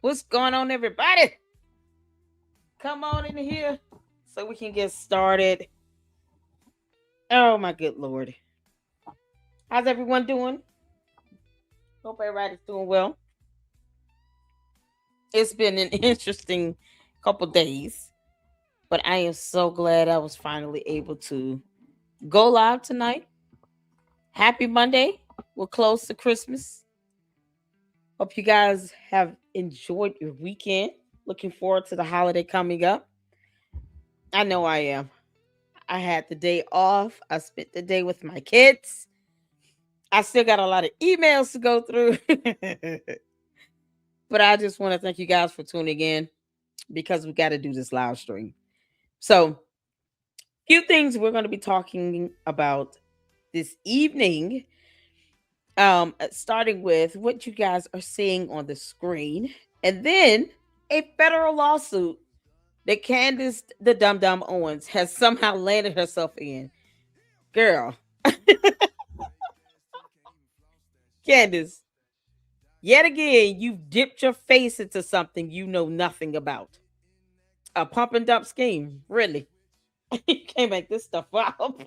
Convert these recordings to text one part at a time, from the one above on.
What's going on, everybody? Come on in here so we can get started. Oh, my good Lord. How's everyone doing? Hope everybody's doing well. It's been an interesting couple days, but I am so glad I was finally able to go live tonight. Happy Monday. We're close to Christmas. Hope you guys have enjoyed your weekend. Looking forward to the holiday coming up. I know I am. I had the day off. I spent the day with my kids. I still got a lot of emails to go through. But I just want to thank you guys for tuning in because we got to do this live stream. So, few things we're going to be talking about this evening. Starting with what you guys are seeing on the screen, and then a federal lawsuit that Candace the Dum Dum Owens has somehow landed herself in. Girl, Candace, yet again, you've dipped your face into something you know nothing about. A pump and dump scheme, really. You can't make this stuff up.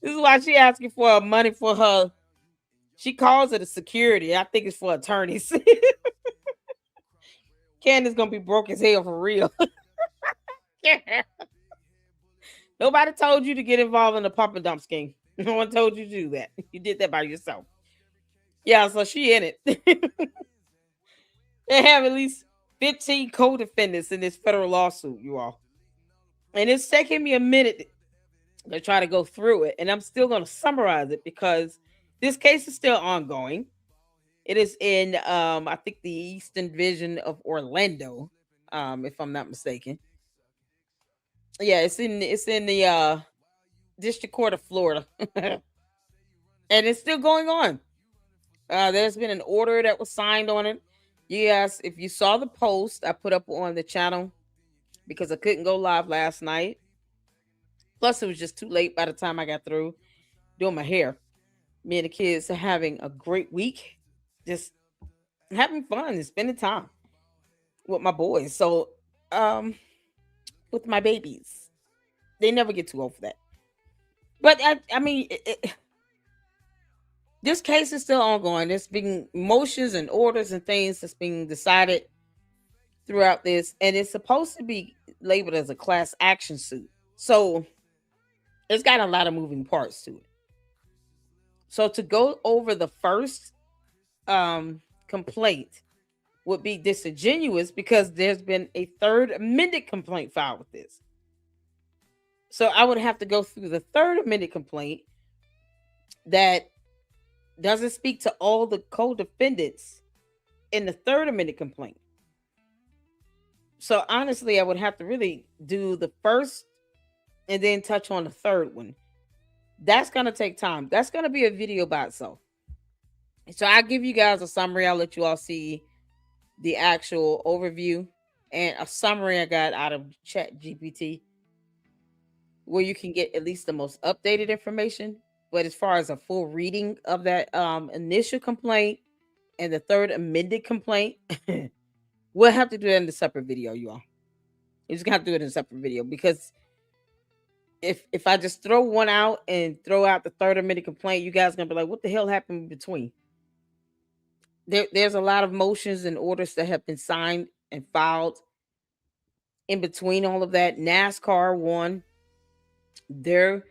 This is why she asking for money for her. She calls it a security. I think it's for attorneys. Candace gonna be broke as hell for real. Nobody told you to get involved in the pump and dump scheme. No one told you to do that. You did that by yourself. Yeah, so she in it. They have at least 15 co-defendants in this federal lawsuit, you all. And it's taking me a minute to try to go through it. And I'm still going to summarize it because this case is still ongoing. It is in, I think, the Eastern Division of Orlando, if I'm not mistaken. Yeah, it's in the District Court of Florida. And it's still going on. There's been an order that was signed on it. Yes, if you saw the post I put up on the channel because I couldn't go live last night. Plus, it was just too late by the time I got through doing my hair. Me and the kids are having a great week, just having fun and spending time with my boys. So, um, with my babies, they never get too old for that. But I mean, this case is still ongoing. There's been motions and orders and things that's being decided throughout this, and it's supposed to be labeled as a class action suit. So it's got a lot of moving parts to it. So to go over the first complaint would be disingenuous because there's been a third amended complaint filed with this. So I would have to go through the third amended complaint that doesn't speak to all the co-defendants in the third amended complaint. So honestly, I would have to really do the first and then touch on the third one. That's going to take time. That's going to be a video by itself. So I'll give you guys a summary. I'll let you all see the actual overview and a summary I got out of Chat GPT, where you can get at least the most updated information. But as far as a full reading of that initial complaint and the third amended complaint, we'll have to do it in a separate video, you all. You just have to do it in a separate video because if I just throw one out and throw out the third amended complaint, you guys are gonna be like, what the hell happened in between? There's a lot of motions and orders that have been signed and filed in between all of that. NASCAR won their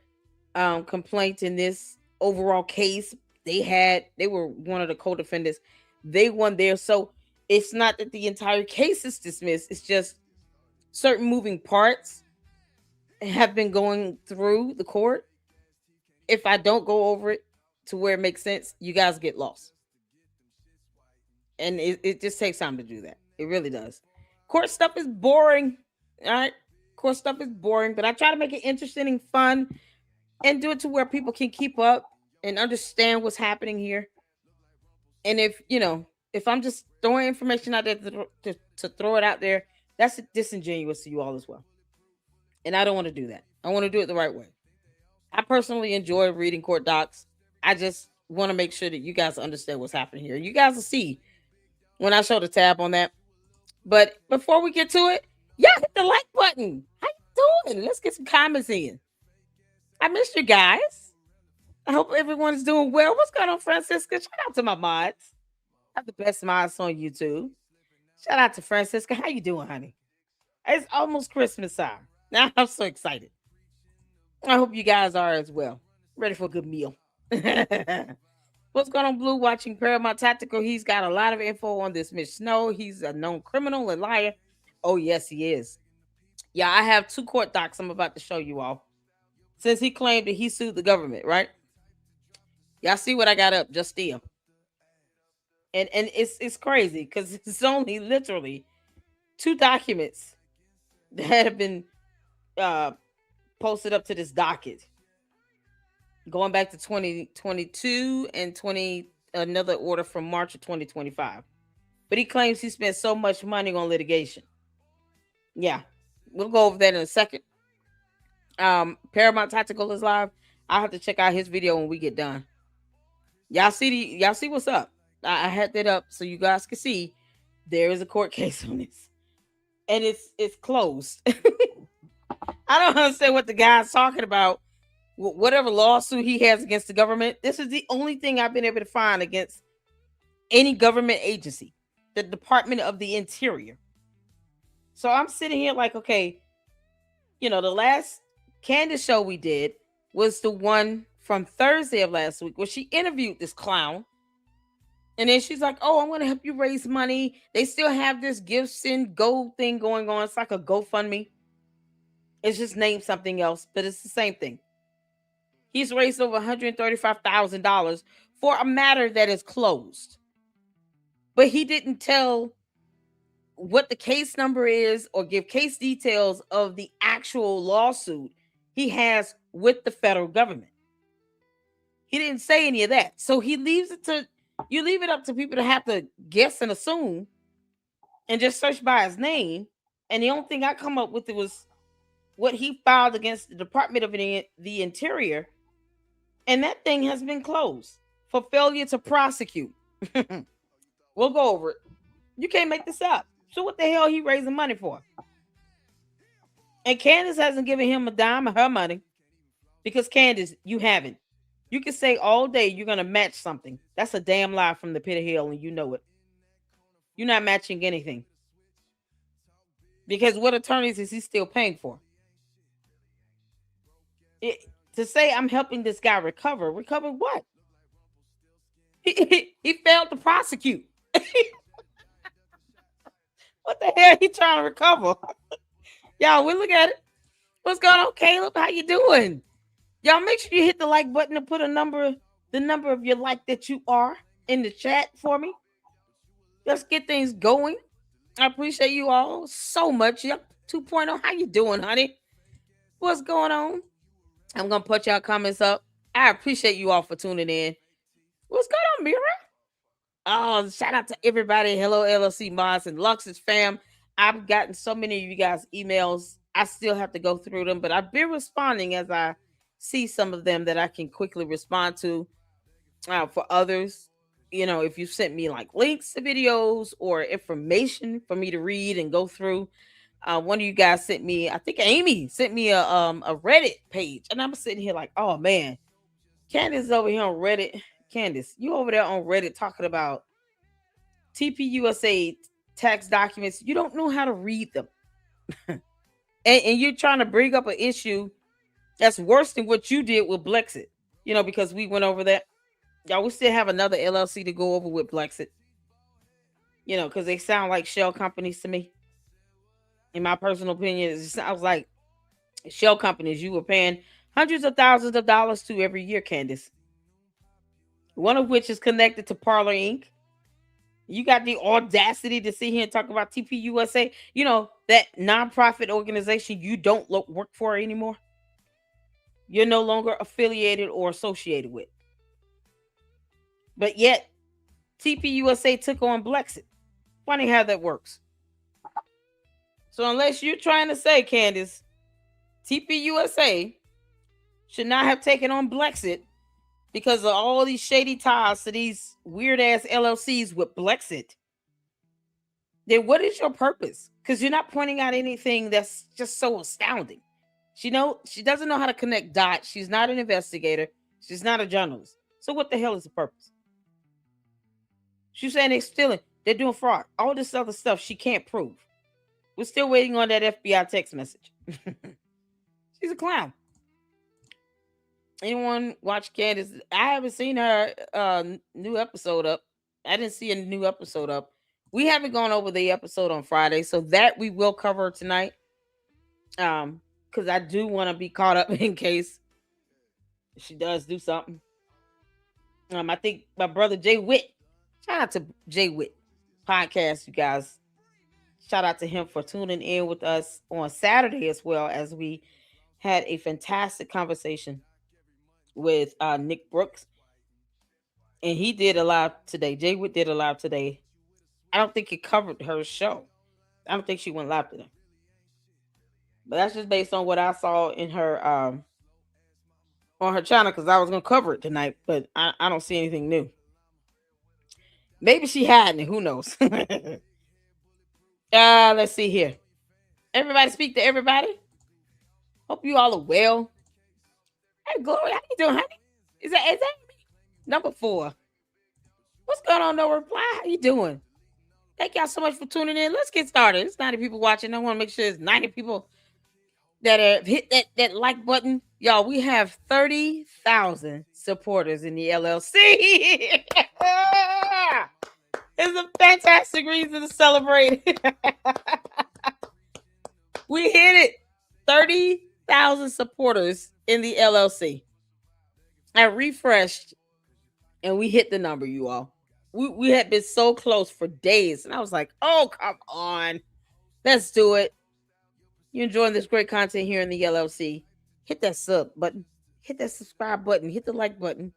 complaint in this overall case. They were one of the co-defendants. They won there. So it's not that the entire case is dismissed. It's just certain moving parts have been going through the court. If I don't go over it to where it makes sense, you guys get lost. And it just takes time to do that. It really does. Court stuff is boring. All right. Court stuff is boring, but I try to make it interesting and fun and do it to where people can keep up and understand what's happening here. And if I'm just throwing information out there to throw it out there, that's disingenuous to you all as well. And I don't want to do that. I want to do it the right way. I personally enjoy reading court docs. I just want to make sure that you guys understand what's happening here. You guys will see when I show the tab on that. But before we get to it, y'all hit the like button. How you doing? Let's get some comments in. I missed you guys. I hope everyone's doing well. What's going on, Francisca? Shout out to my mods. I have the best mods on YouTube. Shout out to Francisca. How you doing, honey? It's almost Christmas time. Now I'm so excited. I hope you guys are as well. Ready for a good meal. What's going on, Blue? Watching Paramount Tactical. He's got a lot of info on this Mitch Snow. He's a known criminal and liar. Oh, yes, he is. Yeah, I have two court docs I'm about to show you all. Since he claimed that he sued the government, right? Y'all see what I got up just still. And it's crazy because it's only literally two documents that have been uh posted up to this docket going back to 2022 and 20 another order from March of 2025. But he claims he spent so much money on litigation. Yeah, we'll go over that in a second. Paramount Tactical is live. I'll have to check out his video when we get done. Y'all see what's up. I had that up so you guys can see there is a court case on this. And it's closed. I don't understand what the guy's talking about. Whatever lawsuit he has against the government, this is the only thing I've been able to find against any government agency, the Department of the Interior. So I'm sitting here like, okay, the last Candace show we did was the one from Thursday of last week where she interviewed this clown. And then she's like, oh, I'm going to help you raise money. They still have this gifts and go thing going on. It's like a GoFundMe. It's just named something else, but it's the same thing. He's raised over $135,000 for a matter that is closed. But he didn't tell what the case number is or give case details of the actual lawsuit he has with the federal government. He didn't say any of that. So you leave it up to people to have to guess and assume and just search by his name. And the only thing I come up with was what he filed against the Department of the Interior. And that thing has been closed for failure to prosecute. We'll go over it. You can't make this up. So what the hell he raising money for? And Candace hasn't given him a dime of her money because Candace, you haven't. You can say all day you're going to match something. That's a damn lie from the pit of hell, and you know it. You're not matching anything. Because what attorneys is he still paying for? To say I'm helping this guy recover what? He failed to prosecute. What the hell he trying to recover? Y'all, we look at it. What's going on, Caleb? How you doing? Y'all, make sure you hit the like button and put the number of your like that you are in the chat for me. Let's get things going. I appreciate you all so much. Yep, 2.0. How you doing, honey? What's going on? I'm going to put y'all comments up. I appreciate you all for tuning in. What's going on, Mira? Oh, shout out to everybody. Hello, LLC Mods and Luxus fam. I've gotten so many of you guys' emails. I still have to go through them, but I've been responding as I see some of them that I can quickly respond to. For others, if you sent me like links to videos or information for me to read and go through. One of you guys sent me, I think Amy sent me a Reddit page, and I'm sitting here like, oh man, Candace is over here on Reddit. Candace, you over there on Reddit talking about TPUSA tax documents. You don't know how to read them. and you're trying to bring up an issue that's worse than what you did with Blexit, because we went over that. Y'all, we still have another LLC to go over with Blexit, because they sound like shell companies to me. In my personal opinion, it sounds like shell companies you were paying hundreds of thousands of dollars to every year, Candace. One of which is connected to Parlor Inc. You got the audacity to sit here and talk about TPUSA, that nonprofit organization you don't work for anymore. You're no longer affiliated or associated with. But yet, TPUSA took on Blexit. Funny how that works. So unless you're trying to say, Candace, TPUSA should not have taken on Blexit because of all these shady ties to these weird-ass LLCs with Blexit, then what is your purpose? Because you're not pointing out anything that's just so astounding. She doesn't know how to connect dots. She's not an investigator. She's not a journalist. So what the hell is the purpose? She's saying they're stealing, they're doing fraud, all this other stuff she can't prove. We're still waiting on that FBI text message. She's a clown. Anyone watch Candace? I haven't seen her new episode up. I didn't see a new episode up. We haven't gone over the episode on Friday, so that we will cover tonight. Because I do want to be caught up in case she does do something. I think my brother Jay Witt. Shout out to Jay Witt podcast, you guys. Shout out to him for tuning in with us on Saturday as well, as we had a fantastic conversation with Nick Brooks, and he did a live today. Jay Witt did a live today. I don't think it covered her show. I don't think she went live today, but that's just based on what I saw in her on her channel, because I was gonna cover it tonight, but I don't see anything new. Maybe she hadn't. Who knows? Let's see here. Everybody speak to everybody. Hope you all are well. Hey, Glory, how you doing, honey? Is that me? Number 4. What's going on? No reply. How you doing? Thank y'all so much for tuning in. Let's get started. It's 90 people watching. I want to make sure it's 90 people that have hit that like button. Y'all, we have 30,000 supporters in the LLC. It's a fantastic reason to celebrate. We hit it. 30,000 supporters in the LLC. I refreshed and we hit the number, you all. We had been so close for days, and I was like, oh, come on. Let's do it. You're enjoying this great content here in the LLC. Hit that sub button. Hit that subscribe button. Hit the like button.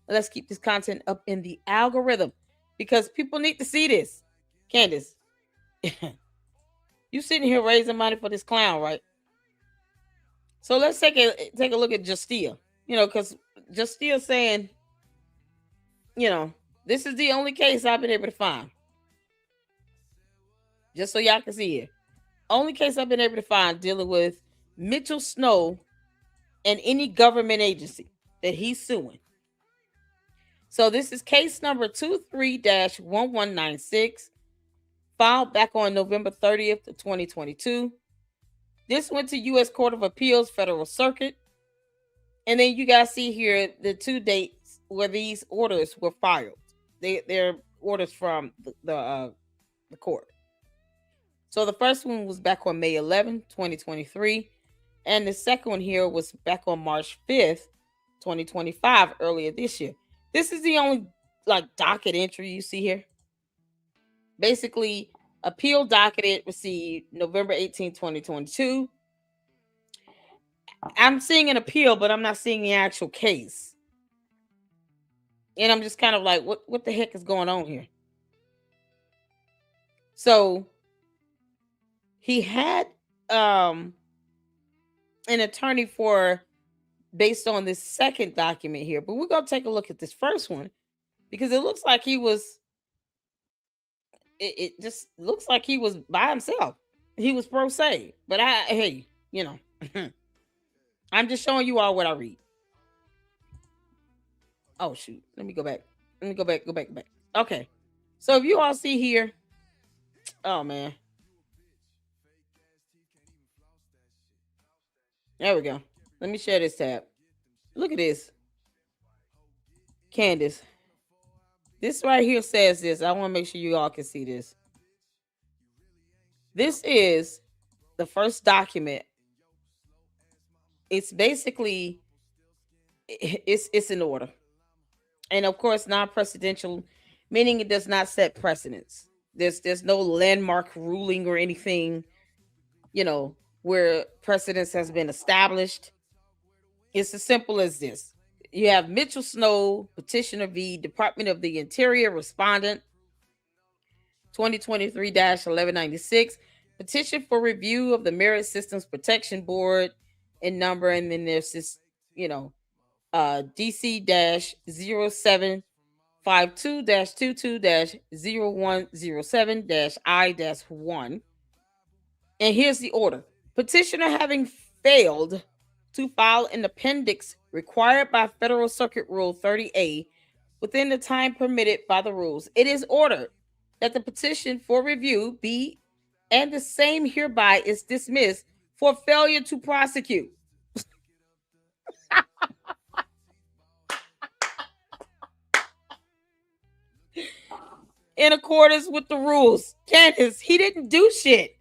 Let's keep this content up in the algorithm, because people need to see this. Candace, you sitting here raising money for this clown, right? So let's take a look at Justia. Because Justia saying, this is the only case I've been able to find. Just so y'all can see it. Only case I've been able to find dealing with Mitchell Snow and any government agency that he's suing. So this is case number 23-1196, filed back on November 30th, 2022. This went to U.S. Court of Appeals, Federal Circuit. And then you guys see here the 2 dates where these orders were filed. They're orders from the court. So the first one was back on May 11, 2023. And the second one here was back on March 5th, 2025, earlier this year. This is the only docket entry you see here. Basically, appeal docketed received November 18, 2022. I'm seeing an appeal, but I'm not seeing the actual case. And I'm just kind of like, what the heck is going on here? So he had an attorney based on this second document here, but we're going to take a look at this first one, because it looks like it just looks like he was by himself. He was pro se, but I'm just showing you all what I read. Oh, shoot. Let me go back. Go back. Okay. So if you all see here, oh, man. There we go. Let me share this tab. Look at this. Candace. This right here says this. I want to make sure you all can see this. This is the first document. It's basically, it's an order. And of course, non-precedential, meaning it does not set precedents. There's no landmark ruling or anything, where precedence has been established. It's as simple as this. You have Mitchell Snow, petitioner v. Department of the Interior, respondent, 2023-1196, petition for review of the Merit Systems Protection Board and number, and then there's this, DC-07 52-22-0107-I-1. And here's the order. Petitioner having failed to file an appendix required by Federal Circuit Rule 30A within the time permitted by the rules, it is ordered that the petition for review be and the same hereby is dismissed for failure to prosecute. In accordance with the rules. Candace, he didn't do shit.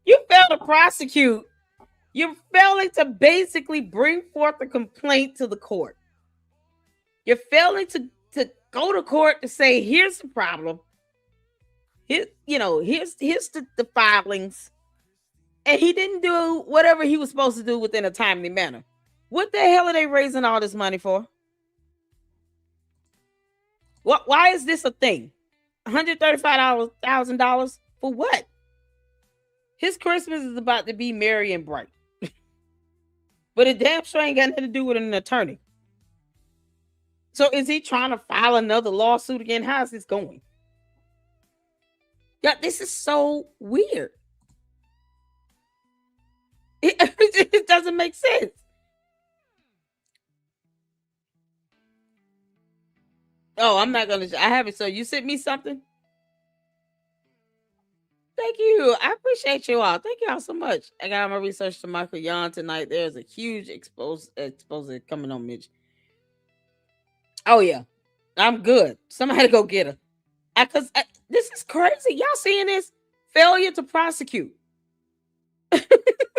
You failed to prosecute. You're failing to basically bring forth a complaint to the court. You're failing to go to court to say, here's the problem. Here's the filings. And he didn't do whatever he was supposed to do within a timely manner. What the hell are they raising all this money for? Why is this a thing? $135,000 for what? His Christmas is about to be merry and bright. But it damn sure ain't got nothing to do with an attorney. So is he trying to file another lawsuit again? How's this going? Yeah, this is so weird. It doesn't make sense. Oh, I'm not gonna. I have it. So you sent me something. Thank you. I appreciate you all. Thank you all so much. I got my research to Michael Yon tonight. There's a huge expose coming on Mitch. Oh yeah, I'm good. Somebody go get her. Cause this is crazy. Y'all seeing this? Failure to prosecute.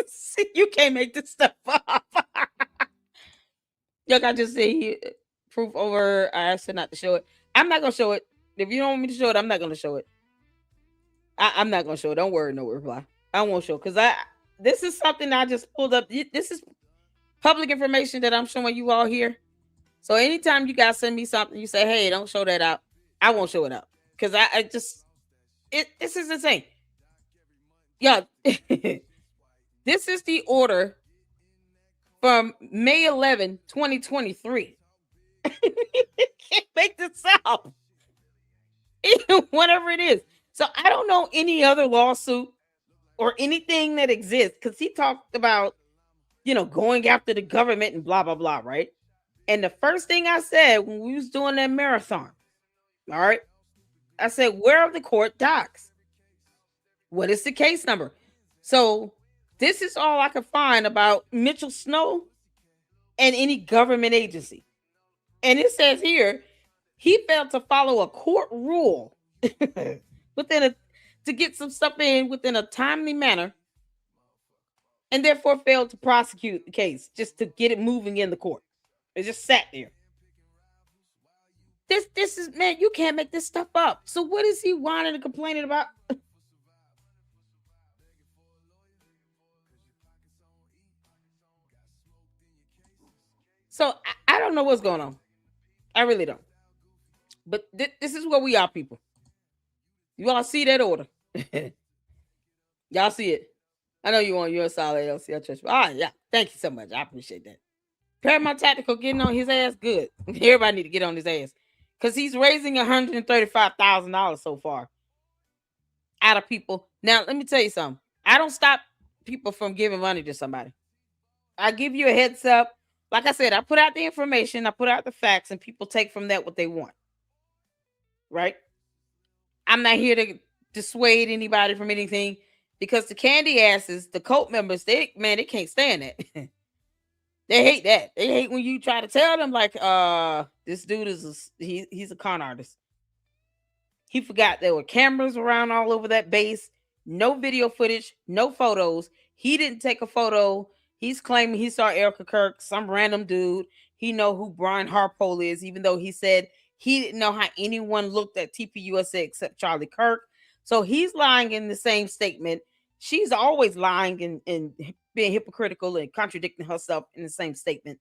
See, you can't make this stuff up. Look, I just see proof over. I asked her not to show it. I'm not gonna show it. If you don't want me to show it, I'm not gonna show it. I'm not gonna show it. Don't worry, no reply. I won't show because this is something I just pulled up. This is public information that I'm showing you all here. So anytime you guys send me something, you say, "Hey, don't show that out." I won't show it out because this is insane. Yeah, this is the order from May 11, 2023. Can't make this up. Whatever it is. So I don't know any other lawsuit or anything that exists because he talked about, going after the government and blah, blah, blah, right? And the first thing I said when we was doing that marathon, all right, I said, where are the court docs? What is the case number? So this is all I could find about Mitchell Snow and any government agency. And it says here, he failed to follow a court rule to get some stuff in within a timely manner, and therefore failed to prosecute the case just to get it moving in the court. It just sat there. This is, man, you can't make this stuff up. So what is he whining and complaining about? So I don't know what's going on. I really don't. But this is where we are, people. You all see that order? Y'all see it? I know you want your solid LCL church. Yeah. Thank you so much. I appreciate that. Paramount Tactical getting on his ass. Good. Everybody need to get on his ass. Because he's raising $135,000 so far out of people. Now, let me tell you something. I don't stop people from giving money to somebody. I give you a heads up. Like I said, I put out the information, I put out the facts, and people take from that what they want. Right? I'm not here to dissuade anybody from anything because the candy asses, the cult members, they can't stand that. They hate that. They hate when you try to tell them like, this dude he's a con artist. He forgot there were cameras around all over that base, no video footage, no photos. He didn't take a photo. He's claiming he saw Erica Kirk, some random dude. He know who Brian Harpole is, even though he said he didn't know how anyone looked at TPUSA except Charlie Kirk. So he's lying in the same statement. She's always lying and being hypocritical and contradicting herself in the same statement.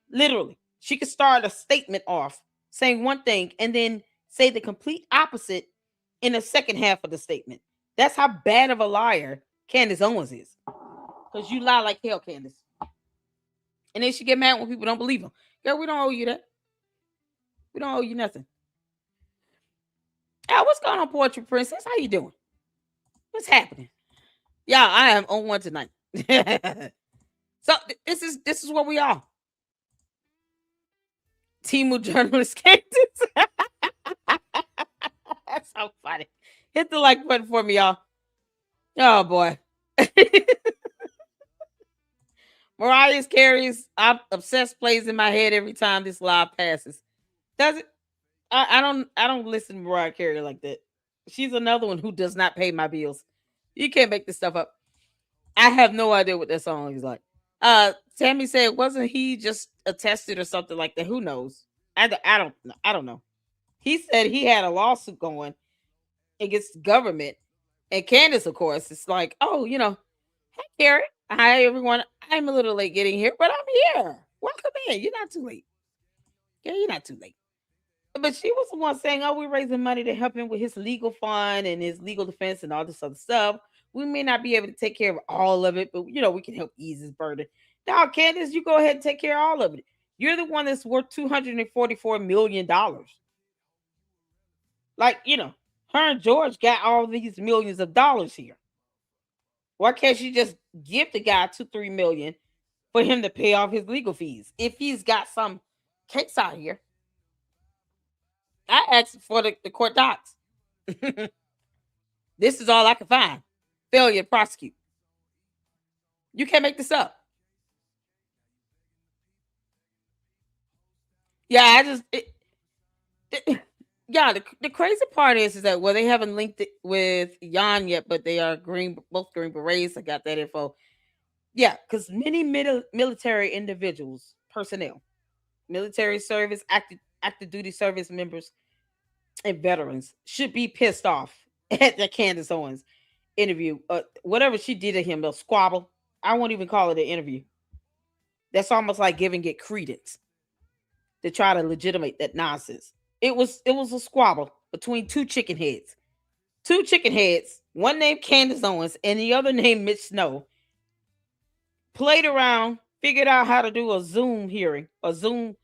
Literally, she could start a statement off saying one thing and then say the complete opposite in the second half of the statement. That's how bad of a liar Candace Owens is. Because you lie like hell, Candace. And then she get mad when people don't believe him. Girl, we don't owe you that. We don't owe you nothing. What's going on, Poetry Princess? How you doing? What's happening? Yeah, I am on one tonight. So this is what we are. Timu journalist Candace. That's so funny. Hit the like button for me, y'all. Oh boy. Mariah Carey's I'm obsessed plays in my head every time this live passes. Does it? I don't listen to Mariah Carey like that. She's another one who does not pay my bills. You can't make this stuff up. I have no idea what that song is like. Tammy said, wasn't he just attested or something like that? Who knows? I don't know. He said he had a lawsuit going against the government. And Candace, of course, it's like, oh, hey, Carrie. Hi, everyone. I'm a little late getting here, but I'm here. Welcome in. You're not too late. Yeah, you're not too late. But she was the one saying, oh, we're raising money to help him with his legal fund and his legal defense and all this other stuff. We may not be able to take care of all of it, but, we can help ease his burden. Now, Candace, you go ahead and take care of all of it. You're the one that's worth $244 million. Like, her and George got all these millions of dollars here. Why can't you just give the guy 2-3 million for him to pay off his legal fees if he's got some case out here? I asked for the court docs. This is all I can find. Failure to prosecute. You can't make this up. Yeah, yeah. The crazy part is that they haven't linked it with Jan yet, but they are both Green Berets. I got that info. Yeah, because many military individuals, personnel, military service, active duty service members, and veterans should be pissed off at the Candace Owens interview. Whatever she did to him, the squabble. I won't even call it an interview. That's almost like giving it credence to try to legitimate that nonsense. It was a squabble between two chicken heads. Two chicken heads, one named Candace Owens and the other named Mitch Snow, played around, figured out how to do a Zoom hearing, a Zoom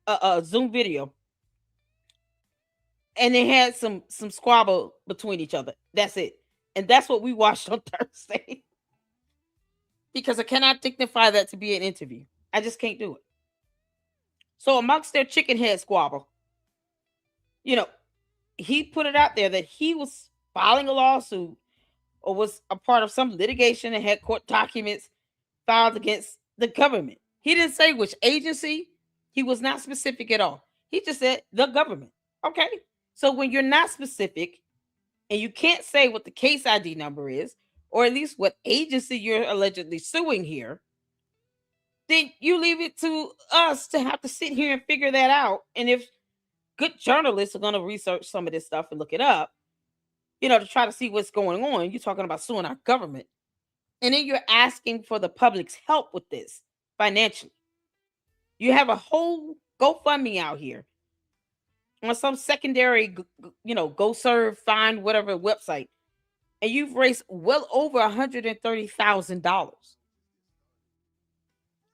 video, and they had some squabble between each other. That's it. And that's what we watched on Thursday. Because I cannot dignify that to be an interview. I just can't do it. So amongst their chicken head squabble, he put it out there that he was filing a lawsuit or was a part of some litigation and had court documents filed against the government. He didn't say which agency. He was not specific at all. He just said the government. Okay. So when you're not specific and you can't say what the case ID number is, or at least what agency you're allegedly suing here, then you leave it to us to have to sit here and figure that out. And if good journalists are going to research some of this stuff and look it up, to try to see what's going on, you're talking about suing our government. And then you're asking for the public's help with this financially. You have a whole GoFundMe out here on some secondary, go serve, find whatever website. And you've raised well over $130,000.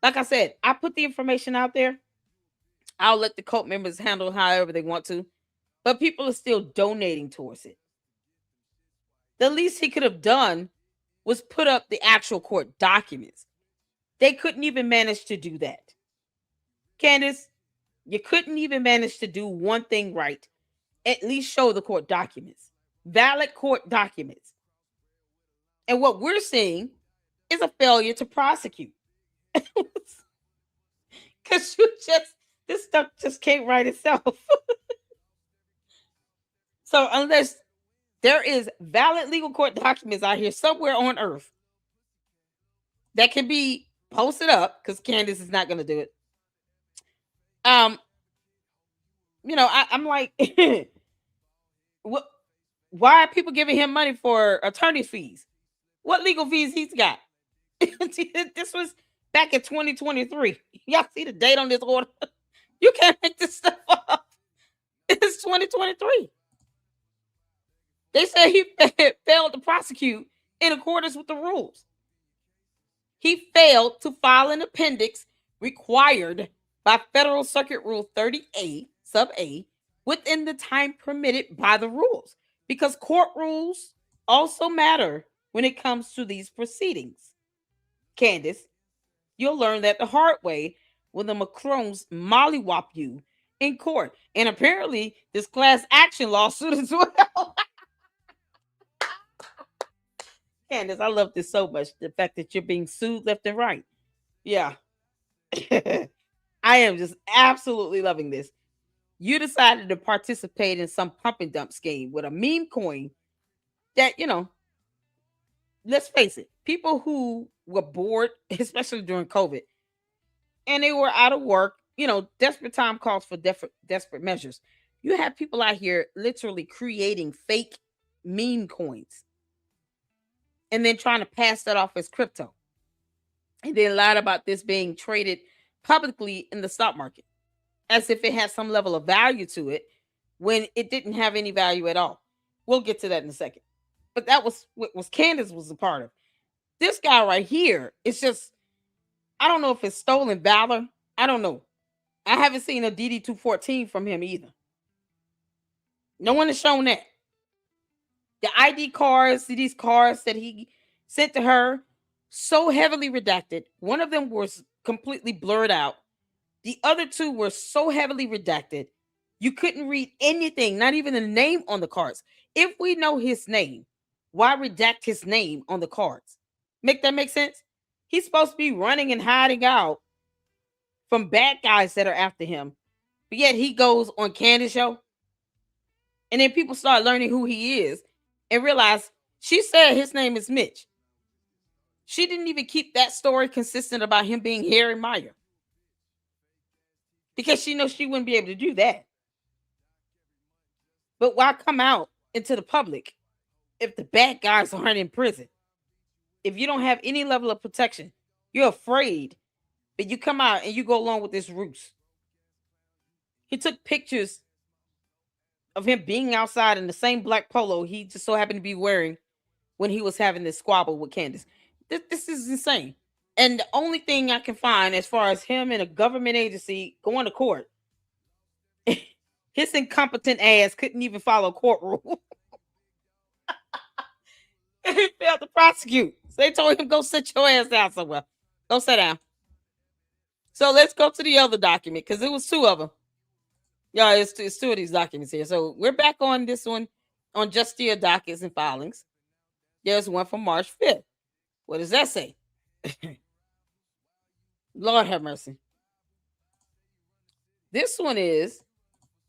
Like I said, I put the information out there. I'll let the cult members handle however they want to. But people are still donating towards it. The least he could have done was put up the actual court documents. They couldn't even manage to do that. Candace, you couldn't even manage to do one thing right. At least show the court documents. Valid court documents. And what we're seeing is a failure to prosecute. Because this stuff just can't write itself. So unless there is valid legal court documents out here somewhere on earth that can be posted up, because Candace is not going to do it. I'm like, what? Why are people giving him money for attorney fees? What legal fees he's got? This was back in 2023. Y'all see the date on this order? You can't make this stuff up. It's 2023. They said he failed to prosecute in accordance with the rules. He failed to file an appendix required by Federal Circuit Rule 30A, sub A, within the time permitted by the rules. Because court rules also matter when it comes to these proceedings. Candace, you'll learn that the hard way when the Macrons mollywop you in court. And apparently, this class action lawsuit as well. Candace, I love this so much. The fact that you're being sued left and right. Yeah. I am just absolutely loving this. You decided to participate in some pump and dump scheme with a meme coin that, let's face it, people who were bored, especially during COVID, and they were out of work, desperate time calls for desperate measures. You have people out here literally creating fake meme coins and then trying to pass that off as crypto. And then lied about this being traded publicly in the stock market as if it had some level of value to it when it didn't have any value at all. We'll get to that in a second. But that was what was Candace was a part of. This guy right here, it's just, I don't know if it's stolen valor. I don't know. I haven't seen a DD-214 from him either. No one has shown that. The ID cards, these cards that he sent to her, so heavily redacted. One of them was completely blurred out. The other two were so heavily redacted, you couldn't read anything, not even the name on the cards. If we know his name, why redact his name on the cards? Make that make sense? He's supposed to be running and hiding out from bad guys that are after him. But yet he goes on Candace show. And then people start learning who he is and realize she said his name is Mitch. She didn't even keep that story consistent about him being Harry Meyer. Because she knows she wouldn't be able to do that. But why come out into the public if the bad guys aren't in prison? If you don't have any level of protection, you're afraid, but you come out and you go along with this ruse. He took pictures of him being outside in the same black polo he just so happened to be wearing when he was having this squabble with Candace. This is insane. And the only thing I can find as far as him and a government agency going to court, his incompetent ass couldn't even follow court rule. He failed to prosecute. So they told him, go sit your ass down somewhere. Go sit down. So let's go to the other document because it was two of them. Yeah, it's two of these documents here. So we're back on this one on Justia dockets and filings. There's one from March 5th. What does that say? Lord have mercy. This one is,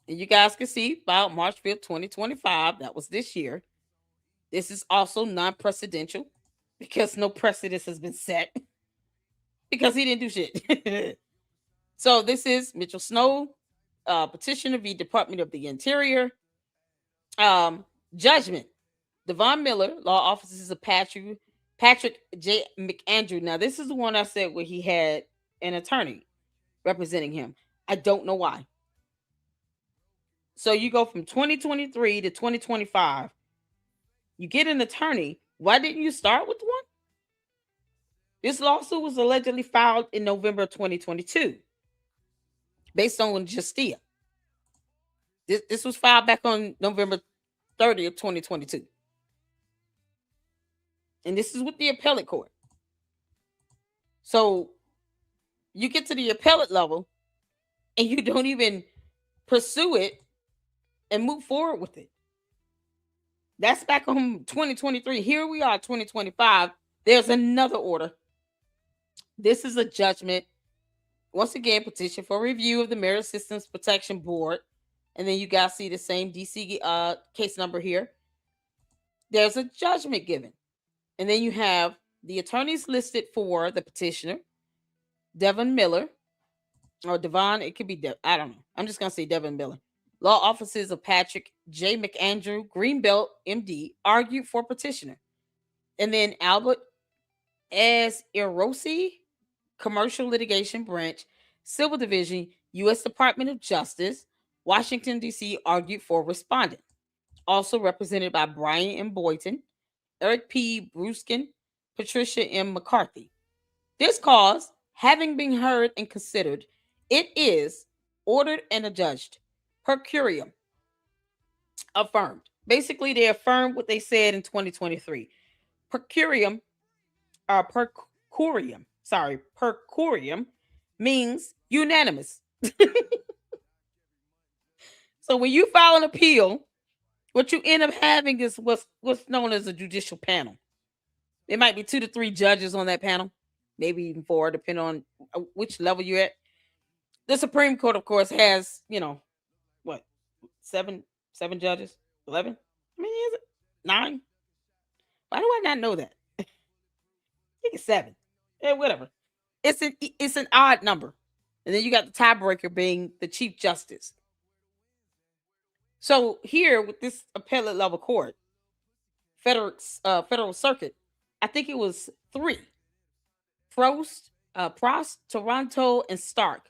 and you guys can see, filed March 5th, 2025. That was this year. This is also non-precedential because no precedence has been set because he didn't do shit. So this is Mitchell Snow, petitioner v. Department of the Interior. Judgment. Devon Miller, law offices of Patrick J. McAndrew. Now, this is the one I said where he had an attorney representing him. I don't know why. So you go from 2023 to 2025. You get an attorney. Why didn't you start with one? This lawsuit was allegedly filed in November 2022 based on Justia. This was filed back on November 30th, 2022. And this is with the appellate court. So you get to the appellate level and you don't even pursue it and move forward with it. That's back on 2023. Here we are, 2025. There's another order. This is a judgment. Once again, petition for review of the Merit Systems Protection Board. And then you guys see the same DC case number here. There's a judgment given. And then you have the attorneys listed for the petitioner, Devon Miller, or Devon, it could be, I don't know. I'm just going to say Devon Miller. Law offices of Patrick J. McAndrew, Greenbelt, MD, argued for petitioner. And then Albert S. Erosi, Commercial Litigation Branch, Civil Division, U.S. Department of Justice, Washington, D.C., argued for respondent. Also represented by Brian M. Boynton, Eric P. Bruskin, Patricia M. McCarthy. This cause, having been heard and considered It is ordered and adjudged. Per curiam, affirmed. Basically, they affirmed what they said in 2023. Per curiam, per curiam, sorry, per curiam means unanimous. So when you file an appeal, what you end up having is what's known as a judicial panel. There might be 2 to 3 judges on that panel, maybe even 4, depending on which level you're at. The Supreme Court, of course, has what, seven judges, 11. I mean, is it 9? Why do I not know that? I think it's 7. Yeah, whatever. It's an odd number, and then you got the tiebreaker being the Chief Justice. So here with this appellate level court, federal circuit, I think it was 3: Prost, Toronto, and Stark.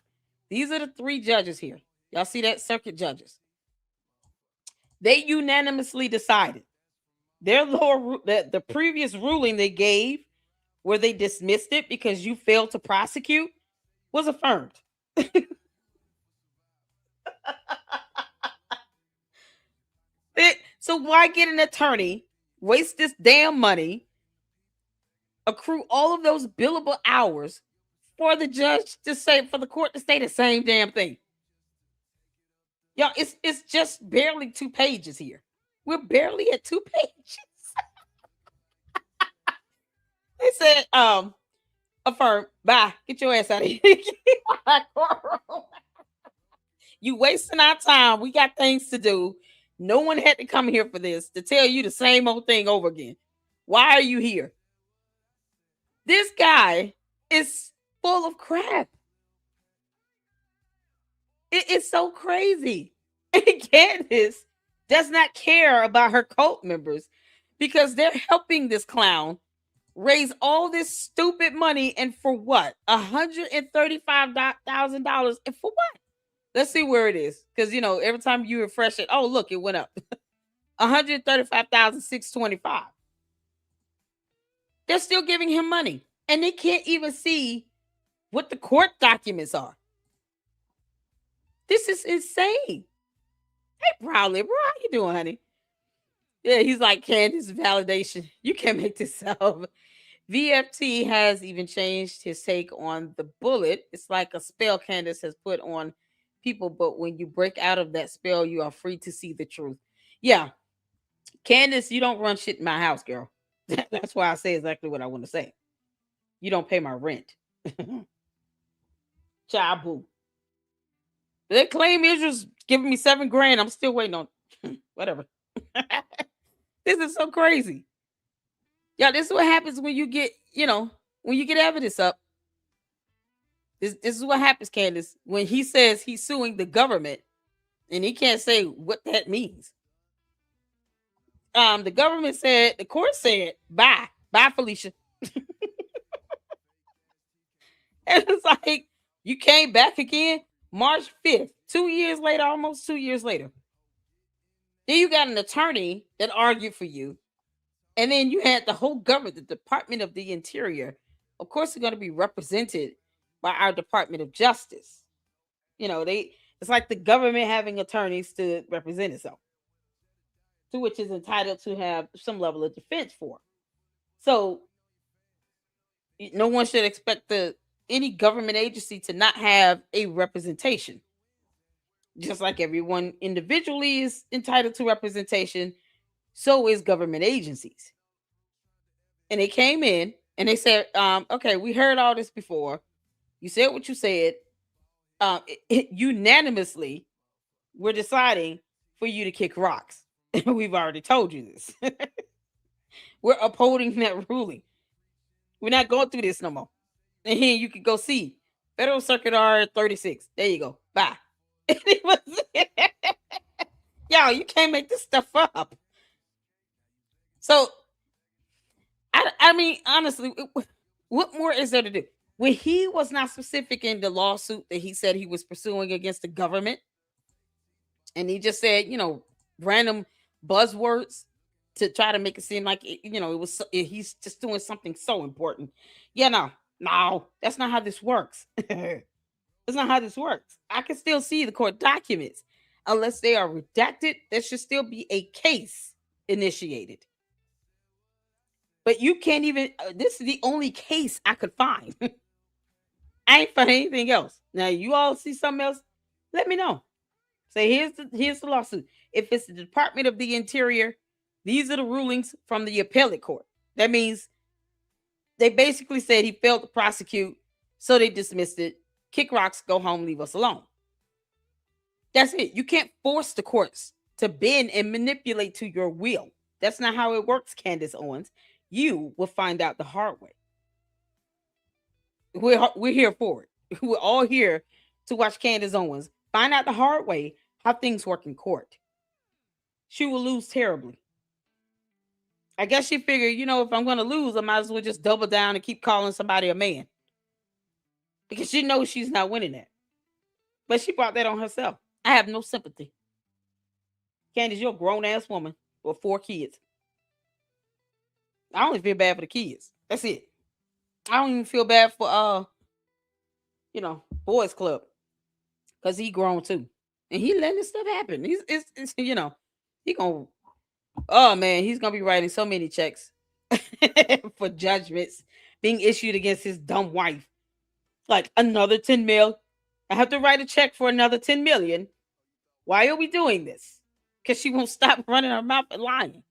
These are the 3 judges here. Y'all see that? Circuit judges. They unanimously decided their the previous ruling they gave, where they dismissed it because you failed to prosecute, was affirmed. So why get an attorney, waste this damn money, accrue all of those billable hours for the judge to say, for the court to say the same damn thing? Y'all, it's just barely 2 pages here. We're barely at 2 pages. They said, affirm, bye, get your ass out of here. You wasting our time. We got things to do. No one had to come here for this, to tell you the same old thing over again. Why are you here? This guy is full of crap. It's so crazy. And Candace does not care about her cult members because they're helping this clown raise all this stupid money, and for what? $135,000, and for what? Let's see where it is, because every time you refresh it, oh look, it went up. 135,625. They're still giving him money, and they can't even see what the court documents are. This is insane. Hey, Proudly, bro, how you doing, honey? Yeah, he's like, Candace validation. You can't make this up. VFT has even changed his take on the bullet. It's like a spell Candace has put on people, but when you break out of that spell, you are free to see the truth. Yeah, Candace, you don't run shit in my house, girl. That's why I say exactly what I want to say. You don't pay my rent. Child boo. They claim Israel's giving me $7,000. I'm still waiting on whatever. This is so crazy. Yeah, this is what happens when you get, when you get evidence up. This is what happens, Candace, when he says he's suing the government and he can't say what that means. The government said, the court said, bye, Felicia. And it's like, you came back again March 5th, 2 years later, almost 2 years later. Then you got an attorney that argued for you. And then you had the whole government, the Department of the Interior. Of course, they're going to be represented by our Department of Justice. It's like the government having attorneys to represent itself, to which is entitled to have some level of defense for. So no one should expect any government agency to not have a representation. Just like everyone individually is entitled to representation, so is government agencies. And they came in and they said, okay, we heard all this before. You said what you said. Unanimously, we're deciding for you to kick rocks. We've already told you this. We're upholding that ruling. We're not going through this no more. And here you can go see Federal Circuit R 36. There you go. Bye. Y'all, you can't make this stuff up. So, I mean, honestly, what more is there to do? When he was not specific in the lawsuit that he said he was pursuing against the government, and he just said, random buzzwords to try to make it seem like, he's just doing something so important. Yeah, no, that's not how this works. That's not how this works. I can still see the court documents. Unless they are redacted, there should still be a case initiated. But you can't even, this is the only case I could find. I ain't find anything else. Now, you all see something else? Let me know. Say, here's the lawsuit. If it's the Department of the Interior, these are the rulings from the appellate court. That means they basically said he failed to prosecute, so they dismissed it. Kick rocks, go home, leave us alone. That's it. You can't force the courts to bend and manipulate to your will. That's not how it works, Candace Owens. You will find out the hard way. We're here for it. We're all here to watch Candace Owens find out the hard way how things work in court. She will lose terribly. I guess she figured, if I'm going to lose, I might as well just double down and keep calling somebody a man. Because she knows she's not winning that. But she brought that on herself. I have no sympathy. Candace, you're a grown ass woman with 4 kids. I only feel bad for the kids. That's it. I don't even feel bad for boys club, because he grown too, and he letting this stuff happen. He gonna, oh man, he's gonna be writing so many checks for judgments being issued against his dumb wife. Like, another 10 mil. I have to write a check for another 10 million. Why are we doing this? Because she won't stop running her mouth and lying.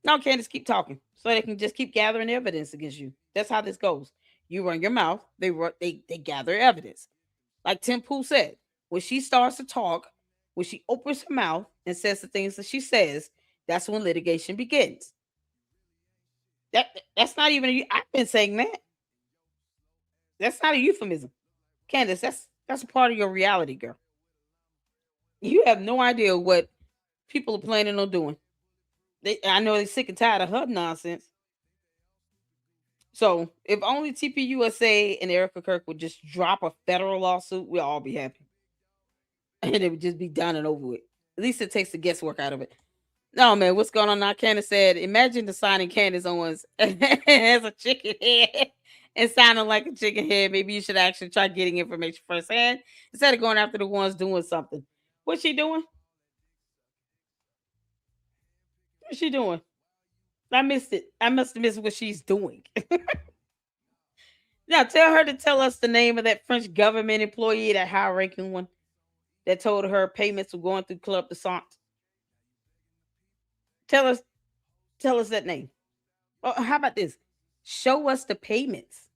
No, Candace, keep talking so they can just keep gathering evidence against you. That's how this goes. You run your mouth, they gather evidence. Like Tim Pool said, when she starts to talk, when she opens her mouth and says the things that she says, that's when litigation begins. That's not even I've been saying that. That's not a euphemism. Candace, that's a part of your reality, girl. You have no idea what people are planning on doing. I know they're sick and tired of her nonsense. So if only TPUSA and Erica Kirk would just drop a federal lawsuit, we'll all be happy. And it would just be done and over with. At least it takes the guesswork out of it. No, man, what's going on now? Candace said, imagine designing Candace Owens as a chicken head and sounding like a chicken head. Maybe you should actually try getting information firsthand instead of going after the ones doing something. What's she doing? What's she doing? I missed it. I must have missed what she's doing. Now, tell her to tell us the name of that French government employee, that high ranking one, that told her payments were going through Club de Sant. Tell us, tell us that name. Oh, how about this? Show us the payments.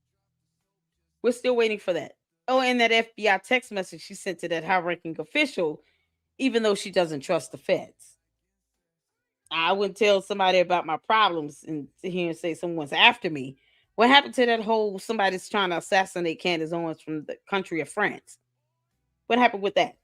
We're still waiting for that. Oh, and that FBI text message she sent to that high ranking official, even though she doesn't trust the feds. I wouldn't tell somebody about my problems and sit here and say someone's after me. What happened to that whole somebody's trying to assassinate Candace Owens from the country of France? What happened with that?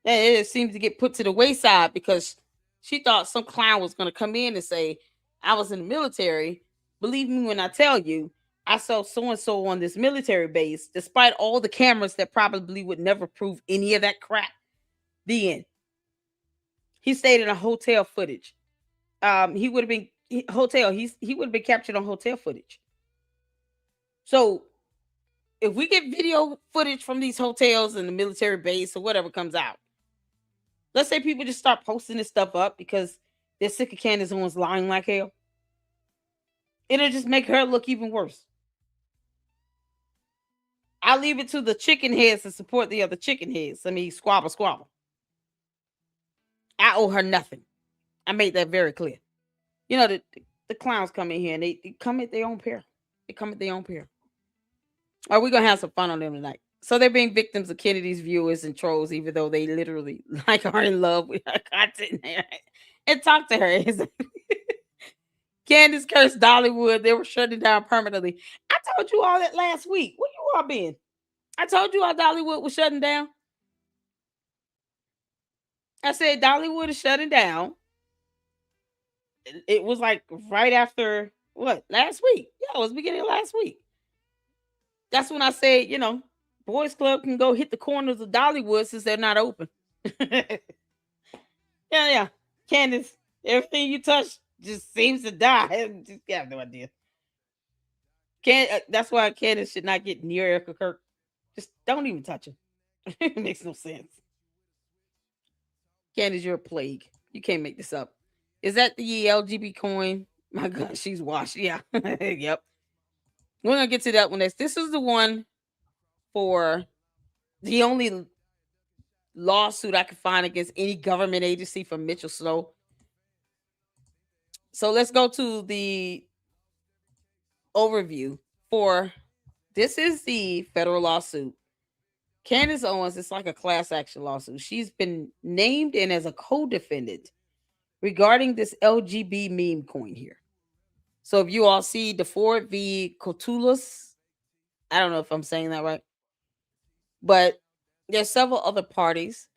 It seems to get put to the wayside because she thought some clown was going to come in and say, I was in the military. Believe me when I tell you, I saw so and so on this military base, despite all the cameras that probably would never prove any of that crap. The end. He stayed in a hotel footage. He would have been hotel. He would have been captured on hotel footage. So if we get video footage from these hotels and the military base or whatever comes out, let's say people just start posting this stuff up because they're sick of Candace Owens lying like hell. It'll just make her look even worse. I'll leave it to the chicken heads to support the other chicken heads. I mean, squabble, squabble. I owe her nothing. I made that very clear. The clowns come in here and they come at their own peril. They come at their own peril. Are we gonna have some fun on them tonight? So they're being victims of Kennedy's viewers and trolls, even though they literally are in love with her content and talk to her. Candace cursed Dollywood. They were shutting down permanently. I told you all that last week. Where you all been? I told you all Dollywood was shutting down. I said Dollywood is shutting down. It was like right after what? Last week. Yeah, it was beginning of last week. That's when I said, Boys Club can go hit the corners of Dollywood since they're not open. Yeah. Candace, everything you touch just seems to die. Just have no idea. That's why Candace should not get near Erica Kirk. Just don't even touch them. It makes no sense. Candace, you're a plague. You can't make this up. Is that the LGB coin? My God, she's washed. Yeah. Yep. We're gonna get to that one next. This is the one for the only lawsuit I could find against any government agency from Mitchell Snow. So let's go to the overview for this is the federal lawsuit. Candace Owens, it's like a class action lawsuit. She's been named in as a co-defendant regarding this LGB meme coin here. So if you all see the Ford v. Cotulus, I don't know if I'm saying that right, but there's several other parties.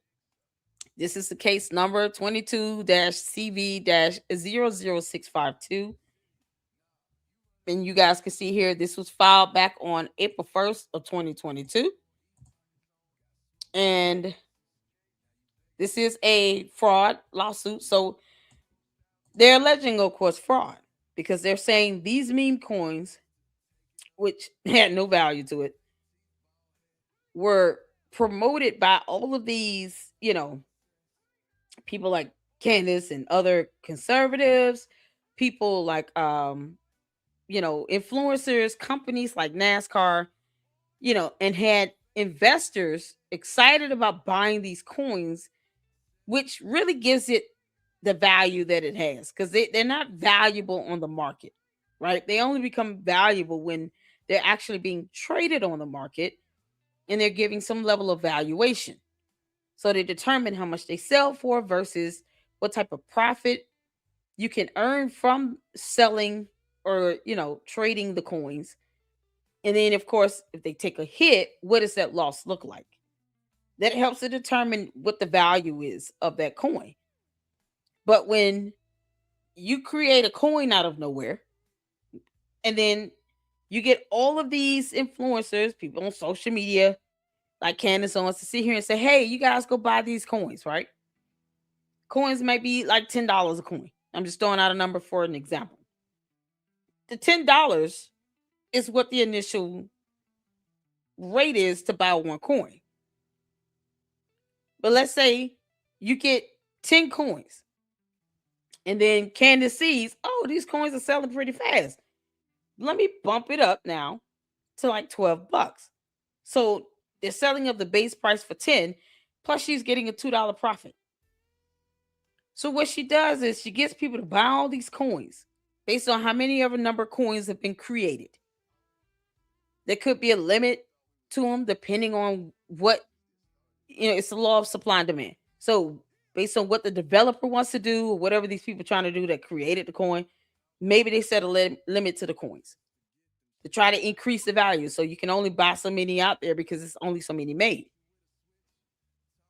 This is the case number 22-CV-00652. And you guys can see here, this was filed back on April 1st of 2022. And this is a fraud lawsuit. So they're alleging, of course, fraud because they're saying these meme coins, which had no value to it, were promoted by all of these, people like Candace and other conservatives, people like influencers, companies like NASCAR, and had investors excited about buying these coins, which really gives it the value that it has because they're not valuable on the market, right? They only become valuable when they're actually being traded on the market and they're giving some level of valuation. So they determine how much they sell for versus what type of profit you can earn from selling or, trading the coins. And then, of course, if they take a hit, what does that loss look like? That helps to determine what the value is of that coin. But when you create a coin out of nowhere, and then you get all of these influencers, people on social media, like Candace wants to sit here and say, hey, you guys go buy these coins, right? Coins might be like $10 a coin. I'm just throwing out a number for an example. The $10 is what the initial rate is to buy one coin. But let's say you get 10 coins. And then Candace sees, oh, these coins are selling pretty fast. Let me bump it up now to like $12. So they're selling up the base price for 10, plus she's getting a $2 profit. So what she does is she gets people to buy all these coins based on how many ever number of coins have been created. There could be a limit to them depending on what, it's the law of supply and demand. So based on what the developer wants to do or whatever these people trying to do that created the coin, maybe they set a limit to the coins to try to increase the value. So you can only buy so many out there because it's only so many made.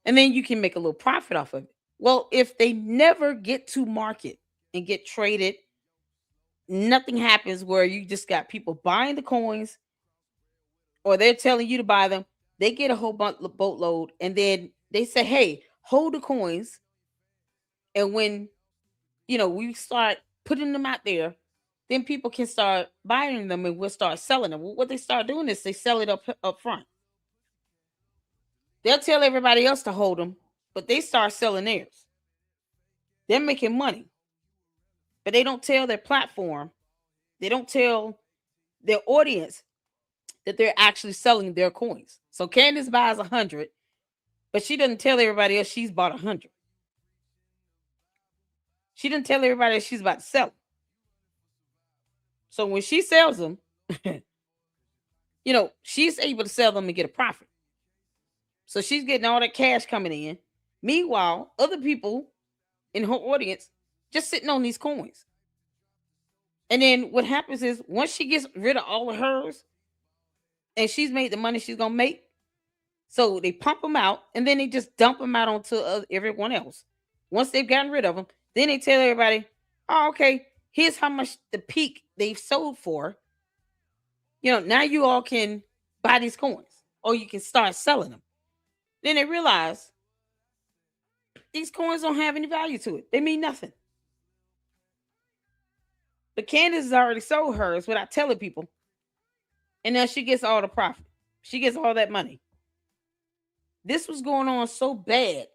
And then you can make a little profit off of it. Well, if they never get to market and get traded, nothing happens where you just got people buying the coins or they're telling you to buy them. They get a whole boatload and then they say, hey, hold the coins. And when, we start putting them out there, then people can start buying them and we'll start selling them. Well, what they start doing is they sell it up front. They'll tell everybody else to hold them, but they start selling theirs. They're making money, but they don't tell their platform, they don't tell their audience that they're actually selling their coins. So Candace buys 100, but she doesn't tell everybody else she's bought 100. She didn't tell everybody that she's about to sell them. So when she sells them, she's able to sell them and get a profit. So she's getting all that cash coming in. Meanwhile, other people in her audience just sitting on these coins. And then what happens is once she gets rid of all of hers and she's made the money she's going to make, so they pump them out and then they just dump them out onto everyone else. Once they've gotten rid of them, then they tell everybody, oh, okay, here's how much the peak they've sold for. Now you all can buy these coins or you can start selling them. Then they realize these coins don't have any value to it. They mean nothing. But Candace has already sold hers without telling people. And now she gets all the profit. She gets all that money. This was going on so bad.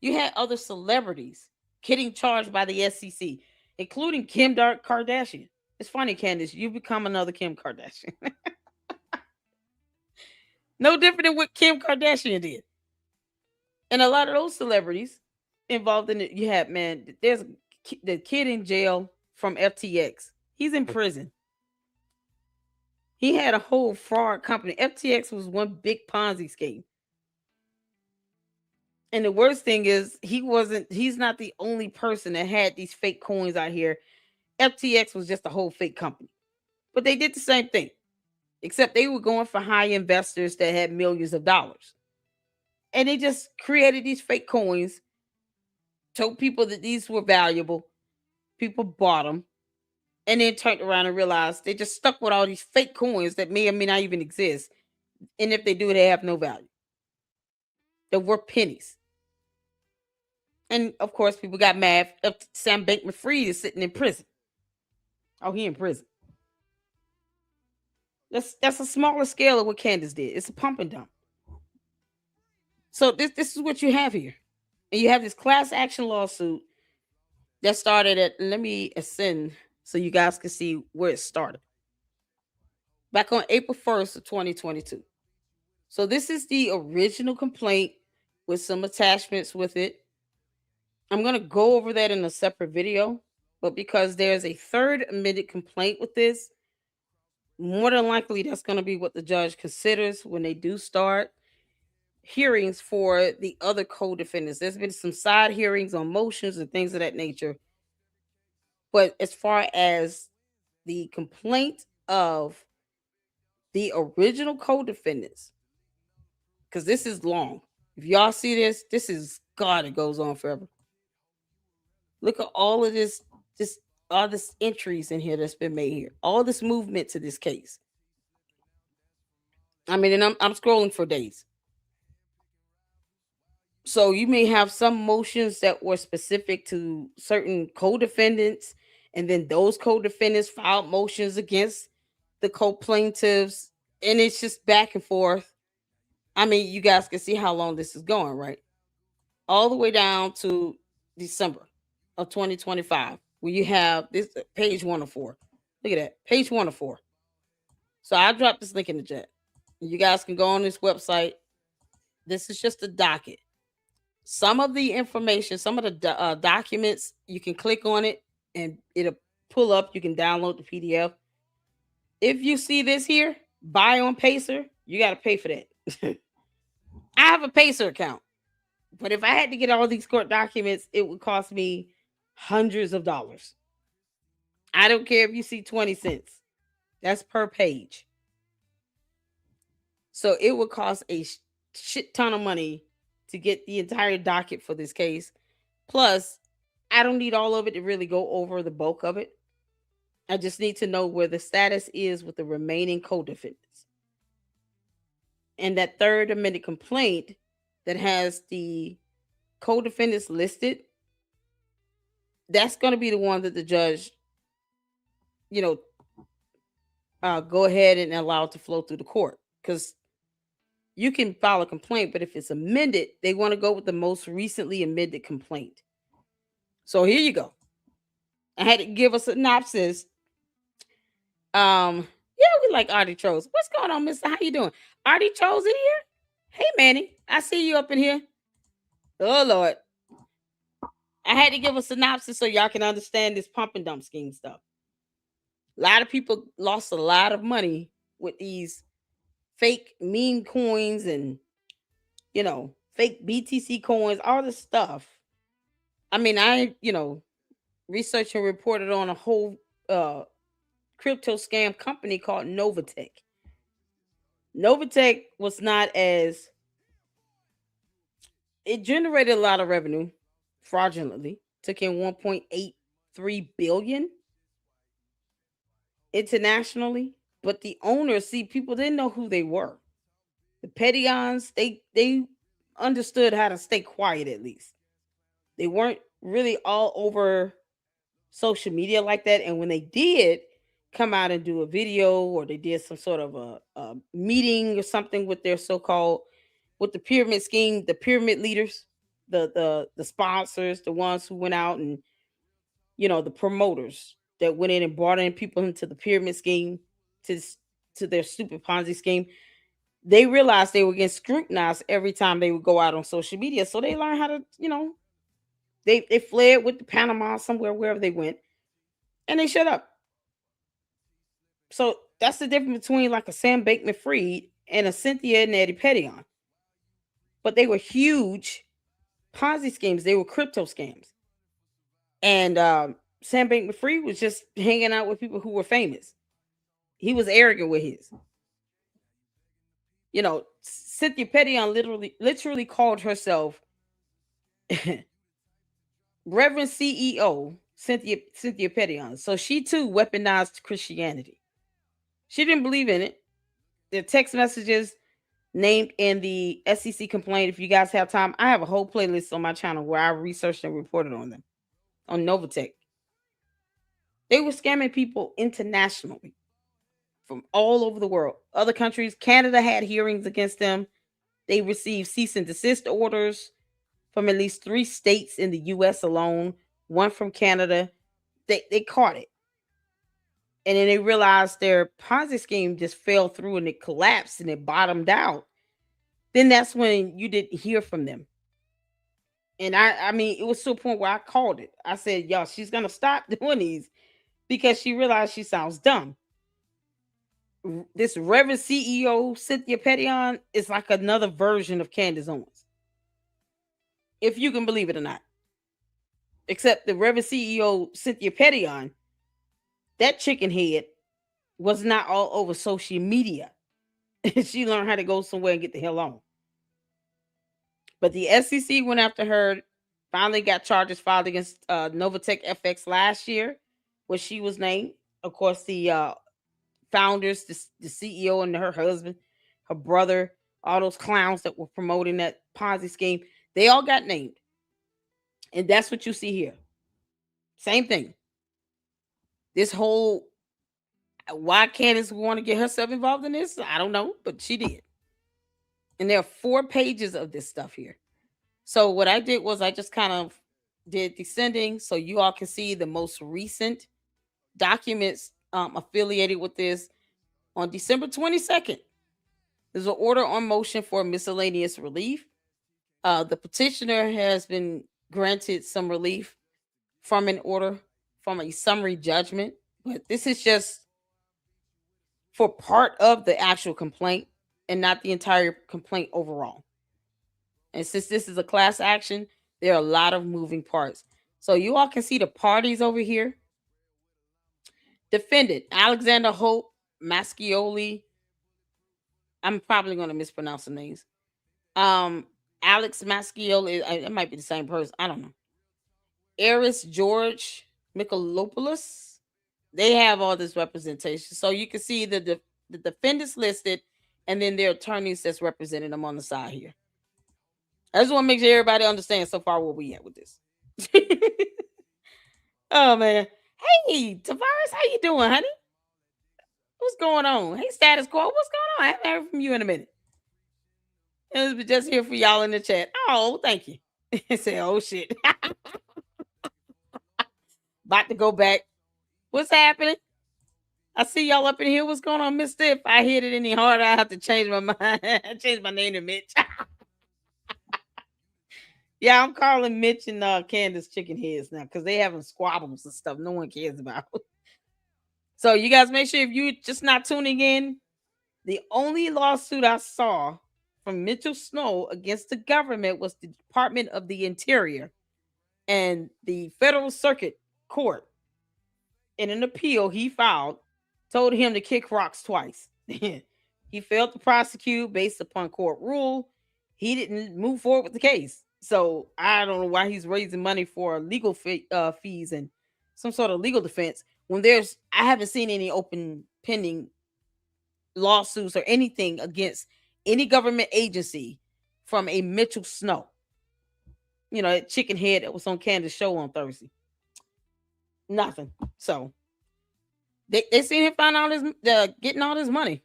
You had other celebrities getting charged by the SEC, including Kardashian. It's funny, Candace, you become another Kim Kardashian. No different than what Kim Kardashian did. And a lot of those celebrities involved in it, you have, man, there's the kid in jail from FTX. He's in prison. He had a whole fraud company. FTX was one big Ponzi scheme. And the worst thing is he's not the only person that had these fake coins out here. FTX was just a whole fake company. But they did the same thing. Except they were going for high investors that had millions of dollars. And they just created these fake coins, told people that these were valuable. People bought them, and then turned around and realized they just stuck with all these fake coins that may or may not even exist. And if they do, they have no value. They're worth pennies. And of course, people got mad. Sam Bankman-Fried is sitting in prison. Oh, he in prison. That's a smaller scale of what Candace did. It's a pump and dump. So this is what you have here. And you have this class action lawsuit that started at, let me ascend so you guys can see where it started. Back on April 1st of 2022. So this is the original complaint with some attachments with it. I'm going to go over that in a separate video, but because there's a third amended complaint with this, more than likely that's going to be what the judge considers when they do start hearings for the other co-defendants. There's been some side hearings on motions and things of that nature. But as far as the complaint of the original co-defendants, because this is long. If y'all see this, this is, God, it goes on forever. Look at all of this all this entries in here that's been made here. All this movement to this case. I mean, and I'm scrolling for days. So you may have some motions that were specific to certain co-defendants, and then those co-defendants filed motions against the co-plaintiffs, and it's just back and forth. I mean, you guys can see how long this is going, right? All the way down to December of 2025, where you have this page 104. Look at that, page 104. So I dropped this link in the chat. You guys can go on this website. This is just a docket. Some of the information, some of the documents, you can click on it and it'll pull up. You can download the PDF. If you see this here, buy on Pacer, you got to pay for that. I have a Pacer account, but if I had to get all these court documents, it would cost me hundreds of dollars. I don't care if you see 20 cents. That's per page. So it would cost a shit ton of money to get the entire docket for this case. Plus, I don't need all of it to really go over the bulk of it. I just need to know where the status is with the remaining co-defendants. And that third amended complaint that has the co-defendants listed, that's going to be the one that the judge, go ahead and allow it to flow through the court. Because you can file a complaint, but if it's amended, they want to go with the most recently amended complaint. So here you go. I had to give a synopsis. Yeah, we like artichokes. What's going on, mister? How you doing? Artichokes in here? Hey, Manny, I see you up in here. Oh, Lord. I had to give a synopsis so y'all can understand this pump and dump scheme stuff. A lot of people lost a lot of money with these fake meme coins and, fake BTC coins, all this stuff. I mean, I, researched and reported on a whole crypto scam company called Novatech. Novatech was not as, it generated a lot of revenue fraudulently, took in 1.83 billion internationally, but the owners, see, people didn't know who they were. The Petions, they understood how to stay quiet. At least they weren't really all over social media like that, and when they did come out and do a video, or they did some sort of a meeting or something with their so-called, with the pyramid scheme, the pyramid leaders, the sponsors, the ones who went out and, the promoters that went in and brought in people into the pyramid scheme, to to their stupid Ponzi scheme. They realized they were getting scrutinized every time they would go out on social media, so they learned how to, they fled with the Panama somewhere, wherever they went, and they shut up. So that's the difference between like a Sam Bankman-Fried and a Cynthia and Eddie Pettion. But they were huge Ponzi schemes. They were crypto scams. And Sam Bankman-Fried was just hanging out with people who were famous. He was arrogant with his. Cynthia Pettion literally called herself Reverend CEO Cynthia Pettion. So she too weaponized Christianity. She didn't believe in it. The text messages named in the SEC complaint. If you guys have time, I have a whole playlist on my channel where I researched and reported on them on Novatech. They were scamming people internationally from all over the world. Other countries, Canada had hearings against them. They received cease and desist orders from at least 3 states in the US alone, one from Canada. They caught it. And then they realized their Ponzi scheme just fell through and it collapsed and it bottomed out. Then that's when you didn't hear from them. And I mean, it was to a point where I called it. I said, y'all, she's gonna stop doing these because she realized she sounds dumb. This Reverend CEO Cynthia Pettion is like another version of Candace Owens, if you can believe it or not. Except the Reverend CEO Cynthia Pettion, that chicken head was not all over social media. She learned how to go somewhere and get the hell on. But the SEC went after her, finally got charges filed against Novatech FX last year, where she was named. Of course, the founders, the CEO and her husband, her brother, all those clowns that were promoting that Ponzi scheme, they all got named. And that's what you see here. Same thing. This whole, why Candace want to get herself involved in this, I don't know, but she did. And there are 4 pages of this stuff here. So what I did was I just kind of did descending so you all can see the most recent documents affiliated with this. On December 22nd, there's an order on motion for miscellaneous relief. The petitioner has been granted some relief from an order from a summary judgment, but this is just for part of the actual complaint and not the entire complaint overall. And since this is a class action, there are a lot of moving parts. So you all can see the parties over here. Defendant Alexander Hope Mascioli. I'm probably going to mispronounce the names. Alex Mascioli. It might be the same person. I don't know. Eris George Michalopoulos. They have all this representation. So you can see the defendants listed and then their attorneys that's representing them on the side here. I just want to make sure everybody understands so far where we at with this. Oh man. Hey, Tavares, how you doing, honey? What's going on? Hey, status quo, what's going on? I haven't heard from you in a minute. I was just here for y'all in the chat. Oh, thank you. Say, oh shit. About to go back. What's happening? I see y'all up in here. What's going on, Mister? If I hit it any harder, I have to change my mind. Change my name to Mitch. Yeah, I'm calling Mitch and Candace chicken heads now because they having squabbles and stuff no one cares about. So you guys make sure if you just not tuning in, the only lawsuit I saw from Mitchell Snow against the government was the Department of the Interior and the Federal Circuit Court. In an appeal he filed, told him to kick rocks twice. He failed to prosecute based upon court rule. He didn't move forward with the case. So I don't know why he's raising money for legal fees and some sort of legal defense when I haven't seen any open pending lawsuits or anything against any government agency from a Mitchell Snow. That chicken head that was on Candace's show on Thursday. Nothing. So They seen him find all his getting all this money.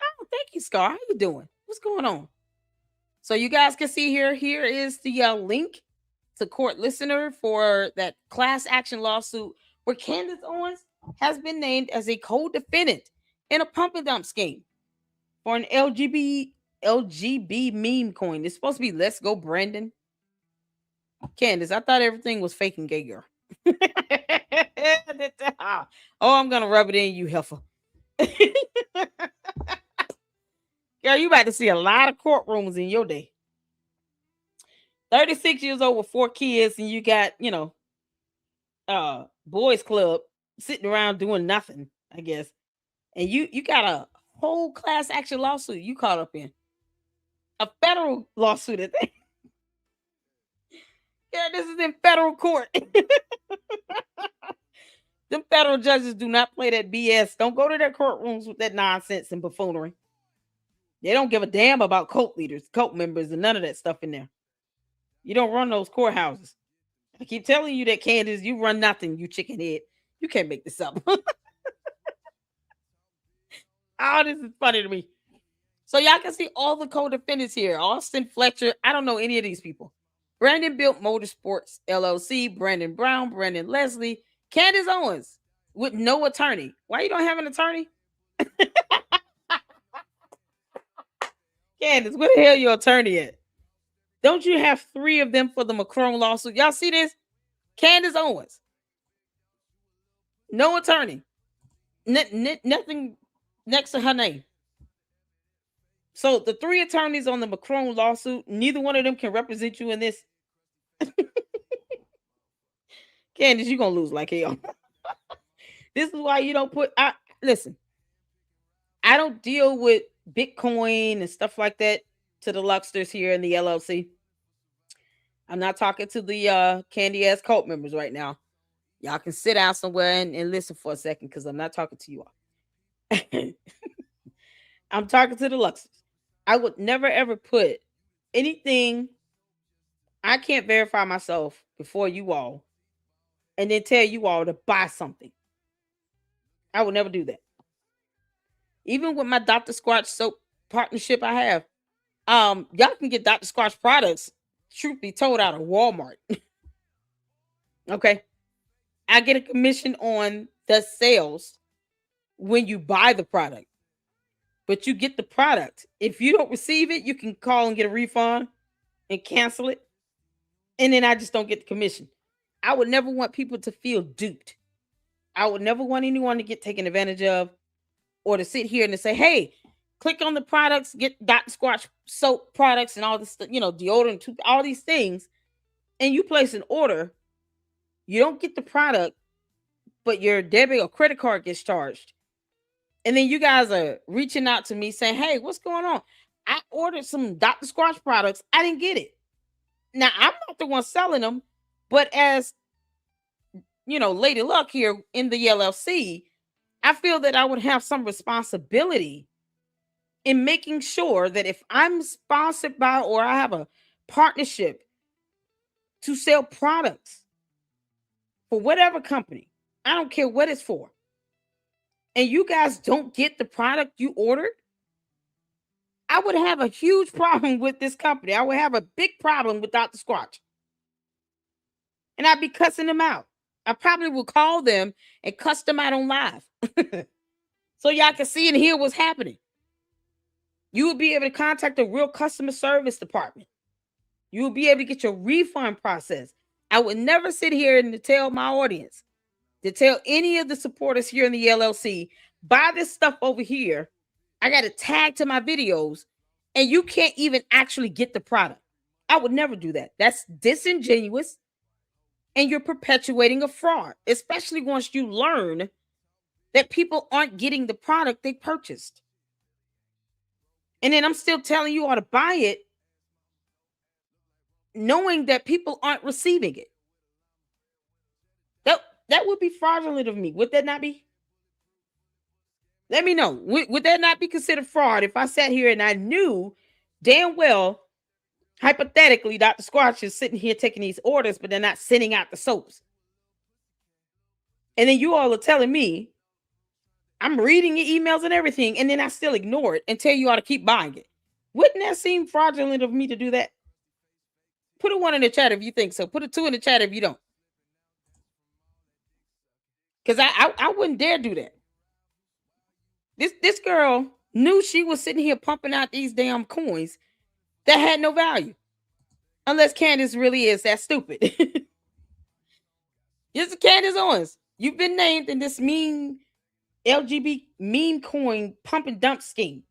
Oh, thank you, Scar. How you doing? What's going on? So you guys can see here. Here is the link to court listener for that class action lawsuit where Candace Owens has been named as a co-defendant in a pump and dump scheme for an LGB meme coin. It's supposed to be "Let's Go Brandon." Candace, I thought everything was fake and gay girl. Oh, I'm gonna rub it in, you heifer. Girl, you about to see a lot of courtrooms in your day. 36 years old with 4 kids, and you got, boys club sitting around doing nothing, I guess. And you got a whole class action lawsuit you caught up in. A federal lawsuit at that. Yeah, this is in federal court. Them federal judges do not play that BS. Don't go to their courtrooms with that nonsense and buffoonery. They don't give a damn about cult leaders, cult members, and none of that stuff in there. You don't run those courthouses. I keep telling you that, Candace, you run nothing, you chicken head. You can't make this up. Oh, this is funny to me. So y'all can see all the co-defendants here. Austin Fletcher. I don't know any of these people. Brandon Built Motorsports, LLC. Brandon Brown. Brandon Leslie. Candace Owens with no attorney. Why you don't have an attorney? Candace, where the hell your attorney at? Don't you have 3 of them for the Macron lawsuit? Y'all see this? Candace Owens. No attorney. Nothing next to her name. So the 3 attorneys on the Macron lawsuit, neither one of them can represent you in this. Candace, you're going to lose like hell. This is why you don't put... Listen, I don't deal with Bitcoin and stuff like that to the Luxters here in the LLC. I'm not talking to the candy ass cult members right now. Y'all can sit down somewhere and listen for a second because I'm not talking to you all. I'm talking to the Luxters. I would never ever put anything I can't verify myself before you all and then tell you all to buy something. I would never do that. Even with my Dr. Squatch soap partnership I have, y'all can get Dr. Squatch products, truth be told, out of Walmart. Okay. I get a commission on the sales when you buy the product. But you get the product. If you don't receive it, you can call and get a refund and cancel it. And then I just don't get the commission. I would never want people to feel duped. I would never want anyone to get taken advantage of or to sit here and to say, hey, click on the products, get Dr. Squatch soap products and all this, deodorant, all these things. And you place an order. You don't get the product, but your debit or credit card gets charged. And then you guys are reaching out to me saying, hey, what's going on? I ordered some Dr. Squatch products. I didn't get it. Now, I'm not the one selling them, but as, Lady Luck here in the LLC, I feel that I would have some responsibility in making sure that if I'm sponsored by or I have a partnership to sell products for whatever company, I don't care what it's for, and you guys don't get the product you ordered, I would have a huge problem with this company. I would have a big problem with Dr. Squatch. And I'd be cussing them out. I probably would call them and cuss them out on live. So y'all can see and hear what's happening. You will be able to contact a real customer service department. You will be able to get your refund process. I would never sit here and tell my audience, to tell any of the supporters here in the LLC, buy this stuff over here. I got a tag to my videos and you can't even actually get the product. I would never do that. That's disingenuous and you're perpetuating a fraud, especially once you learn that people aren't getting the product they purchased. And then I'm still telling you all to buy it, knowing that people aren't receiving it. That would be fraudulent of me. Would that not be? Let me know. Would that not be considered fraud if I sat here and I knew damn well, hypothetically, Dr. Squatch is sitting here taking these orders, but they're not sending out the soaps? And then you all are telling me I'm reading your emails and everything, and then I still ignore it and tell you all to keep buying it. Wouldn't that seem fraudulent of me to do that? Put a one in the chat if you think so. Put a two in the chat if you don't. Because I wouldn't dare do that. This girl knew she was sitting here pumping out these damn coins that had no value. Unless Candace really is that stupid. This is Candace Owens. You've been named in this mean LGBT meme coin pump and dump scheme.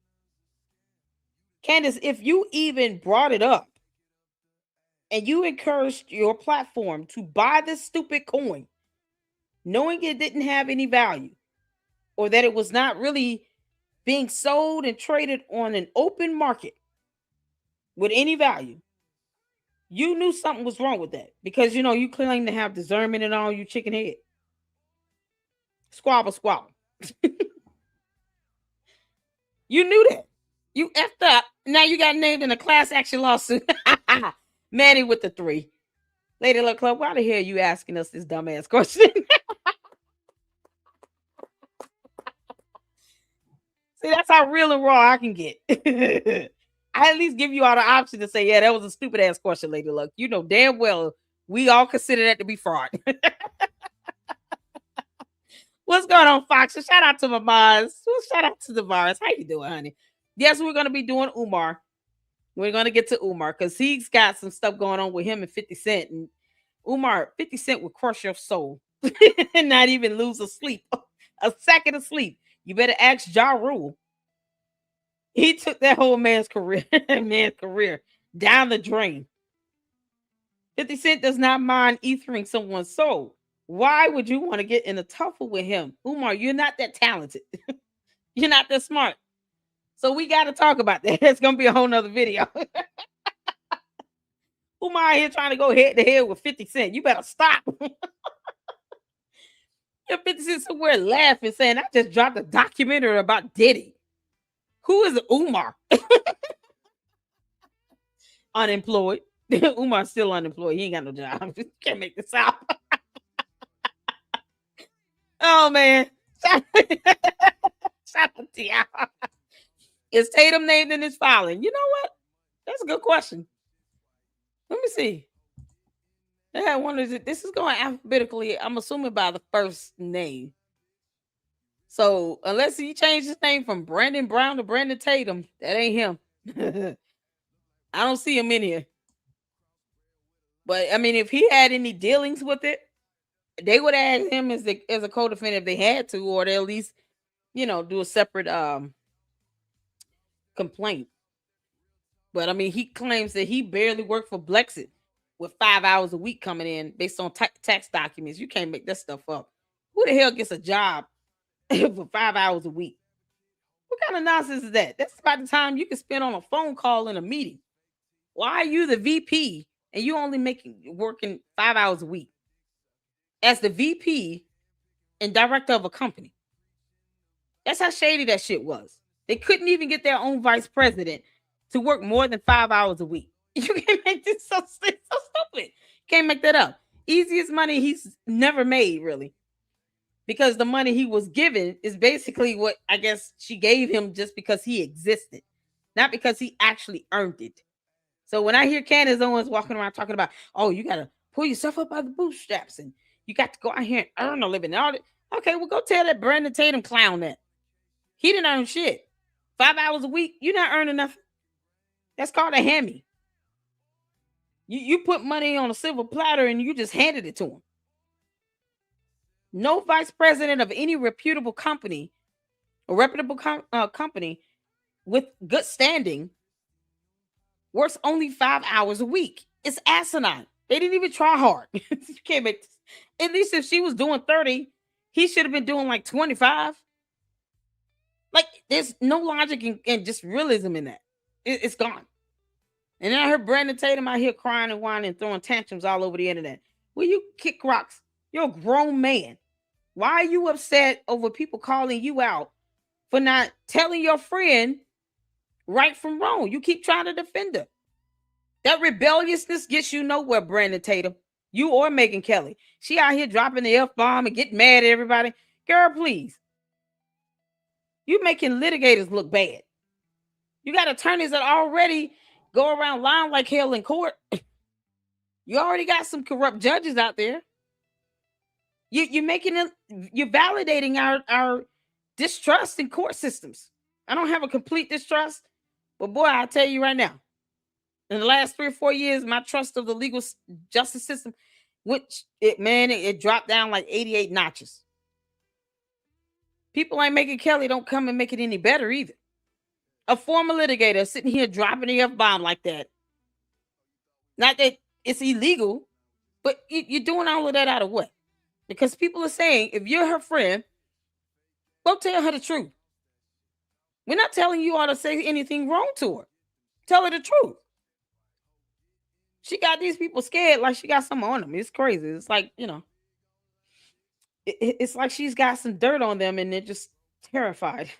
Candace, if you even brought it up and you encouraged your platform to buy this stupid coin, knowing it didn't have any value or that it was not really being sold and traded on an open market with any value, you knew something was wrong with that because you claim to have discernment and all, you chicken head. Squabble, squabble. You knew that. You effed up. Now you got named in a class action lawsuit. Manny with the 3. Lady Luck Club, why the hell are you asking us this dumbass question? See, that's how real and raw I can get. I at least give you all the option to say, yeah, that was a stupid ass question, Lady Luck. You know damn well we all consider that to be fraud. What's going on, Fox? So shout out to my moms. Shout out to the virus. How you doing, honey? Yes, we're going to be doing Umar. We're going to get to Umar because he's got some stuff going on with him and 50 Cent. And Umar, 50 Cent will crush your soul and not even lose a second of sleep. You better ask Ja Rule. He took that whole man's career down the drain. 50 Cent does not mind ethering someone's soul. Why would you want to get in a tuffle with him? Umar, you're not that talented. You're not that smart. So we got to talk about that. It's going to be a whole nother video. Umar here trying to go head to head with 50 Cent. You better stop. You're 50 Cent somewhere laughing, saying, I just dropped a documentary about Diddy. Who is Umar? Unemployed. Umar's still unemployed. He ain't got no job. Can't make this out. Oh, man. Shout out to y'all. Is Tatum named in this filing? You know what? That's a good question. Let me see. Yeah, one is it. This is going alphabetically. I'm assuming by the first name. So unless he changed his name from Brandon Brown to Brandon Tatum, that ain't him. I don't see him in here. But I mean, if he had any dealings with it, they would add him as a co-defendant if they had to, or they at least, do a separate complaint. But I mean, he claims that he barely worked for Blexit with 5 hours a week coming in based on tax documents. You can't make that stuff up. Who the hell gets a job for 5 hours a week? What kind of nonsense is that? That's about the time you can spend on a phone call in a meeting. Why are you the VP and you only working 5 hours a week as the VP and director of a company? That's how shady that shit was. They couldn't even get their own vice president to work more than 5 hours a week. You can't make this so stupid. You can't make that up. Easiest money he's never made, really. Because the money he was given is basically what I guess she gave him just because he existed, not because he actually earned it. So when I hear Candace Owens walking around talking about, oh, you got to pull yourself up by the bootstraps and you got to go out here and earn a living. And all that. Okay, well, go tell that Brandon Tatum clown that. He didn't earn shit. 5 hours a week, you're not earning nothing. That's called a hammy. You put money on a silver platter and you just handed it to him. No vice president of any reputable company or reputable company with good standing works only 5 hours a week. It's asinine. They didn't even try hard. You can't make this. At least if she was doing 30, he should have been doing like 25. Like, there's no logic and just realism in that. It's gone. And then I heard Brandon Tatum out here crying and whining and throwing tantrums all over the internet. Will you kick rocks? You're a grown man. Why are you upset over people calling you out for not telling your friend right from wrong? You keep trying to defend her. That rebelliousness gets you nowhere, Brandon Tatum. You or Megyn Kelly. She out here dropping the F-bomb and getting mad at everybody. Girl, please. You making litigators look bad. You got attorneys that already go around lying like hell in court. You already got some corrupt judges out there. You're making it. You're validating our distrust in court systems. I don't have a complete distrust, but boy, I tell you right now, in the last 3 or 4 years, my trust of the legal justice system, which it dropped down like 88 notches. People like Megan Kelly don't come and make it any better either. A former litigator sitting here dropping the F-bomb like that. Not that it's illegal, but you're doing all of that out of what? Because people are saying, if you're her friend, go tell her the truth. We're not telling you all to say anything wrong to her. Tell her the truth. She got these people scared like she got something on them. It's crazy. It's like, it's like she's got some dirt on them and they're just terrified.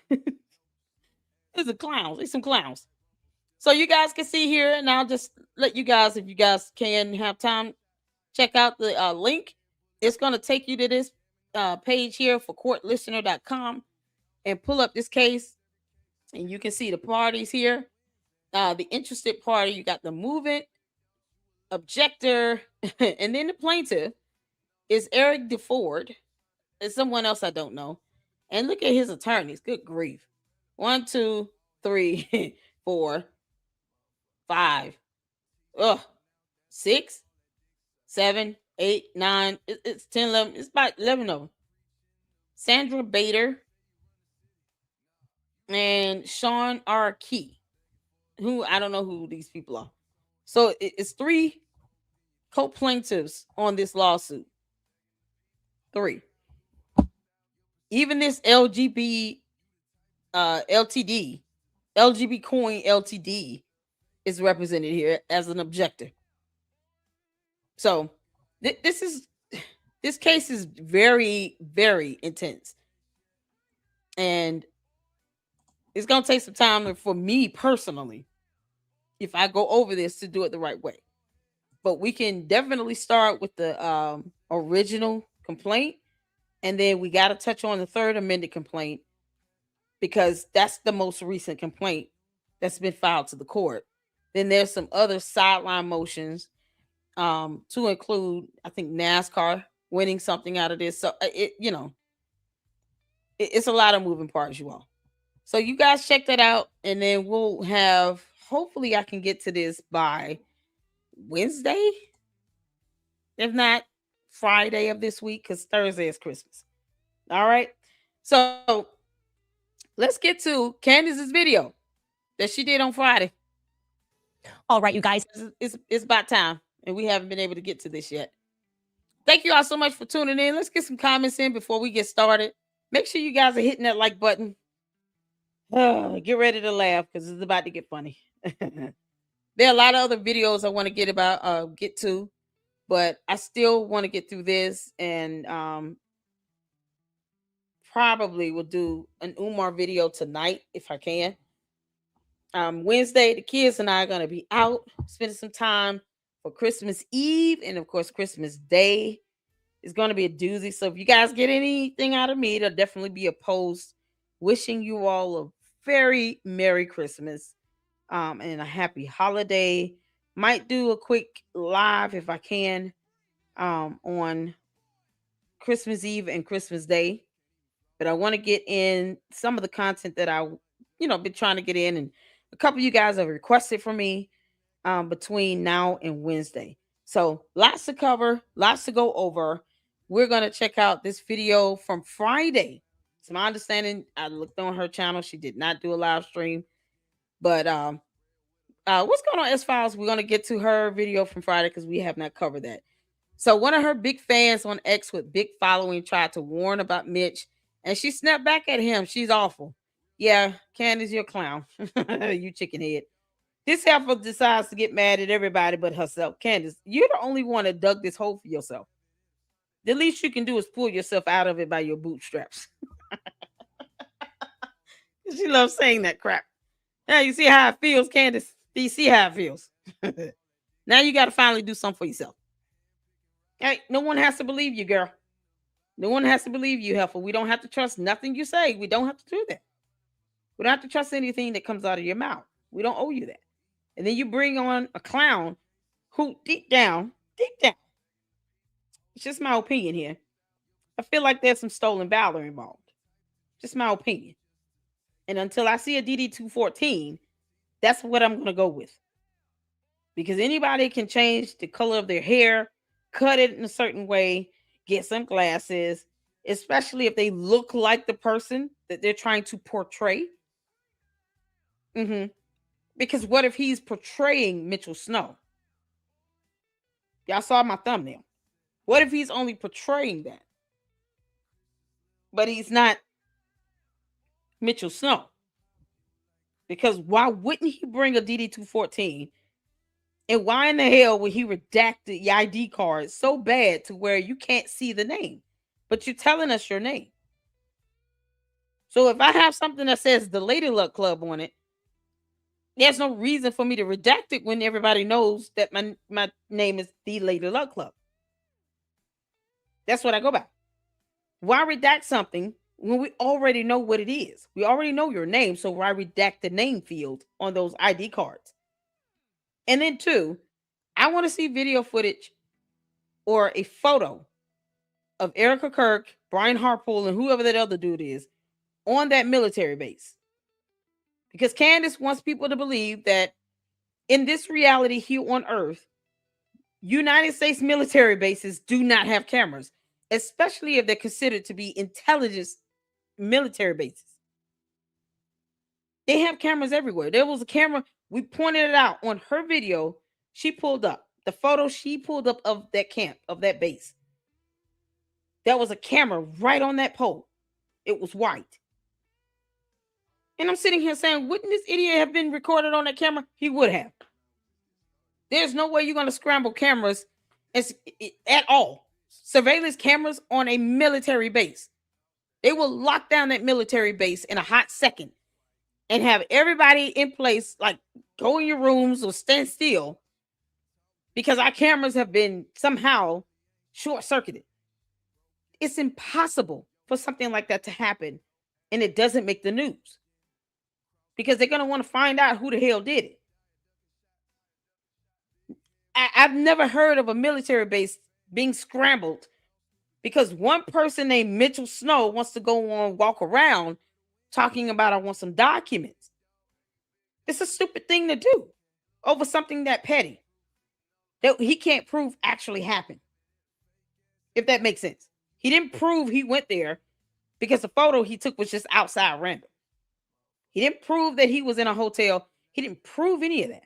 It's a clowns. It's some clowns. So you guys can see here, and I'll just let you guys, if you guys can have time, check out the link. It's going to take you to this page here for courtlistener.com and pull up this case, and you can see the parties here. The interested party, you got the movement, objector, and then the plaintiff is Eric DeFord. It's someone else I don't know. And look at his attorneys. Good grief. 1, 2, 3, 4, 5, 6, 7, 8, 9. It's 10, 11. It's about 11 of them. Sandra Bader and Sean R. Key, who I don't know who these people are. So it's 3 co-plaintiffs on this lawsuit. 3. Even this LTD, LGB Coin Ltd is represented here as an objector. So this case is very, very intense, and it's gonna take some time for me personally, if I go over this, to do it the right way. But we can definitely start with the original complaint, and then we got to touch on the third amended complaint, because that's the most recent complaint that's been filed to the court. Then there's some other sideline motions to include, I think, NASCAR winning something out of this. So it's a lot of moving parts, you all. So you guys check that out, and then we'll have, hopefully I can get to this by Wednesday, if not Friday of this week, because Thursday is Christmas. All right. So let's get to Candace's video that she did on Friday. All right, you guys. It's about time, and we haven't been able to get to this yet. Thank you all so much for tuning in. Let's get some comments in before we get started. Make sure you guys are hitting that like button. Get ready to laugh, because it's about to get funny. There are a lot of other videos I want to get to, but I still want to get through this, and probably will do an Umar video tonight if I can. Wednesday, the kids and I are going to be out spending some time for Christmas Eve, and of course Christmas Day is going to be a doozy. So if you guys get anything out of me, it'll definitely be a post wishing you all a very Merry Christmas and a happy holiday. Might do a quick live if I can on Christmas Eve and Christmas Day, but I want to get in some of the content that I been trying to get in, and a couple of you guys have requested from me between now and Wednesday. So lots to cover, lots to go over. We're going to check out this video from Friday. It's my understanding, I looked on her channel, she did not do a live stream. But what's going on, S-Files? We're going to get to her video from Friday because we have not covered that. So one of her big fans on X with big following tried to warn about Mitch, and she snapped back at him. She's awful. Yeah, Candace, you're a clown. You chicken head. This heifer decides to get mad at everybody but herself. Candace, you're the only one that dug this hole for yourself. The least you can do is pull yourself out of it by your bootstraps. She loves saying that crap. Now you see how it feels, Candace. Do you see how it feels? Now you got to finally do something for yourself. Hey, no one has to believe you, girl. No one has to believe you, heifer. We don't have to trust nothing you say. We don't have to do that. We don't have to trust anything that comes out of your mouth. We don't owe you that. And then you bring on a clown who deep down, it's just my opinion here. I feel like there's some stolen valor involved. Just my opinion. And until I see a DD214, that's what I'm going to go with. Because anybody can change the color of their hair, cut it in a certain way, get some glasses, especially if they look like the person that they're trying to portray. Mm-hmm. Because what if he's portraying Mitchell Snow? Y'all saw my thumbnail. What if he's only portraying that? But he's not Mitchell Snow? Because why wouldn't he bring a DD214? And why in the hell would he redact the ID card so bad to where you can't see the name? But you're telling us your name. So if I have something that says the Lady Luck Club on it, there's no reason for me to redact it when everybody knows that my name is the Lady Luck Club. That's what I go by. Why redact something when we already know what it is? We already know your name, so why redact the name field on those ID cards? And then two, I want to see video footage or a photo of Erica Kirk, Brian Harpool, and whoever that other dude is on that military base. Because Candace wants people to believe that in this reality here on Earth, United States military bases do not have cameras, especially if they're considered to be intelligence military bases. They have cameras everywhere. There was a camera, we pointed it out on her video. She pulled up the photo she pulled up of that camp, of that base. There was a camera right on that pole. It was white. And I'm sitting here saying, wouldn't this idiot have been recorded on that camera? He would have. There's no way you're going to scramble cameras at all. Surveillance cameras on a military base. They will lock down that military base in a hot second and have everybody in place, like go in your rooms or stand still, because our cameras have been somehow short-circuited. It's impossible for something like that to happen, and it doesn't make the news because they're going to want to find out who the hell did it. I've never heard of a military base being scrambled because one person named Mitchell Snow wants to go on walk around talking about, I want some documents. It's a stupid thing to do over something that petty that he can't prove actually happened. If that makes sense. He didn't prove he went there because the photo he took was just outside random. He didn't prove that he was in a hotel. He didn't prove any of that.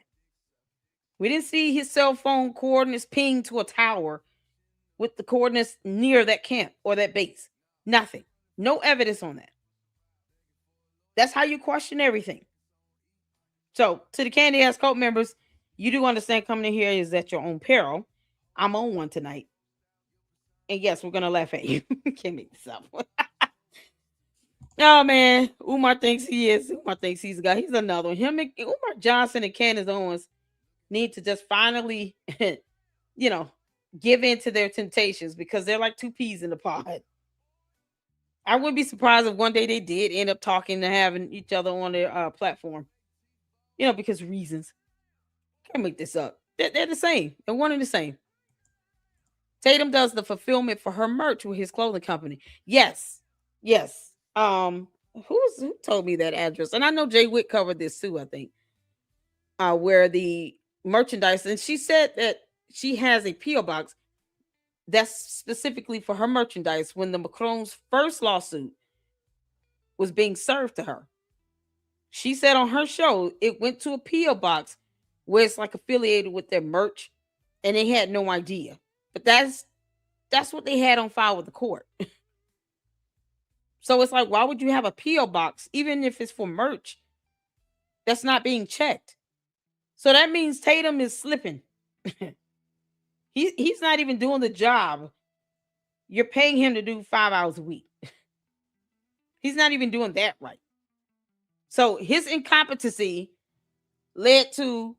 We didn't see his cell phone coordinates pinged to a tower with the coordinates near that camp or that base. Nothing. No evidence on that. That's how you question everything. So, to the Candy Ass Cult members, you do understand coming in here is at your own peril. I'm on one tonight. And yes, we're going to laugh at you. Can't make this up. Oh, man. Umar thinks he is. Umar thinks he's a guy. He's another one. Him and Umar Johnson and Candace Owens need to just finally, give in to their temptations because they're like two peas in the pod. I wouldn't be surprised if one day they did end up talking and having each other on their platform. Because reasons. Can't make this up. They're the same. They're one and the same. Tatum does the fulfillment for her merch with his clothing company. Yes. Who told me that address? And I know Jay Witt covered this too, I think. Where the merchandise, and she said that she has a P.O. box that's specifically for her merchandise when the Macron's first lawsuit was being served to her. She said on her show it went to a P.O. box where it's like affiliated with their merch, and they had no idea. But that's what they had on file with the court. So it's like, why would you have a P.O. box, even if it's for merch, that's not being checked? So that means Tatum is slipping. He's not even doing the job. You're paying him to do 5 hours a week. He's not even doing that right. So his incompetency led to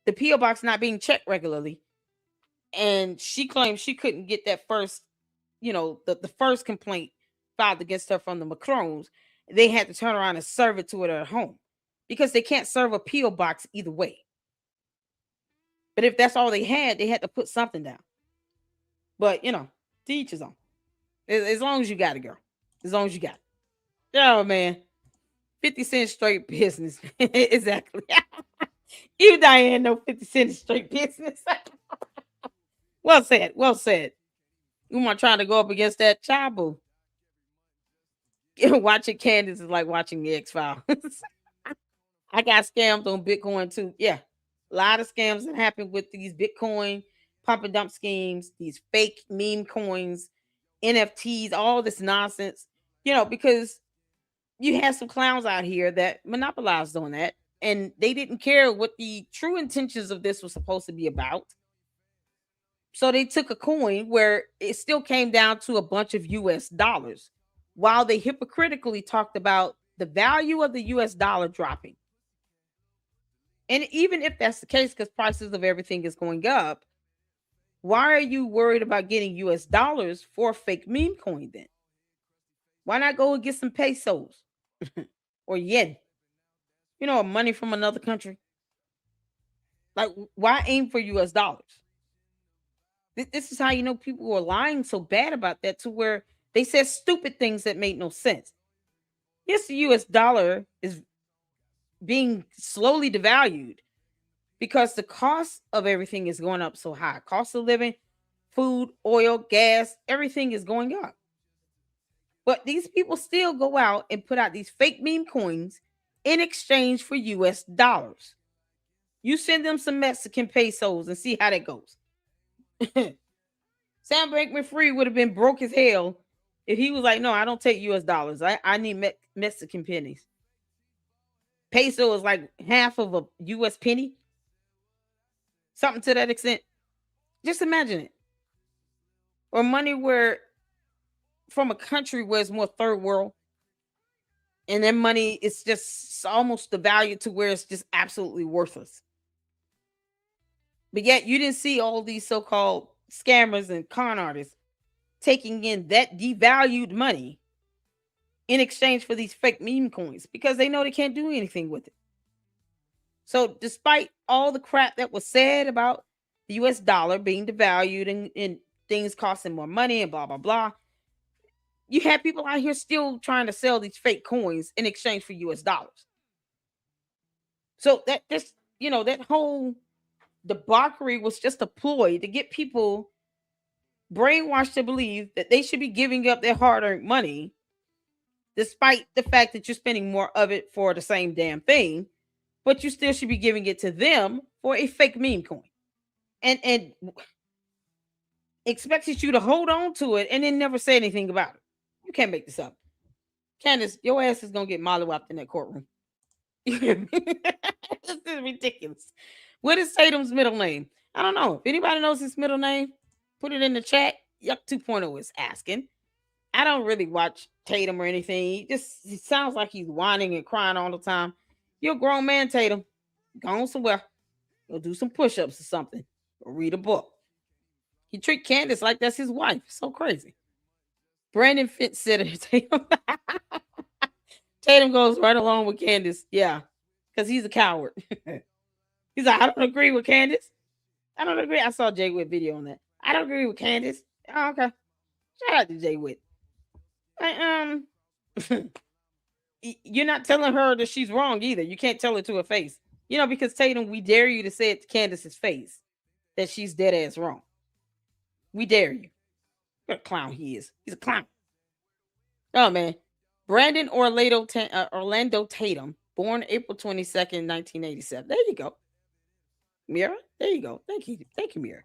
the P.O. box not being checked regularly. And she claimed she couldn't get that first, the first complaint filed against her from the Macrons. they had to turn around and serve it to it at home because they can't serve a P.O. box either way. But if that's all they had to put something down. But, to each his own. As long as you got it, girl. As long as you got it. Oh, man. 50 Cent straight business. Exactly. You, Diane, know 50 Cent is straight business. Well said. Well said. Umar trying to go up against that Chabu. Watching Candace is like watching the X-Files. I got scammed on Bitcoin too. Yeah. A lot of scams that happen with these Bitcoin pump and dump schemes, these fake meme coins, NFTs, all this nonsense. Because you have some clowns out here that monopolized on that, and they didn't care what the true intentions of this was supposed to be about. So they took a coin where it still came down to a bunch of US dollars, while they hypocritically talked about the value of the US dollar dropping. And even if that's the case, because prices of everything is going up, why are you worried about getting US dollars for a fake meme coin then? Why not go and get some pesos or yen? Money from another country. Like, why aim for US dollars? This is how you know people were lying so bad about that, to where they said stupid things that made no sense. Yes, the US dollar is being slowly devalued because the cost of everything is going up so high. Cost of living, food, oil, gas, everything is going up. But these people still go out and put out these fake meme coins in exchange for US dollars. You send them some Mexican pesos and see how that goes. Sam Bankman-Fried would have been broke as hell if he was like, no, I don't take US dollars. I need Mexican pennies. Peso is like half of a US penny. Something to that extent. Just imagine it. Or money where from a country where it's more third world, and their money is just almost the value to where it's just absolutely worthless. But yet you didn't see all these so-called scammers and con artists taking in that devalued money in exchange for these fake meme coins, because they know they can't do anything with it. So despite all the crap that was said about the US dollar being devalued and things costing more money and blah, blah, blah, you have people out here still trying to sell these fake coins in exchange for US dollars. So that whole debauchery was just a ploy to get people brainwashed to believe that they should be giving up their hard-earned money, despite the fact that you're spending more of it for the same damn thing, but you still should be giving it to them for a fake meme coin. And expected you to hold on to it and then never say anything about it. You can't make this up. Candace, your ass is gonna get mollywopped in that courtroom. This is ridiculous. What is Tatum's middle name? I don't know. If anybody knows his middle name, put it in the chat. Yuck 2.0 is asking. I don't really watch Tatum or anything. He sounds like he's whining and crying all the time. You're a grown man, Tatum. Go on somewhere. Go do some push-ups or something. Or read a book. He treat Candace like that's his wife. So crazy. Brandon Fitz said it. Tatum goes right along with Candace. Yeah. Because he's a coward. He's like, I don't agree with Candace. I don't agree. I saw Jay Witt video on that. I don't agree with Candace. Oh, okay. Shout out to Jay Witt. You're not telling her that she's wrong either. You can't tell her to her face. Because Tatum, we dare you to say it to Candace's face that she's dead ass wrong. We dare you. What a clown he is. He's a clown. Oh, man. Brandon Orlando Tatum, born April 22nd, 1987. There you go. Mira, there you go. Thank you. Thank you, Mira.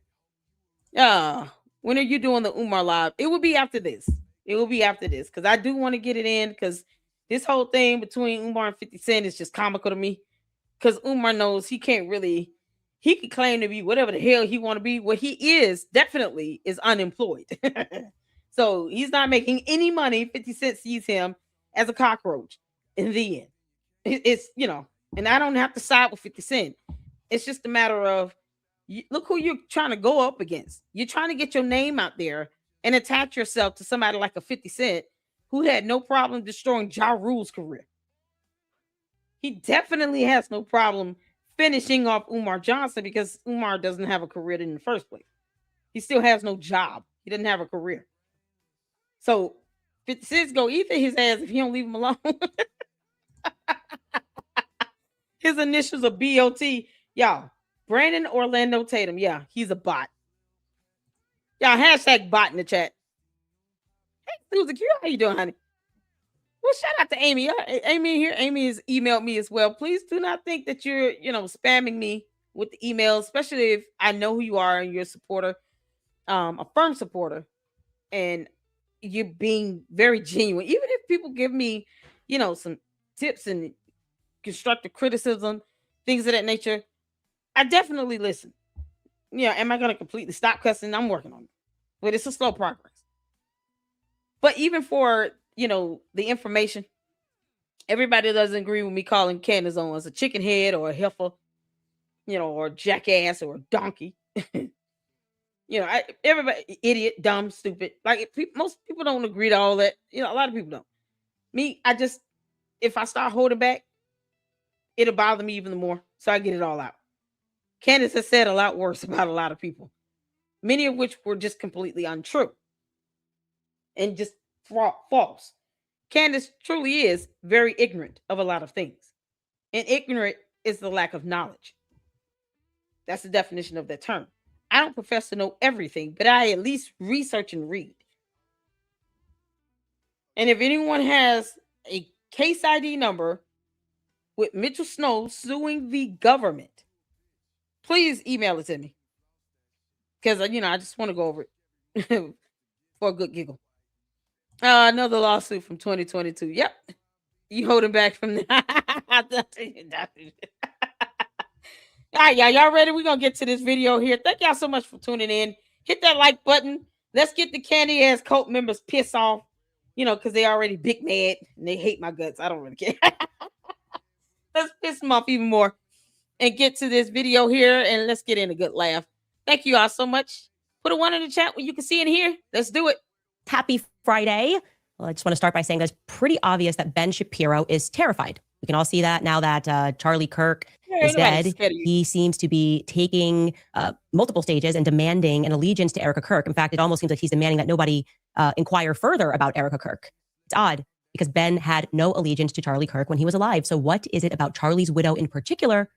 When are you doing the Umar live? It will be after this. Because I do want to get it in, because this whole thing between Umar and 50 Cent is just comical to me. Because Umar knows he can claim to be whatever the hell he want to be. What he is definitely is unemployed. So he's not making any money. 50 Cent sees him as a cockroach in the end. It's, and I don't have to side with 50 Cent. It's just a matter of, look who you're trying to go up against. You're trying to get your name out there and attach yourself to somebody like a 50 Cent who had no problem destroying Ja Rule's career. He definitely has no problem finishing off Umar Johnson because Umar doesn't have a career in the first place. He still has no job. He doesn't have a career. So 50 Cent's go eat his ass if he don't leave him alone. His initials are BOT. Y'all, Brandon Orlando Tatum. Yeah, he's a bot. Y'all, hashtag bot in the chat. Hey, Susan Q, how you doing, honey? Well, shout out to Amy. Amy here. Amy has emailed me as well. Please do not think that you're, spamming me with the email, especially if I know who you are and you're a supporter, a firm supporter, and you're being very genuine. Even if people give me, some tips and constructive criticism, things of that nature, I definitely listen. Yeah, am I going to completely stop cussing? I'm working on it, but it's a slow progress. But even for the information, everybody doesn't agree with me calling Candace Owens a chicken head or a heifer, or jackass or a donkey. Everybody idiot, dumb, stupid. Like most people don't agree to all that. A lot of people don't. Me, if I start holding back, it'll bother me even more. So I get it all out. Candace has said a lot worse about a lot of people, many of which were just completely untrue and just false. Candace truly is very ignorant of a lot of things. And ignorant is the lack of knowledge. That's the definition of that term. I don't profess to know everything, but I at least research and read. And if anyone has a case ID number with Mitchell Snow suing the government, please email it to me. Because, I just want to go over it for a good giggle. Another lawsuit from 2022. Yep. You holding back from the. All right, y'all ready? We're going to get to this video here. Thank y'all so much for tuning in. Hit that like button. Let's get the candy ass cult members pissed off, because they already big mad and they hate my guts. I don't really care. Let's piss them off even more and get to this video here and let's get in a good laugh. Thank you all so much. Put a one in the chat where you can see and hear. Let's do it. Happy Friday. Well, I just want to start by saying that it's pretty obvious that Ben Shapiro is terrified. We can all see that now that Charlie Kirk is dead. He seems to be taking multiple stages and demanding an allegiance to Erica Kirk. In fact, it almost seems like he's demanding that nobody inquire further about Erica Kirk. It's odd because Ben had no allegiance to Charlie Kirk when he was alive. So what is it about Charlie's widow in particular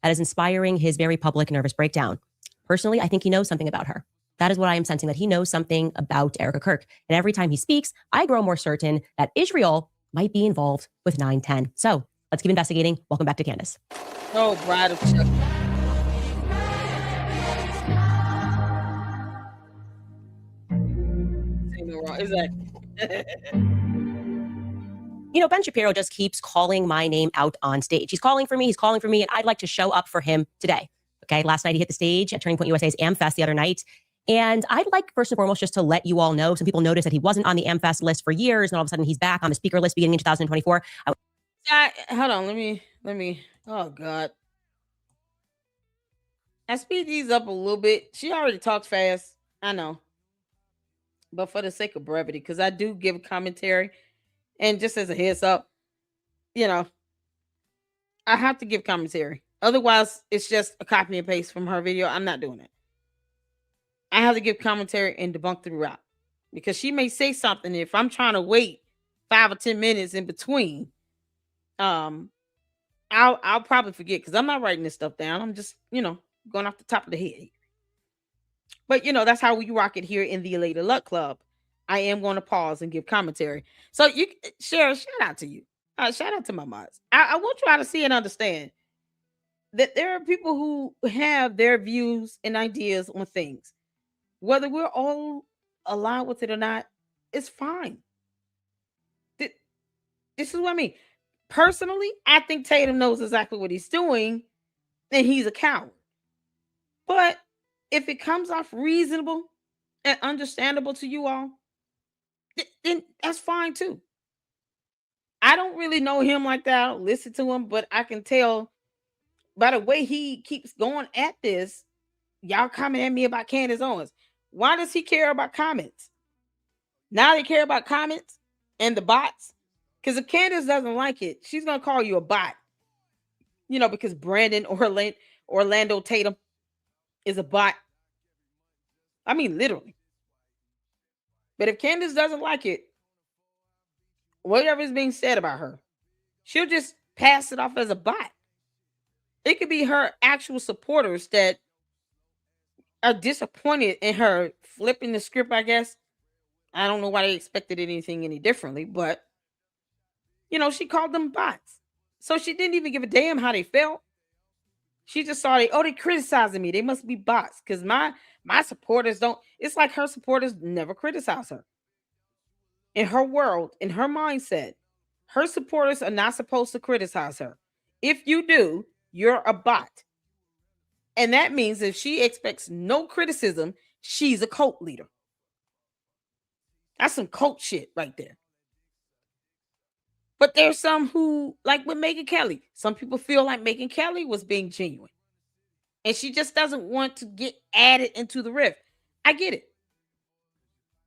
that is inspiring his very public nervous breakdown? Personally, I think he knows something about her. That is what I am sensing, that he knows something about Erica Kirk. And every time he speaks, I grow more certain that Israel might be involved with 9/10. So let's keep investigating. Welcome back to Candace. Oh, bride of Chuck. Exactly. Ben Shapiro just keeps calling my name out on stage. He's calling for me, and I'd like to show up for him today. Okay, last night he hit the stage at Turning Point USA's AmFest the other night. And I'd like, first and foremost, just to let you all know, some people noticed that he wasn't on the AmFest list for years, and all of a sudden he's back on the speaker list beginning in 2024. Hold on, let me, oh God. I speed these up a little bit. She already talks fast, I know. But for the sake of brevity, because I do give commentary, and just as a heads up, I have to give commentary. Otherwise, it's just a copy and paste from her video. I'm not doing it. I have to give commentary and debunk throughout because she may say something. If I'm trying to wait 5 or 10 minutes in between, I'll probably forget because I'm not writing this stuff down. I'm just, going off the top of the head. But that's how we rock it here in the Elated Luck Club. I am going to pause and give commentary. So you, Cheryl, shout out to you. Shout out to my mods. I want you all to see and understand that there are people who have their views and ideas on things. Whether we're all aligned with it or not, it's fine. This is what I mean. Personally, I think Tatum knows exactly what he's doing, and he's a coward. But if it comes off reasonable and understandable to you all, then that's fine too. I don't really know him like that. I don't listen to him, but I can tell by the way he keeps going at this. Y'all coming at me about Candace Owens. Why does he care about comments? Now they care about comments. and the bots. Because if Candace doesn't like it, she's gonna call you a bot. Because Brandon Orlando Tatum is a bot. I mean, literally. But if Candace doesn't like it, whatever is being said about her, she'll just pass it off as a bot. It could be her actual supporters that are disappointed in her flipping the script, I guess. I don't know why they expected anything any differently, but she called them bots. So she didn't even give a damn how they felt. She just saw they criticizing me. They must be bots. Because my supporters don't. It's like her supporters never criticize her. In her world, in her mindset, her supporters are not supposed to criticize her. If you do, you're a bot. And that means if she expects no criticism, she's a cult leader. That's some cult shit right there. But there's some who, like with Megyn Kelly, some people feel like Megyn Kelly was being genuine. And she just doesn't want to get added into the rift. I get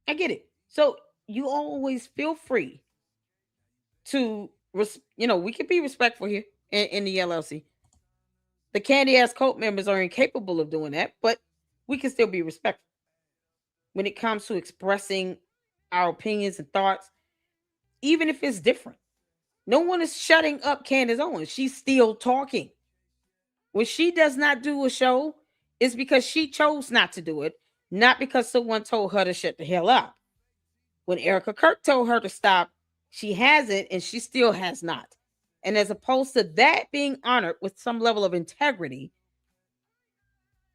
it. So you always feel free to, we can be respectful here in the LLC. The Candy Ass cult members are incapable of doing that, but we can still be respectful when it comes to expressing our opinions and thoughts, even if it's different. No one is shutting up Candace Owens. She's still talking. When she does not do a show, it's because she chose not to do it, not because someone told her to shut the hell up. When Erica Kirk told her to stop, she hasn't, and she still has not. And as opposed to that being honored with some level of integrity,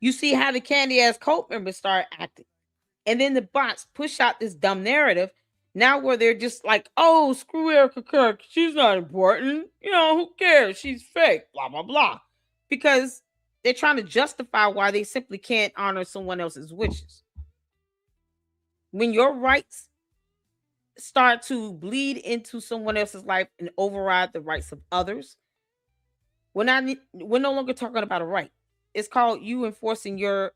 you see how the Candy Ass cult members start acting. And then the bots push out this dumb narrative now where they're just like, oh, screw Erica Kirk. She's not important. Who cares? She's fake, blah, blah, blah. Because they're trying to justify why they simply can't honor someone else's wishes. When your rights start to bleed into someone else's life and override the rights of others, we're no longer talking about a right. It's called you enforcing your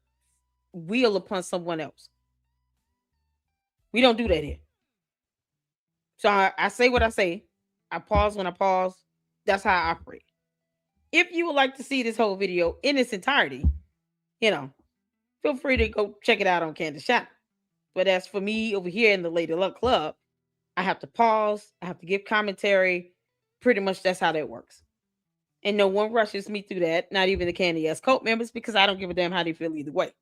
will upon someone else. We don't do that here. So I say what I say. I pause when I pause. That's how I operate. If you would like to see this whole video in its entirety, feel free to go check it out on Candace channel. But as for me over here in the Lady Luck Club, I have to pause. I have to give commentary. Pretty much that's how that works. And no one rushes me through that, not even the Candy Ass cult members, because I don't give a damn how they feel either way.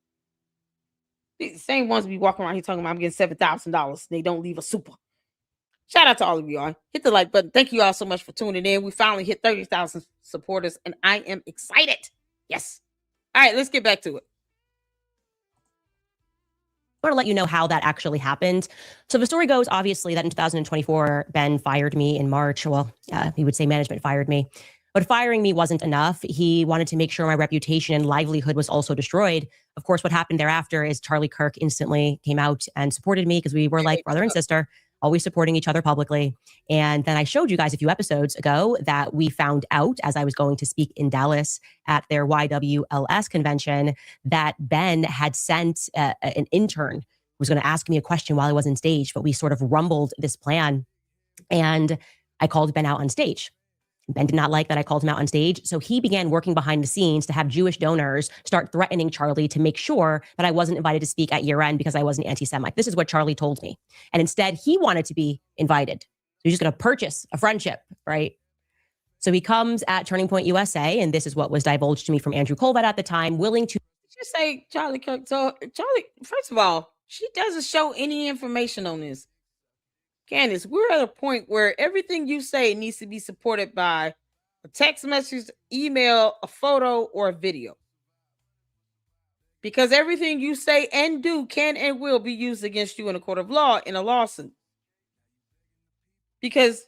The same ones be walking around here talking about I'm getting $7,000. They don't leave a super. Shout out to all of y'all. Hit the like button. Thank you all so much for tuning in. We finally hit 30,000 supporters, and I am excited. Yes. All right, let's get back to it. I want to let you know how that actually happened. So the story goes, obviously, that in 2024, Ben fired me in March. Well, he would say management fired me. But firing me wasn't enough. He wanted to make sure my reputation and livelihood was also destroyed. Of course, what happened thereafter is Charlie Kirk instantly came out and supported me because we were like brother and sister, always supporting each other publicly. And then I showed you guys a few episodes ago that we found out as I was going to speak in Dallas at their YWLS convention that Ben had sent an intern who was going to ask me a question while I was on stage, but we sort of rumbled this plan. And I called Ben out on stage. Ben did not like that I called him out on stage. So he began working behind the scenes to have Jewish donors start threatening Charlie to make sure that I wasn't invited to speak at year end because I was an anti-Semite. This is what Charlie told me. And instead, he wanted to be invited. So he's just going to purchase a friendship, right? So he comes at Turning Point USA, and this is what was divulged to me from Andrew Colvett at the time, willing to... Just say Charlie Kirk. So Charlie, first of all, she doesn't show any information on this. Candace, we're at a point where everything you say needs to be supported by a text message, email, a photo, or a video. Because everything you say and do can and will be used against you in a court of law in a lawsuit. Because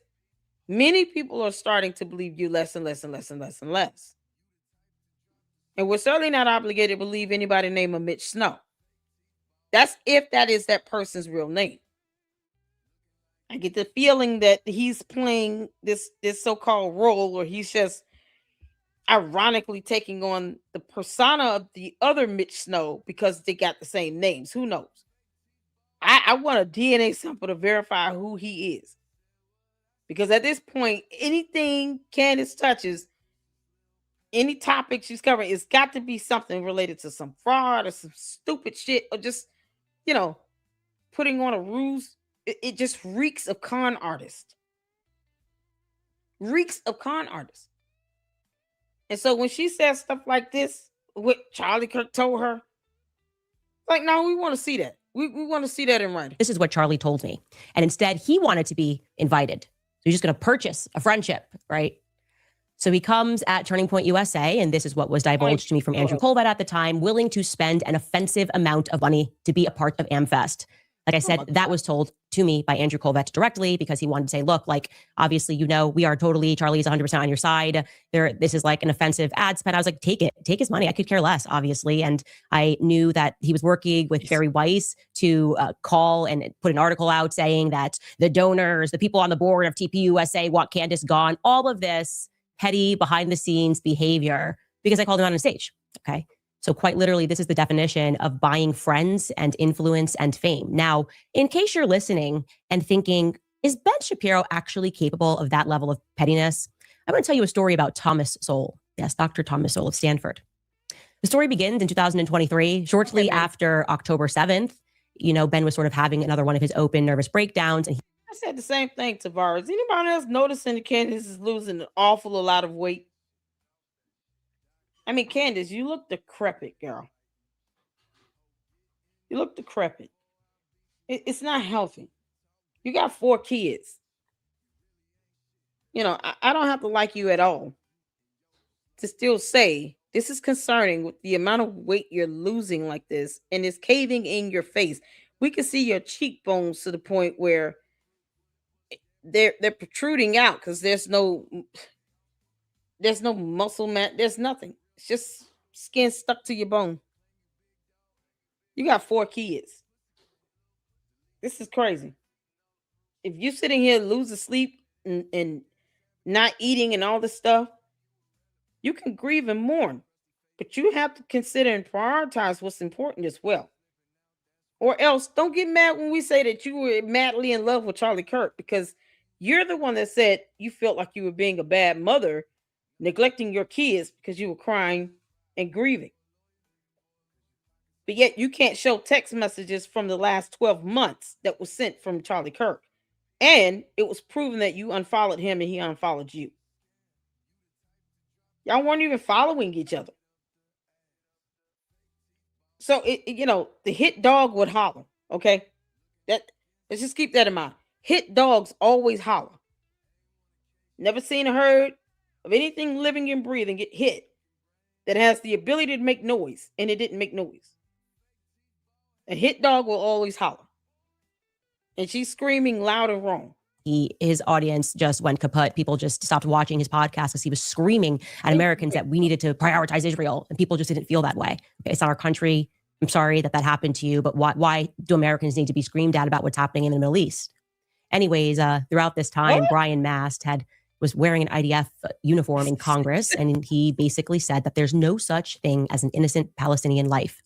many people are starting to believe you less and less and less and less and less. And we're certainly not obligated to believe anybody named Mitch Snow. That's if that is that person's real name. I get the feeling that he's playing this so-called role, or he's just ironically taking on the persona of the other Mitch Snow because they got the same names. Who knows? I want a DNA sample to verify who he is. Because at this point, anything Candace touches, any topic she's covering, it's got to be something related to some fraud or some stupid shit, or just, putting on a ruse. It just reeks of con artist. Reeks of con artist. And so when she says stuff like this, what Charlie Kirk told her, like, no, we want to see that. We want to see that in writing. This is what Charlie told me. And instead, he wanted to be invited. So he's just going to purchase a friendship, right? So he comes at Turning Point USA, and this is what was divulged to me from Andrew Colvett at the time, willing to spend an offensive amount of money to be a part of AmFest. Like I said, that was told to me by Andrew Colvett directly, because he wanted to say, look, like, obviously, we are totally, Charlie's 100% on your side. This is like an offensive ad spend. I was like, take his money. I could care less, obviously. And I knew that he was working with Barry Weiss to call and put an article out saying that the donors, the people on the board of TPUSA want Candace gone. All of this petty behind the scenes behavior because I called him out on stage. Okay. So quite literally, this is the definition of buying friends and influence and fame. Now, in case you're listening and thinking, is Ben Shapiro actually capable of that level of pettiness? I'm going to tell you a story about Thomas Sowell. Yes, Dr. Thomas Sowell of Stanford. The story begins in 2023, shortly after October 7th. Ben was sort of having another one of his open nervous breakdowns. And I said the same thing, Tavares. Anybody else noticing that Candace is losing an awful lot of weight? I mean, Candace, you look decrepit, girl. You look decrepit. It's not healthy. You got 4 kids. I don't have to like you at all to still say this is concerning with the amount of weight you're losing like this, and it's caving in your face. We can see your cheekbones to the point where they're protruding out because there's no muscle mass. There's nothing. It's just skin stuck to your bone. You got 4 kids. This is crazy. If you're sitting here losing sleep and not eating and all this stuff, you can grieve and mourn. But you have to consider and prioritize what's important as well. Or else, don't get mad when we say that you were madly in love with Charlie Kirk, because you're the one that said you felt like you were being a bad mother, neglecting your kids because you were crying and grieving. But yet you can't show text messages from the last 12 months that was sent from Charlie Kirk. And it was proven that you unfollowed him and he unfollowed you. Y'all weren't even following each other. So, the hit dog would holler, okay? Let's just keep that in mind. Hit dogs always holler. Never seen or heard of anything living and breathing get hit that has the ability to make noise, and it didn't make noise. A hit dog will always holler. And she's screaming loud and wrong. His audience just went kaput. People just stopped watching his podcast because he was screaming at Americans that we needed to prioritize Israel, and people just didn't feel that way. Okay, it's not our country. I'm sorry that happened to you, but why do Americans need to be screamed at about what's happening in the Middle East? Anyways, throughout this time, Brian Mast was wearing an IDF uniform in Congress, and he basically said that there's no such thing as an innocent Palestinian life.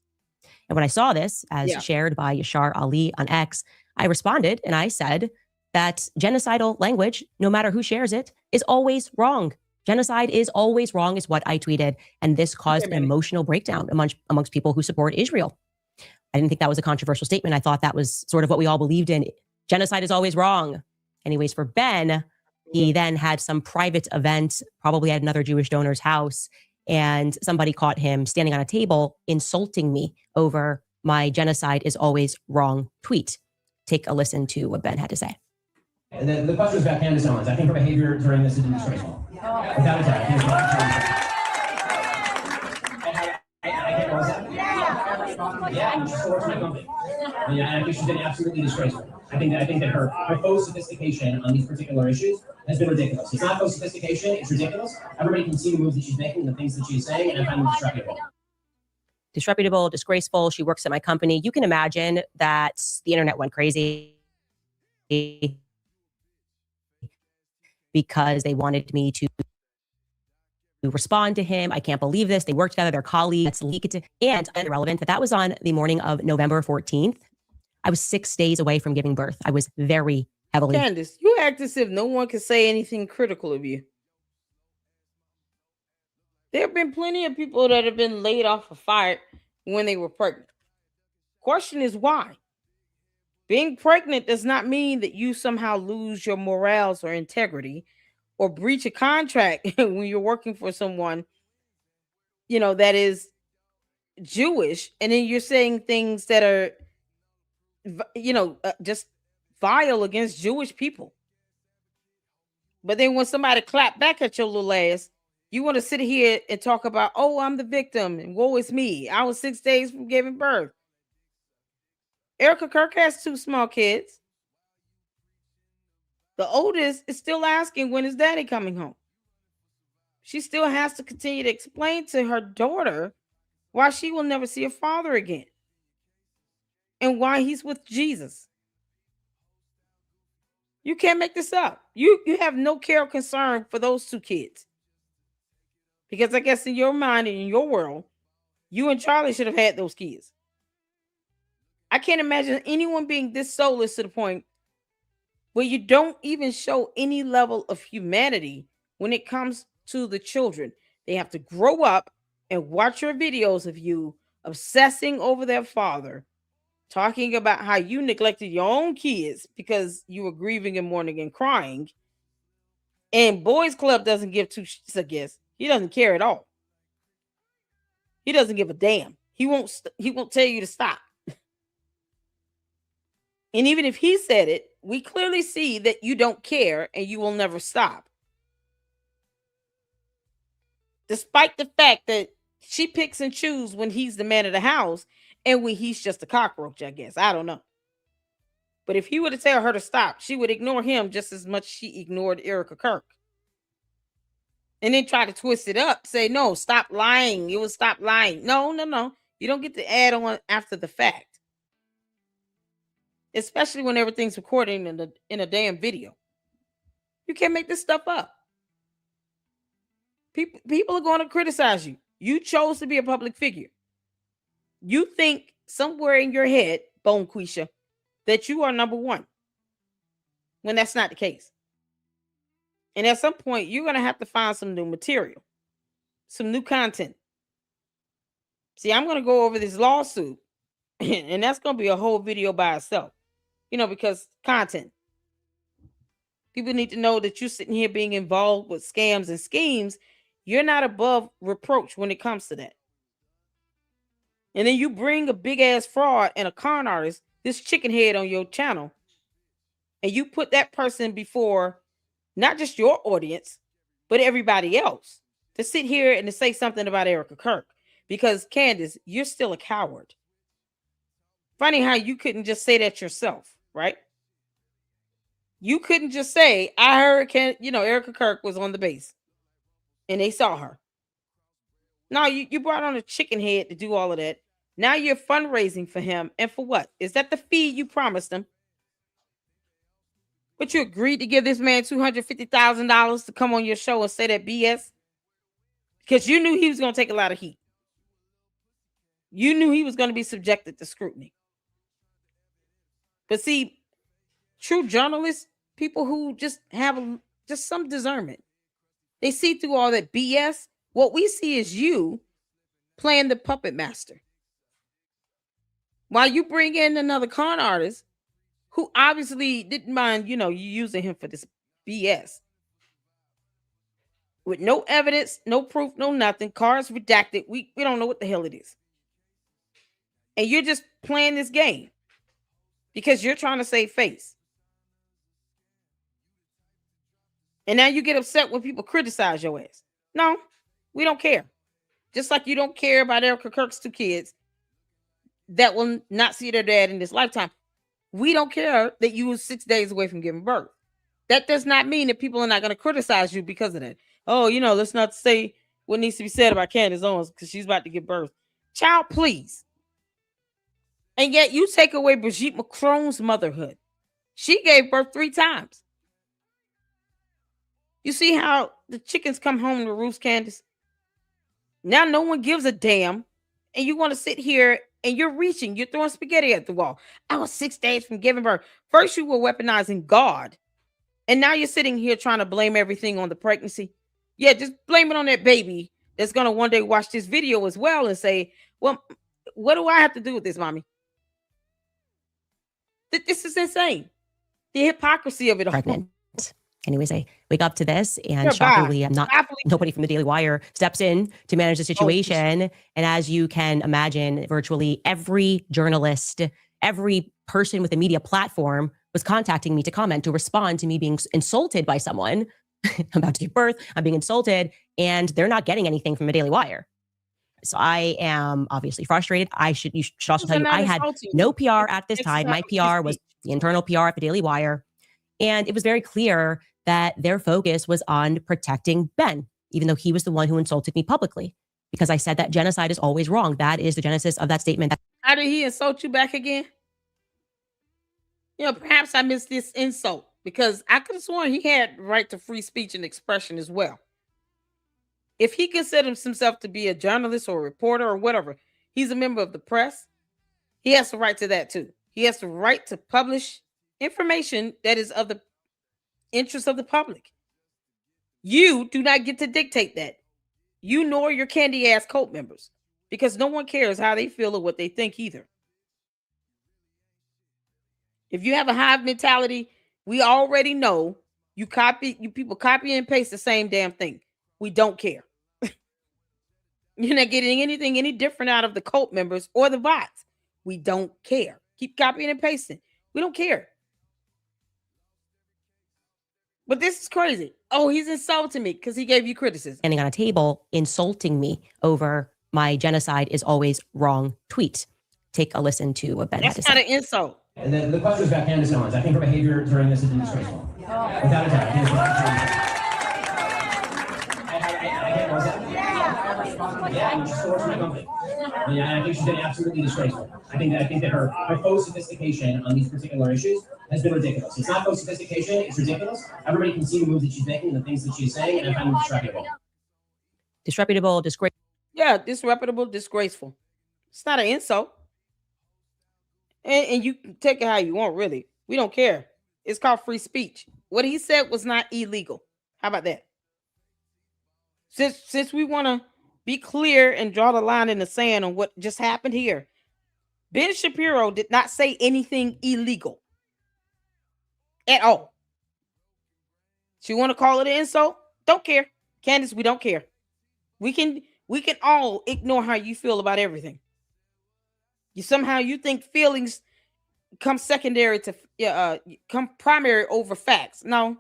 And when I saw this, as shared by Yashar Ali on X, I responded and I said that genocidal language, no matter who shares it, is always wrong. Genocide is always wrong is what I tweeted. And this caused an emotional breakdown amongst people who support Israel. I didn't think that was a controversial statement. I thought that was sort of what we all believed in. Genocide is always wrong. Anyways, for Ben, he then had some private event, probably at another Jewish donor's house, and somebody caught him standing on a table insulting me over my genocide is always wrong tweet. Take a listen to what Ben had to say. The question is about Candace Owens. I think her behavior during this is disgraceful. Without a doubt. Yeah, and she still works for my company. I think she's been absolutely disgraceful. I think that her faux sophistication on these particular issues has been ridiculous. It's not faux sophistication, it's ridiculous. Everybody can see the moves that she's making, the things that she's saying, and I find them disreputable, disgraceful. She works at my company. You can imagine that the internet went crazy because they wanted me to respond to him. I can't believe this. They work together. They're colleagues. And irrelevant that was on the morning of November 14th. I was 6 days away from giving birth. I was very, heavily. Candace, you act as if no one can say anything critical of you. There have been plenty of people that have been laid off or fired when they were pregnant. Question is why? Being pregnant does not mean that you somehow lose your morals or integrity or breach a contract when you're working for someone, that is Jewish, and then you're saying things that are, just vile against Jewish people. But then when somebody clap back at your little ass, you want to sit here and talk about, oh, I'm the victim and woe is me. I was 6 days from giving birth. Erica Kirk has 2 small kids. The oldest is still asking when is daddy coming home. She still has to continue to explain to her daughter why she will never see her father again and why he's with Jesus. You can't make this up. You have no care or concern for those 2 kids. Because I guess in your mind and in your world, you and Charlie should have had those kids. I can't imagine anyone being this soulless to the point where you don't even show any level of humanity when it comes to the children. They have to grow up and watch your videos of you obsessing over their father, talking about how you neglected your own kids because you were grieving and mourning and crying. And Boys Club doesn't give 2 shits, I guess. He doesn't care at all. He doesn't give a damn. He won't tell you to stop. And even if he said it, we clearly see that you don't care and you will never stop. Despite the fact that she picks and chooses when he's the man of the house and when he's just a cockroach, I guess. I don't know. But if he were to tell her to stop, she would ignore him just as much as she ignored Erica Kirk. And then try to twist it up, say, no, stop lying. You will stop lying. No. You don't get to add on after the fact. Especially when everything's recorded in a damn video. You can't make this stuff up. People are going to criticize you. You chose to be a public figure. You think somewhere in your head, Bone Quisha, that you are number one. When that's not the case. And at some point, you're going to have to find some new material. Some new content. See, I'm going to go over this lawsuit. And that's going to be a whole video by itself. Because content. People need to know that you're sitting here being involved with scams and schemes. You're not above reproach when it comes to that. And then you bring a big ass fraud and a con artist, this chicken head on your channel, and you put that person before not just your audience, but everybody else to sit here and to say something about Erica Kirk. Because Candace, you're still a coward. Funny how you couldn't just say that yourself, right? You couldn't just say, I heard, Erica Kirk was on the base and they saw her. No, you brought on a chicken head to do all of that. Now you're fundraising for him. And for what? Is that the fee you promised him? But you agreed to give this man $250,000 to come on your show and say that BS? Because you knew he was going to take a lot of heat. You knew he was going to be subjected to scrutiny. But see, true journalists, people who just have just some discernment, they see through all that BS. What we see is you playing the puppet master. While you bring in another con artist who obviously didn't mind, you using him for this BS. With no evidence, no proof, no nothing, cards redacted. We don't know what the hell it is. And you're just playing this game because you're trying to save face. And now you get upset when people criticize your ass. No, we don't care. Just like you don't care about Erica Kirk's 2 kids that will not see their dad in this lifetime. We don't care that you were 6 days away from giving birth. That does not mean that people are not going to criticize you because of that. Oh, let's not say what needs to be said about Candace Owens because she's about to give birth. Child, please. And yet you take away Brigitte Macron's motherhood. She gave birth 3 times. You see how the chickens come home to roost, Candace? Now no one gives a damn. And you want to sit here and you're reaching, you're throwing spaghetti at the wall. I was 6 days from giving birth. First, you were weaponizing God, and now you're sitting here trying to blame everything on the pregnancy. Yeah, just blame it on that baby that's going to one day watch this video as well and say, well, what do I have to do with this, mommy? This is insane. The hypocrisy of it all. Pregnant. Anyways, I wake up to this, and shockingly, I'm not. Nobody from the Daily Wire steps in to manage the situation. And as you can imagine, virtually every journalist, every person with a media platform was contacting me to comment, to respond to me being insulted by someone. I'm about to give birth. I'm being insulted, and they're not getting anything from the Daily Wire. So I am obviously frustrated. You should also tell you, I had no PR at this time. My PR was the internal PR at the Daily Wire. And it was very clear that their focus was on protecting Ben, even though he was the one who insulted me publicly, because I said that genocide is always wrong. That is the genesis of that statement. How did he insult you back again? Perhaps I missed this insult, because I could have sworn he had the right to free speech and expression as well. If he considers himself to be a journalist or a reporter or whatever, he's a member of the press. He has the right to that too. He has the right to publish information that is of the interest of the public. You do not get to dictate that. You nor your candy ass cult members, because no one cares how they feel or what they think either. If you have a hive mentality, we already know you people copy and paste the same damn thing. We don't care. You're not getting anything any different out of the cult members or the bots. We don't care. Keep copying and pasting. We don't care. But this is crazy. Oh, he's insulting me because he gave you criticism. Standing on a table, insulting me over my genocide is always wrong tweet. Take a listen to what Ben had to say. That's not an insult. And the question was about Candace Owens. I think her behavior during this has been disgraceful. Without a doubt. Yeah, she stores my company. I think she's been absolutely disgraceful. I think that her faux sophistication on these particular issues has been ridiculous. It's not faux sophistication, it's ridiculous. Everybody can see the moves that she's making and the things that she's saying, and I find them disreputable. Disreputable, disgraceful. Yeah, disreputable, disgraceful. It's not an insult. And you can take it how you want, really. We don't care. It's called free speech. What he said was not illegal. How about that? Since we want to be clear and draw the line in the sand on what just happened here, Ben Shapiro did not say anything illegal at all. So you want to call it an insult? Don't care. Candace, we don't care. We can all ignore how you feel about everything. You think feelings come secondary to come primary over facts. No.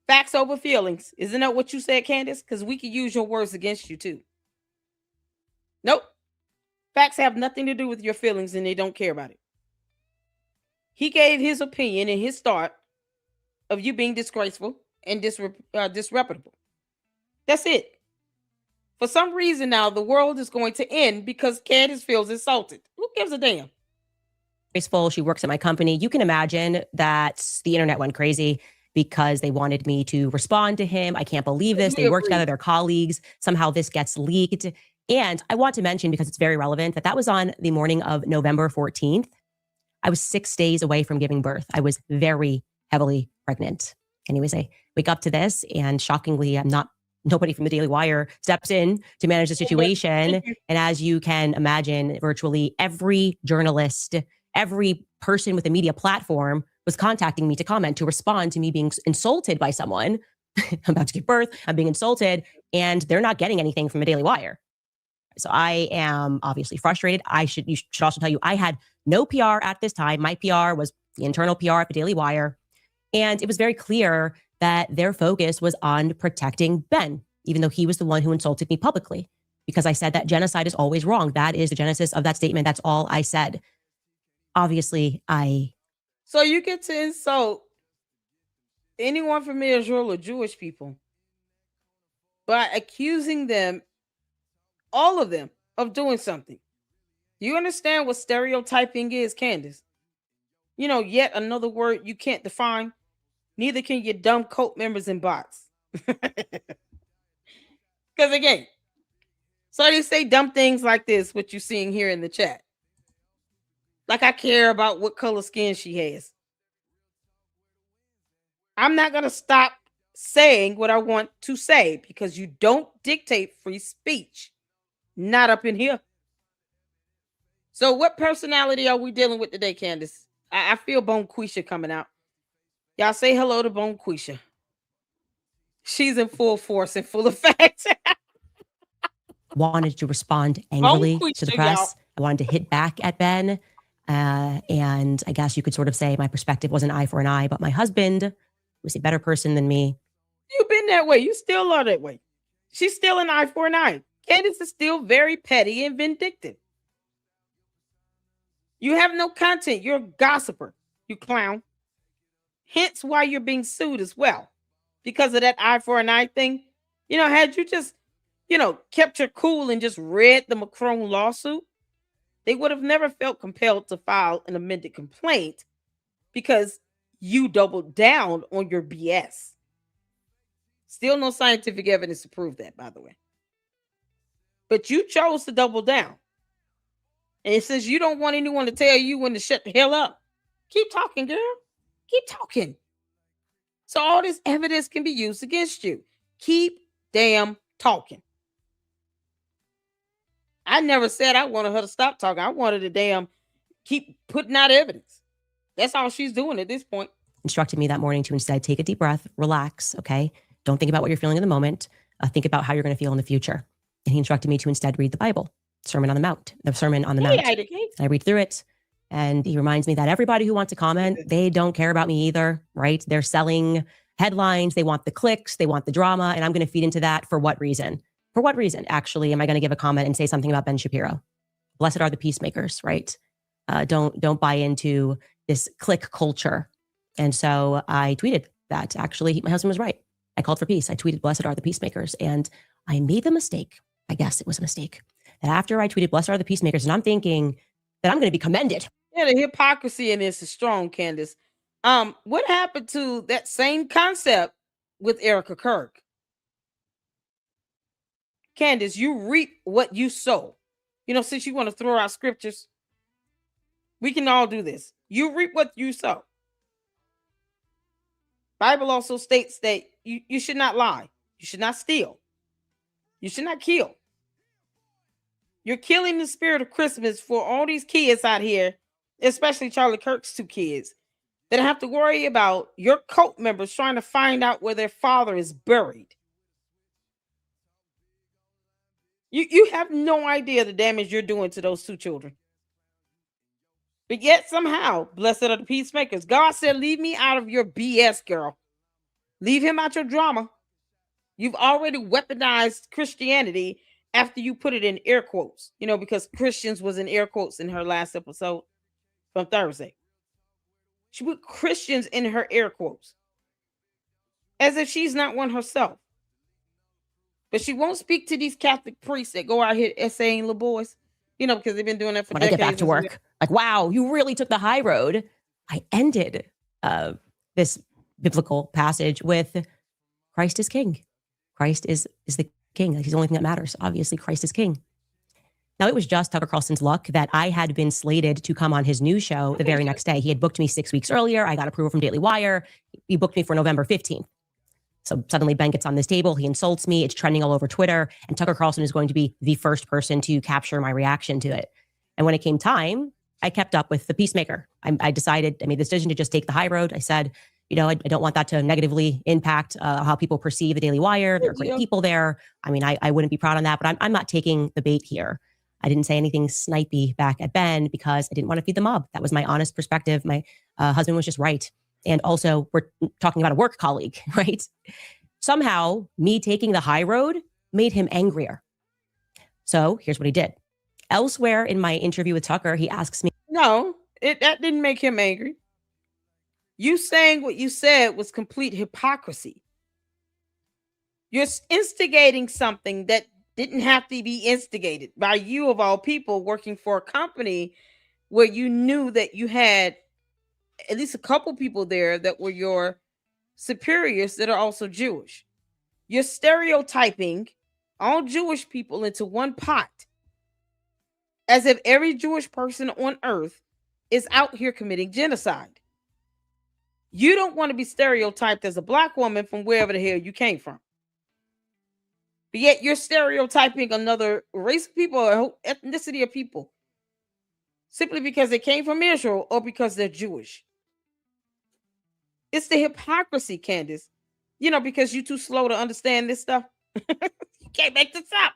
Facts over feelings. Isn't that what you said, Candace? Because we could use your words against you too. Nope. Facts have nothing to do with your feelings, and they don't care about it. He gave his opinion and his thought of you being disgraceful and disreputable. That's it. For some reason now, the world is going to end because Candace feels insulted. Who gives a damn? Disgraceful. She works at my company. You can imagine that the internet went crazy because they wanted me to respond to him. I can't believe this. They work together, they're colleagues. Somehow this gets leaked. And I want to mention, because it's very relevant, that was on the morning of November 14th. I was 6 days away from giving birth. I was very heavily pregnant. Anyways, I wake up to this, and shockingly, nobody from the Daily Wire steps in to manage the situation. And as you can imagine, virtually every journalist, every person with a media platform was contacting me to comment, to respond to me being insulted by someone. I'm about to give birth. I'm being insulted, and they're not getting anything from the Daily Wire. So I am obviously frustrated. You should also tell you, I had no PR at this time. My PR was the internal PR at the Daily Wire. And it was very clear that their focus was on protecting Ben, even though he was the one who insulted me publicly, because I said that genocide is always wrong. That is the genesis of that statement. That's all I said. Obviously, So you get to insult anyone from Israel or Jewish people by accusing them, all of them, of doing something. Do you understand what stereotyping is, Candace? Yet another word you can't define. Neither can your dumb cult members and bots. Because again, So they say dumb things like this, what you're seeing here in the chat. Like I care about what color skin she has. I'm not going to stop saying what I want to say because you don't dictate free speech. Not up in here. So what personality are we dealing with today, Candace? I feel Bonquisha coming out. Y'all say hello to Bonquisha. She's in full force and full effect. Wanted to respond angrily to the press. Y'all. I wanted to hit back at Ben. And I guess you could sort of say my perspective was an eye for an eye, but my husband was a better person than me. You've been that way. You still are that way. She's still an eye for an eye. Candace is still very petty and vindictive. You have no content. You're a gossiper, you clown. Hence why you're being sued as well. Because of that eye for an eye thing. Had you just, kept your cool and just read the Macron lawsuit, they would have never felt compelled to file an amended complaint because you doubled down on your BS. Still no scientific evidence to prove that, by the way. But you chose to double down. And it says you don't want anyone to tell you when to shut the hell up. Keep talking, girl. Keep talking. So all this evidence can be used against you. Keep damn talking. I never said I wanted her to stop talking. I wanted to damn keep putting out evidence. That's all she's doing at this point. Instructed me that morning to instead take a deep breath, relax, okay? Don't think about what you're feeling in the moment. Think about how you're going to feel in the future. And he instructed me to instead read the Bible, the Sermon on the Mount. I read through it. And he reminds me that everybody who wants to comment, they don't care about me either, right? They're selling headlines. They want the clicks. They want the drama. And I'm going to feed into that for what reason? For what reason, actually, am I going to give a comment and say something about Ben Shapiro? Blessed are the peacemakers, right? Don't buy into this click culture. And so I tweeted that actually my husband was right. I called for peace. I tweeted, blessed are the peacemakers. And I made the mistake. I guess it was a mistake. That after I tweeted, blessed are the peacemakers, and I'm thinking that I'm going to be commended. Yeah, the hypocrisy in this is strong, Candace. What happened to that same concept with Erica Kirk? Candace, you reap what you sow. Since you want to throw out scriptures, we can all do this. You reap what you sow. Bible also states that you should not lie. You should not steal. You should not kill. You're killing the spirit of Christmas for all these kids out here, especially Charlie Kirk's 2 kids, that have to worry about your cult members trying to find out where their father is buried. You have no idea the damage you're doing to those 2 children. But yet somehow, blessed are the peacemakers. God said, leave me out of your BS, girl. Leave him out your drama. You've already weaponized Christianity after you put it in air quotes, because Christians was in air quotes in her last episode from Thursday. She put Christians in her air quotes as if she's not one herself. But she won't speak to these Catholic priests that go out here essaying little boys, because they've been doing that for decades. When I get back to work, like, wow, you really took the high road. I ended this biblical passage with Christ is king. Christ is the king. He's the only thing that matters. Obviously, Christ is king. Now, it was just Tucker Carlson's luck that I had been slated to come on his news show the very next day. He had booked me 6 weeks earlier. I got approval from Daily Wire. He booked me for November 15th. So suddenly Ben gets on this table. He insults me. It's trending all over Twitter. And Tucker Carlson is going to be the first person to capture my reaction to it. And when it came time, I kept up with the peacemaker. I made the decision to just take the high road. I said, I don't want that to negatively impact how people perceive the Daily Wire. There are great people there. I wouldn't be proud on that, but I'm not taking the bait here. I didn't say anything snipey back at Ben because I didn't want to feed the mob. That was my honest perspective. My husband was just right. And also, we're talking about a work colleague, right? Somehow, me taking the high road made him angrier. So here's what he did. Elsewhere in my interview with Tucker, he asks me. No, that didn't make him angry. You saying what you said was complete hypocrisy. You're instigating something that didn't have to be instigated by you, of all people, working for a company where you knew that you had at least a couple people there that were your superiors that are also Jewish. You're stereotyping all Jewish people into one pot, as if every Jewish person on earth is out here committing genocide. You don't want to be stereotyped as a black woman from wherever the hell you came from. But yet you're stereotyping another race of people or ethnicity of people simply because they came from Israel or because they're Jewish. It's the hypocrisy, Candace. Because you're too slow to understand this stuff. You can't make this up.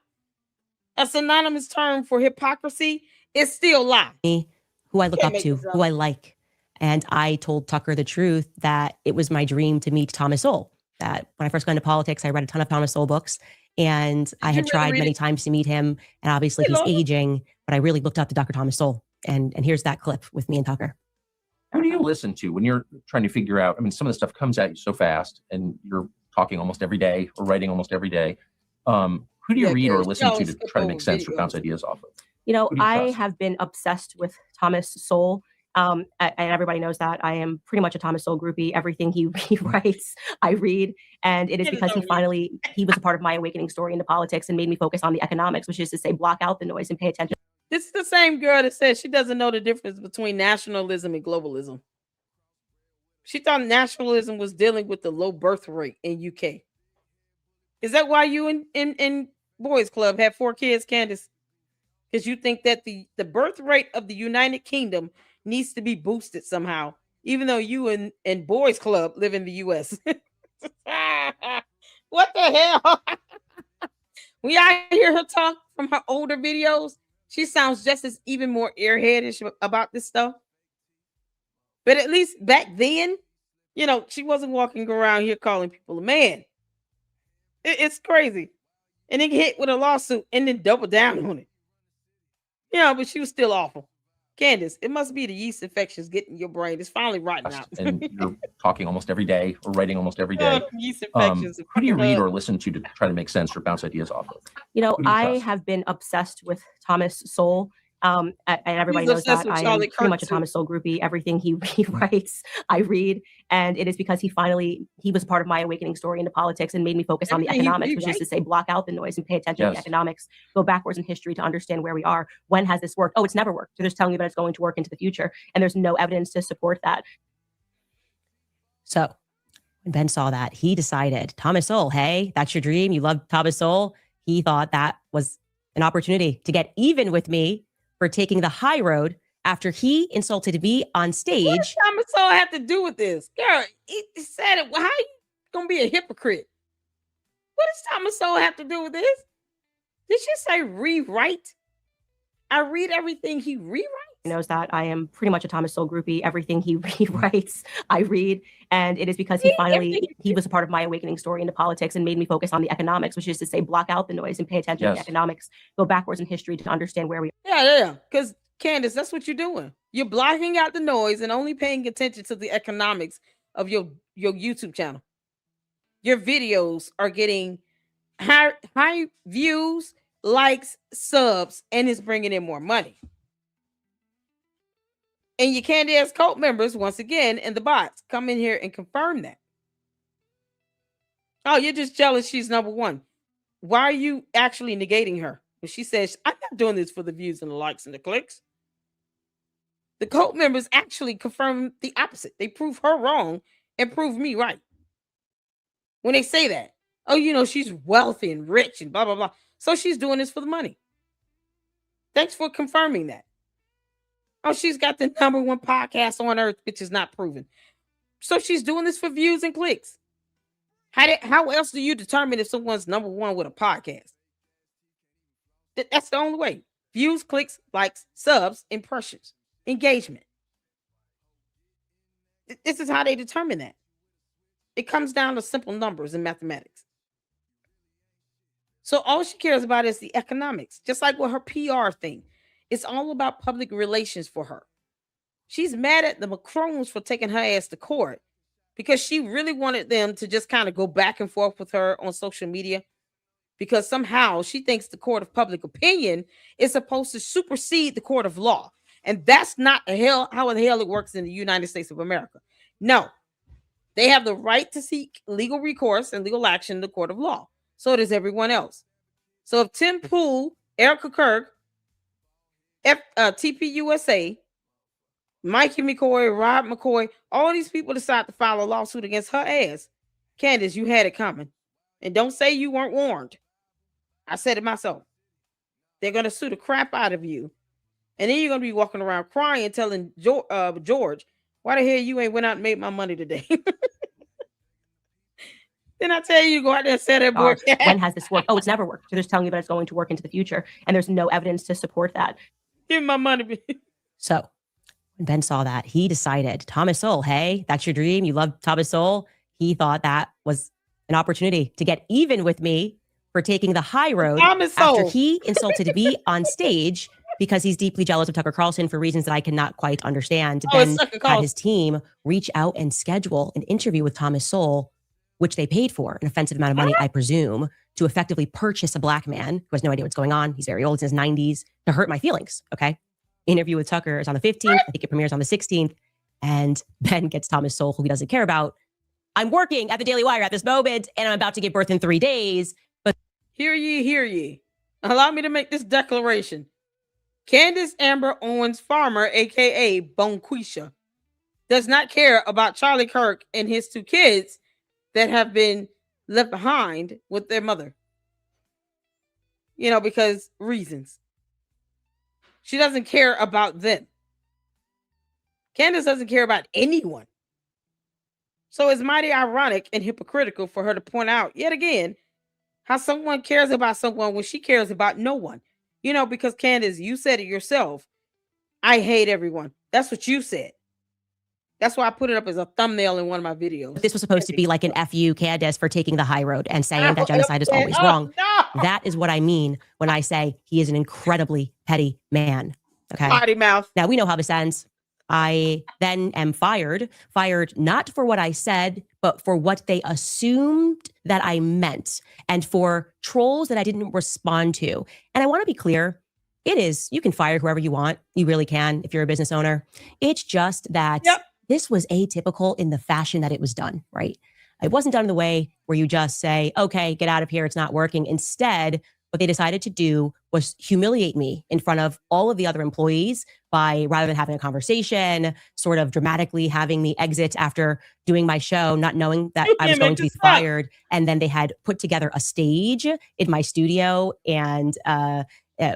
A synonymous term for hypocrisy is still lie. Who I look up to, who I like. And I told Tucker the truth that it was my dream to meet Thomas Sowell. That when I first got into politics, I read a ton of Thomas Sowell books. And I had tried many times to meet him. And obviously he's aging, but I really looked up to Dr. Thomas Sowell. And here's that clip with me and Tucker. Who do you listen to when you're trying to figure out? I mean, some of the stuff comes at you so fast and you're talking almost every day or writing almost every day. Who do you read or listen to try to make sense or bounce ideas off of? I have been obsessed with Thomas Sowell. And everybody knows that I am pretty much a Thomas Sowell groupie. Everything he writes, I read. And it is because he was a part of my awakening story into politics and made me focus on the economics, which is to say, block out the noise and pay attention. This is the same girl that said she doesn't know the difference between nationalism and globalism. She thought nationalism was dealing with the low birth rate in UK. Is that why you in Boys Club had 4 kids, Candace? Because you think that the birth rate of the United Kingdom needs to be boosted somehow, even though you in Boys Club live in the US. What the hell? When I hear her talk from her older videos, she sounds just as even more airheadish about this stuff. But at least back then, she wasn't walking around here calling people a man. It's crazy. And then get hit with a lawsuit and then double down on it. But she was still awful. Candace, it must be the yeast infections getting your brain. It's finally rotting out. And you're talking almost every day or writing almost every day. Yeast infections. Who do you read or listen to try to make sense or bounce ideas off of? I have been obsessed with Thomas Sowell. And everybody knows that I am pretty much a Thomas Sowell groupie. Everything he writes, I read. And it is because he was part of my awakening story into politics and made me focus on the economics, which is to say, block out the noise and pay attention to the economics, go backwards in history to understand where we are. When has this worked? Oh, it's never worked. So they're just telling you that it's going to work into the future. And there's no evidence to support that. So when Ben saw that, he decided, Thomas Sowell, hey, that's your dream. You love Thomas Sowell. He thought that was an opportunity to get even with me for taking the high road after he insulted me on stage. What does Thomas Sowell have to do with this? Girl, he said it. How are you going to be a hypocrite? What does Thomas Sowell have to do with this? Did she say rewrite? I read everything he rewrites. Knows that I am pretty much a Thomas Sowell groupie. Everything he writes, I read. And it is because he was a part of my awakening story into politics and made me focus on the economics, which is to say, block out the noise and pay attention to the economics, go backwards in history to understand where we are. Yeah. Because Candace, that's what you're doing. You're blocking out the noise and only paying attention to the economics of your YouTube channel. Your videos are getting high views, likes, subs, and it's bringing in more money. And your Candace cult members, once again, and the bots come in here and confirm that. Oh, you're just jealous she's number one. Why are you actually negating her? When she says, I'm not doing this for the views and the likes and the clicks. The cult members actually confirm the opposite. They prove her wrong and prove me right. When they say that, oh, she's wealthy and rich and blah, blah, blah. So she's doing this for the money. Thanks for confirming that. Oh, she's got the number one podcast on earth, which is not proven. So she's doing this for views and clicks. How else do you determine if someone's number one with a podcast? That's the only way. Views, clicks, likes, subs, impressions, engagement. This is how they determine that. It comes down to simple numbers in mathematics. So all she cares about is the economics, just like with her PR thing. It's all about public relations for her. She's mad at the Macrons for taking her ass to court because she really wanted them to just kind of go back and forth with her on social media because somehow she thinks the court of public opinion is supposed to supersede the court of law. And that's not how the hell it works in the United States of America. No, they have the right to seek legal recourse and legal action in the court of law. So does everyone else. So if Tim Pool, Erica Kirk, TPUSA, Mikey McCoy, Rob McCoy, all these people decide to file a lawsuit against her ass, Candace, you had it coming. And don't say you weren't warned. I said it myself. They're going to sue the crap out of you. And then you're going to be walking around crying, telling George, why the hell you ain't went out and made my money today? Then I tell you, go out there and say that work. When has this worked? Oh, it's never worked. So they're just telling you that it's going to work into the future. And there's no evidence to support that. Give me my money. So when Ben saw that, he decided, Thomas Sowell, hey, that's your dream. You love Thomas Sowell. He thought that was an opportunity to get even with me for taking the high road after he insulted me on stage because he's deeply jealous of Tucker Carlson for reasons that I cannot quite understand. Ben had his team reach out and schedule an interview with Thomas Sowell, which they paid for an offensive amount of money, I presume, to effectively purchase a black man who has no idea what's going on. He's very old, he's in his 90s, to hurt my feelings, okay? Interview with Tucker is on the 15th. I think it premieres on the 16th. And Ben gets Thomas Sowell, who he doesn't care about. I'm working at the Daily Wire at this moment, and I'm about to give birth in 3 days. But hear ye, hear ye. Allow me to make this declaration. Candace Amber Owens Farmer, a.k.a. Bonquisha, does not care about Charlie Kirk and his 2 kids that have been left behind with their mother. You know, because reasons. She doesn't care about them. Candace doesn't care about anyone. So it's mighty ironic and hypocritical for her to point out yet again how someone cares about someone when she cares about no one. You know, because Candace, you said it yourself. I hate everyone. That's what you said. That's why I put it up as a thumbnail in one of my videos. This was supposed to be like an FU Candace for taking the high road and saying that genocide is always wrong. No. That is what I mean when I say he is an incredibly petty man. Okay. Potty mouth. Now we know how this ends. I then am fired not for what I said, but for what they assumed that I meant and for trolls that I didn't respond to. And I want to be clear. It is, you can fire whoever you want. You really can if you're a business owner. It's just that this was atypical in the fashion that it was done, right? It wasn't done in the way where you just say, okay, get out of here, it's not working. Instead, what they decided to do was humiliate me in front of all of the other employees by, rather than having a conversation, sort of dramatically having me exit after doing my show, not knowing that I was going to be fired. And then they had put together a stage in my studio and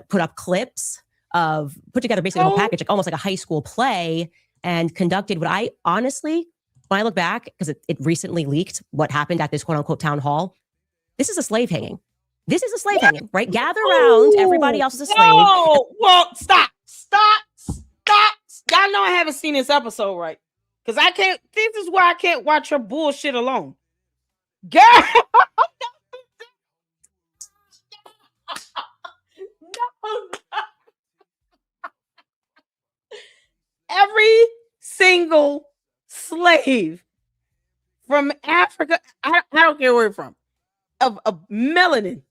put up clips of, put together basically a whole package, like almost like a high school play, and conducted what I honestly, when I look back, because it recently leaked what happened at this quote unquote town hall, this is a slave hanging. This is a slave hanging, right? Gather around, everybody else is a slave. Well, stop. Y'all know I haven't seen this episode, right? Because I can't, this is why I can't watch her bullshit alone. Girl. No. Every single slave from Africa, I don't care where you're from, of melanin,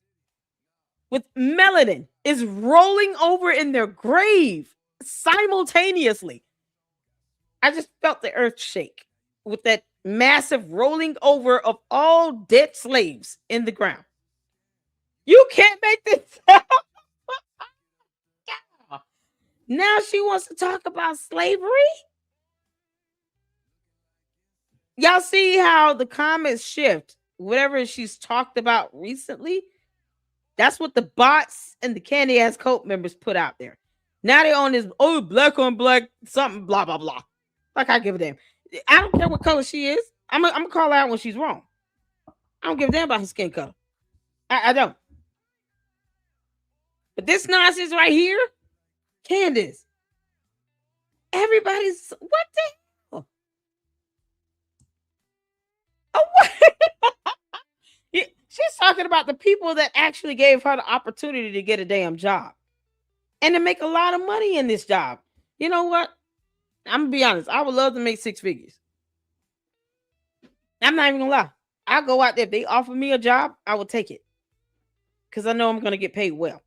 with melanin, is rolling over in their grave simultaneously. I just felt the earth shake with that massive rolling over of all dead slaves in the ground. You can't make this up. Now she wants to talk about slavery. Y'all see how the comments shift. Whatever she's talked about recently, that's what the bots and the candy ass cult members put out there. Now they on this, oh, black on black, something, blah, blah, blah. Like I give a damn. I don't care what color she is. I'm gonna call her out when she's wrong. I don't give a damn about her skin color. I don't. But this nonsense right here, Candace, everybody's, what the hell? Oh, what? She's talking about the people that actually gave her the opportunity to get a damn job and to make a lot of money in this job. You know what? I'm gonna be honest. I would love to make 6 figures. I'm not even gonna lie. I'll go out there. If they offer me a job, I will take it. Because I know I'm gonna get paid well.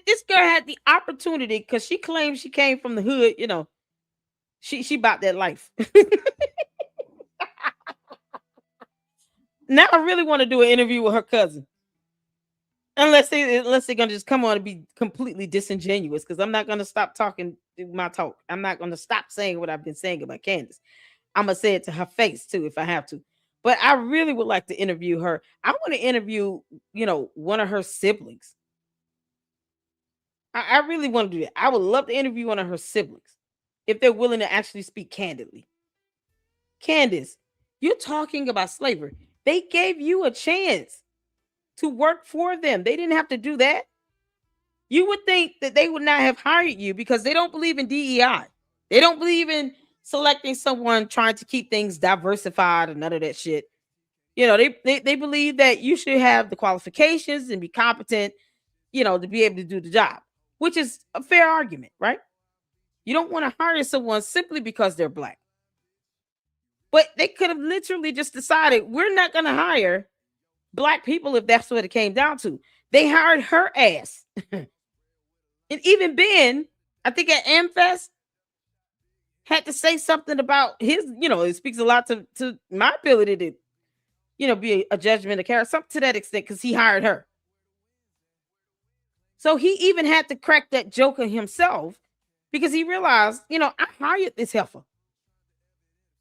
This girl had the opportunity because she claims she came from the hood, you know. She bought that life. Now I really want to do an interview with her cousin. Unless they're gonna just come on and be completely disingenuous, because I'm not gonna stop talking my talk. I'm not gonna stop saying what I've been saying about Candace. I'm gonna say it to her face too if I have to. But I really would like to interview her. I want to interview, one of her siblings. I really want to do that. I would love to interview one of her siblings if they're willing to actually speak candidly. Candace, you're talking about slavery. They gave you a chance to work for them. They didn't have to do that. You would think that they would not have hired you because they don't believe in DEI. They don't believe in selecting someone trying to keep things diversified and none of that shit. They believe that you should have the qualifications and be competent, to be able to do the job, which is a fair argument, right? You don't want to hire someone simply because they're Black. But they could have literally just decided, we're not going to hire Black people if that's what it came down to. They hired her ass. And even Ben, I think at AmFest, had to say something about his, it speaks a lot to my ability to, be a judgment of character, something to that extent, because he hired her. So he even had to crack that joke on himself because he realized, I hired this heifer.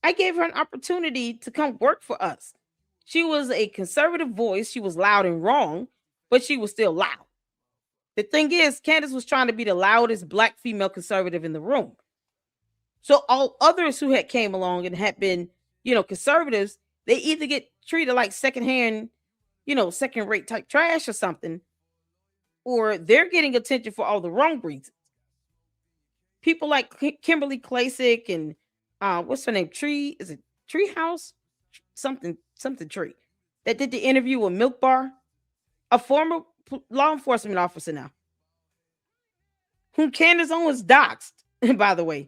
I gave her an opportunity to come work for us. She was a conservative voice. She was loud and wrong, but she was still loud. The thing is, Candace was trying to be the loudest Black female conservative in the room. So all others who had came along and had been, conservatives, they either get treated like secondhand, second-rate type trash or something, or they're getting attention for all the wrong reasons. People like Kimberly Klasick and what's her name? Is it Treehouse? Something Tree, that did the interview with Milk Bar, a former law enforcement officer now, whom Candace Owens doxed, by the way.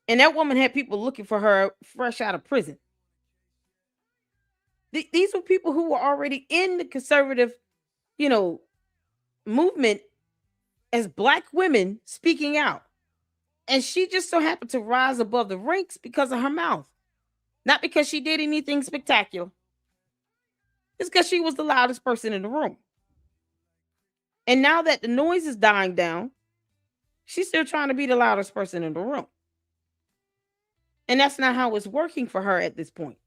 And that woman had people looking for her fresh out of prison. These were people who were already in the conservative, movement as Black women speaking out. And she just so happened to rise above the ranks because of her mouth. Not because she did anything spectacular. It's because she was the loudest person in the room. And now that the noise is dying down, she's still trying to be the loudest person in the room. And that's not how it's working for her at this point.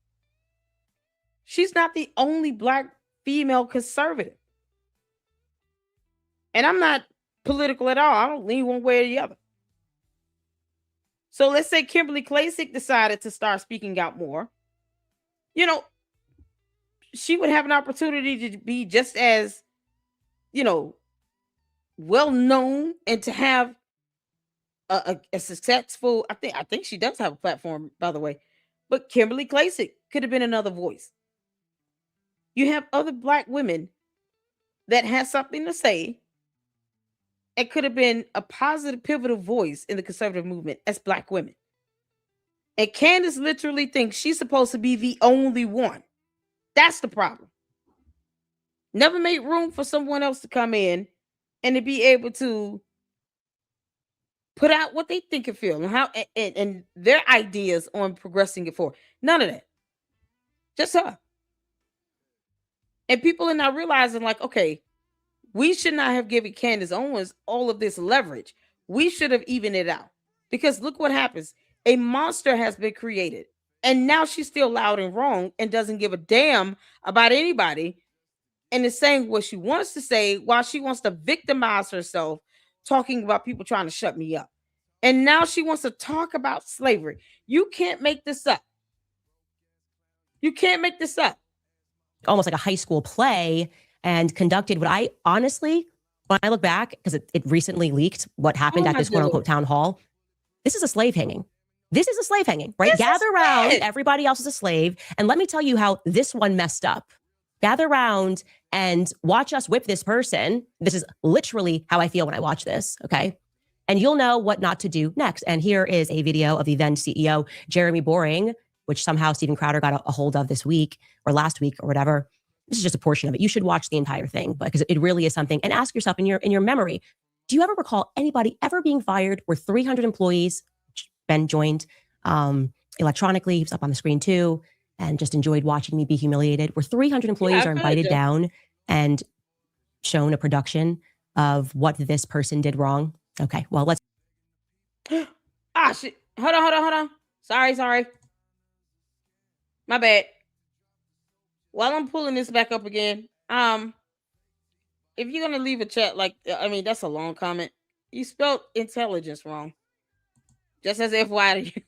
She's not the only Black female conservative. And I'm not political at all. I don't lean one way or the other. So let's say Kimberly Klasick decided to start speaking out more. She would have an opportunity to be just as, well known and to have a successful. I think she does have a platform, by the way. But Kimberly Klasick could have been another voice. You have other Black women that has something to say. It could have been a positive, pivotal voice in the conservative movement as Black women. And Candace literally thinks she's supposed to be the only one. That's the problem. Never made room for someone else to come in and to be able to put out what they think and feel and how and their ideas on progressing it forward. None of that. Just her. And people are now realizing, like, okay, we should not have given Candace Owens all of this leverage. We should have evened it out. Because look what happens. A monster has been created. And now she's still loud and wrong and doesn't give a damn about anybody. And is saying what she wants to say while she wants to victimize herself, talking about people trying to shut me up. And now she wants to talk about slavery. You can't make this up. You can't make this up. Almost like a high school play, and conducted what I honestly, when I look back, because it recently leaked what happened at this quote unquote town hall, this is a slave hanging. This is a slave hanging, right? Gather around, everybody else is a slave. And let me tell you how this one messed up. Gather around and watch us whip this person. This is literally how I feel when I watch this, okay? And you'll know what not to do next. And here is a video of the then CEO, Jeremy Boring, which somehow Steven Crowder got a hold of this week or last week or whatever. This is just a portion of it. You should watch the entire thing because it really is something. And ask yourself in your memory, do you ever recall anybody ever being fired where 300 employees, Ben joined electronically, he was up on the screen too, and just enjoyed watching me be humiliated, where 300 employees are invited down and shown a production of what this person did wrong? Okay, well, let's. Shit. Hold on. Sorry. My bad. While I'm pulling this back up again, if you're gonna leave a chat, that's a long comment. You spelled intelligence wrong. Just as FYI,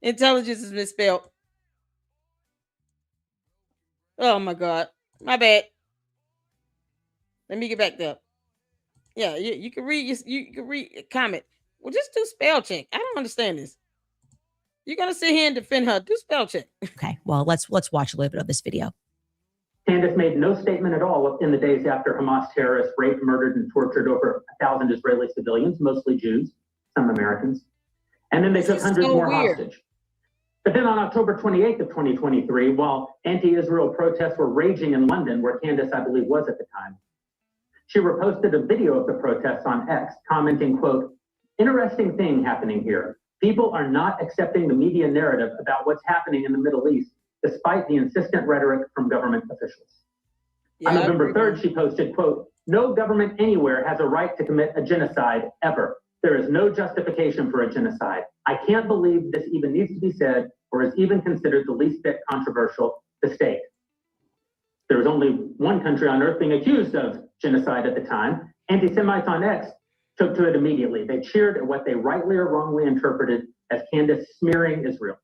intelligence is misspelled. Oh my god, my bad. Let me get back up. Yeah, you can read. You can read a comment. Well, just do spell check. I don't understand this. You're gonna sit here and defend her. Do spell check. Okay, well, let's watch a little bit of this video. Candace made no statement at all in the days after Hamas terrorists raped, murdered, and tortured over 1,000 Israeli civilians, mostly Jews, some Americans. And then they took hundreds more hostage. But then on October 28th of 2023, while anti-Israel protests were raging in London, where Candace, I believe, was at the time, she reposted a video of the protests on X, commenting, quote, "Interesting thing happening here. People are not accepting the media narrative about what's happening in the Middle East, despite the insistent rhetoric from government officials." On November 3rd, she posted, quote, "No government anywhere has a right to commit a genocide ever. There is no justification for a genocide. I can't believe this even needs to be said or is even considered the least bit controversial to state." There was only one country on earth being accused of genocide at the time. Anti-Semites on X took to it immediately. They cheered at what they rightly or wrongly interpreted as Candace smearing Israel.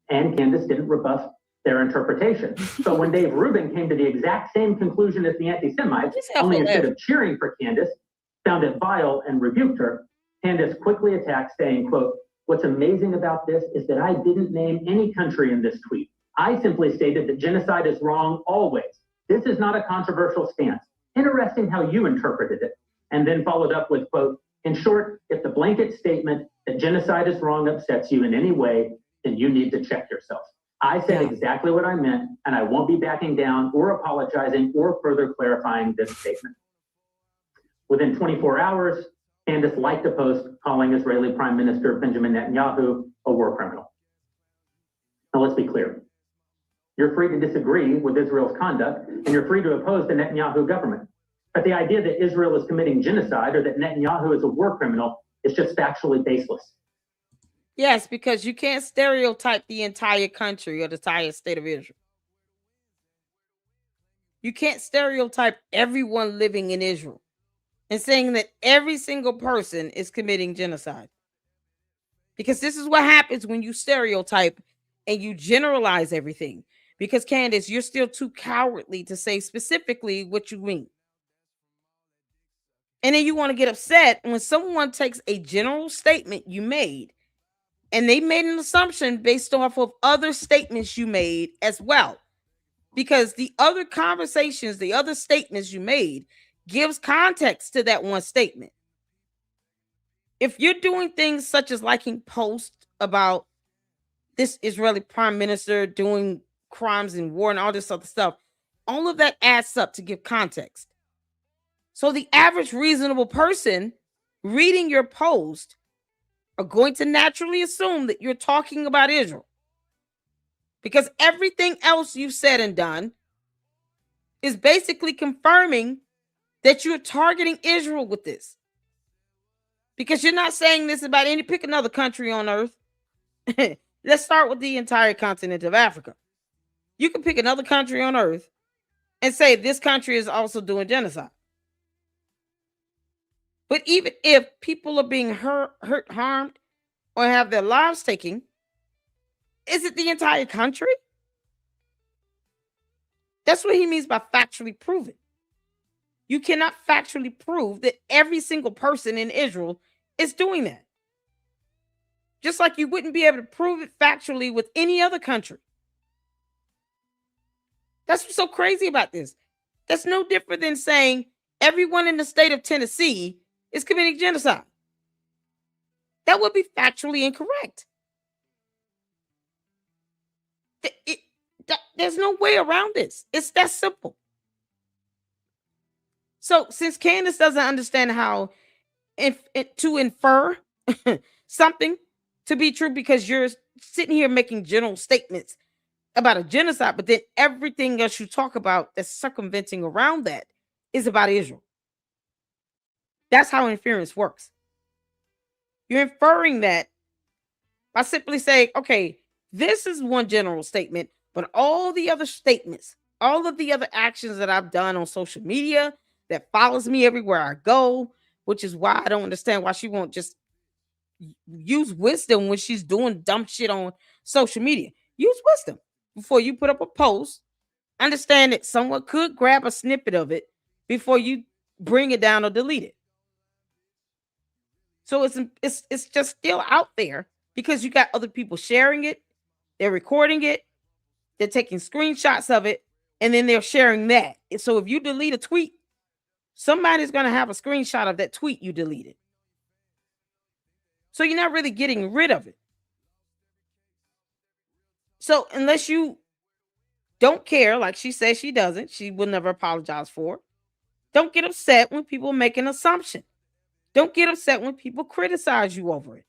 And Candace didn't rebuff their interpretation. So when Dave Rubin came to the exact same conclusion as the anti-Semites, only instead of cheering for Candace, found it vile and rebuked her, Candace quickly attacked, saying, quote, "What's amazing about this is that I didn't name any country in this tweet. I simply stated that genocide is wrong always. This is not a controversial stance. Interesting how you interpreted it." And then followed up with, quote, "In short, if the blanket statement that genocide is wrong upsets you in any way, then you need to check yourself. I said exactly what I meant, and I won't be backing down or apologizing or further clarifying this statement." Within 24 hours, Candace liked a post calling Israeli Prime Minister Benjamin Netanyahu a war criminal. Now let's be clear. You're free to disagree with Israel's conduct, and you're free to oppose the Netanyahu government. But the idea that Israel is committing genocide or that Netanyahu is a war criminal is just factually baseless. Yes, because you can't stereotype the entire country or the entire state of Israel. You can't stereotype everyone living in Israel and saying that every single person is committing genocide. Because this is what happens when you stereotype and you generalize everything. Because, Candace, you're still too cowardly to say specifically what you mean. And then you want to get upset when someone takes a general statement you made and they made an assumption based off of other statements you made as well. Because the other conversations, the other statements you made gives context to that one statement. If you're doing things such as liking posts about this Israeli prime minister doing crimes in war and all this other stuff, all of that adds up to give context. So the average reasonable person reading your post are going to naturally assume that you're talking about Israel. Because everything else you've said and done is basically confirming that you're targeting Israel with this. Because you're not saying this about pick another country on earth. Let's start with the entire continent of Africa. You can pick another country on earth and say this country is also doing genocide. But even if people are being hurt, harmed, or have their lives taken, is it the entire country? That's what he means by factually proven. You cannot factually prove that every single person in Israel is doing that. Just like you wouldn't be able to prove it factually with any other country. That's what's so crazy about this. That's no different than saying everyone in the state of Tennessee is committing genocide. That would be factually incorrect. There's no way around this. It's that simple. So since Candace doesn't understand how to infer something to be true, because you're sitting here making general statements about a genocide, but then everything else you talk about that's circumventing around that is about Israel. That's how inference works. You're inferring that by simply saying, okay, this is one general statement, but all the other statements, all of the other actions that I've done on social media that follows me everywhere I go, which is why I don't understand why she won't just use wisdom when she's doing dumb shit on social media. Use wisdom before you put up a post. Understand that someone could grab a snippet of it before you bring it down or delete it. So it's just still out there because you got other people sharing it, they're recording it, they're taking screenshots of it, and then they're sharing that. So if you delete a tweet, somebody's going to have a screenshot of that tweet you deleted. So you're not really getting rid of it. So unless you don't care, like she says she doesn't, she will never apologize for it. Don't get upset when people make an assumption. Don't get upset when people criticize you over it.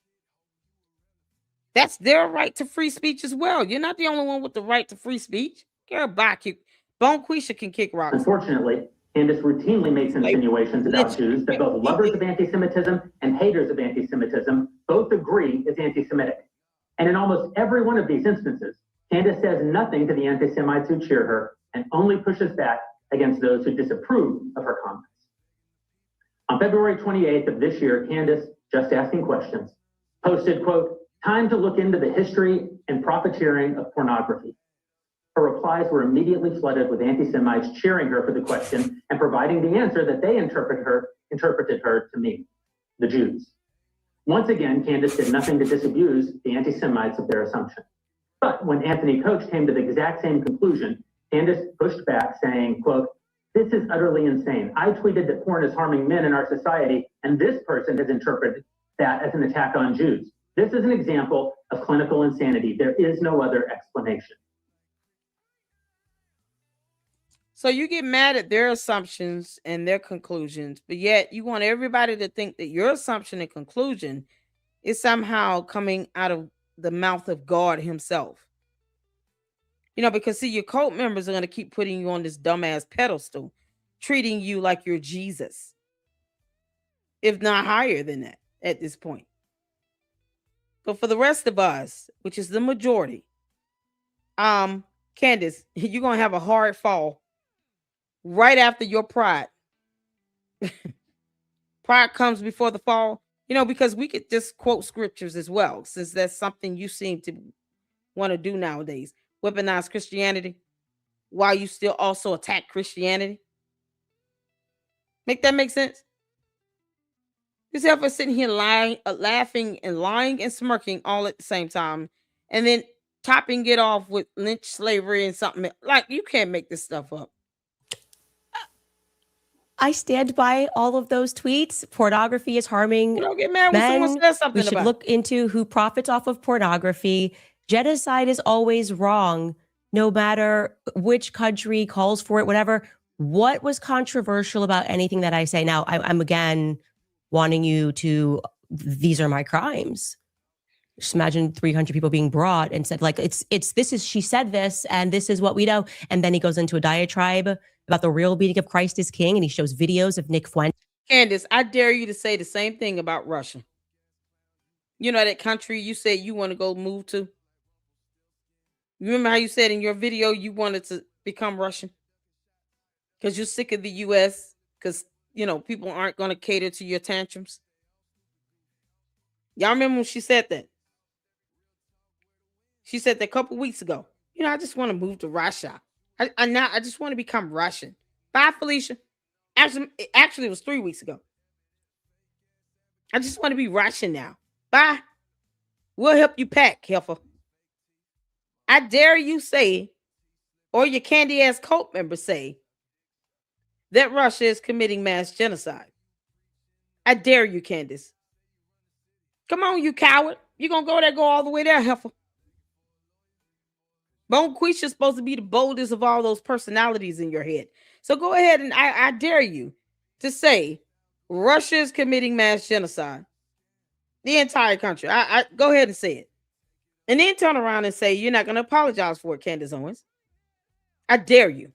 That's their right to free speech as well. You're not the only one with the right to free speech. Bonquisha can kick rocks. Unfortunately, Candace routinely makes insinuations about Jews that both lovers of anti-Semitism and haters of anti-Semitism both agree is anti-Semitic. And in almost every one of these instances, Candace says nothing to the anti-Semites who cheer her and only pushes back against those who disapprove of her comments. On February 28th of this year, Candace, just asking questions, posted, quote, "Time to look into the history and profiteering of pornography." Her replies were immediately flooded with anti-Semites cheering her for the question and providing the answer that they interpreted her to mean, the Jews. Once again, Candace did nothing to disabuse the anti-Semites of their assumption. But when Anthony Koch came to the exact same conclusion, Candace pushed back saying, quote, "This is utterly insane. I tweeted that porn is harming men in our society, and this person has interpreted that as an attack on Jews. This is an example of clinical insanity. There is no other explanation." So you get mad at their assumptions and their conclusions, but yet you want everybody to think that your assumption and conclusion is somehow coming out of the mouth of God himself. Because see, your cult members are going to keep putting you on this dumbass pedestal, treating you like you're Jesus, if not higher than that at this point. But for the rest of us, which is the majority, Candace, you're going to have a hard fall right after your pride. Pride comes before the fall, because we could just quote scriptures as well, since that's something you seem to want to do nowadays. Weaponize Christianity while you still also attack Christianity. Make that make sense? Yourself is sitting here lying, laughing and lying and smirking all at the same time, and then topping it off with lynch slavery and something like you can't make this stuff up. I stand by all of those tweets. Pornography is harming don't get mad men. When someone says something we should look into who profits off of pornography. Genocide is always wrong, no matter which country calls for it, whatever. What was controversial about anything that I say? Now, I'm again wanting you to, these are my crimes. Just imagine 300 people being brought and said, like, she said this, and this is what we know. And then he goes into a diatribe about the real meaning of Christ is King, and he shows videos of Nick Fuentes. Candace, I dare you to say the same thing about Russia. That country you said you want to go move to? Remember how you said in your video you wanted to become Russian? Because you're sick of the U.S. because, people aren't going to cater to your tantrums. Y'all remember when she said that? She said that a couple weeks ago. I just want to move to Russia. I just want to become Russian. Bye, Felicia. Actually, it was 3 weeks ago. I just want to be Russian now. Bye. We'll help you pack, heifer. I dare you say, or your candy-ass cult members say, that Russia is committing mass genocide. I dare you, Candace. Come on, you coward. You're going to go all the way there, heifer. Bonquisha is supposed to be the boldest of all those personalities in your head. So go ahead and I dare you to say Russia is committing mass genocide. The entire country. I go ahead and say it. And then turn around and say you're not going to apologize for it, Candace Owens. I dare you.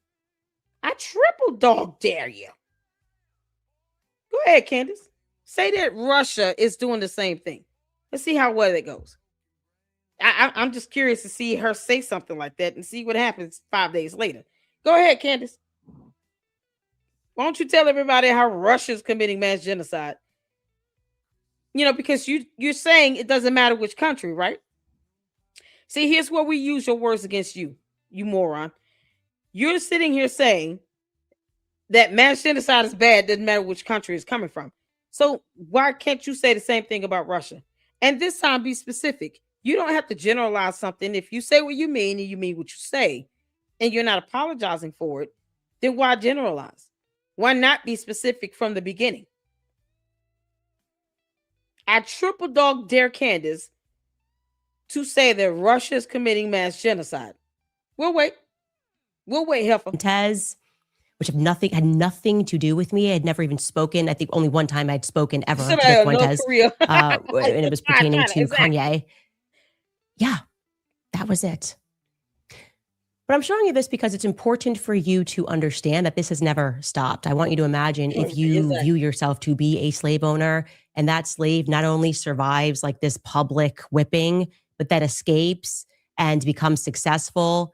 I triple dog dare you. ahead, Candace. Say that Russia is doing the same thing. Let's see how well it goes. I'm just curious to see her say something like that and see what happens 5 days later. Go ahead, Candace. Why don't you tell everybody how Russia's committing mass genocide? Because you're saying it doesn't matter which country, right? See, here's where we use your words against you, you moron. You're sitting here saying that mass genocide is bad, doesn't matter which country it's coming from. So why can't you say the same thing about Russia? And this time be specific. You don't have to generalize something. If you say what you mean and you mean what you say, and you're not apologizing for it, then why generalize? Why not be specific from the beginning? I triple dog dare Candace to say that Russia is committing mass genocide. We'll wait. Heifer. Tez, which had nothing to do with me. I had never even spoken. I think only one time I'd spoken ever to Fuentes, and it was pertaining to Kanye. Yeah, that was it. But I'm showing you this because it's important for you to understand that this has never stopped. I want you to imagine if you view yourself to be a slave owner, and that slave not only survives like this public whipping, but that escapes and becomes successful.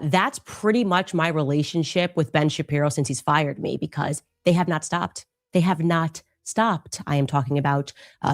That's pretty much my relationship with Ben Shapiro since he's fired me, because they have not stopped. They have not stopped. I am talking about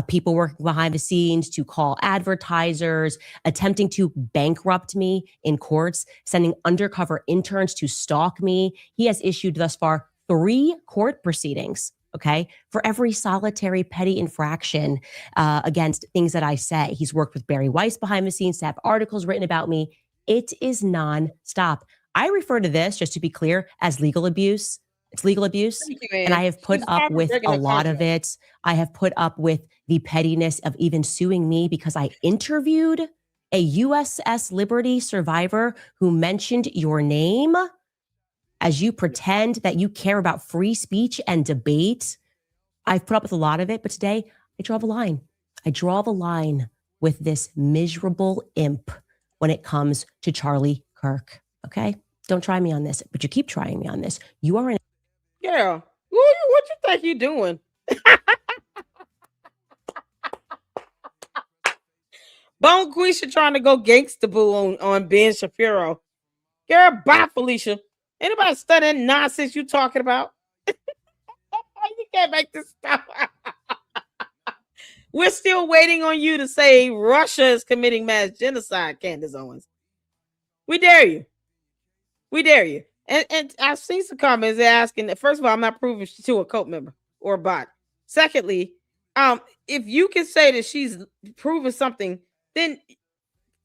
people working behind the scenes to call advertisers, attempting to bankrupt me in courts, sending undercover interns to stalk me. He has issued thus far 3 court proceedings, okay, for every solitary petty infraction against things that I say. He's worked with Barry Weiss behind the scenes to have articles written about me. It is nonstop. I refer to this, just to be clear, as legal abuse. It's legal abuse. You, and I have put up with a lot of it. I have put up with the pettiness of even suing me because I interviewed a USS Liberty survivor who mentioned your name as you pretend that you care about free speech and debate. I've put up with a lot of it, but today I draw the line. I draw the line with this miserable imp when it comes to Charlie Kirk. Okay? Don't try me on this, but you keep trying me on this. You are an Yeah. What you think you doing? Bone Quisha trying to go gangsta boo on Ben Shapiro. Girl, bye, Felicia. Anybody studying nonsense you talking about? You can't make this stuff. We're still waiting on you to say Russia is committing mass genocide, Candace Owens. We dare you. We dare you. And I've seen some comments asking that, first of all, I'm not proving she's to a cult member or a bot. Secondly, if you can say that she's proven something, then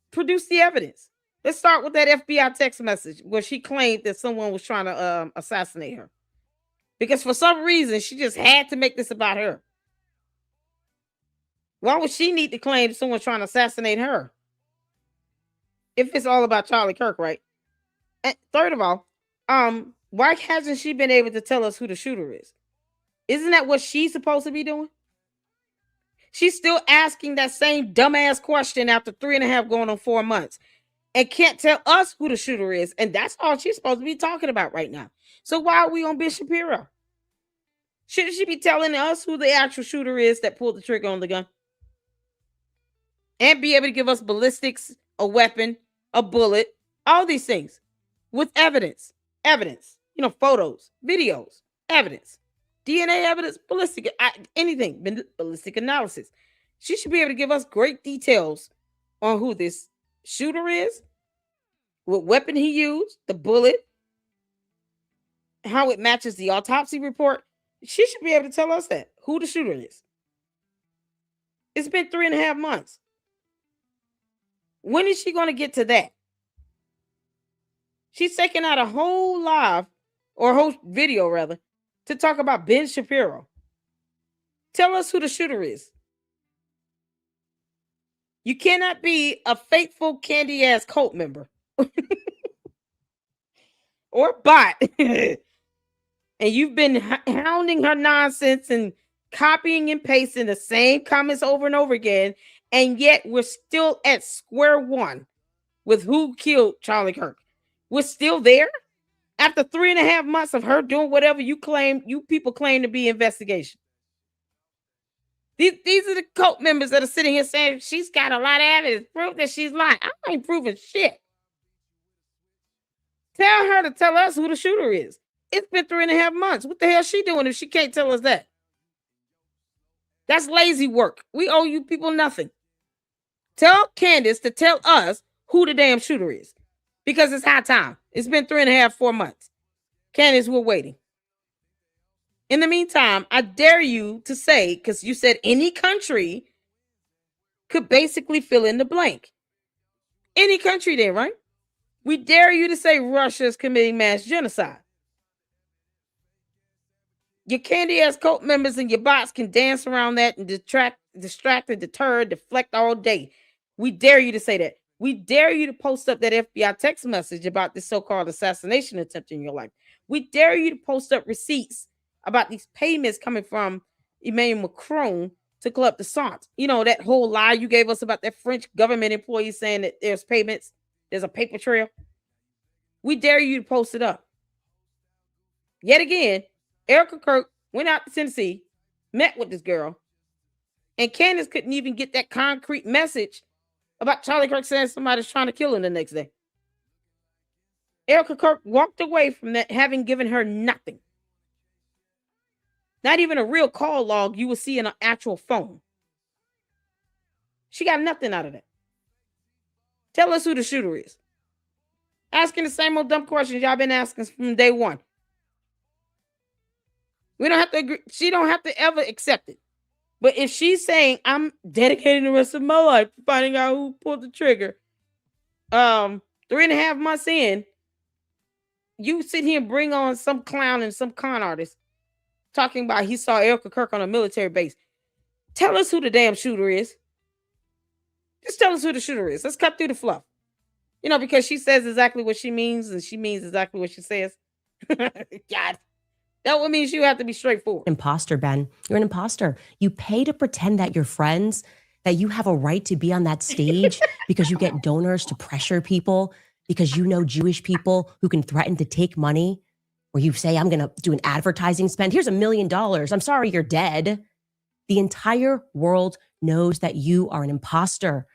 produce the evidence. Let's start with that FBI text message where she claimed that someone was trying to assassinate her. Because for some reason, she just had to make this about her. Why would she need to claim someone's trying to assassinate her? If it's all about Charlie Kirk, right? And third of all, why hasn't she been able to tell us who the shooter is? Isn't that what she's supposed to be doing? She's still asking that same dumbass question after 3.5 going on 4 months and can't tell us who the shooter is. And that's all she's supposed to be talking about right now. So why are we on Ben Shapiro? Shouldn't she be telling us who the actual shooter is that pulled the trigger on the gun? And be able to give us ballistics, a weapon, a bullet, all these things with evidence, photos, videos, evidence, DNA evidence, ballistic, anything, ballistic analysis. She should be able to give us great details on who this shooter is, what weapon he used, the bullet, how it matches the autopsy report. She should be able to tell us that, who the shooter is. It's been 3.5 months. When is she going to get to that? She's taking out a whole live, or a whole video rather, to talk about Ben Shapiro. Tell us who the shooter is. You cannot be a faithful candy-ass cult member. Or bot. And you've been hounding her nonsense and copying and pasting the same comments over and over again. And yet we're still at square one with who killed Charlie Kirk. We're still there after 3.5 months of her doing whatever you people claim to be investigation. These are the cult members that are sitting here saying she's got a lot of evidence, proof that she's lying. I ain't proving shit. Tell her to tell us who the shooter is. It's been 3.5 months. What the hell is she doing if she can't tell us that? That's lazy work. We owe you people nothing. Tell Candace to tell us who the damn shooter is. Because it's high time. It's been 3.5, 4 months. Candace, we're waiting. In the meantime, I dare you to say, because you said any country could basically fill in the blank. Any country then, right? We dare you to say Russia is committing mass genocide. Your candy-ass cult members and your bots can dance around that and distract, deter, deflect all day. We dare you to say that. We dare you to post up that FBI text message about this so-called assassination attempt in your life. We dare you to post up receipts about these payments coming from Emmanuel Macron to Club de Sant. You know, that whole lie you gave us about that French government employee saying that there's payments, there's a paper trail. We dare you to post it up. Yet again, Erica Kirk went out to Tennessee, met with this girl, and Candace couldn't even get that concrete message about Charlie Kirk saying somebody's trying to kill him the next day. Erica Kirk walked away from that having given her nothing. Not even a real call log you will see in an actual phone. She got nothing out of that. Tell us who the shooter is. Asking the same old dumb questions y'all been asking from day one. We don't have to agree. She don't have to ever accept it. But if she's saying, I'm dedicating the rest of my life to finding out who pulled the trigger, 3.5 months in, you sit here and bring on some clown and some con artist talking about he saw Erica Kirk on a military base. Tell us who the damn shooter is. Just tell us who the shooter is. Let's cut through the fluff. You know, because she says exactly what she means and she means exactly what she says. God. That would mean you have to be straightforward. Imposter, Ben. You're an imposter. You pay to pretend that you're friends, that you have a right to be on that stage because you get donors to pressure people, because you know Jewish people who can threaten to take money, or you say, I'm going to do an advertising spend. Here's $1 million. I'm sorry, you're dead. The entire world knows that you are an imposter.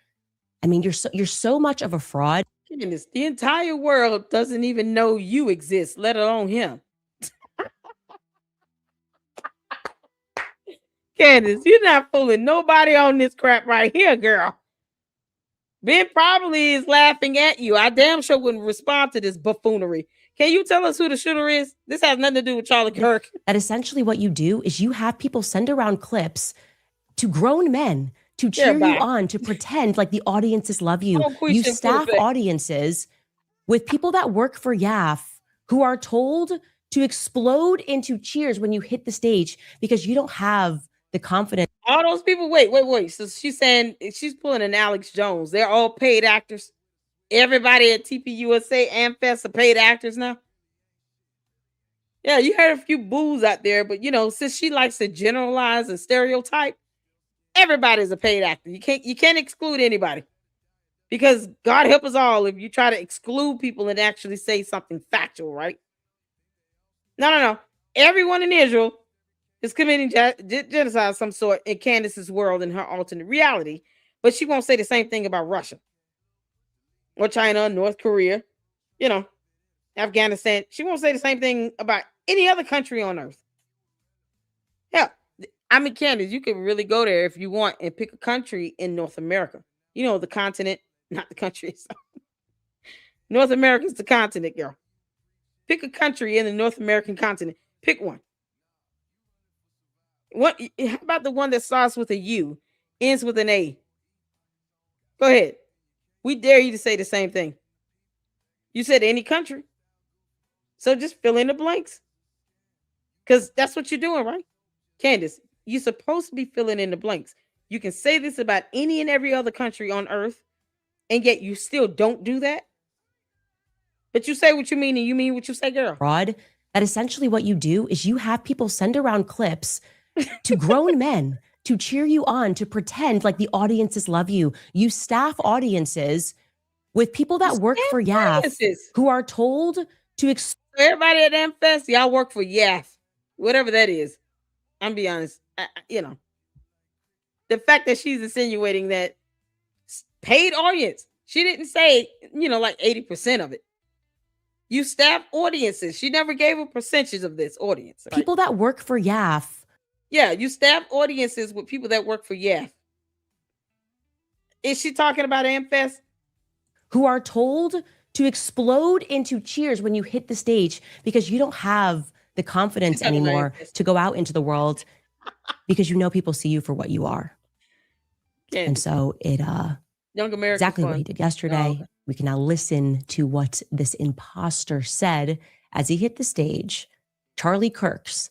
I mean, you're so much of a fraud. Goodness, the entire world doesn't even know you exist, let alone him. Candace, you're not fooling nobody on this crap right here, girl. Ben probably is laughing at you. I damn sure wouldn't respond to this buffoonery. Can you tell us who the shooter is? This has nothing to do with Charlie Kirk. That essentially what you do is you have people send around clips to grown men to cheer you on, to pretend like the audiences love you. You staff audiences with people that work for YAF who are told to explode into cheers when you hit the stage because you don't have the confidence. All those people, wait. So she's saying, she's pulling an Alex Jones. They're all paid actors. Everybody at TPUSA and Fest are paid actors now. Yeah, you heard a few boos out there, but you know, since she likes to generalize and stereotype, everybody's a paid actor. You can't exclude anybody. Because God help us all if you try to exclude people and actually say something factual, right? No. Everyone in Israel is committing genocide of some sort in Candace's world, in her alternate reality, but she won't say the same thing about Russia or China, North Korea, you know, Afghanistan. She won't say the same thing about any other country on earth. Yeah, I mean, Candace, you can really go there if you want and pick a country in North America. You know, the continent, not the country. North America is the continent, girl. Pick a country in the North American continent. Pick one. What? How about the one that starts with a U, ends with an A? Go ahead. We dare you to say the same thing. You said any country. So just fill in the blanks. Because that's what you're doing, right? Candace, you're supposed to be filling in the blanks. You can say this about any and every other country on earth, and yet you still don't do that. But you say what you mean, and you mean what you say, girl. Fraud. That essentially what you do is you have people send around clips to grown men to cheer you on, to pretend like the audiences love you. You staff audiences with people that work for YAF who are told to... Everybody at Amfest, y'all work for YAF, whatever that is. I'm be honest, you know. the fact that she's insinuating that paid audience, she didn't say, like 80% of it. You staff audiences. She never gave a percentage of this audience. Right? People that work for YAF. Yeah, you staff audiences with people that work for YAF. Is she talking about AmFest? Who are told to explode into cheers when you hit the stage because you don't have the confidence anymore to go out into the world because people see you for what you are. Candace. And so it Young American exactly fun. What he did yesterday. Oh. We can now listen to what this imposter said as he hit the stage. Charlie Kirk's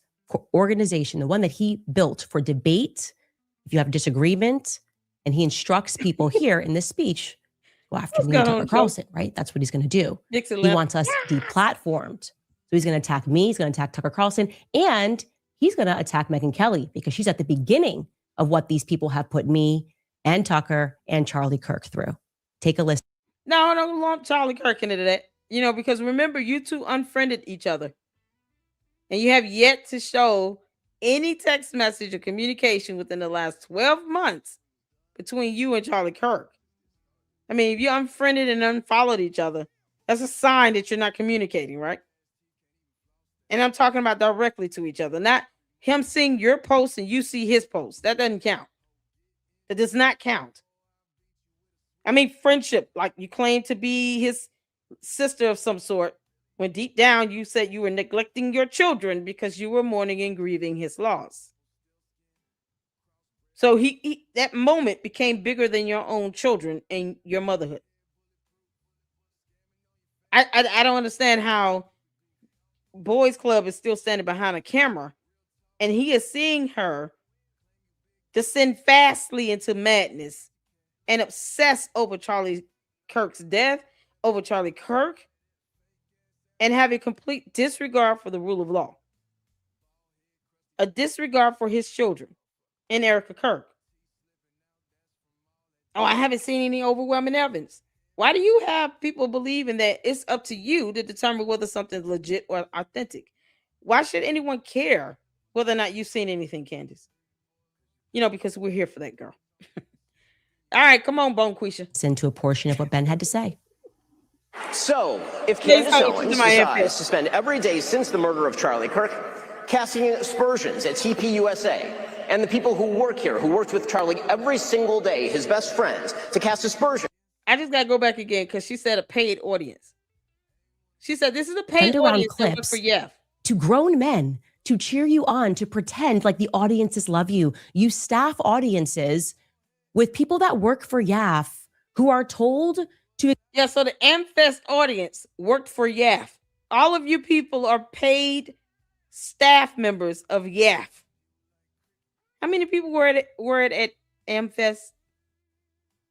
organization, the one that he built for debate, if you have a disagreement, and he instructs people here in this speech, go after me and Tucker Carlson, right? That's what he's going to do. He wants us deplatformed. So he's going to attack me, he's going to attack Tucker Carlson, and he's going to attack Megyn Kelly because she's at the beginning of what these people have put me and Tucker and Charlie Kirk through. Take a listen. No, I don't lump Charlie Kirk into that. Because remember, you two unfriended each other. And you have yet to show any text message or communication within the last 12 months between you and Charlie Kirk. I mean, if you unfriended and unfollowed each other, that's a sign that you're not communicating, right? And I'm talking about directly to each other, not him seeing your post and you see his post. That doesn't count. That does not count. I mean, friendship, like you claim to be his sister of some sort, when deep down you said you were neglecting your children because you were mourning and grieving his loss. So he that moment became bigger than your own children and your motherhood. I don't understand how Boys Club is still standing behind a camera and he is seeing her descend fastly into madness and obsess over Charlie Kirk's death, over Charlie Kirk, and have a complete disregard for the rule of law. A disregard for his children and Erica Kirk. Oh, I haven't seen any overwhelming evidence. Why do you have people believing that it's up to you to determine whether something's legit or authentic? Why should anyone care whether or not you've seen anything, Candace? Because we're here for that, girl. All right, come on, Bone Quisha. Listen to a portion of what Ben had to say. So, if Candace Owens decides to spend every day since the murder of Charlie Kirk casting aspersions at TPUSA and the people who work here, who worked with Charlie every single day, his best friends, to cast aspersions. I just got to go back again because she said a paid audience. She said this is a paid audience that works for YAF. To grown men, to cheer you on, to pretend like the audiences love you. You staff audiences with people that work for YAF who are told to... Yeah, so the AmFest audience worked for YAF. All of you people are paid staff members of YAF. How many people were at AmFest?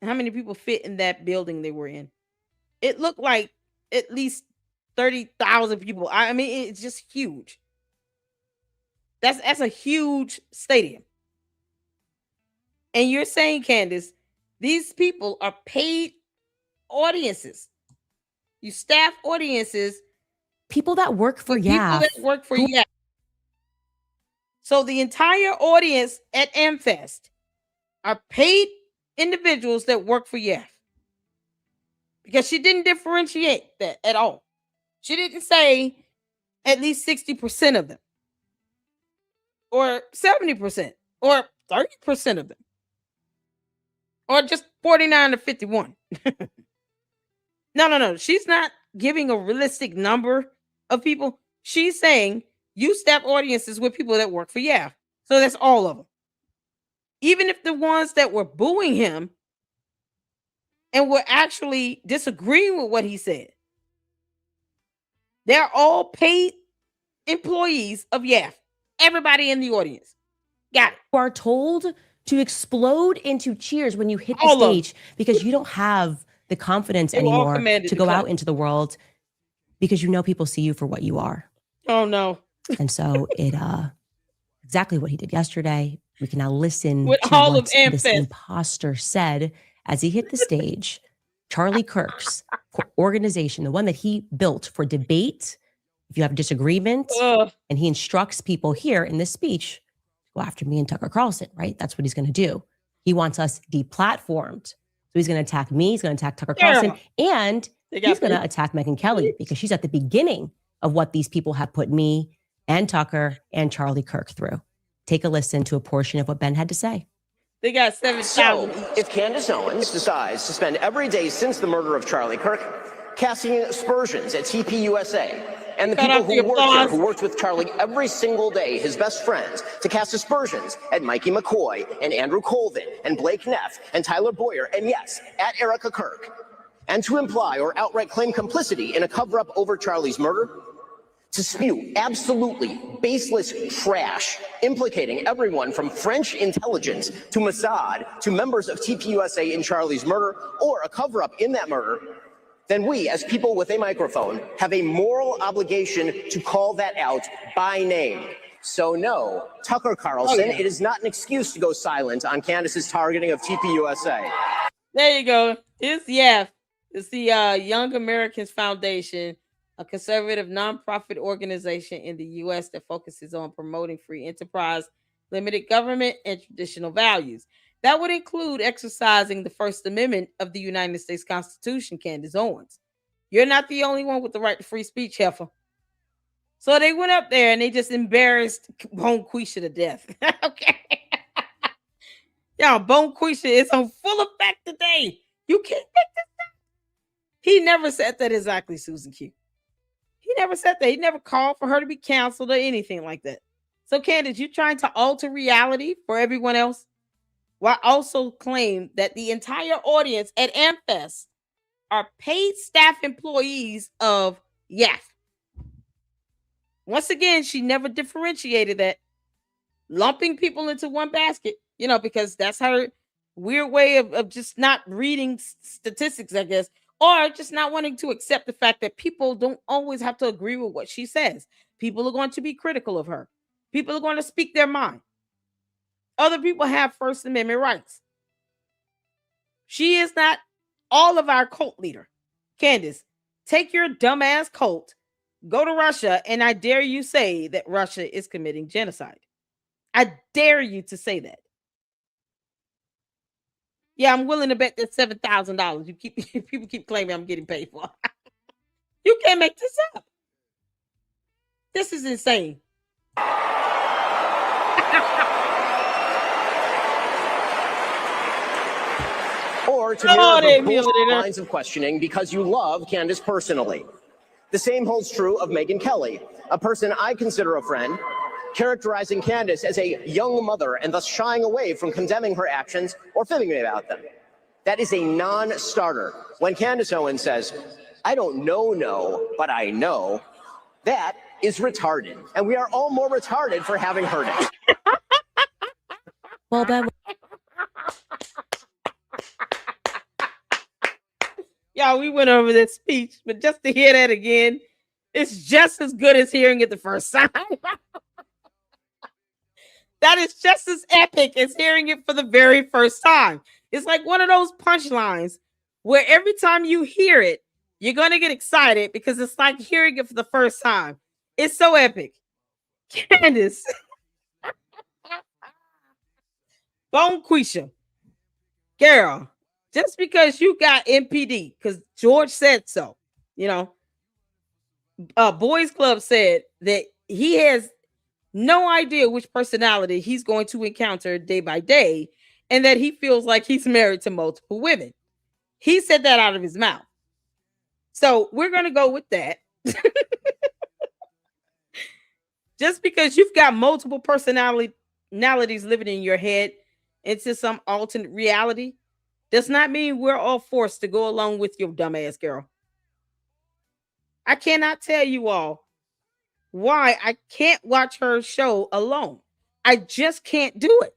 How many people fit in that building they were in? It looked like at least 30,000 people. I mean, it's just huge. That's a huge stadium. And you're saying, Candace, these people are paid audiences. You staff audiences. People that work for YAF. People that work for YAF. So the entire audience at AmFest are paid individuals that work for YAF. Because she didn't differentiate that at all. She didn't say at least 60% of them. Or 70%. Or 30% of them. Or just 49 to 51. No. She's not giving a realistic number of people. She's saying you staff audiences with people that work for YAF. So that's all of them. Even if the ones that were booing him and were actually disagreeing with what he said, they're all paid employees of YAF. Everybody in the audience. Got it. You are told to explode into cheers when you hit the stage because you don't have the confidence anymore to go out into the world because people see you for what you are. Oh, no. And so it exactly what he did yesterday. We can now listen with to all what of this imposter said as he hit the stage. Charlie Kirk's organization, the one that he built for debate, if you have a disagreement, and he instructs people here in this speech, go after me and Tucker Carlson, right? That's what he's going to do. He wants us deplatformed. So he's going to attack me. He's going to attack Tucker Carlson. And he's going to attack Megyn Kelly because she's at the beginning of what these people have put me and Tucker and Charlie Kirk through. Take a listen to a portion of what Ben had to say. They got 7,000. So, if Candace Owens decides to spend every day since the murder of Charlie Kirk casting aspersions at TPUSA, and the people who work here, who worked with Charlie every single day, his best friends, to cast aspersions at Mikey McCoy and Andrew Colvin and Blake Neff and Tyler Boyer, and yes, at Erica Kirk, and to imply or outright claim complicity in a cover-up over Charlie's murder, to spew absolutely baseless trash implicating everyone from French intelligence to Mossad to members of TPUSA in Charlie's murder or a cover-up in that murder, then we, as people with a microphone, have a moral obligation to call that out by name. So no, Tucker Carlson, it is not an excuse to go silent on Candace's targeting of TPUSA. There you go. It's the Young Americans Foundation, a conservative nonprofit organization in the U.S. that focuses on promoting free enterprise, limited government, and traditional values. That would include exercising the First Amendment of the United States Constitution, Candace Owens. You're not the only one with the right to free speech, heifer. So they went up there and they just embarrassed Bone Quisha to death. Okay. Y'all, Bone Quisha is on full effect today. You can't make this up. He never said that exactly, Susan Q. He never said that. He never called for her to be canceled or anything like that. So, Candace, you're trying to alter reality for everyone else while also claim that the entire audience at AmFest are paid staff employees of YAF. Once again, she never differentiated that, lumping people into one basket, because that's her weird way of just not reading statistics, I guess, or just not wanting to accept the fact that people don't always have to agree with what she says. People are going to be critical of her. People are going to speak their mind. Other people have First Amendment rights. She is not all of our cult leader. Candace, take your dumbass cult, go to Russia, and I dare you say that Russia is committing genocide. I dare you to say that. Yeah, I'm willing to bet that $7,000 people keep claiming I'm getting paid for. You can't make this up. This is insane. Or to mirror the bullshit lines of questioning because you love Candace personally. The same holds true of Megyn Kelly, a person I consider a friend, characterizing Candace as a young mother and thus shying away from condemning her actions or fibbing about them. That is a non-starter. When Candace Owens says, I don't know, but I know, that is retarded. And we are all more retarded for having heard it. Well, Ben. Y'all, we went over this speech, but just to hear that again, it's just as good as hearing it the first time. That is just as epic as hearing it for the very first time. It's like one of those punchlines where every time you hear it, you're going to get excited because it's like hearing it for the first time. It's so epic. Candace. Bone Quisha. Girl, just because you got MPD, because George said so, Boys Club said that he has no idea which personality he's going to encounter day by day, and that he feels like he's married to multiple women. He said that out of his mouth. So we're going to go with that. Just because you've got multiple personalities living in your head into some alternate reality does not mean we're all forced to go along with your dumbass girl. I cannot tell you all why I can't watch her show alone. I just can't do it.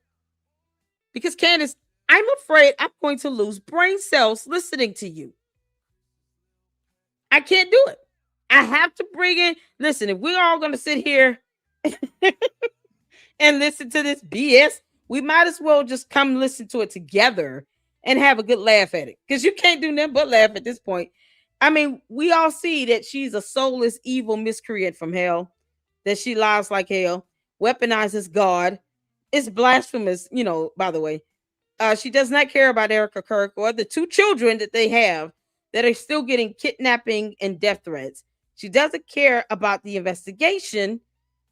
Because Candace, I'm afraid I'm going to lose brain cells listening to you. I can't do it. I have to bring in, listen, if we're all going to sit here and listen to this BS, we might as well just come listen to it together and have a good laugh at it. Because you can't do nothing but laugh at this point. I mean, we all see that she's a soulless, evil miscreant from hell, that she lies like hell, weaponizes God. It's blasphemous, by the way. She does not care about Erica Kirk or the 2 children that they have that are still getting kidnapping and death threats. She doesn't care about the investigation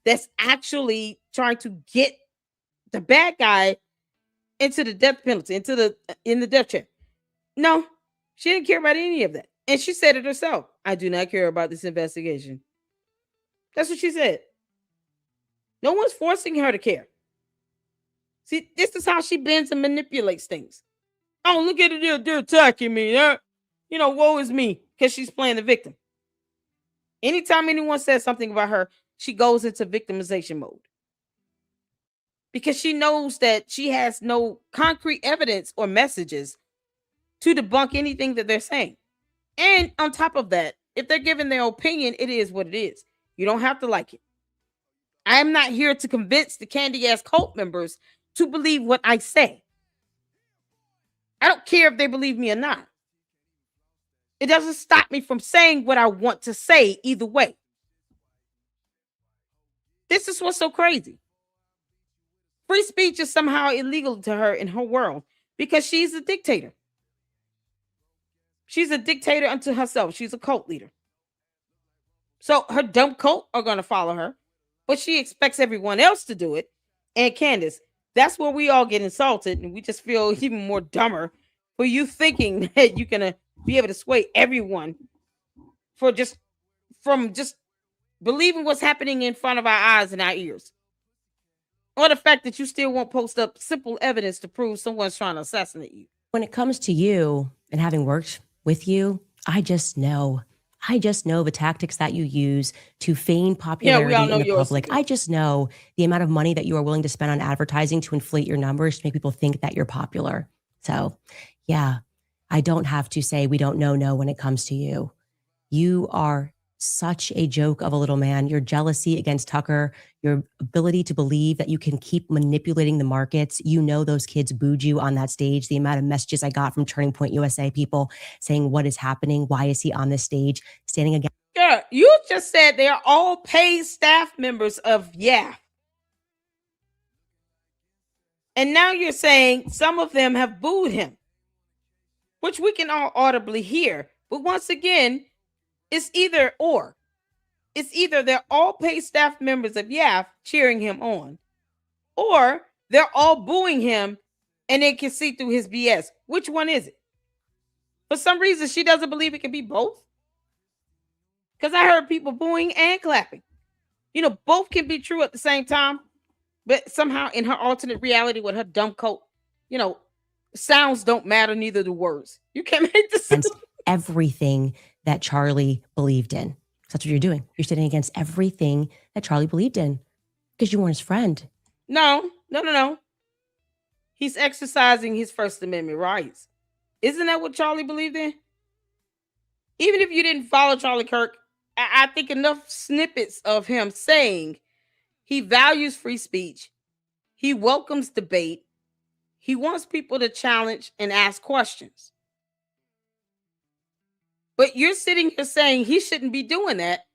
that's actually trying to get the bad guy into the death penalty, in the death chair. No, she didn't care about any of that. And she said it herself. I do not care about this investigation. That's what she said. No one's forcing her to care. See, this is how she bends and manipulates things. Oh, look at it, they're attacking me. Woe is me, because she's playing the victim. Anytime anyone says something about her, she goes into victimization mode. Because she knows that she has no concrete evidence or messages to debunk anything that they're saying. And on top of that, if they're giving their opinion, it is what it is. You don't have to like it. I'm not here to convince the candy-ass cult members to believe what I say. I don't care if they believe me or not. It doesn't stop me from saying what I want to say either way. This is what's so crazy. Free speech is somehow illegal to her in her world because she's a dictator. She's a dictator unto herself. She's a cult leader. So her dumb cult are going to follow her, but she expects everyone else to do it. And Candace, that's where we all get insulted, and we just feel even more dumber for you thinking that you're going to be able to sway everyone from just believing what's happening in front of our eyes and our ears. Or the fact that you still won't post up simple evidence to prove someone's trying to assassinate you. When it comes to you and having worked with you, I just know the tactics that you use to feign popularity in the public. I just know the amount of money that you are willing to spend on advertising to inflate your numbers to make people think that you're popular. So, yeah, I don't have to say we don't know when it comes to you. You are such a joke of a little man. Your jealousy against Tucker, your ability to believe that you can keep manipulating the markets. You know those kids booed you on that stage. The amount of messages I got from Turning Point USA people saying, what is happening? Why is he on this stage standing against? Yeah, you just said they are all paid staff members of YAF. And now you're saying some of them have booed him, which we can all audibly hear. But once again, it's either or. It's either they're all paid staff members of YAF cheering him on, or they're all booing him and they can see through his BS. Which one is it? For some reason, she doesn't believe it can be both. Because I heard people booing and clapping. Both can be true at the same time, but somehow in her alternate reality with her dumb cult, sounds don't matter, neither do words. You can't make this against everything that Charlie believed in. That's what you're doing. You're sitting against everything that Charlie believed in because you weren't his friend. No. He's exercising his First Amendment rights. Isn't that what Charlie believed in? Even if you didn't follow Charlie Kirk, I think enough snippets of him saying he values free speech. He welcomes debate. He wants people to challenge and ask questions. But you're sitting here saying he shouldn't be doing that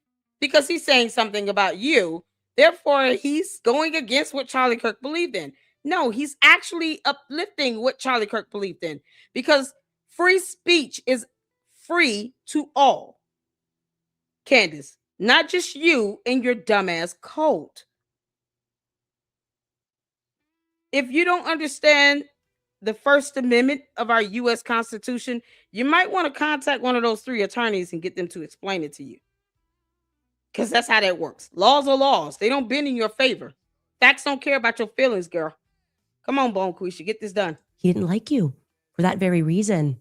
because he's saying something about you. Therefore, he's going against what Charlie Kirk believed in. No, he's actually uplifting what Charlie Kirk believed in because free speech is free to all. Candace, not just you and your dumbass cult. If you don't understand the First Amendment of our U.S. Constitution, you might want to contact one of those 3 attorneys and get them to explain it to you. Because that's how that works. Laws are laws. They don't bend in your favor. Facts don't care about your feelings, girl. Come on, Bone Quisha, get this done. He didn't like you for that very reason.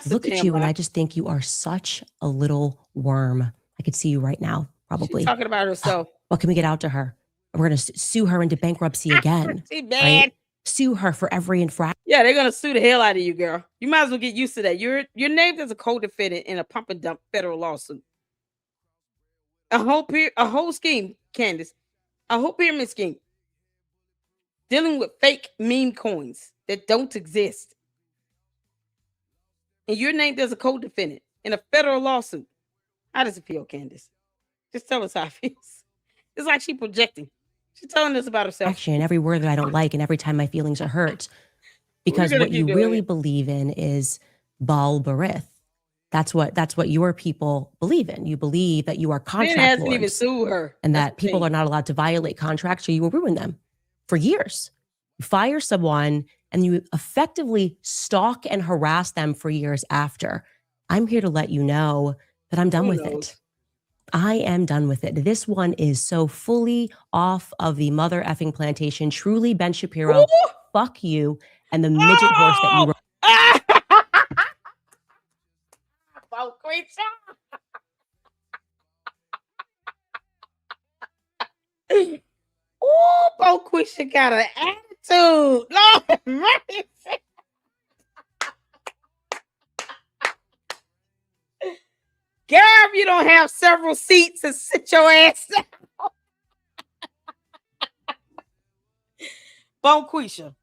Look at you, and I just think you are such a little worm. I could see you right now, probably. She's talking about herself. Well, can we get out to her? We're going to sue her into bankruptcy again. Right? Sue her for every infraction. Yeah, they're going to sue the hell out of you, girl. You might as well get used to that. You're named as a co-defendant in a pump and dump federal lawsuit. A whole scheme, Candace. A whole pyramid scheme. Dealing with fake meme coins that don't exist. And you're named as a co-defendant in a federal lawsuit. How does it feel, Candace? Just tell us how it feels. It's like she's projecting. She's telling us about herself. And every word that I don't like and every time my feelings are hurt. because what you really believe in is Baal Barith. That's what your people believe in. You believe that you are contract lords, even sue her, and that people are not allowed to violate contracts, or you will ruin them for years. You fire someone, and you effectively stalk and harass them for years after. I'm here to let you know that I'm done with it. I am done with it. This one is so fully off of the mother effing plantation. Truly, Ben Shapiro, ooh, fuck you and the midget horse that you were. Oh, Boquisha got an attitude. Lord mercy. Girl, if you don't have several seats and sit your ass down. Boquisha.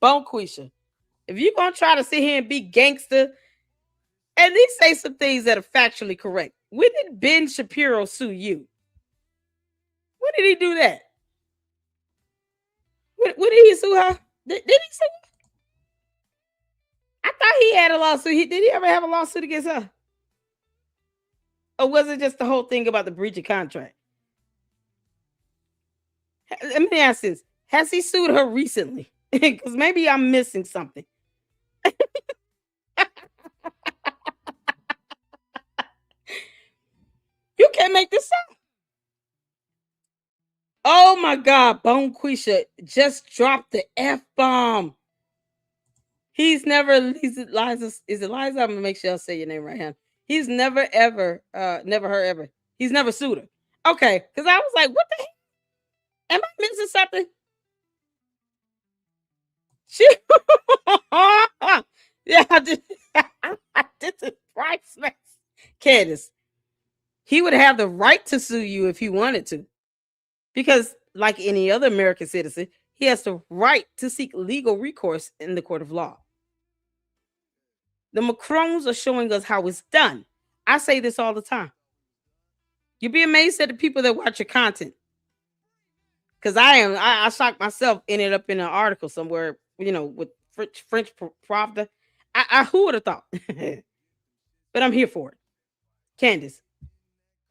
If you're going to try to sit here and be gangster, at least say some things that are factually correct. When did Ben Shapiro sue you? When did he do that? When did he sue her? Did he sue her? I thought he had a lawsuit. Did he ever have a lawsuit against her? Or was it just the whole thing about the breach of contract? Let me ask this. Has he sued her recently? Because maybe I'm missing something. You can't make this up. Oh my God, Boquisha just dropped the F-bomb. He's never, is it Liza? I'm gonna make sure I say your name right here. He's never ever, he's never sued her. Okay, because I was like, what the heck? Am I missing something? Yeah, I did the priceless. Candace, he would have the right to sue you if he wanted to. Because, like any other American citizen, he has the right to seek legal recourse in the court of law. The Macrons are showing us how it's done. I say this all the time. You'd be amazed at the people that watch your content. Because I shocked myself, ended up in an article somewhere, with French Pravda. Who would have thought? But I'm here for it. Candace,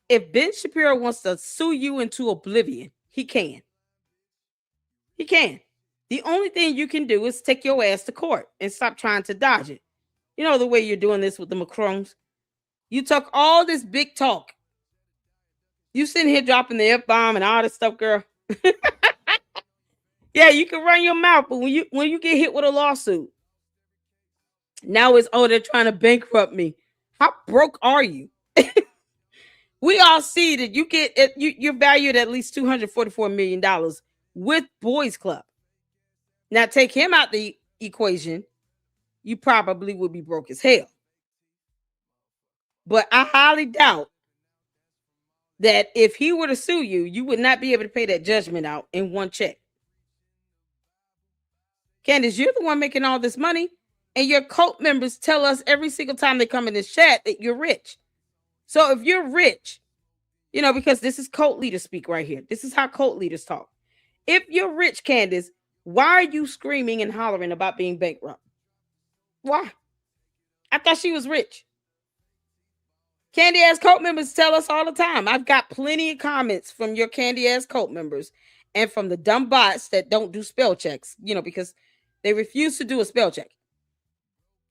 if Ben Shapiro wants to sue you into oblivion, he can. He can. The only thing you can do is take your ass to court and stop trying to dodge it. You know the way you're doing this with the Macrons? You talk all this big talk. You sitting here dropping the F-bomb and all this stuff, girl. Yeah, you can run your mouth, but when you get hit with a lawsuit, now it's, oh, they're trying to bankrupt me. How broke are you? We all see that you're valued at least $244 million with Boys Club. Now take him out the equation, you probably would be broke as hell. But I highly doubt that if he were to sue you, you would not be able to pay that judgment out in one check. Candace, you're the one making all this money, and your cult members tell us every single time they come in this chat that you're rich. So if you're rich, because this is cult leader speak right here. This is how cult leaders talk. If you're rich, Candace, why are you screaming and hollering about being bankrupt? Why? I thought she was rich. Candy ass cult members tell us all the time. I've got plenty of comments from your candy ass cult members and from the dumb bots that don't do spell checks, because they refuse to do a spell check.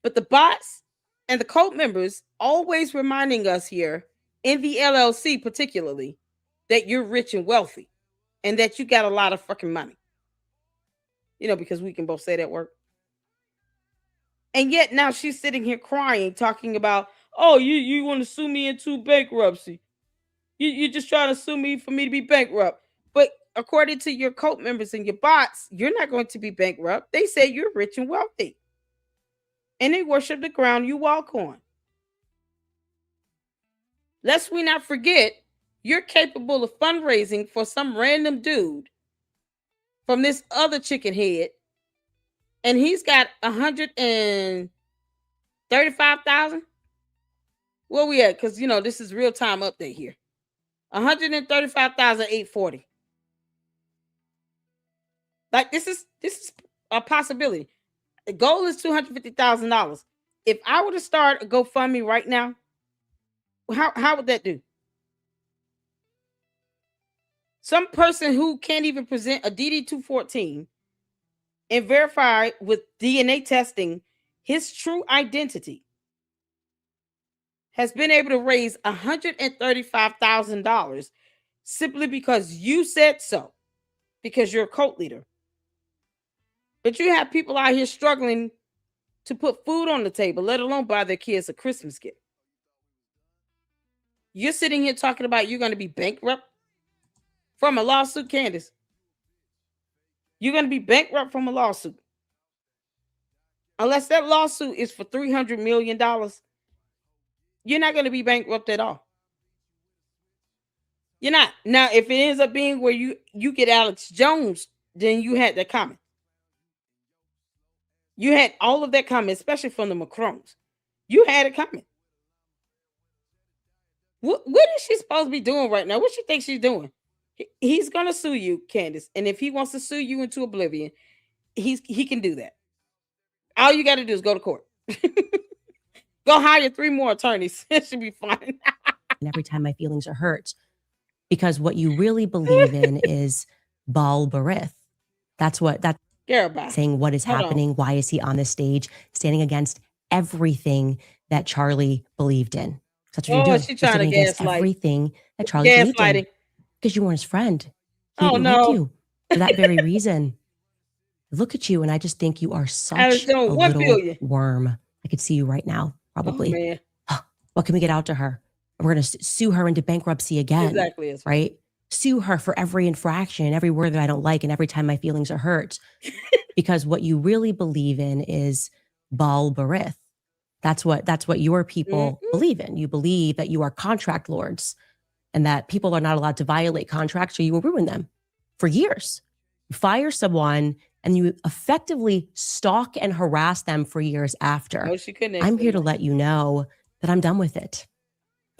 But the bots and the cult members always reminding us here in the LLC particularly that you're rich and wealthy and that you got a lot of fucking money. Because we can both say that word. And yet now she's sitting here crying, talking about, oh, you want to sue me into bankruptcy. You're just trying to sue me for me to be bankrupt. But according to your cult members and your bots, you're not going to be bankrupt. They say you're rich and wealthy. And they worship the ground you walk on. Lest we not forget, you're capable of fundraising for some random dude from this other chicken head. And he's got 135,000. Where we at? Because, this is real time update here. 135,840. Like, this is a possibility. The goal is $250,000. If I were to start a GoFundMe right now, how would that do? Some person who can't even present a DD-214 and verify with DNA testing his true identity has been able to raise $135,000 simply because you said so, because you're a cult leader. But you have people out here struggling to put food on the table, let alone buy their kids a Christmas gift. You're sitting here talking about you're going to be bankrupt from a lawsuit, Candace. You're going to be bankrupt from a lawsuit. Unless that lawsuit is for $300 million, you're not going to be bankrupt at all. You're not. Now, if it ends up being where you get Alex Jones, then you had that comment. You had all of that comment, especially from the Macrons. You had it coming. What is she supposed to be doing right now? What she think she's doing? He's gonna sue you, Candace, and if he wants to sue you into oblivion, he can do that. All you got to do is go to court. Go hire 3 more attorneys. It should be fine. And every time my feelings are hurt, because what you really believe in is Baal Barith. That's saying what is happening. Why is he on this stage, standing against everything that Charlie believed in? That's what you're doing. She's trying to gaslight everything that Charlie believed in. Because you weren't his friend. He didn't like you for that very reason. Look at you, and I just think you are such a little worm. I could see you right now, probably. What can we get out to her? We're going to sue her into bankruptcy again. Exactly. Right? Sue her for every infraction, every word that I don't like, and every time my feelings are hurt. Because what you really believe in is Baal Barith. That's what your people believe in. You believe that you are contract lords and that people are not allowed to violate contracts or you will ruin them for years. You fire someone and you effectively stalk and harass them for years after. I'm here to let you know that I'm done with it.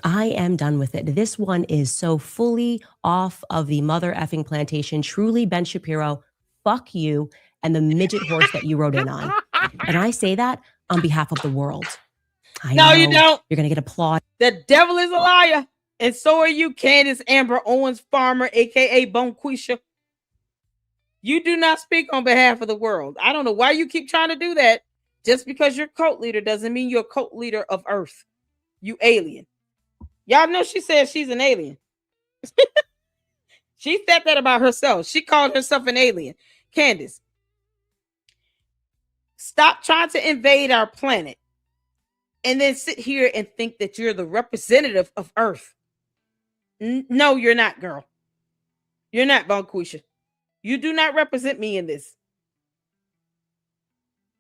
I am done with it. This one is so fully off of the mother effing plantation. Truly, Ben Shapiro, fuck you and the midget horse that you rode in on. And I say that on behalf of the world. No, you don't. You're going to get applaud. The devil is a liar. And so are you, Candace Amber Owens Farmer, a.k.a. Bonquisha. You do not speak on behalf of the world. I don't know why you keep trying to do that. Just because you're a cult leader doesn't mean you're a cult leader of Earth. You alien. Y'all know she said she's an alien. She said that about herself. She called herself an alien. Candace, stop trying to invade our planet and then sit here and think that you're the representative of Earth. No, you're not, girl. You're not, Bonquisha. You do not represent me in this.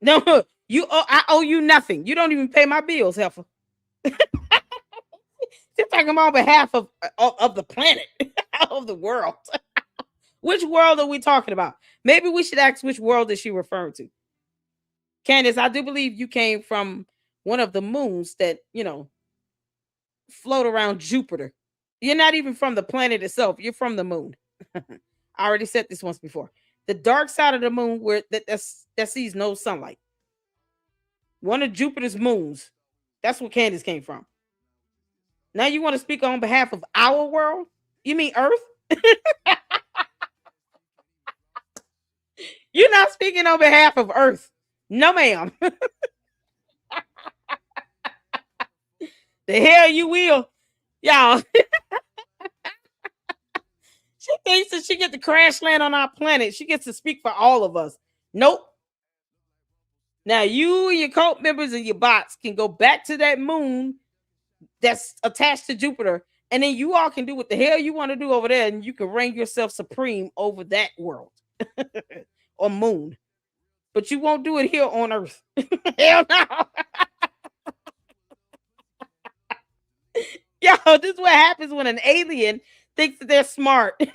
No, I owe you nothing. You don't even pay my bills, heifer. You're talking on behalf of the planet, of the world. Which world are we talking about? Maybe we should ask which world is she referring to. Candace, I do believe you came from one of the moons that, float around Jupiter. You're not even from the planet itself. You're from the moon. I already said this once before. The dark side of the moon where that sees no sunlight. One of Jupiter's moons. That's where Candace came from. Now you want to speak on behalf of our world? You mean Earth? You're not speaking on behalf of Earth. No, ma'am. The hell you will. Y'all. She thinks that she gets to crash land on our planet. She gets to speak for all of us. Nope. Now you and your cult members and your bots can go back to that moon that's attached to Jupiter, and then you all can do what the hell you want to do over there, and you can reign yourself supreme over that world or moon. But you won't do it here on Earth. Hell no. Yo, this is what happens when an alien thinks that they're smart. Just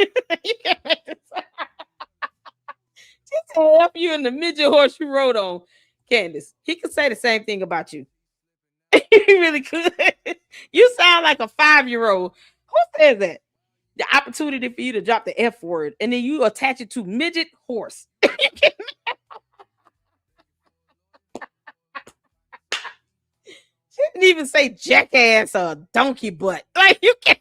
to help you in the midget horse you rode on, Candace. He could say the same thing about you. He really could. You sound like a 5-year-old. Who says that? The opportunity for you to drop the F word and then you attach it to midget horse. She didn't even say jackass or donkey butt. Like, you can't.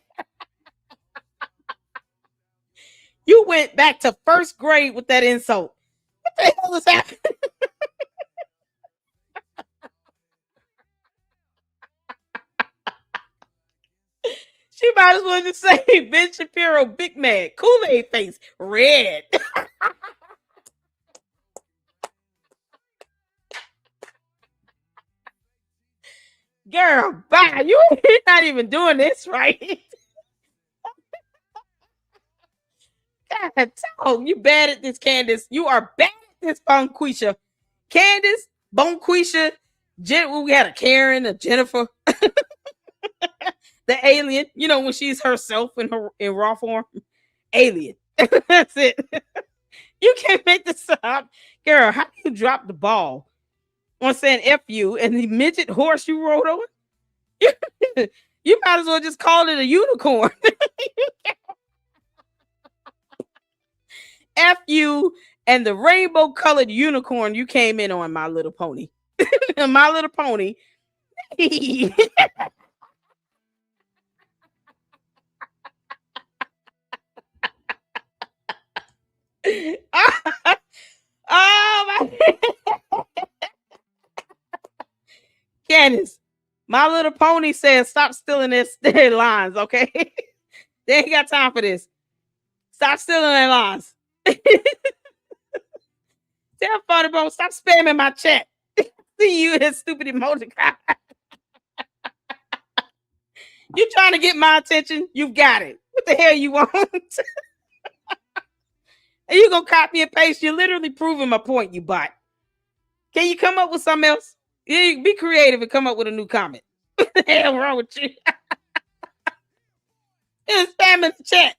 You went back to first grade with that insult. What the hell is happening? She might as well just say Ben Shapiro, Big Mad, Kool-Aid face, red. Girl, bye. You're not even doing this right. God, oh, you bad at this, Candace. You are bad at this, Bonquisha. Candace, Bonquisha, we had a Karen, a Jennifer, the alien. You know, when she's herself in raw form, alien. That's it. You can't make this up, girl. How do you drop the ball on saying F you and the midget horse you rode on? You might as well just call it a unicorn. F you and the rainbow colored unicorn you came in on, My Little Pony. My Little Pony. Oh my. Candace, My Little Pony says stop stealing their lines, okay? They ain't got time for this. Stop stealing their lines. Tell Funny Bone, stop spamming my chat. See you, that stupid emoji. You trying to get my attention? You got it. What the hell you want? And you gonna copy and paste? You're literally proving my point, you bot. Can you come up with something else? Yeah, be creative and come up with a new comment. What the hell wrong with you? It's spamming the chat.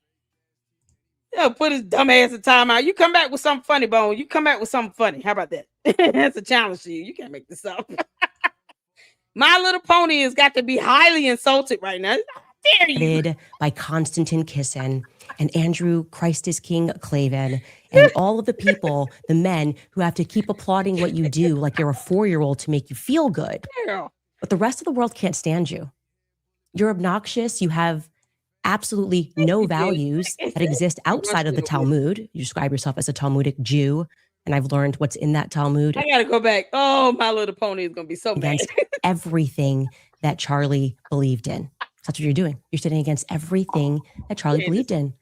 Put his dumb ass in timeout. You come back with something funny, Bone. You come back with something funny. How about that? That's a challenge to you. You can't make this up. My Little Pony has got to be highly insulted right now. How dare you? By Konstantin Kisin and Andrew Christ is King Clavin and all of the people, the men who have to keep applauding what you do like you're a 4-year-old to make you feel good. Girl. But the rest of the world can't stand you. You're obnoxious. You have absolutely no values that exist outside of the Talmud. You describe yourself as a Talmudic Jew, and I've learned what's in that Talmud. I gotta go back. Oh, My Little Pony is gonna be so mad. Everything that Charlie believed in. That's what you're doing. You're sitting against everything that Charlie believed in.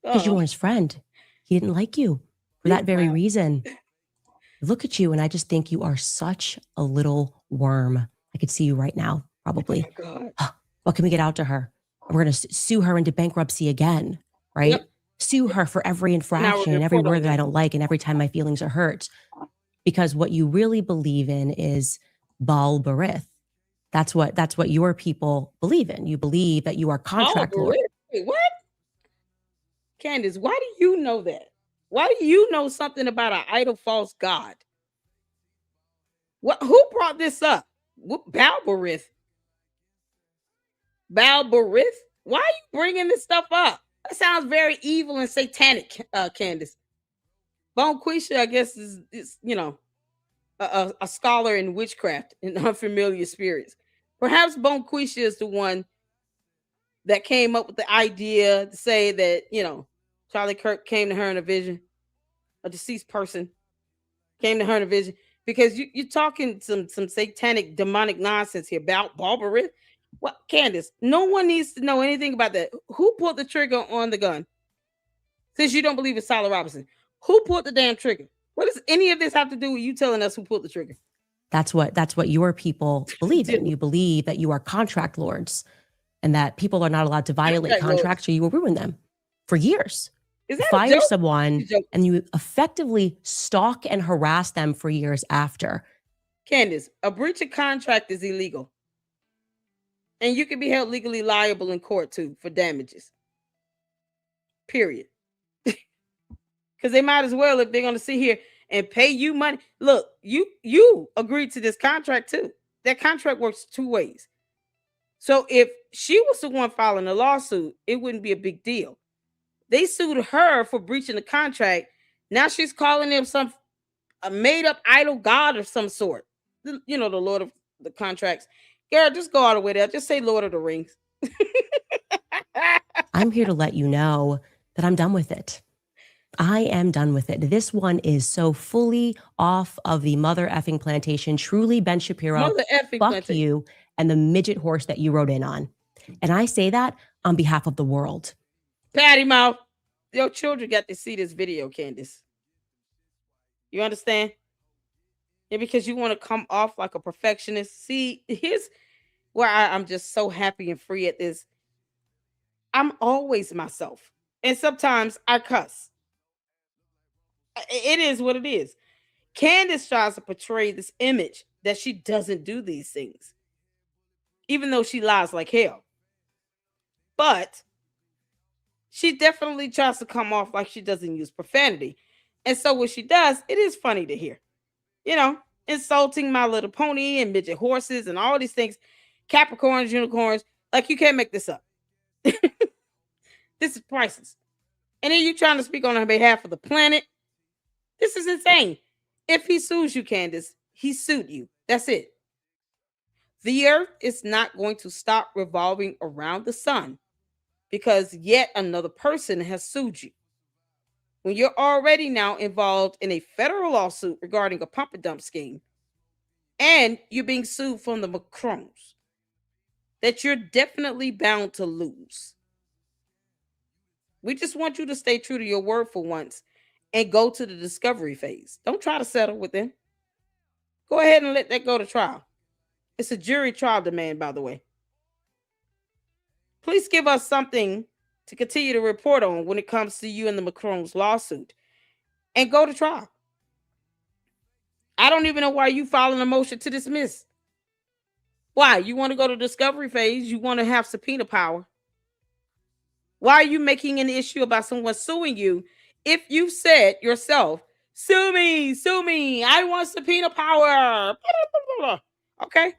Because you weren't his friend. He didn't like you for that very reason. Look at you, and I just think you are such a little worm. I could see you right now, probably. Oh, what can we get out to her? We're going to sue her into bankruptcy again, right? Yep. Sue her for every infraction and every word that I don't like and every time my feelings are hurt. Because what you really believe in is Baal Berith. That's what your people believe in. You believe that you are contract lord. Wait, what? Candace, why do you know that? Why do you know something about an idol false god? Who brought this up? Baal Berith. Baal Berith? Why are you bringing this stuff up? That sounds very evil and satanic, Candace. Bonquisha, I guess, is a scholar in witchcraft and unfamiliar spirits. Perhaps Bonquisha is the one that came up with the idea to say that, Charlie Kirk came to her in a vision. A deceased person came to her in a vision. Because you're talking some satanic, demonic nonsense here about Baal Berith. What, Candace? No one needs to know anything about that. Who pulled the trigger on the gun? Since you don't believe it's Tyler Robinson, who pulled the damn trigger? What does any of this have to do with you telling us who pulled the trigger? That's what your people believe in. You believe that you are contract lords and that people are not allowed to violate contracts or you will ruin them for years. Is that fire someone and you effectively stalk and harass them for years after. Candace, a breach of contract is illegal. And you can be held legally liable in court too for damages. Period. Because they might as well, if they're going to sit here and pay you money. Look, you agreed to this contract too. That contract works two ways. So if she was the one filing a lawsuit, it wouldn't be a big deal. They sued her for breaching the contract. Now she's calling him a made-up idol god of some sort. The Lord of the contracts. Girl, just go all the way there. Just say Lord of the Rings. I'm here to let you know that I'm done with it. I am done with it. This one is so fully off of the mother effing plantation. Truly, Ben Shapiro, mother effing fuck plantation. you and the midget horse that you rode in on. And I say that on behalf of the world. Patty mouth. Your children got to see this video, Candace. You understand? Yeah, because you want to come off like a perfectionist. See, here's where I'm just so happy and free at this. I'm always myself. And sometimes I cuss. It is what it is. Candace tries to portray this image that she doesn't do these things, even though she lies like hell. But she definitely tries to come off like she doesn't use profanity. And so what she does, it is funny to hear. You know, insulting My Little Pony and midget horses and all these things, Capricorns, unicorns. Like, you can't make this up. This is priceless. And then you trying to speak on behalf of the planet. This is insane. If he sues you, Candace, he sued you. That's it. The earth is not going to stop revolving around the sun because yet another person has sued you. When you're already now involved in a federal lawsuit regarding a pump and dump scheme, and you're being sued from the Macrons, that you're definitely bound to lose. We just want you to stay true to your word for once and go to the discovery phase. Don't try to settle with them. Go ahead and let that go to trial. It's a jury trial demand, by the way. Please give us something to continue to report on when it comes to you and the Macron's lawsuit and go to trial. I don't even know why you filing a motion to dismiss. Why? You want to go to discovery phase? You want to have subpoena power? Why are you making an issue about someone suing you if you said yourself, sue me, I want subpoena power? Okay.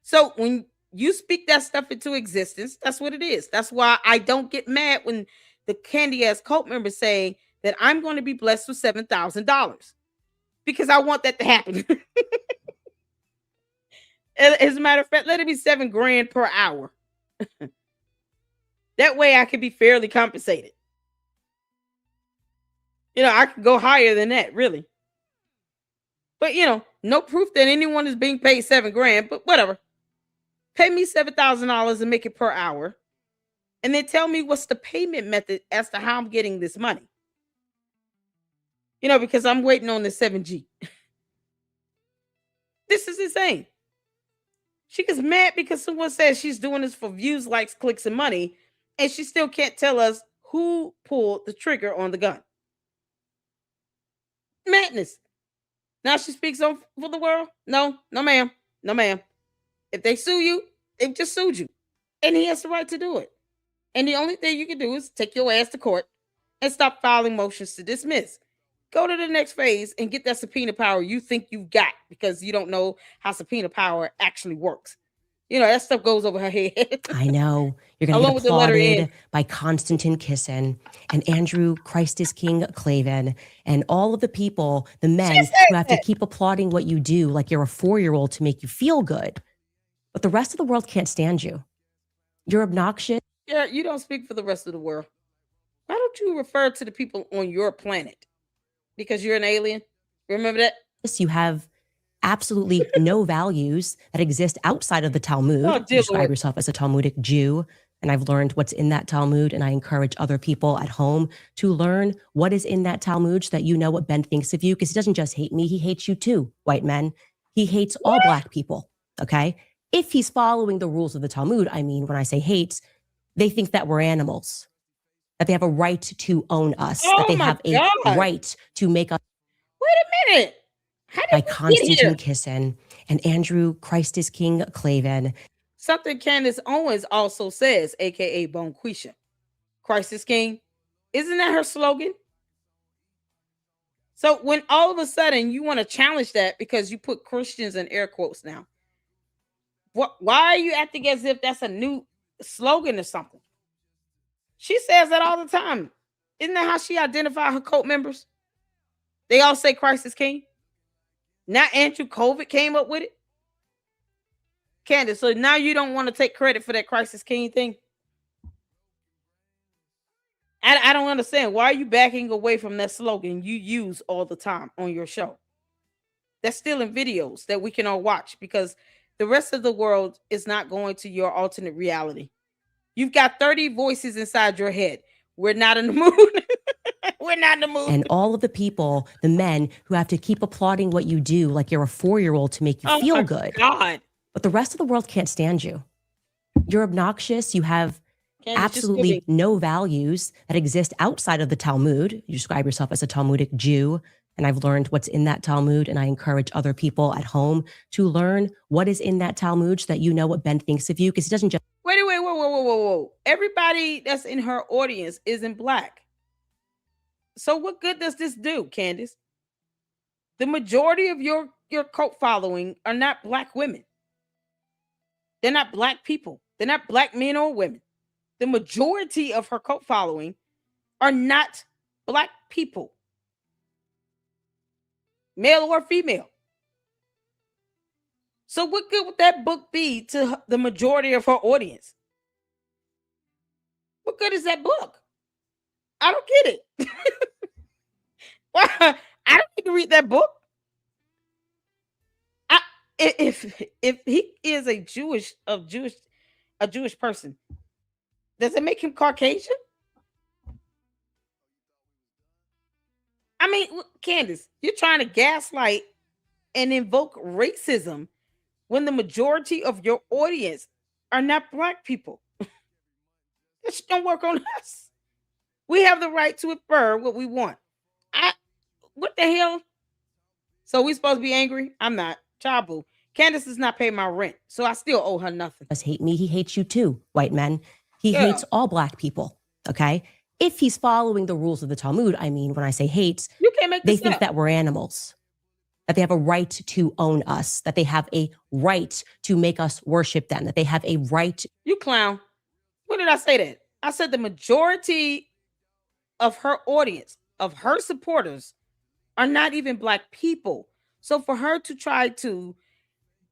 So when you speak that stuff into existence, that's what it is. That's why I don't get mad when the candy ass cult members say that I'm going to be blessed with $7,000 because I want that to happen. As a matter of fact, let it be $7,000 per hour. That way I can be fairly compensated. You know, I could go higher than that, really. But, you know, no proof that anyone is being paid $7,000, but whatever. Pay me $7,000 and make it per hour. And then tell me what's the payment method as to how I'm getting this money. You know, because I'm waiting on the 7G. This is insane. She gets mad because someone says she's doing this for views, likes, clicks, and money. And she still can't tell us who pulled the trigger on the gun. Madness. Now she speaks on for the world? No, ma'am. No, ma'am. If they sue you, they've just sued you. And he has the right to do it. And the only thing you can do is take your ass to court and stop filing motions to dismiss. Go to the next phase and get that subpoena power you think you've got because you don't know how subpoena power actually works. You know, that stuff goes over her head. I know. You're going to get applauded by Konstantin Kisin and Andrew Christ is King Clavin and all of the people, the men who have to keep applauding what you do like you're a 4-year-old to make you feel good. But the rest of the world can't stand you. You're obnoxious. Yeah, you don't speak for the rest of the world. Why don't you refer to the people on your planet? Because you're an alien? Remember that? You have absolutely no values that exist outside of the Talmud. You describe yourself as a Talmudic Jew, and I've learned what's in that Talmud, and I encourage other people at home to learn what is in that Talmud so that you know what Ben thinks of you, because he doesn't just hate me, he hates you too, white men. He hates all Black people, okay? If he's following the rules of the Talmud, I mean, when I say hates, they think that we're animals, that they have a right to own us, that they have a right to make us. Wait a minute. By Konstantin Kisin and Andrew Christ is King Clavin. Something Candace Owens also says, aka Bonquisha. Christ is King. Isn't that her slogan? So when all of a sudden you want to challenge that because you put Christians in air quotes now, why are you acting as if that's a new slogan or something? She says that all the time. Isn't that how she identified her cult members? They all say Christ is King. Now Andrew COVID came up with it. Candace, so now you don't want to take credit for that crisis king thing? I don't understand. Why are you backing away from that slogan you use all the time on your show? That's still in videos that we can all watch, because the rest of the world is not going to your alternate reality. You've got 30 voices inside your head. We're not in the mood. We're not in the mood. And all of the people, the men who have to keep applauding what you do like you're a 4-year-old to make you feel good. God. But the rest of the world can't stand you. You're obnoxious. You have absolutely no values that exist outside of the Talmud. You describe yourself as a Talmudic Jew, and I've learned what's in that Talmud, and I encourage other people at home to learn what is in that Talmud so that you know what Ben thinks of you, because he doesn't just... Wait, whoa. Everybody that's in her audience isn't black. So what good does this do, Candace? The majority of your cult following are not black women. They're not black people. They're not black men or women. The majority of her cult following are not black people, male or female. So what good would that book be to the majority of her audience? What good is that book? I don't get it. Why? I don't need to read that book. If he is a Jewish person, does it make him Caucasian? I mean, Candace, you're trying to gaslight and invoke racism when the majority of your audience are not black people. That shit don't work on us. We have the right to infer what we want. What the hell? So we supposed to be angry? I'm not. Chabu. Candace does not pay my rent, so I still owe her nothing. Does hate me? He hates you too, white men. He hates all black people. Okay, if he's following the rules of the Talmud, I mean, when I say hates, you can't make. They think that we're animals, that they have a right to own us, that they have a right to make us worship them, that they have a right. You clown. When did I say that? I said the majority of her audience, of her supporters, are not even black people. So for her to try to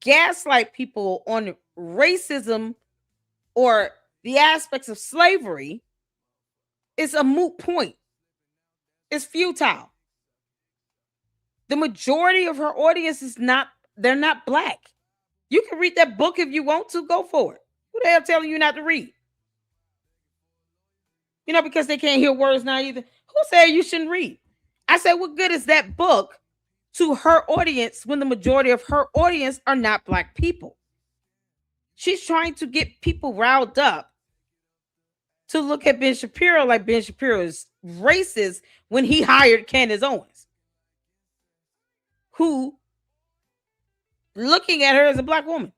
gaslight people on racism or the aspects of slavery is a moot point. It's futile. The majority of her audience is not, they're not black. You can read that book if you want to, go for it. Who the hell telling you not to read? You know, because they can't hear words now either. Who said you shouldn't read? I said, what good is that book to her audience when the majority of her audience are not black people? She's trying to get people riled up to look at Ben Shapiro like Ben Shapiro is racist when he hired Candace Owens, who looking at her as a black woman.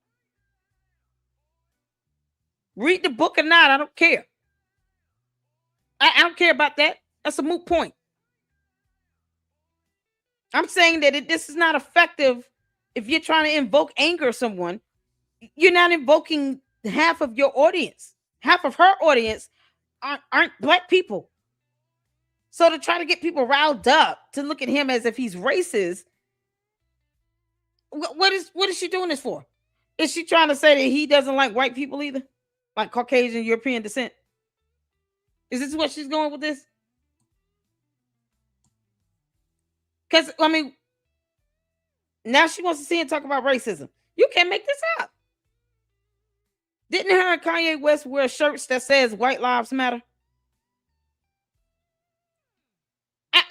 Read the book or not, I don't care. I don't care about that. That's a moot point. I'm saying that this is not effective if you're trying to invoke anger of someone. You're not invoking half of your audience. Half of her audience aren't black people. So to try to get people riled up to look at him as if he's racist, what is she doing this for? Is she trying to say that he doesn't like white people either? Like Caucasian European descent? Is this what she's going with this? Because, I mean, now she wants to see and talk about racism. You can't make this up. Didn't her and Kanye West wear shirts that says White Lives Matter?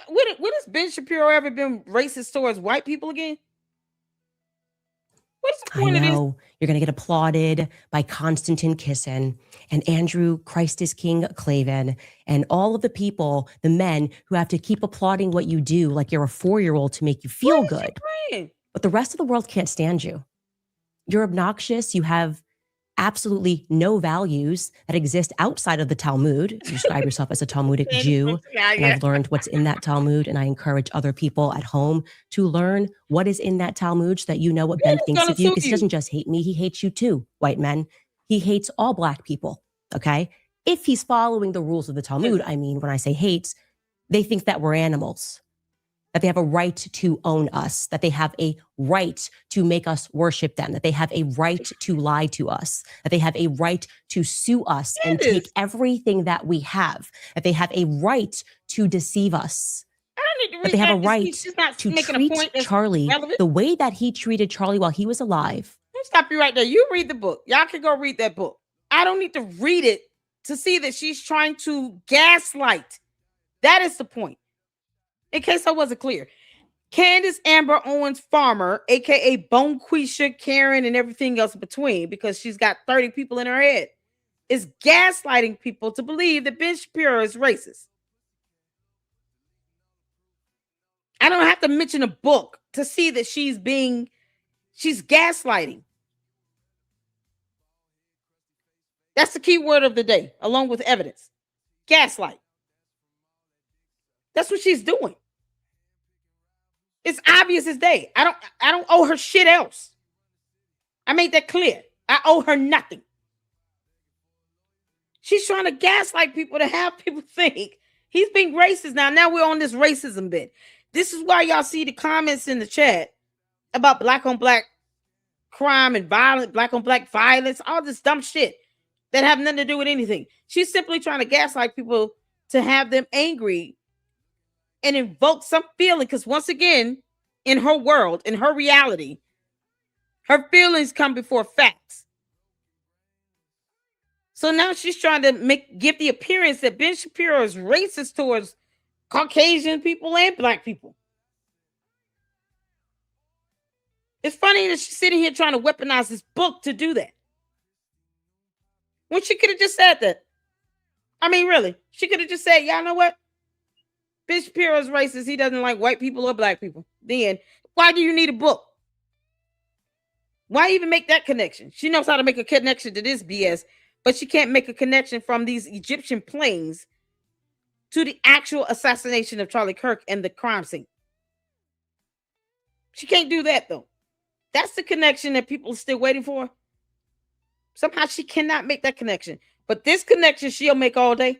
When has Ben Shapiro ever been racist towards white people again? What's the point of this? You're going to get applauded by Konstantin Kisin and Andrew Christ is King Clavin and all of the people, the men who have to keep applauding what you do like you're a 4-year-old to make you feel good. But the rest of the world can't stand you. You're obnoxious. You have absolutely no values that exist outside of the Talmud. You describe yourself as a Talmudic Jew, and I've learned what's in that Talmud, and I encourage other people at home to learn what is in that Talmud so that you know what Ben thinks of you, because he doesn't just hate me, he hates you too, white men. He hates all black people, okay? If he's following the rules of the Talmud, I mean, when I say hates, they think that we're animals, that that they have a right to own us, that they have a right to make us worship them, that they have a right to lie to us, that they have a right to sue us and take everything that we have, that they have a right to deceive us. But they have a right to treat Charlie the way that he treated Charlie while he was alive. Let me stop you right there. You read the book. Y'all can go read that book. I don't need to read it to see that she's trying to gaslight. That is the point. In case I wasn't clear. Candace Amber Owens Farmer, a.k.a. Bonquisha, Karen, and everything else in between, because she's got 30 people in her head, is gaslighting people to believe that Ben Shapiro is racist. I don't have to mention a book to see that she's gaslighting. That's the key word of the day, along with evidence. Gaslight. That's what she's doing. It's obvious as day. I don't owe her shit else. I made that clear. I owe her nothing. She's trying to gaslight people to have people think he's being racist now. Now we're on this racism bit. This is why y'all see the comments in the chat about black on black crime and violence, black on black violence, all this dumb shit that have nothing to do with anything. She's simply trying to gaslight people to have them angry and invoke some feeling. Because once again, in her world, in her reality, her feelings come before facts. So now she's trying to give the appearance that Ben Shapiro is racist towards Caucasian people and black people. It's funny that she's sitting here trying to weaponize this book to do that, when she could have just said that. I mean, really, she could have just said, y'all know what? Ben Shapiro is racist. He doesn't like white people or black people. Then why do you need a book? Why even make that connection? She knows how to make a connection to this BS, but she can't make a connection from these Egyptian planes to the actual assassination of Charlie Kirk and the crime scene. She can't do that, though. That's the connection that people are still waiting for. Somehow she cannot make that connection. But this connection she'll make all day.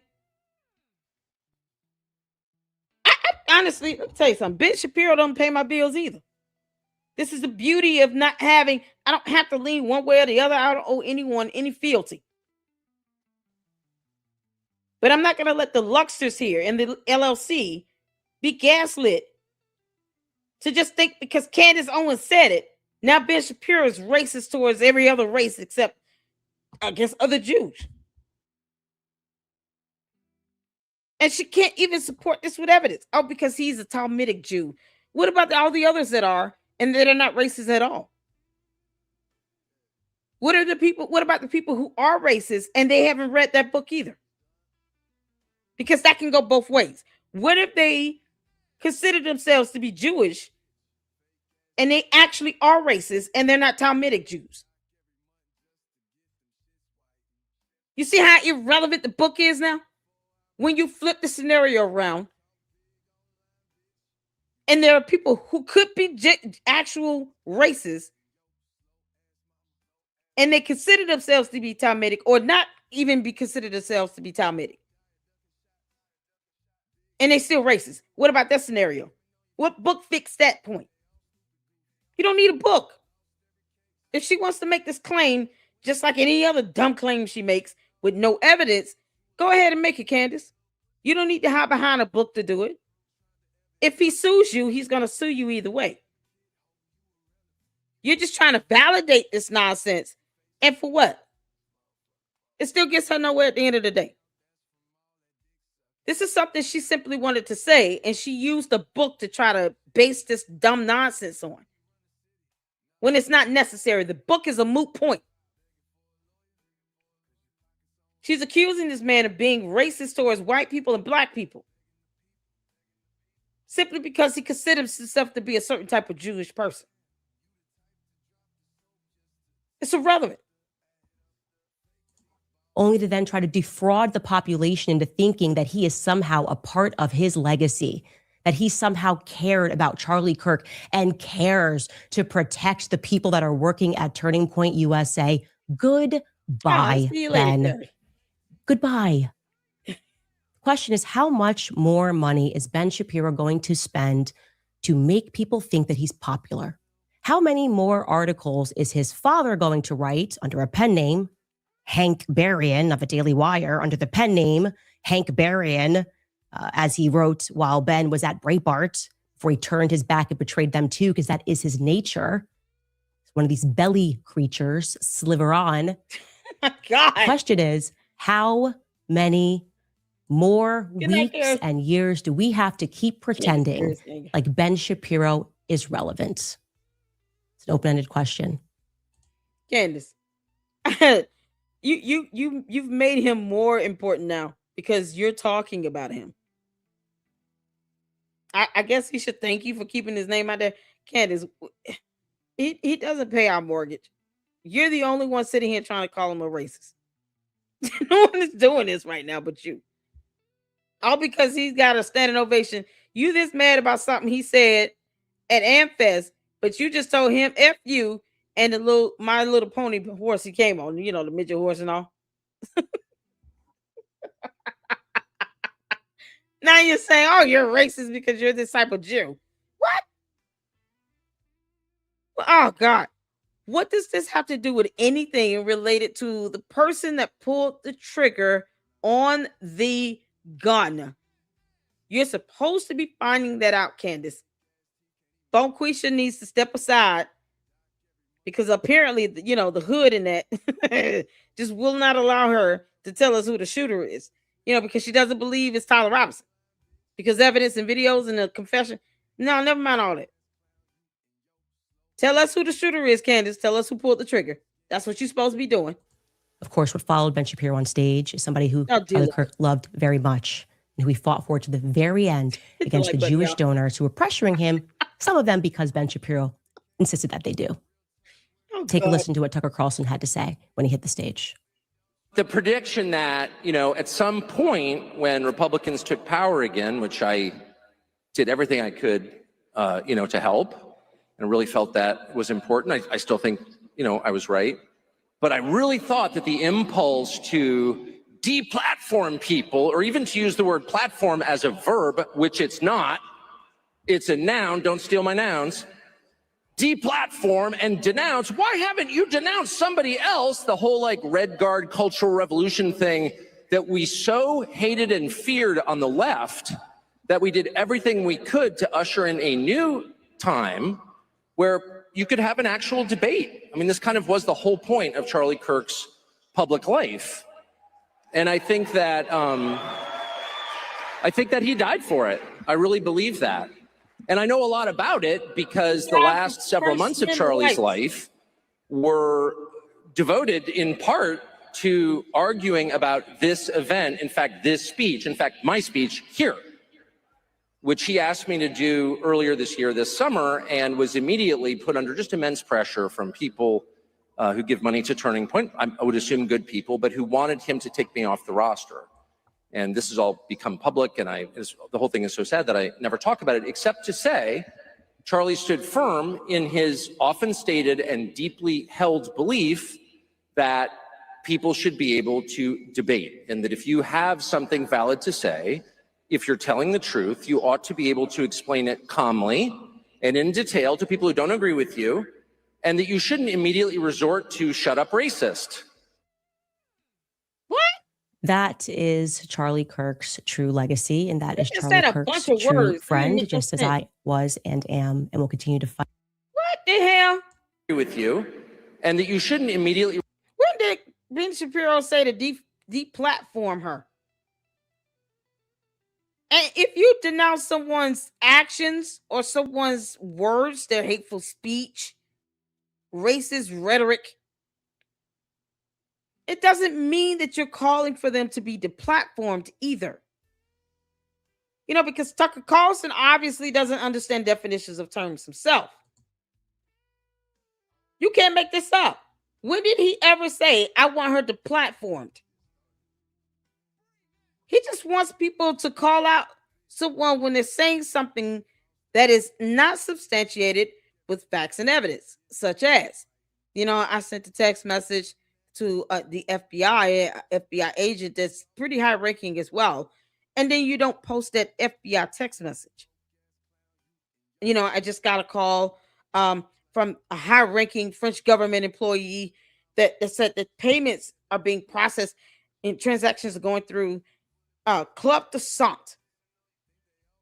I honestly, let me tell you something. Ben Shapiro don't pay my bills either. This is the beauty of not having, I don't have to lean one way or the other. I don't owe anyone any fealty. But I'm not going to let the Luxters here in the LLC be gaslit to just think because Candace Owens said it, now Ben Shapiro is racist towards every other race except, I guess, other Jews. And she can't even support this with evidence. Oh, because he's a Talmudic Jew. What about all the others that are and that are not racist at all? What about the people who are racist and they haven't read that book either? Because that can go both ways. What if they consider themselves to be Jewish and they actually are racist and they're not Talmudic Jews? You see how irrelevant the book is now? When you flip the scenario around and there are people who could be actual racists and they consider themselves to be Talmudic or not even be considered themselves to be Talmudic. And they still racist. What about that scenario? What book fixed that point? You don't need a book. If she wants to make this claim, just like any other dumb claim she makes with no evidence, go ahead and make it, Candace. You don't need to hide behind a book to do it. If he sues you, he's going to sue you either way. You're just trying to validate this nonsense. And for what? It still gets her nowhere at the end of the day. This is something she simply wanted to say, and she used a book to try to base this dumb nonsense on. When it's not necessary. The book is a moot point. She's accusing this man of being racist towards white people and black people. Simply because he considers himself to be a certain type of Jewish person. It's irrelevant. Only to then try to defraud the population into thinking that he is somehow a part of his legacy, that he somehow cared about Charlie Kirk and cares to protect the people that are working at Turning Point USA. Goodbye, Ben. Goodbye. Question is, how much more money is Ben Shapiro going to spend to make people think that he's popular. How many more articles is his father going to write under a pen name, Hank Berrien of the Daily Wire, under the pen name Hank Berrien, as he wrote while Ben was at Breitbart, before he turned his back and betrayed them too, because that is his nature. He's one of these belly creatures, sliver on. God. The question is, how many more weeks and years do we have to keep pretending like Ben Shapiro is relevant? It's an open-ended question. Candace, you've made him more important now because you're talking about him. I guess he should thank you for keeping his name out there. Candace, he doesn't pay our mortgage. You're the only one sitting here trying to call him a racist. No one is doing this right now but you. All because he's got a standing ovation. You this mad about something he said at AmFest, but you just told him F you and the My Little Pony horse he came on, you know, the midget horse and all. Now you're saying, oh, you're racist because you're this type of Jew. What? Oh, God. What does this have to do with anything related to the person that pulled the trigger on the gun? You're supposed to be finding that out, Candace. Bonquisha needs to step aside because apparently, you know, the hood in that just will not allow her to tell us who the shooter is, you know, because she doesn't believe it's Tyler Robinson. Because evidence and videos and the confession. No, never mind all that. Tell us who the shooter is, Candace. Tell us who pulled the trigger. That's what you're supposed to be doing. Of course, what followed Ben Shapiro on stage is somebody who Charlie Kirk loved very much and who he fought for to the very end against the Jewish donors who were pressuring him, some of them because Ben Shapiro insisted that they do. Take a listen to what Tucker Carlson had to say when he hit the stage. The prediction that, you know, at some point when Republicans took power again, which I did everything I could, you know, to help, and really felt that was important. I still think, you know, I was right. But I really thought that the impulse to deplatform people, or even to use the word platform as a verb, which it's not, it's a noun, don't steal my nouns, deplatform and denounce. Why haven't you denounced somebody else? The whole like Red Guard cultural revolution thing that we so hated and feared on the left that we did everything we could to usher in a new time where you could have an actual debate. I mean, this kind of was the whole point of Charlie Kirk's public life. And I think that he died for it. I really believe that. And I know a lot about it because the last several months of Charlie's life were devoted in part to arguing about this event, in fact, this speech, in fact, my speech here, which he asked me to do earlier this year, this summer, and was immediately put under just immense pressure from people who give money to Turning Point, I would assume good people, but who wanted him to take me off the roster. And this has all become public, and the whole thing is so sad that I never talk about it, except to say Charlie stood firm in his often stated and deeply held belief that people should be able to debate, and that if you have something valid to say, if you're telling the truth, you ought to be able to explain it calmly and in detail to people who don't agree with you, and that you shouldn't immediately resort to shut up racist. That is Charlie Kirk's true legacy, and that is Charlie Kirk's true friend, just as I was and am and will continue to fight. What the hell? With you, and that you shouldn't immediately. When did Ben Shapiro say to deplatform her? And if you denounce someone's actions or someone's words, their hateful speech, racist rhetoric, it doesn't mean that you're calling for them to be deplatformed either. You know, because Tucker Carlson obviously doesn't understand definitions of terms himself. You can't make this up. When did he ever say, I want her deplatformed? He just wants people to call out someone when they're saying something that is not substantiated with facts and evidence, such as, you know, I sent a text message to the FBI agent that's pretty high ranking as well. And then you don't post that FBI text message. I just got a call from a high-ranking French government employee that said that payments are being processed and transactions are going through Club de Sant.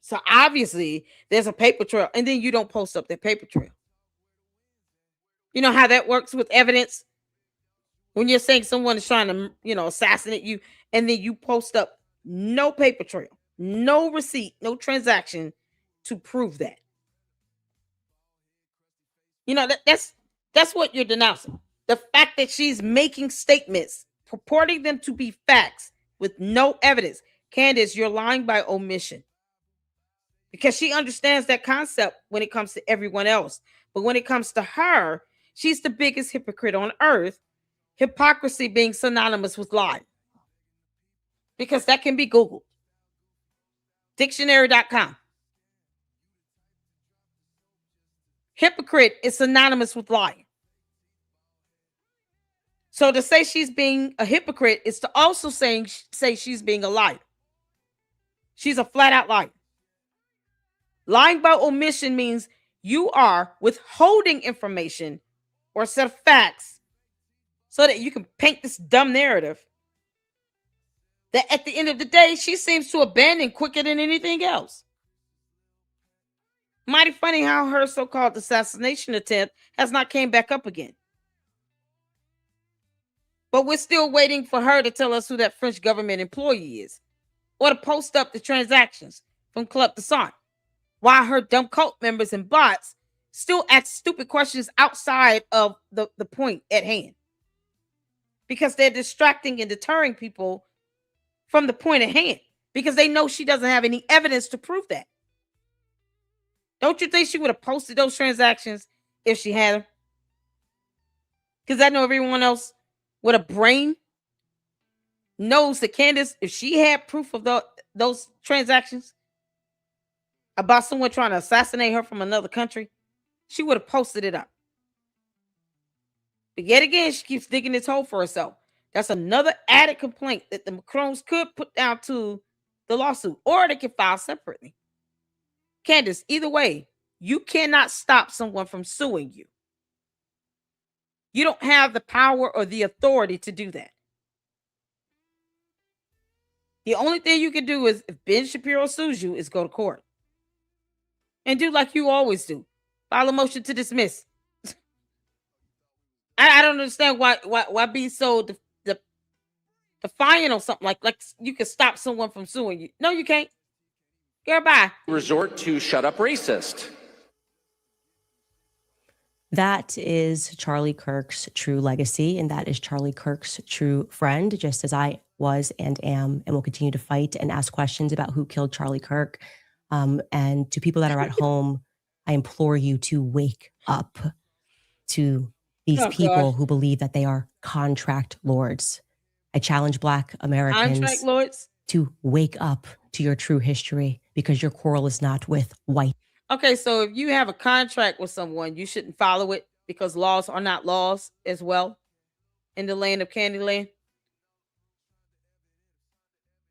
So obviously there's a paper trail, and then you don't post up that paper trail. You know how that works with evidence? When you're saying someone is trying to, assassinate you, and then you post up no paper trail, no receipt, no transaction to prove that. That's what you're denouncing. The fact that she's making statements, purporting them to be facts with no evidence. Candace, you're lying by omission. Because she understands that concept when it comes to everyone else. But when it comes to her, she's the biggest hypocrite on earth. Hypocrisy being synonymous with lying. Because that can be Googled. Dictionary.com. Hypocrite is synonymous with lying. So to say she's being a hypocrite is to also say she's being a liar. She's a flat out liar. Lying by omission means you are withholding information or a set of facts so that you can paint this dumb narrative that at the end of the day, she seems to abandon quicker than anything else. Mighty funny how her so-called assassination attempt has not came back up again. But we're still waiting for her to tell us who that French government employee is, or to post up the transactions from Club de Sant, while her dumb cult members and bots still ask stupid questions outside of the point at hand. Because they're distracting and deterring people from the point at hand, because they know she doesn't have any evidence to prove that. Don't you think she would have posted those transactions if she had them? Because I know everyone else with a brain knows that Candace, if she had proof of those transactions about someone trying to assassinate her from another country, she would have posted it up. But yet again, she keeps digging this hole for herself. That's another added complaint that the Macrons could put down to the lawsuit, or they can file separately. Candace, either way, you cannot stop someone from suing you. You don't have the power or the authority to do that. The only thing you can do is, if Ben Shapiro sues you, is go to court. And do like you always do. File a motion to dismiss. I don't understand why be so defiant or something like you can stop someone from suing you. No, you can't. Goodbye. Resort to shut up racist. That is Charlie Kirk's true legacy, and that is Charlie Kirk's true friend, just as I was and am and will continue to fight and ask questions about who killed Charlie Kirk. And to people that are at home, I implore you to wake up to these people who believe that they are contract lords. I challenge Black Americans to wake up to your true history, because your quarrel is not with white. Okay, so if you have a contract with someone, you shouldn't follow it, because laws are not laws as well in the land of Candyland.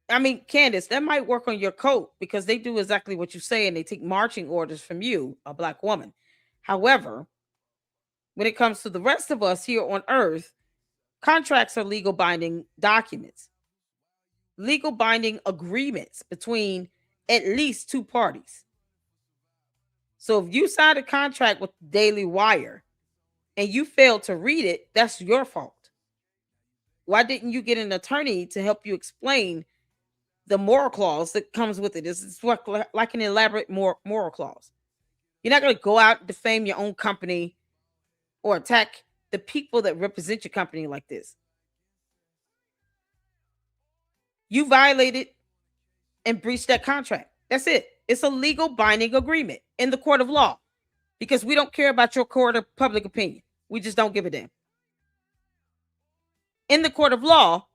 I mean, Candace, that might work on your coat, because they do exactly what you say and they take marching orders from you, a Black woman. However, when it comes to the rest of us here on earth, contracts are legal binding documents, legal binding agreements between at least two parties. So if you signed a contract with Daily Wire and you failed to read it, that's your fault. Why didn't you get an attorney to help you explain the moral clause that comes with it? It's like an elaborate moral clause. You're not going to go out and defame your own company or attack the people that represent your company like this. You violated and breached that contract. That's it. It's a legal binding agreement in the court of law, because we don't care about your court of public opinion. We just don't give a damn. In the court of law,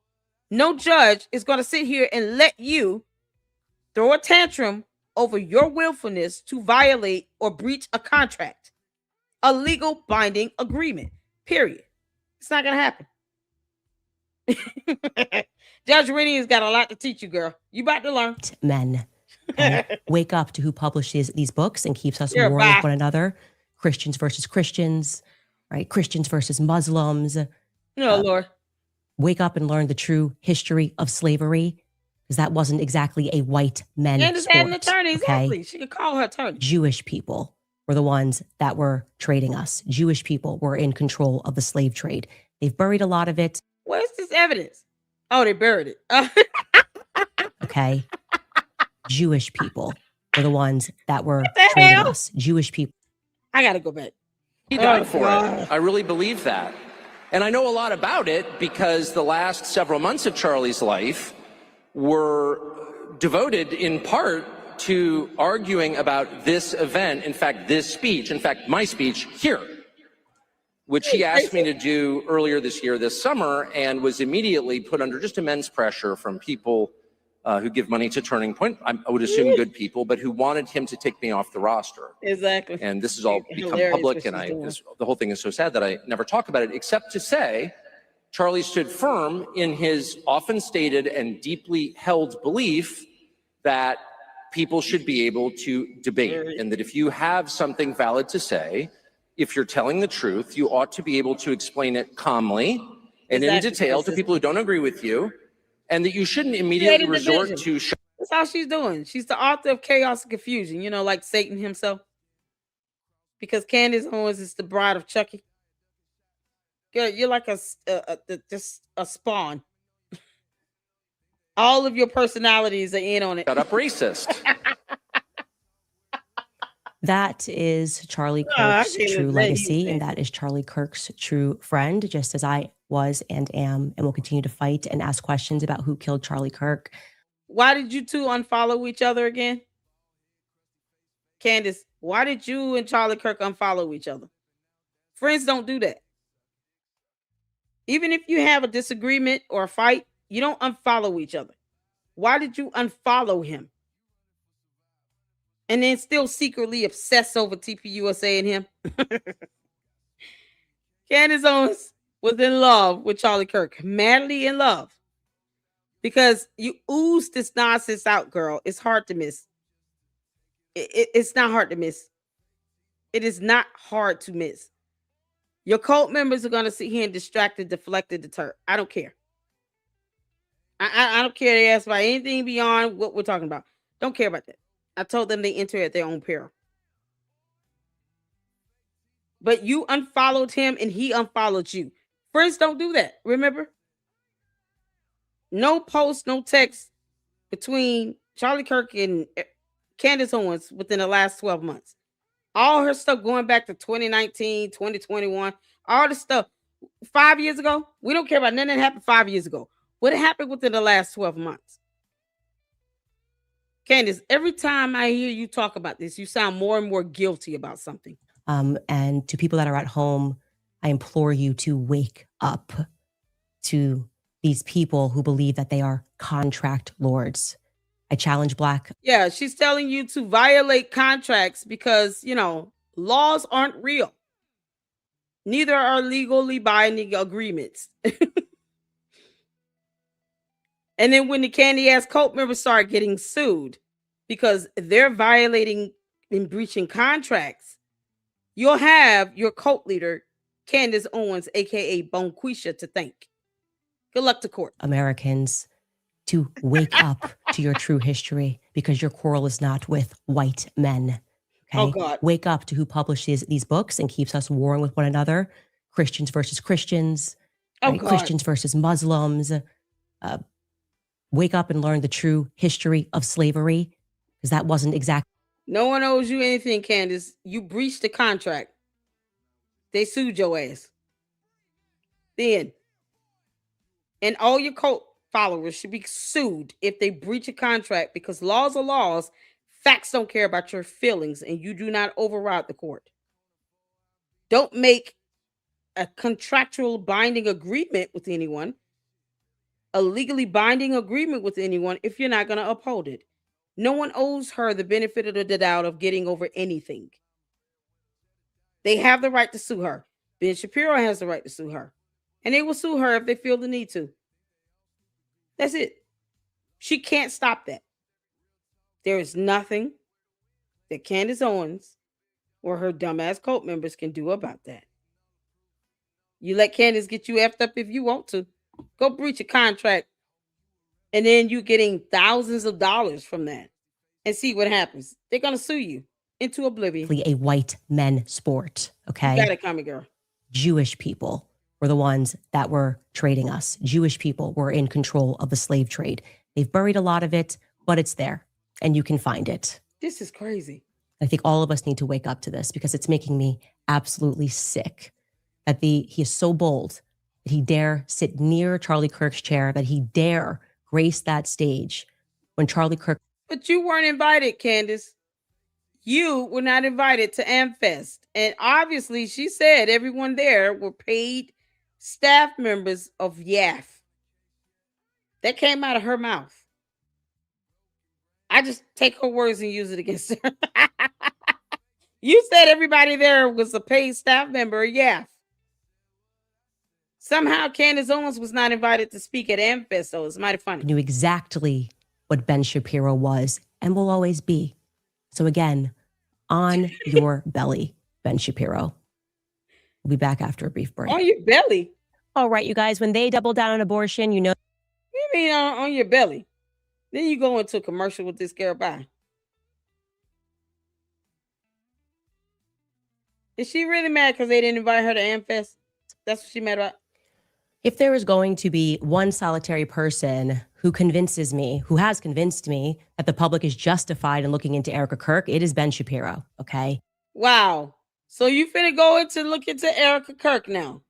no judge is going to sit here and let you throw a tantrum over your willfulness to violate or breach a contract, a legal binding agreement, period. It's not going to happen. Judge Rennie has got a lot to teach you, girl. You about to learn. Men Okay? Wake up to who publishes these books and keeps us warring with one another. Christians versus Christians, right? Christians versus Muslims. No, Lord. Wake up and learn the true history of slavery, because that wasn't exactly a white men Candace sport. had an attorney, exactly. Okay? She could call her attorney. Jewish people were the ones that were trading us. Jewish people were in control of the slave trade. They've buried a lot of it. Where's this evidence? Oh, they buried it. Okay? Jewish people were the ones that were trading us. Jewish people. I got to go back. He died for it. I really believe that. And I know a lot about it because the last several months of Charlie's life were devoted in part to arguing about this event, in fact, this speech, in fact, my speech here, which he asked me to do earlier this year, this summer, and was immediately put under just immense pressure from people who give money to Turning Point. I would assume good people, but who wanted him to take me off the roster. Exactly. And this has all become public, and the whole thing is so sad that I never talk about it, except to say Charlie stood firm in his often stated and deeply held belief that people should be able to debate, and that if you have something valid to say, if you're telling the truth, you ought to be able to explain it calmly and in detail to people who don't agree with you, and that you shouldn't immediately resort to... That's all she's doing. She's the author of chaos and confusion, you know, like Satan himself. Because Candace Owens is the bride of Chucky. You're like just a spawn. All of your personalities are in on it. Shut up, racist. That is Charlie Kirk's true legacy, and that is Charlie Kirk's true friend, just as I was and am and will continue to fight and ask questions about who killed Charlie Kirk. Why did you two unfollow each other again? Candace, why did you and Charlie Kirk unfollow each other? Friends don't do that. Even if you have a disagreement or a fight, you don't unfollow each other. Why did you unfollow him? And then still secretly obsess over TPUSA and him? Candace Owens was in love with Charlie Kirk, madly in love. Because you ooze this nonsense out, girl. It's hard to miss. It's not hard to miss. It is not hard to miss. Your cult members are going to sit here and distracted, deflected, deter. I don't care. I don't care they ask about anything beyond what we're talking about. Don't care about that. I told them they enter at their own peril. But you unfollowed him and he unfollowed you. Friends don't do that. Remember? No post, no text between Charlie Kirk and Candace Owens within the last 12 months. All her stuff going back to 2019, 2021, all the stuff 5 years ago. We don't care about nothing that happened 5 years ago. What happened within the last 12 months? Candace, every time I hear you talk about this, you sound more and more guilty about something. And to people that are at home, I implore you to wake up to these people who believe that they are contract lords. I challenge Black. Yeah, she's telling you to violate contracts because, you know, laws aren't real. Neither are legally binding agreements. And then when the candy-ass cult members start getting sued because they're violating and breaching contracts, you'll have your cult leader, Candace Owens, a.k.a. Bonquisha, to thank. Good luck to court. Americans, to wake up to your true history, because your quarrel is not with white men. Okay? Oh, God. Wake up to who publishes these books and keeps us warring with one another. Christians versus Christians. Oh, right? God. Christians versus Muslims. Wake up and learn the true history of slavery, because that wasn't exactly. No one owes you anything, Candace. You breached the contract. They sued your ass. Then. And all your cult followers should be sued if they breach a contract, because laws are laws. Facts don't care about your feelings, and you do not override the court. Don't make a contractual binding agreement with anyone, a legally binding agreement with anyone, if you're not going to uphold it. No one owes her the benefit of the doubt of getting over anything. They have the right to sue her. Ben Shapiro has the right to sue her. And they will sue her if they feel the need to. That's it. She can't stop that. There is nothing that Candace Owens or her dumbass cult members can do about that. You let Candace get you effed up if you want to. Go breach a contract, and then you getting thousands of dollars from that, and see what happens. They're gonna sue you into oblivion. A white men sport. Okay, you got it coming, girl. Jewish people were the ones that were trading us. Jewish people were in control of the slave trade. They've buried a lot of it, but it's there, and you can find it. This is crazy. I think all of us need to wake up to this because it's making me absolutely sick that he is so bold that he dare sit near Charlie Kirk's chair, that he dare grace that stage when Charlie Kirk. But you weren't invited, Candace. You were not invited to AmFest. And obviously, she said everyone there were paid staff members of YAF. That came out of her mouth. I just take her words and use it against her. You said everybody there was a paid staff member of YAF. Somehow Candace Owens was not invited to speak at AmFest, so it's mighty funny. Knew exactly what Ben Shapiro was and will always be. So again, on your belly, Ben Shapiro. We'll be back after a brief break. On your belly? All right, you guys, when they double down on abortion, you know. You mean on your belly? Then you go into a commercial with this girl. Bye. Is she really mad because they didn't invite her to AmFest? That's what she mad about? If there is going to be one solitary person who convinces me, who has convinced me that the public is justified in looking into Erica Kirk, it is Ben Shapiro, okay? Wow. So you finna go into look into Erica Kirk now.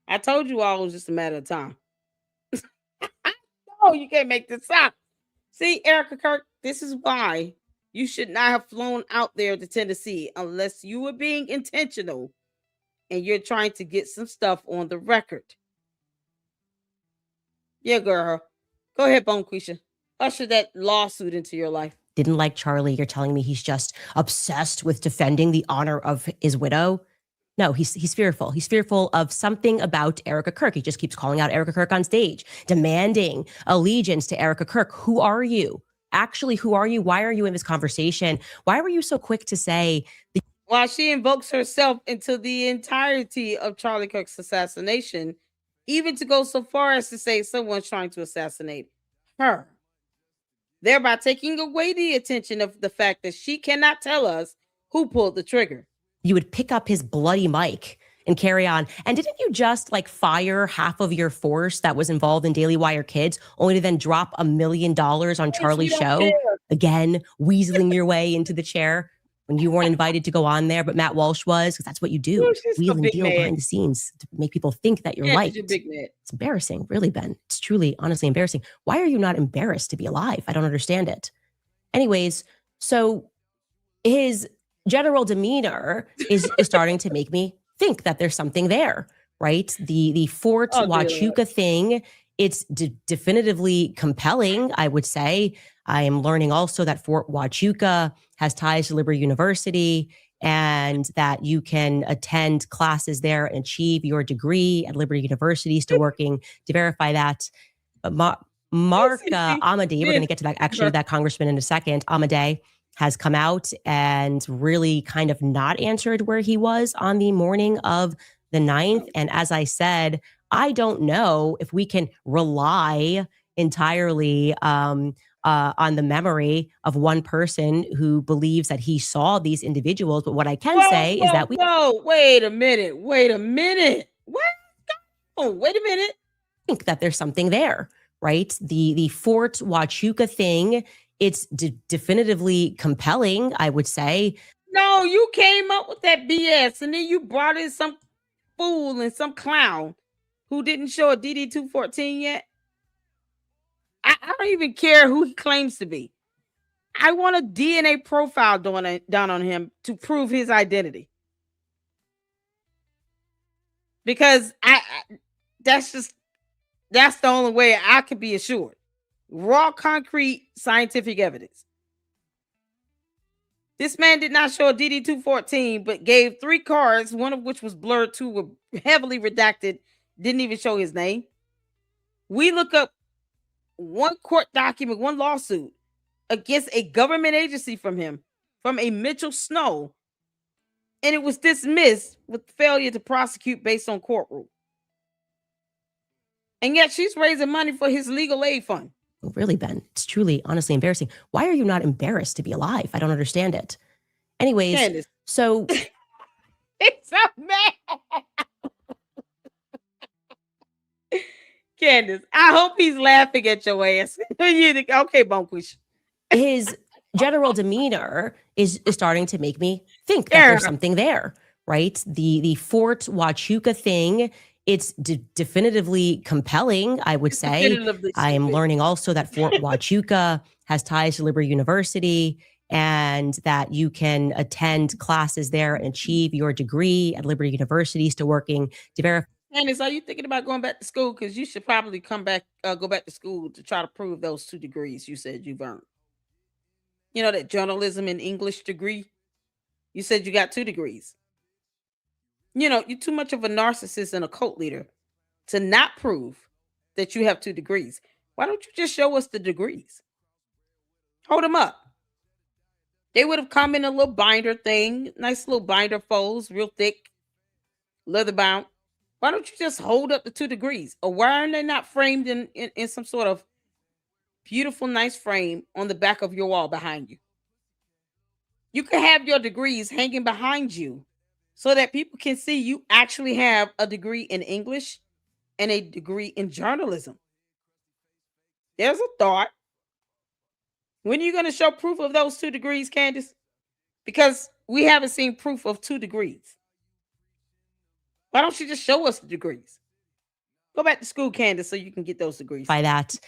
I told you all it was just a matter of time. No, you can't make this up. See, Erica Kirk, this is why you should not have flown out there to Tennessee unless you were being intentional and you're trying to get some stuff on the record. Yeah, girl. Go ahead, Bonquisha. Usher that lawsuit into your life. Didn't like Charlie. You're telling me he's just obsessed with defending the honor of his widow? No, he's fearful. He's fearful of something about Erica Kirk. He just keeps calling out Erica Kirk on stage, demanding allegiance to Erica Kirk. Who are you? Actually, who are you? Why are you in this conversation? Why were you so quick to say... While she invokes herself into the entirety of Charlie Kirk's assassination, even to go so far as to say someone's trying to assassinate her, thereby taking away the attention of the fact that she cannot tell us who pulled the trigger. You would pick up his bloody mic and carry on. And didn't you just like fire half of your force that was involved in Daily Wire Kids, only to then drop $1 million on Charlie's show? Care. Again, weaseling your way into the chair when you weren't invited to go on there, but Matt Walsh was, because that's what you do. Wheel and deal behind the scenes to make people think that you're liked. It's embarrassing, really, Ben. It's truly, honestly embarrassing. Why are you not embarrassed to be alive? I don't understand it. Anyways, so his general demeanor is starting to make me think that there's something there, right? The Fort Huachuca thing, it's definitively compelling, I would say. I am learning also that Fort Huachuca has ties to Liberty University and that you can attend classes there and achieve your degree at Liberty University. Still working to verify that. But Mark Amadei, we're going to get to that, actually, that congressman in a second, Amadei, has come out and really kind of not answered where he was on the morning of the 9th. And as I said, I don't know if we can rely entirely on the memory of one person who believes that he saw these individuals. But what I can say is that wait a minute. What? Oh, wait a minute. I think that there's something there, right? The Fort Huachuca thing, it's definitively compelling, I would say. No, you came up with that BS and then you brought in some fool and some clown who didn't show a DD-214 yet. I don't even care who he claims to be. I want a DNA profile done on him to prove his identity. Because that's the only way I could be assured. Raw, concrete, scientific evidence. This man did not show a DD-214, but gave 3 cards, one of which was blurred, 2 were heavily redacted, didn't even show his name. We look up one court document, one lawsuit against a government agency from a Mitchell Snow, and it was dismissed with failure to prosecute based on court rule. And yet she's raising money for his legal aid fund. Really, Ben, it's truly, honestly embarrassing. Why are you not embarrassed to be alive? I don't understand it. Anyways, Candace. So it's so mad. Candace, I hope he's laughing at your ass. Okay, Bonquish. His general demeanor is starting to make me think that there's something there, right? The Fort Huachuca thing, it's definitively compelling, I would say. I am learning also that Fort Huachuca has ties to Liberty University, and that you can attend classes there and achieve your degree at Liberty University, still working to verify. Candace, are you thinking about going back to school? Because you should probably go back to school to try to prove those 2 degrees you said you've earned. You know, that journalism and English degree? You said you got 2 degrees. You know, you're too much of a narcissist and a cult leader to not prove that you have 2 degrees. Why don't you just show us the degrees? Hold them up. They would have come in a little binder thing, nice little binder folds, real thick, leather bound. Why don't you just hold up the 2 degrees? Or why are they not framed in some sort of beautiful, nice frame on the back of your wall behind you? You can have your degrees hanging behind you so that people can see you actually have a degree in English and a degree in journalism. There's a thought. When are you going to show proof of those 2 degrees, Candace? Because we haven't seen proof of 2 degrees. Why don't you just show us the degrees? Go back to school, Candace, so you can get those degrees. By that,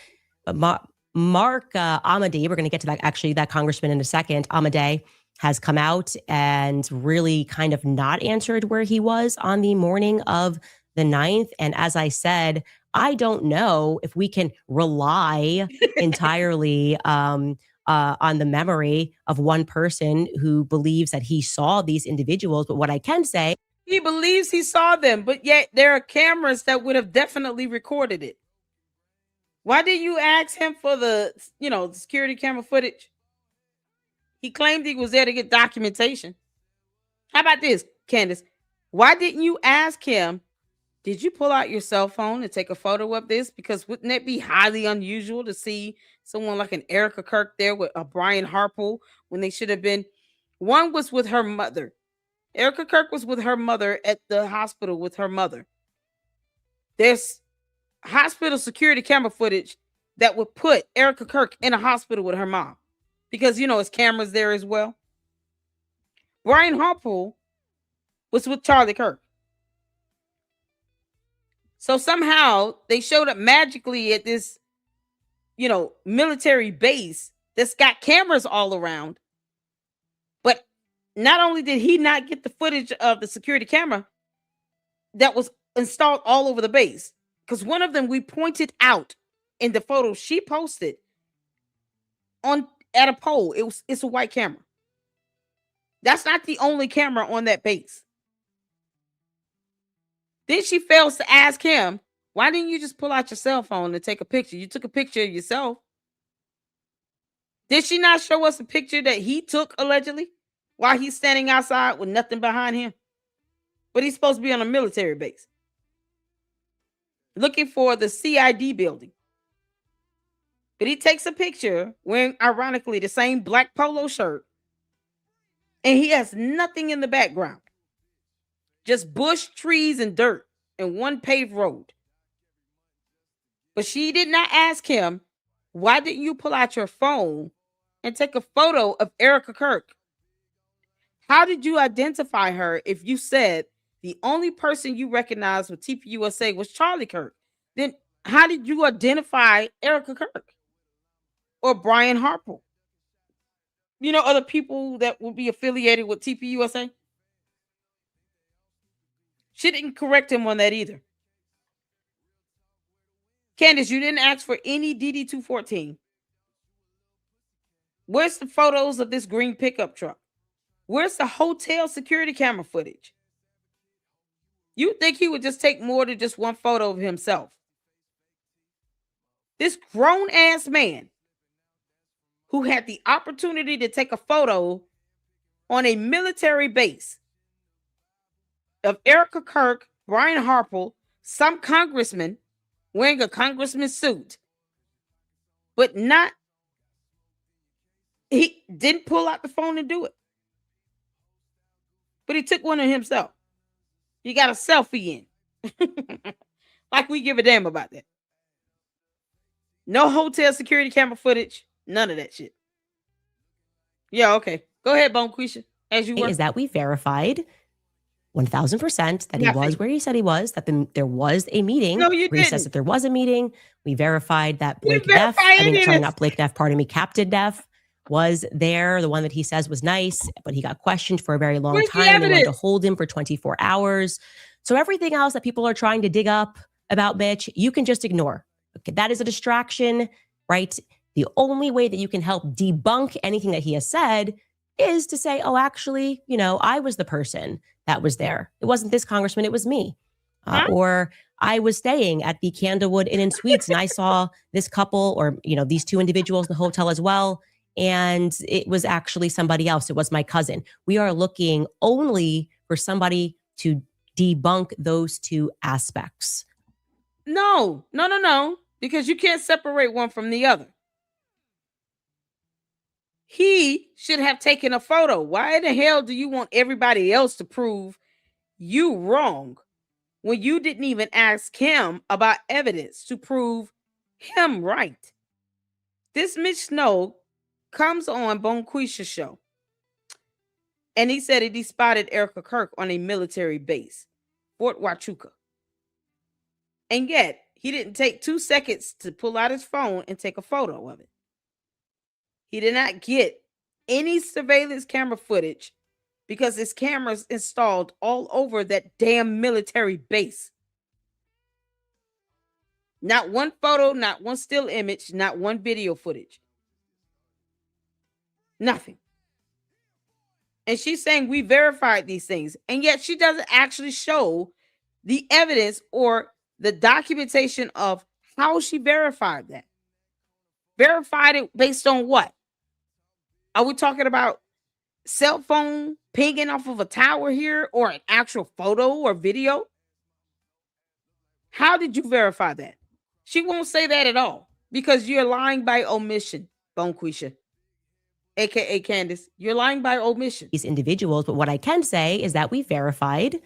Mark Amadei, we're going to get to that congressman in a second. Amadei has come out and really kind of not answered where he was on the morning of the 9th. And as I said, I don't know if we can rely entirely on the memory of one person who believes that he saw these individuals. But what I can say, he believes he saw them, but yet there are cameras that would have definitely recorded it. Why did you ask him for the security camera footage? He claimed he was there to get documentation. How about this, Candace? Why didn't you ask him, did you pull out your cell phone and take a photo of this? Because wouldn't that be highly unusual to see someone like an Erica Kirk there with a Brian Harpool when they should have been? One was with her mother. Erica Kirk was with her mother at the hospital with her mother. There's hospital security camera footage that would put Erica Kirk in a hospital with her mom because, it's cameras there as well. Brian Harpool was with Charlie Kirk. So somehow they showed up magically at this, military base that's got cameras all around. But not only did he not get the footage of the security camera that was installed all over the base, because one of them we pointed out in the photo she posted at a pole. It's a white camera. That's not the only camera on that base. Then she fails to ask him, why didn't you just pull out your cell phone and take a picture? You took a picture of yourself. Did she not show us a picture that he took allegedly while he's standing outside with nothing behind him? But he's supposed to be on a military base looking for the CID building. But he takes a picture wearing, ironically, the same black polo shirt. And he has nothing in the background. Just bush, trees, and dirt, and one paved road. But she did not ask him, why didn't you pull out your phone and take a photo of Erica Kirk? How did you identify her if you said the only person you recognized with TPUSA was Charlie Kirk? Then how did you identify Erica Kirk or Brian Harpool? Other people that would be affiliated with TPUSA? She didn't correct him on that either. Candace, you didn't ask for any DD-214. Where's the photos of this green pickup truck? Where's the hotel security camera footage? You think he would just take more than just one photo of himself? This grown-ass man who had the opportunity to take a photo on a military base of Erica Kirk, Brian Harple, some congressman wearing a congressman's suit, but he didn't pull out the phone and do it. But he took one of himself. He got a selfie in. Like we give a damn about that. No hotel security camera footage. None of that shit. Yeah, okay. Go ahead, Bonquisha. As you were. Is that we verified 1000% that he was where he said he was, that there was a meeting. No, you didn't. He says that there was a meeting. We verified that Blake Neff, not Blake Neff, pardon me, Captain Neff was there, the one that he says was nice, but he got questioned for a very long time. They wanted to hold him for 24 hours. So everything else that people are trying to dig up about Mitch, you can just ignore. Okay, that is a distraction, right? The only way that you can help debunk anything that he has said is to say, oh, actually, I was the person that was there. It wasn't this congressman, it was me. Or I was staying at the Candlewood Inn and Suites and I saw this couple or, these two individuals in the hotel as well. And it was actually somebody else. It was my cousin. We are looking only for somebody to debunk those two aspects. No. Because you can't separate one from the other. He should have taken a photo. Why the hell do you want everybody else to prove you wrong when you didn't even ask him about evidence to prove him right? This Mitch Snow comes on Bonquisha's show, and he said he spotted Erica Kirk on a military base, Fort Huachuca. And yet, he didn't take 2 seconds to pull out his phone and take a photo of it. He did not get any surveillance camera footage because his cameras installed all over that damn military base. Not one photo, not one still image, not one video footage. Nothing. And she's saying we verified these things. And yet she doesn't actually show the evidence or the documentation of how she verified that. Verified it based on what? Are we talking about cell phone pinging off of a tower here or an actual photo or video? How did you verify that? She won't say that at all because you're lying by omission, Bonquisha. AKA Candace, you're lying by omission. These individuals, but what I can say is that we verified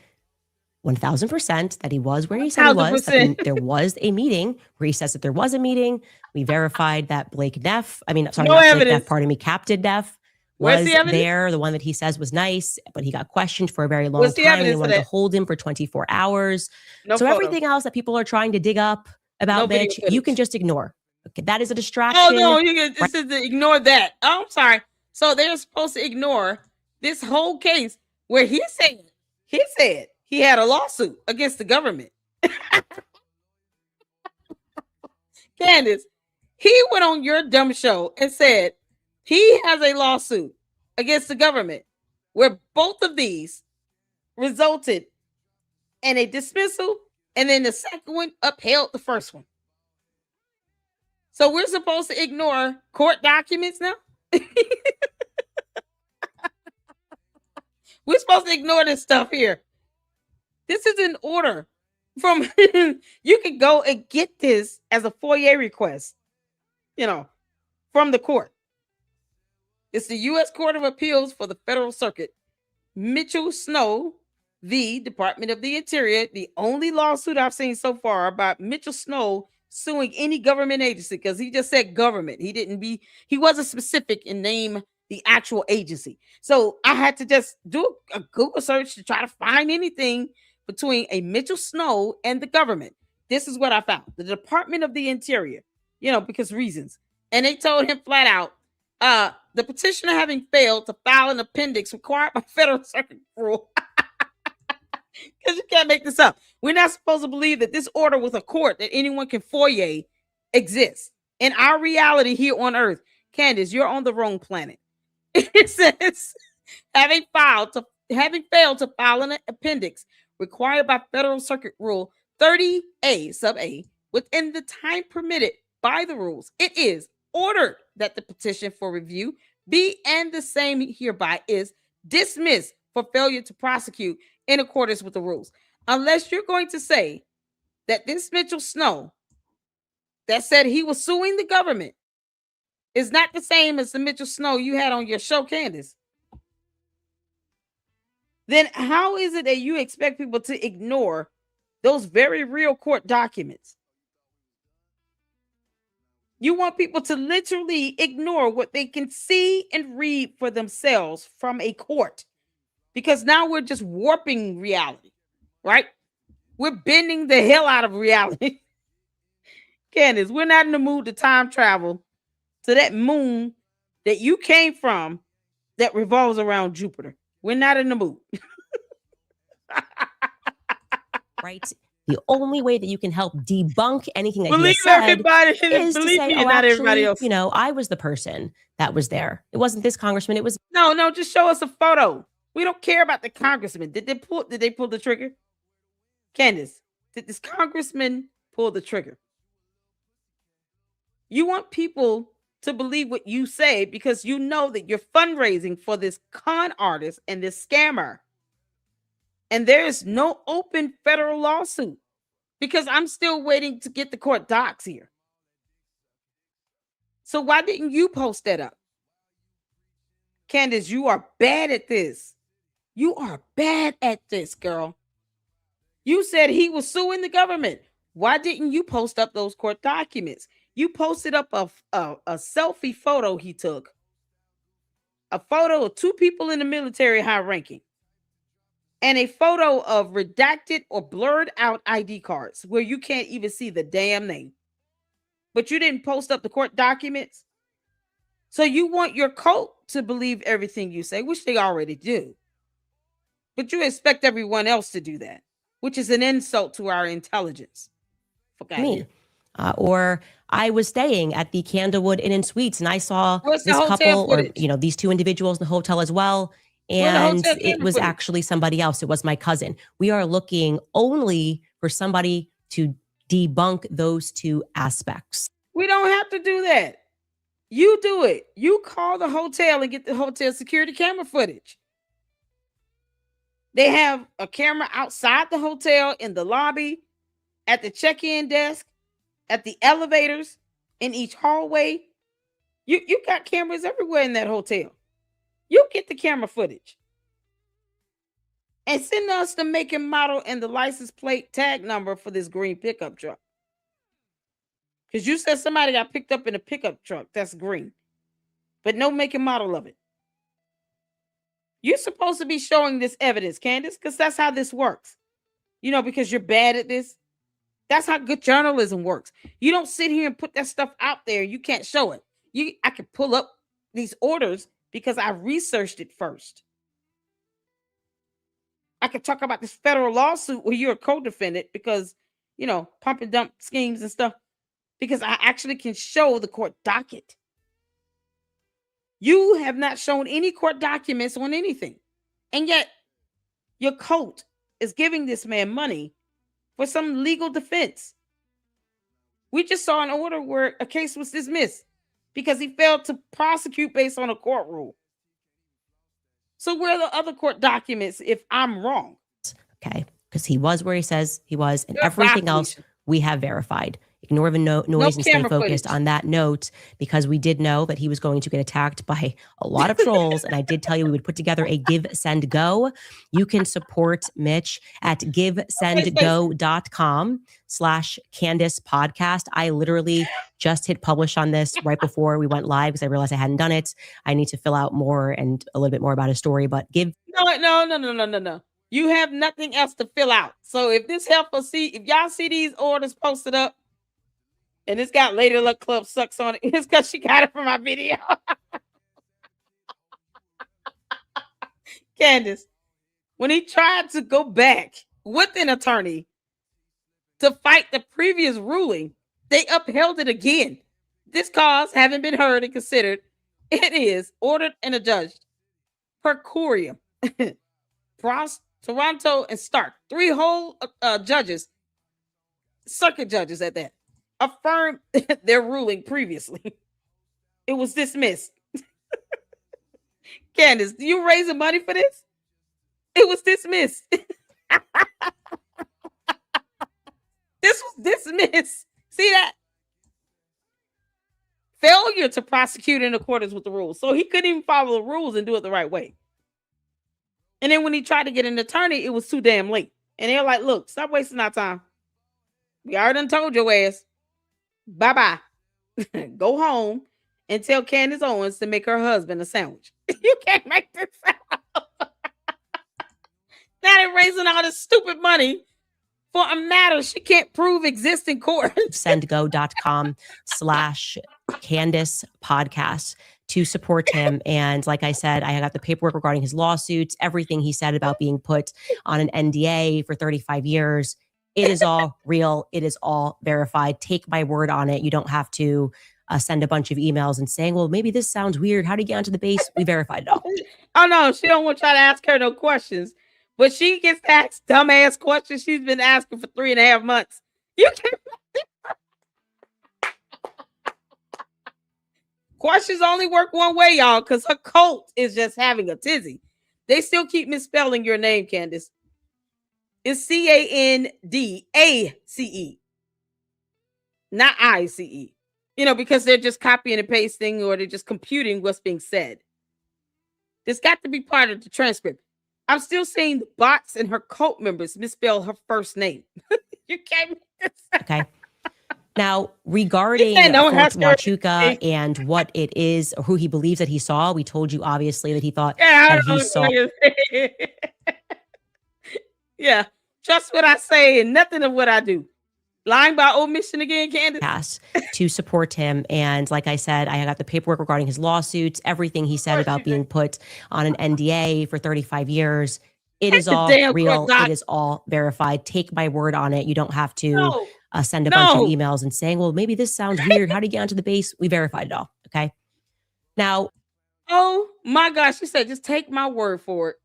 1000% that he was where he said he was. That there was a meeting where he says that there was a meeting. We verified that Blake Neff, Blake Neff, pardon me, Captain Neff was there, the one that he says was nice, but he got questioned for a very long time. And they wanted to hold him for 24 hours. Everything else that people are trying to dig up about Mitch, you can just ignore. Okay, that is a distraction. Oh, no, this is to ignore that. Oh, I'm sorry. So they're supposed to ignore this whole case where he said he had a lawsuit against the government. Candace, he went on your dumb show and said he has a lawsuit against the government where both of these resulted in a dismissal and then the second one upheld the first one. So we're supposed to ignore court documents now? We're supposed to ignore this stuff here. This is an order from, you can go and get this as a FOIA request, from the court. It's the U.S. Court of Appeals for the Federal Circuit. Mitchell Snow, the Department of the Interior, the only lawsuit I've seen so far about Mitchell Snow suing any government agency, because he just said government. He wasn't specific in name the actual agency. So I had to just do a Google search to try to find anything between a Mitchell Snow and the government. This is what I found. The Department of the Interior, because reasons. And they told him flat out, the petitioner having failed to file an appendix required by Federal Circuit rule. Because you can't make this up. We're not supposed to believe that this order with a court that anyone can FOIA exists. In our reality here on Earth, Candace, you're on the wrong planet. It says, having failed to file an appendix required by Federal Circuit Rule 30A, sub A, within the time permitted by the rules, it is ordered that the petition for review be and the same hereby is dismissed for failure to prosecute in accordance with the rules. Unless you're going to say that this Mitchell Snow that said he was suing the government is not the same as the Mitchell Snow you had on your show, Candace, then how is it that you expect people to ignore those very real court documents? You want people to literally ignore what they can see and read for themselves from a court, because now we're just warping reality, right? We're bending the hell out of reality. Candace, we're not in the mood to time travel to that moon that you came from that revolves around Jupiter. We're not in the mood. Right? The only way that you can help debunk anything that he has said is to say, oh, actually, you know, I was the person that was there. It wasn't this congressman. It was no. Just show us a photo. We don't care about the congressman. Did they pull the trigger? Candace, did this congressman pull the trigger? You want people to believe what you say because you know that you're fundraising for this con artist and this scammer. And there is no open federal lawsuit because I'm still waiting to get the court docs here. So why didn't you post that up? Candace, you are bad at this. You are bad at this, girl. You said he was suing the government. Why didn't you post up those court documents? You posted up a selfie photo he took. A photo of two people in the military high ranking. And a photo of redacted or blurred out ID cards where you can't even see the damn name. But you didn't post up the court documents. So you want your cult to believe everything you say, which they already do. But you expect everyone else to do that, which is an insult to our intelligence. Me. Or I was staying at the Candlewood Inn and Suites and I saw this couple or, you know, these two individuals in the hotel as well. And it was actually somebody else. It was my cousin. We are looking only for somebody to debunk those two aspects. We don't have to do that. You do it. You call the hotel and get the hotel security camera footage. They have a camera outside the hotel, in the lobby, at the check-in desk, at the elevators, in each hallway. You got cameras everywhere in that hotel. You get the camera footage and send us the make and model and the license plate tag number for this green pickup truck. Because you said somebody got picked up in a pickup truck that's green, but no make and model of it. You're supposed to be showing this evidence, Candace, because that's how this works. You know, because you're bad at this. That's how good journalism works. You don't sit here and put that stuff out there. You can't show it. I can pull up these orders because I researched it first. I could talk about this federal lawsuit where you're a co-defendant because, you know, pump and dump schemes and stuff, because I actually can show the court docket. You have not shown any court documents on anything. And yet your cult is giving this man money for some legal defense. We just saw an order where a case was dismissed because he failed to prosecute based on a court rule. So where are the other court documents if I'm wrong? Okay, because he was where he says he was, and everything else we have verified. Ignore the noise and stay focused on that note, because we did know that he was going to get attacked by a lot of trolls. And I did tell you we would put together a Give, Send, Go. You can support Mitch at givesendgo.com/Candace podcast. I literally just hit publish on this right before we went live because I realized I hadn't done it. I need to fill out more and a little bit more about his story, but give. No. You have nothing else to fill out. So if this helpful, if y'all see these orders posted up, and it's got Lady Luck Club Sucks on it, it's because she got it from my video. Candace, when he tried to go back with an attorney to fight the previous ruling, they upheld it again. This cause having been heard and considered, it is ordered and adjudged per curiam. Toronto and Stark, 3 whole judges, circuit judges at that, affirmed their ruling previously. It was dismissed. Candace, you raising money for this? It was dismissed. This was dismissed. See that? Failure to prosecute in accordance with the rules. So he couldn't even follow the rules and do it the right way. And then when he tried to get an attorney, it was too damn late. And they're like, look, stop wasting our time. We already done told your ass. Bye-bye. Go home and tell Candace Owens to make her husband a sandwich. You can't make this out. Now they're raising all this stupid money for a matter she can't prove exists in court. Sendgo.com/Candace podcast to support him. And like I said, I got the paperwork regarding his lawsuits, everything he said about being put on an NDA for 35 years. It is all real. It is all verified. Take my word on it. You don't have to send a bunch of emails and saying, well, maybe this sounds weird. How do you get onto the base? We verified it all. Oh, no, she don't want y'all to ask her no questions. But she gets asked dumbass questions she's been asking for 3.5 months. You can't. Questions only work one way, y'all, because her cult is just having a tizzy. They still keep misspelling your name, Candace. It's Candace, not ICE. You know, because they're just copying and pasting or they're just computing what's being said. This got to be part of the transcript. I'm still seeing the bots and her cult members misspell her first name. You can't make this. Okay. Now, regarding Fort Huachuca and what it is, or who he believes that he saw, we told you obviously that he thought that he saw. Yeah, trust what I say and nothing of what I do. Lying by omission again, Candace? To support him. And like I said, I got the paperwork regarding his lawsuits, everything he said about being put on an NDA for 35 years. It is all real. It is all verified. Take my word on it. You don't have to send a bunch of emails and saying, well, maybe this sounds weird. How do you get onto the base? We verified it all. Okay. Now. Oh my gosh. She said, just take my word for it.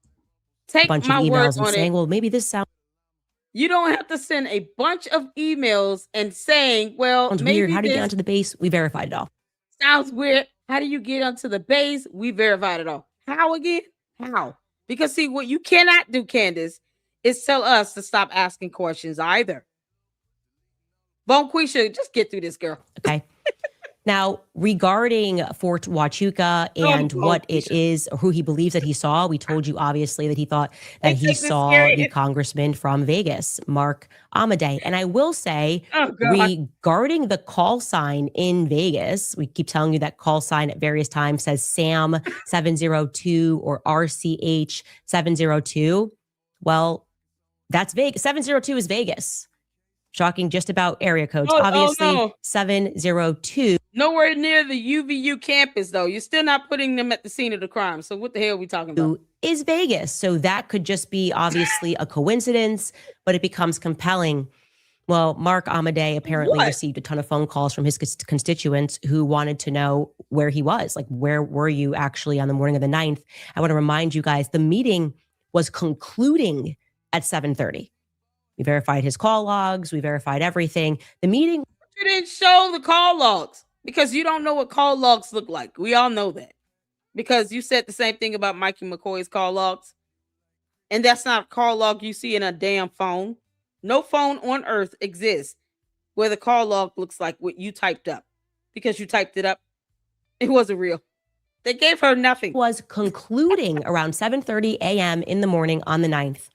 Take my word emails and on saying, it. well, maybe this sounds. You don't have to send a bunch of emails and saying, well, sounds maybe weird. How do you get onto the base? We verified it all. Sounds weird. How do you get onto the base? We verified it all. How again? How? Because see, what you cannot do, Candace, is tell us to stop asking questions either. Bonquisha, just get through this, girl. Okay. Now, regarding Fort Huachuca and what it is, or who he believes that he saw, we told you obviously that he thought that he saw the congressman from Vegas, Mark Amadei. And I will say, regarding the call sign in Vegas, we keep telling you that call sign at various times says Sam 702 or RCH 702. Well, that's Vegas. 702 is Vegas. Shocking just about area codes. Obviously, 702. Nowhere near the UVU campus, though. You're still not putting them at the scene of the crime. So what the hell are we talking about? Is Vegas. So that could just be obviously a coincidence, but it becomes compelling. Well, Mark Amadei apparently received a ton of phone calls from his constituents who wanted to know where he was. Like, where were you actually on the morning of the 9th? I want to remind you guys, the meeting was concluding at 7:30. We verified his call logs. We verified everything. The meeting. You didn't show the call logs because you don't know what call logs look like. We all know that because you said the same thing about Mikey McCoy's call logs. And that's not a call log you see in a damn phone. No phone on earth exists where the call log looks like what you typed up because you typed it up. It wasn't real. They gave her nothing. Was concluding around 7:30 a.m. in the morning on the 9th.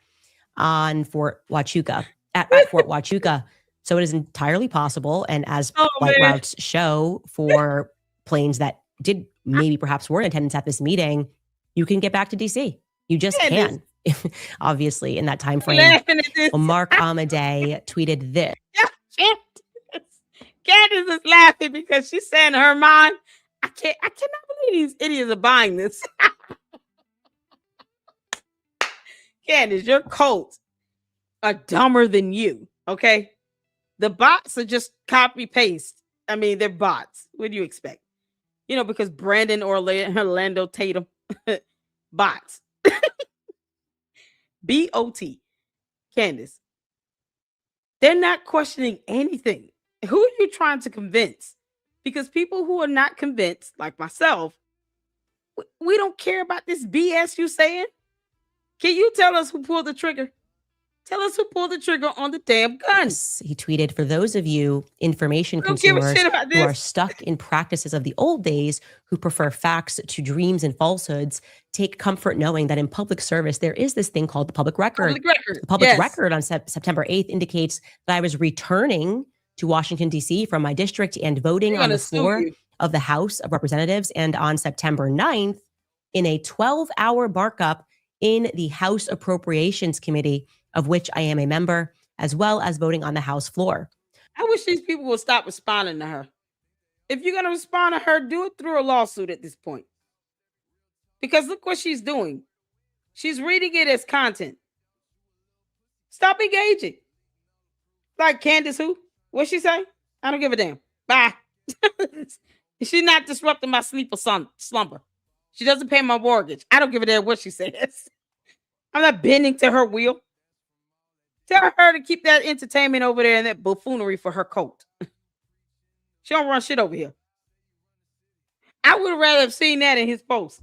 On Fort Huachuca, at Fort Huachuca. So it is entirely possible. And as flight routes show for planes that did maybe perhaps were in attendance at this meeting, you can get back to DC. You just can, obviously, in that time frame. Well, Mark Amadei tweeted this. Candace is laughing because she's saying in her mind, I cannot believe these idiots are buying this. Candace, your cults are dumber than you, okay? The bots are just copy paste. I mean, they're bots. What do you expect? You know, because Brandon Orlando Tatum, bots. B-O-T. Candace, they're not questioning anything. Who are you trying to convince? Because people who are not convinced, like myself, we don't care about this BS you saying. Can you tell us who pulled the trigger? Tell us who pulled the trigger on the damn gun. Yes, he tweeted, for those of you information consumers who are stuck in practices of the old days, who prefer facts to dreams and falsehoods, take comfort knowing that in public service, there is this thing called the public record. The public record on September 8th indicates that I was returning to Washington, D.C. from my district and voting on the floor of the House of Representatives. And on September 9th, in a 12-hour markup in the House Appropriations Committee, of which I am a member, as well as voting on the House floor. I wish these people would stop responding to her. If you're going to respond to her, do it through a lawsuit at this point. Because look what she's doing. She's reading it as content. Stop engaging. Like Candace who? What'd she say? I don't give a damn. Bye. She's not disrupting my sleep or slumber. She doesn't pay my mortgage. I don't give a damn what she says. I'm not bending to her will. Tell her to keep that entertainment over there and that buffoonery for her coat. She don't run shit over here. I would rather have seen that in his post.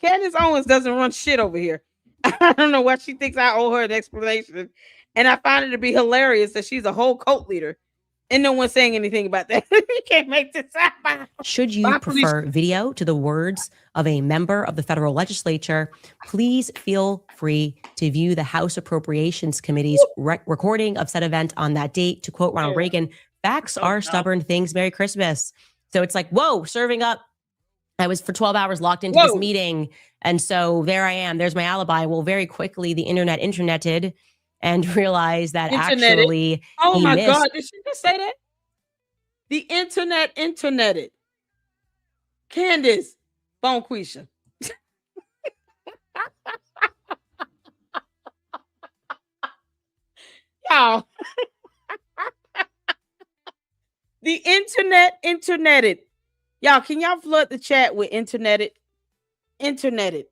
Candace Owens doesn't run shit over here. I don't know why she thinks I owe her an explanation. And I find it to be hilarious that she's a whole cult leader and no one's saying anything about that. You can't make this happen. Should you prefer video to the words of a member of the federal legislature, please feel free to view the House Appropriations Committee's recording of said event on that date. To quote Ronald Reagan, facts are stubborn things. Merry Christmas. So it's like, whoa, serving up. I was for 12 hours locked into this meeting. And so there I am. There's my alibi. Well, very quickly, the interneted and realized that actually, oh my God, did she just say that? The interneted. Candace, Bonquisha. Y'all. The interneted. Y'all, can y'all flood the chat with interneted? Interneted.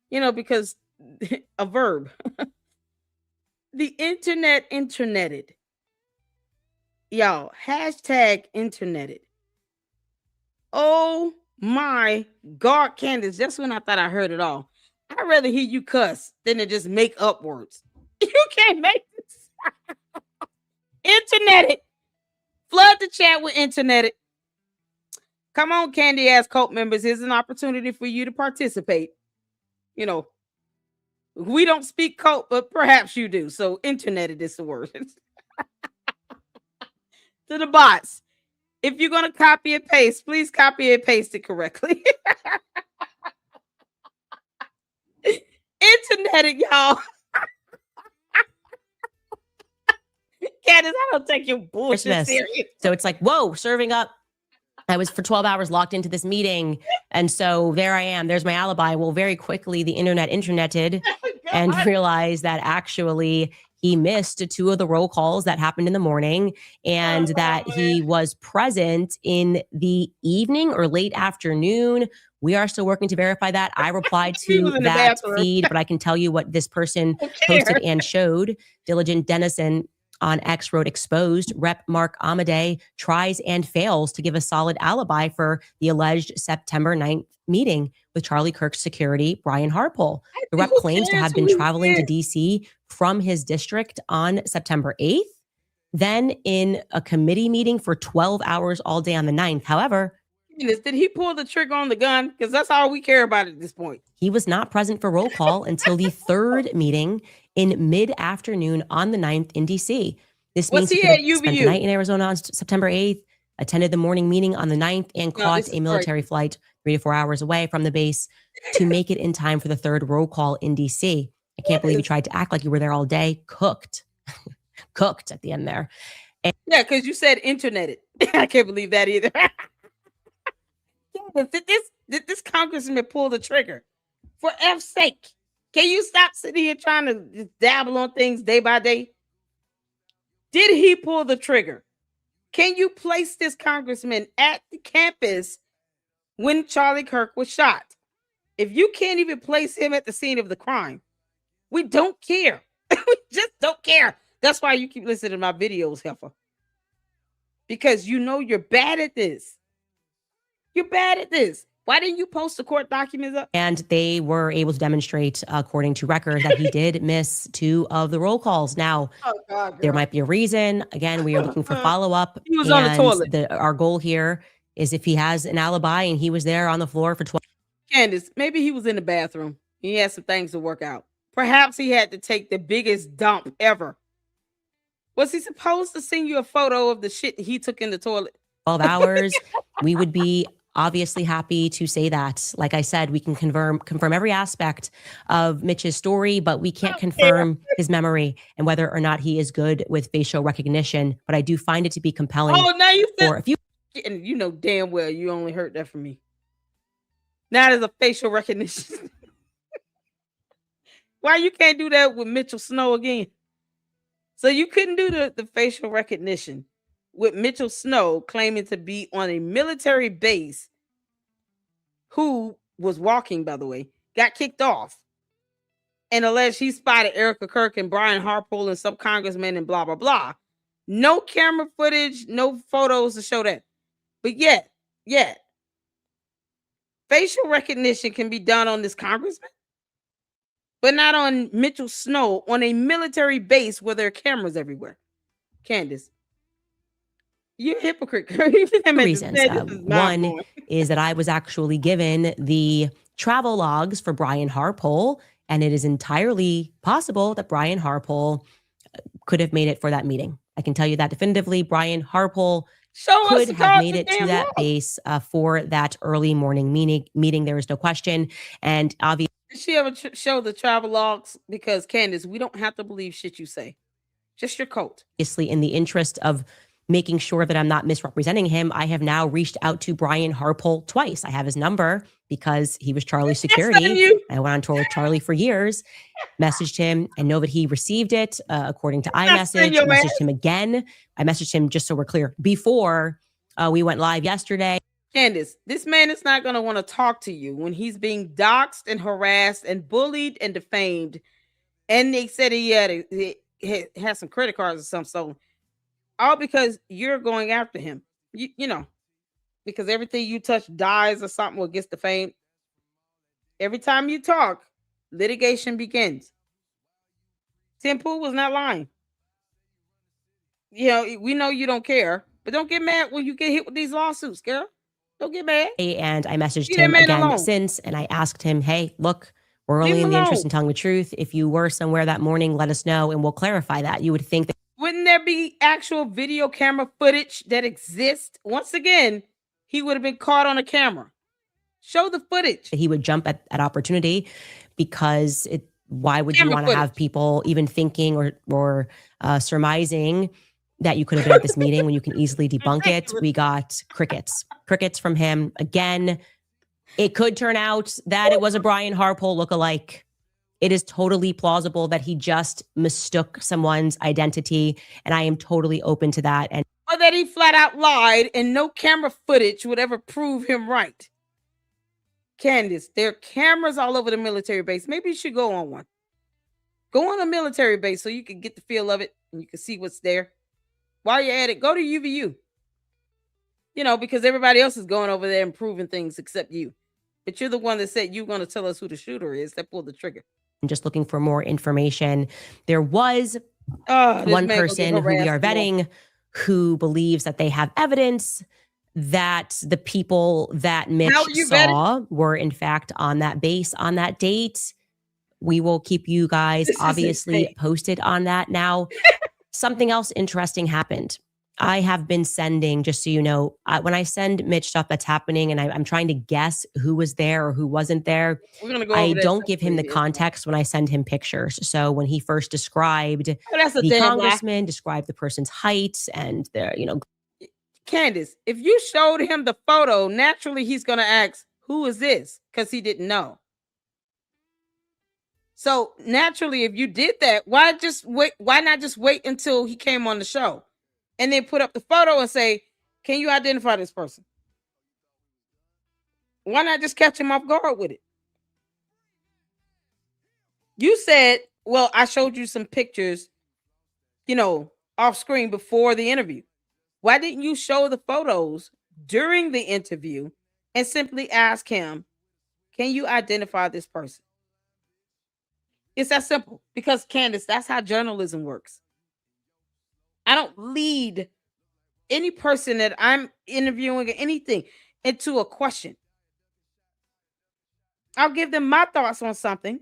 You know, because a verb. The interneted. Y'all, hashtag interneted. Oh my God, Candace, just when I thought I heard it all. I'd rather hear you cuss than to just make up words. You can't make this. Interneted. Flood the chat with interneted. Come on, Candy ass cult members. Here's an opportunity for you to participate. You know, we don't speak cult, but perhaps you do. So interneted is the word. To the bots. If you're going to copy and paste, please copy and paste it correctly. Interneted, y'all. Candace, I don't take your bullshit serious. So it's like, whoa, serving up. I was for 12 hours locked into this meeting. And so there I am. There's my alibi. Well, very quickly, the interneted and realized that actually he missed two of the roll calls that happened in the morning and that he was present in the evening or late afternoon. We are still working to verify that. I replied to that feed, but I can tell you what this person posted and showed. Diligent Dennison on X wrote, exposed, Rep. Mark Amadei tries and fails to give a solid alibi for the alleged September 9th meeting with Charlie Kirk's security, Brian Harpole. The rep claims to have been traveling to D.C. from his district on September 8th, then in a committee meeting for 12 hours all day on the 9th. However, did he pull the trigger on the gun? Because that's all we care about at this point. He was not present for roll call until the third meeting in mid-afternoon on the 9th in D.C. This means he spent the night in Arizona on September 8th, attended the morning meeting on the 9th, and caught a military flight 3 to 4 hours away from the base to make it in time for the third roll call in D.C. I can't believe you tried to act like you were there all day. Cooked. Cooked at the end there. And yeah, because you said interneted. I can't believe that either. Did this congressman pull the trigger? For F's sake. Can you stop sitting here trying to just dabble on things day by day? Did he pull the trigger? Can you place this congressman at the campus when Charlie Kirk was shot? If you can't even place him at the scene of the crime, we don't care. We just don't care. That's why you keep listening to my videos, Heifer. because you know you're bad at this. You're bad at this. Why didn't you post the court documents up? And they were able to demonstrate, according to records, that he did miss 2 of the roll calls. Now, there might be a reason. Again, we are looking for follow-up. He was on the toilet. Our goal here is if he has an alibi and he was there on the floor for 12. Candace, maybe he was in the bathroom. He had some things to work out. Perhaps he had to take the biggest dump ever. Was he supposed to send you a photo of the shit he took in the toilet? 12 hours. We would be obviously happy to say that. Like I said, we can confirm every aspect of Mitch's story, but we can't confirm his memory and whether or not he is good with facial recognition. But I do find it to be compelling. Oh, now you said, or if you, and you know damn well you only heard that from me. Now there's a facial recognition. Why you can't do that with Mitchell Snow again? So you couldn't do the facial recognition with Mitchell Snow claiming to be on a military base, who was walking, by the way, got kicked off and alleged he spotted Erica Kirk and Brian Harpole and some congressmen and blah, blah, blah. No camera footage, no photos to show that. But yet, facial recognition can be done on this congressman, but not on Mitchell Snow on a military base where there are cameras everywhere. Candace, you're a hypocrite. reasons. One is that I was actually given the travel logs for Brian Harpole, and it is entirely possible that Brian Harpole could have made it for that meeting. I can tell you that definitively. Brian Harpole could have made it to that base for that early morning meeting. There is no question. And obviously, did she ever show the travel logs? Because Candace, we don't have to believe shit you say. Just your coat. Obviously, in the interest of making sure that I'm not misrepresenting him, I have now reached out to Brian Harpole twice. I have his number because he was Charlie's security. I went on tour with Charlie for years, messaged him, and know that he received it according to iMessage. I messaged him again. I messaged him, just so we're clear, before we went live yesterday. Candace, this man is not going to want to talk to you when he's being doxxed and harassed and bullied and defamed. And they said he had some credit cards or something stolen. All because you're going after him. You know, because everything you touch dies or something or gets defamed. Every time you talk, litigation begins. Tim Pool was not lying. You know, we know you don't care, but don't get mad when you get hit with these lawsuits, girl. Don't get mad. And I messaged him again since, and I asked him, hey, look, we're only in the interest in telling the truth. If you were somewhere that morning, let us know, and we'll clarify that. You would think that. Wouldn't there be actual video camera footage that exists? Once again, he would have been caught on a camera. Show the footage. He would jump at opportunity, because why would you want to have people even thinking or surmising that you could have been at this meeting when you can easily debunk it? We got crickets from him. Again, it could turn out that it was a Brian Harpole lookalike. It is totally plausible that he just mistook someone's identity, and I am totally open to that. Or that he flat out lied and no camera footage would ever prove him right. Candace, there are cameras all over the military base. Maybe you should go on one. Go on a military base so you can get the feel of it and you can see what's there. While you're at it, go to UVU. You know, because everybody else is going over there and proving things except you. But you're the one that said you're going to tell us who the shooter is that pulled the trigger. I'm just looking for more information. There was one person who we are vetting who believes that they have evidence that the people that Mitch saw were in fact on that base on that date. We will keep you guys obviously posted on that. Now, something else interesting happened. I have been sending, just so you know, when I send Mitch stuff that's happening and I'm trying to guess who was there or who wasn't there, I don't give him the context when I send him pictures. So when he first described the congressman, described the person's height and their, Candace, if you showed him the photo, naturally he's going to ask, who is this? Because he didn't know. So naturally, if you did that, why not just wait until he came on the show? And then put up the photo and say, can you identify this person? Why not just catch him off guard with it? You said, well, I showed you some pictures, off screen before the interview. Why didn't you show the photos during the interview and simply ask him, can you identify this person? It's that simple. Because, Candace, that's how journalism works. I don't lead any person that I'm interviewing or anything into a question. I'll give them my thoughts on something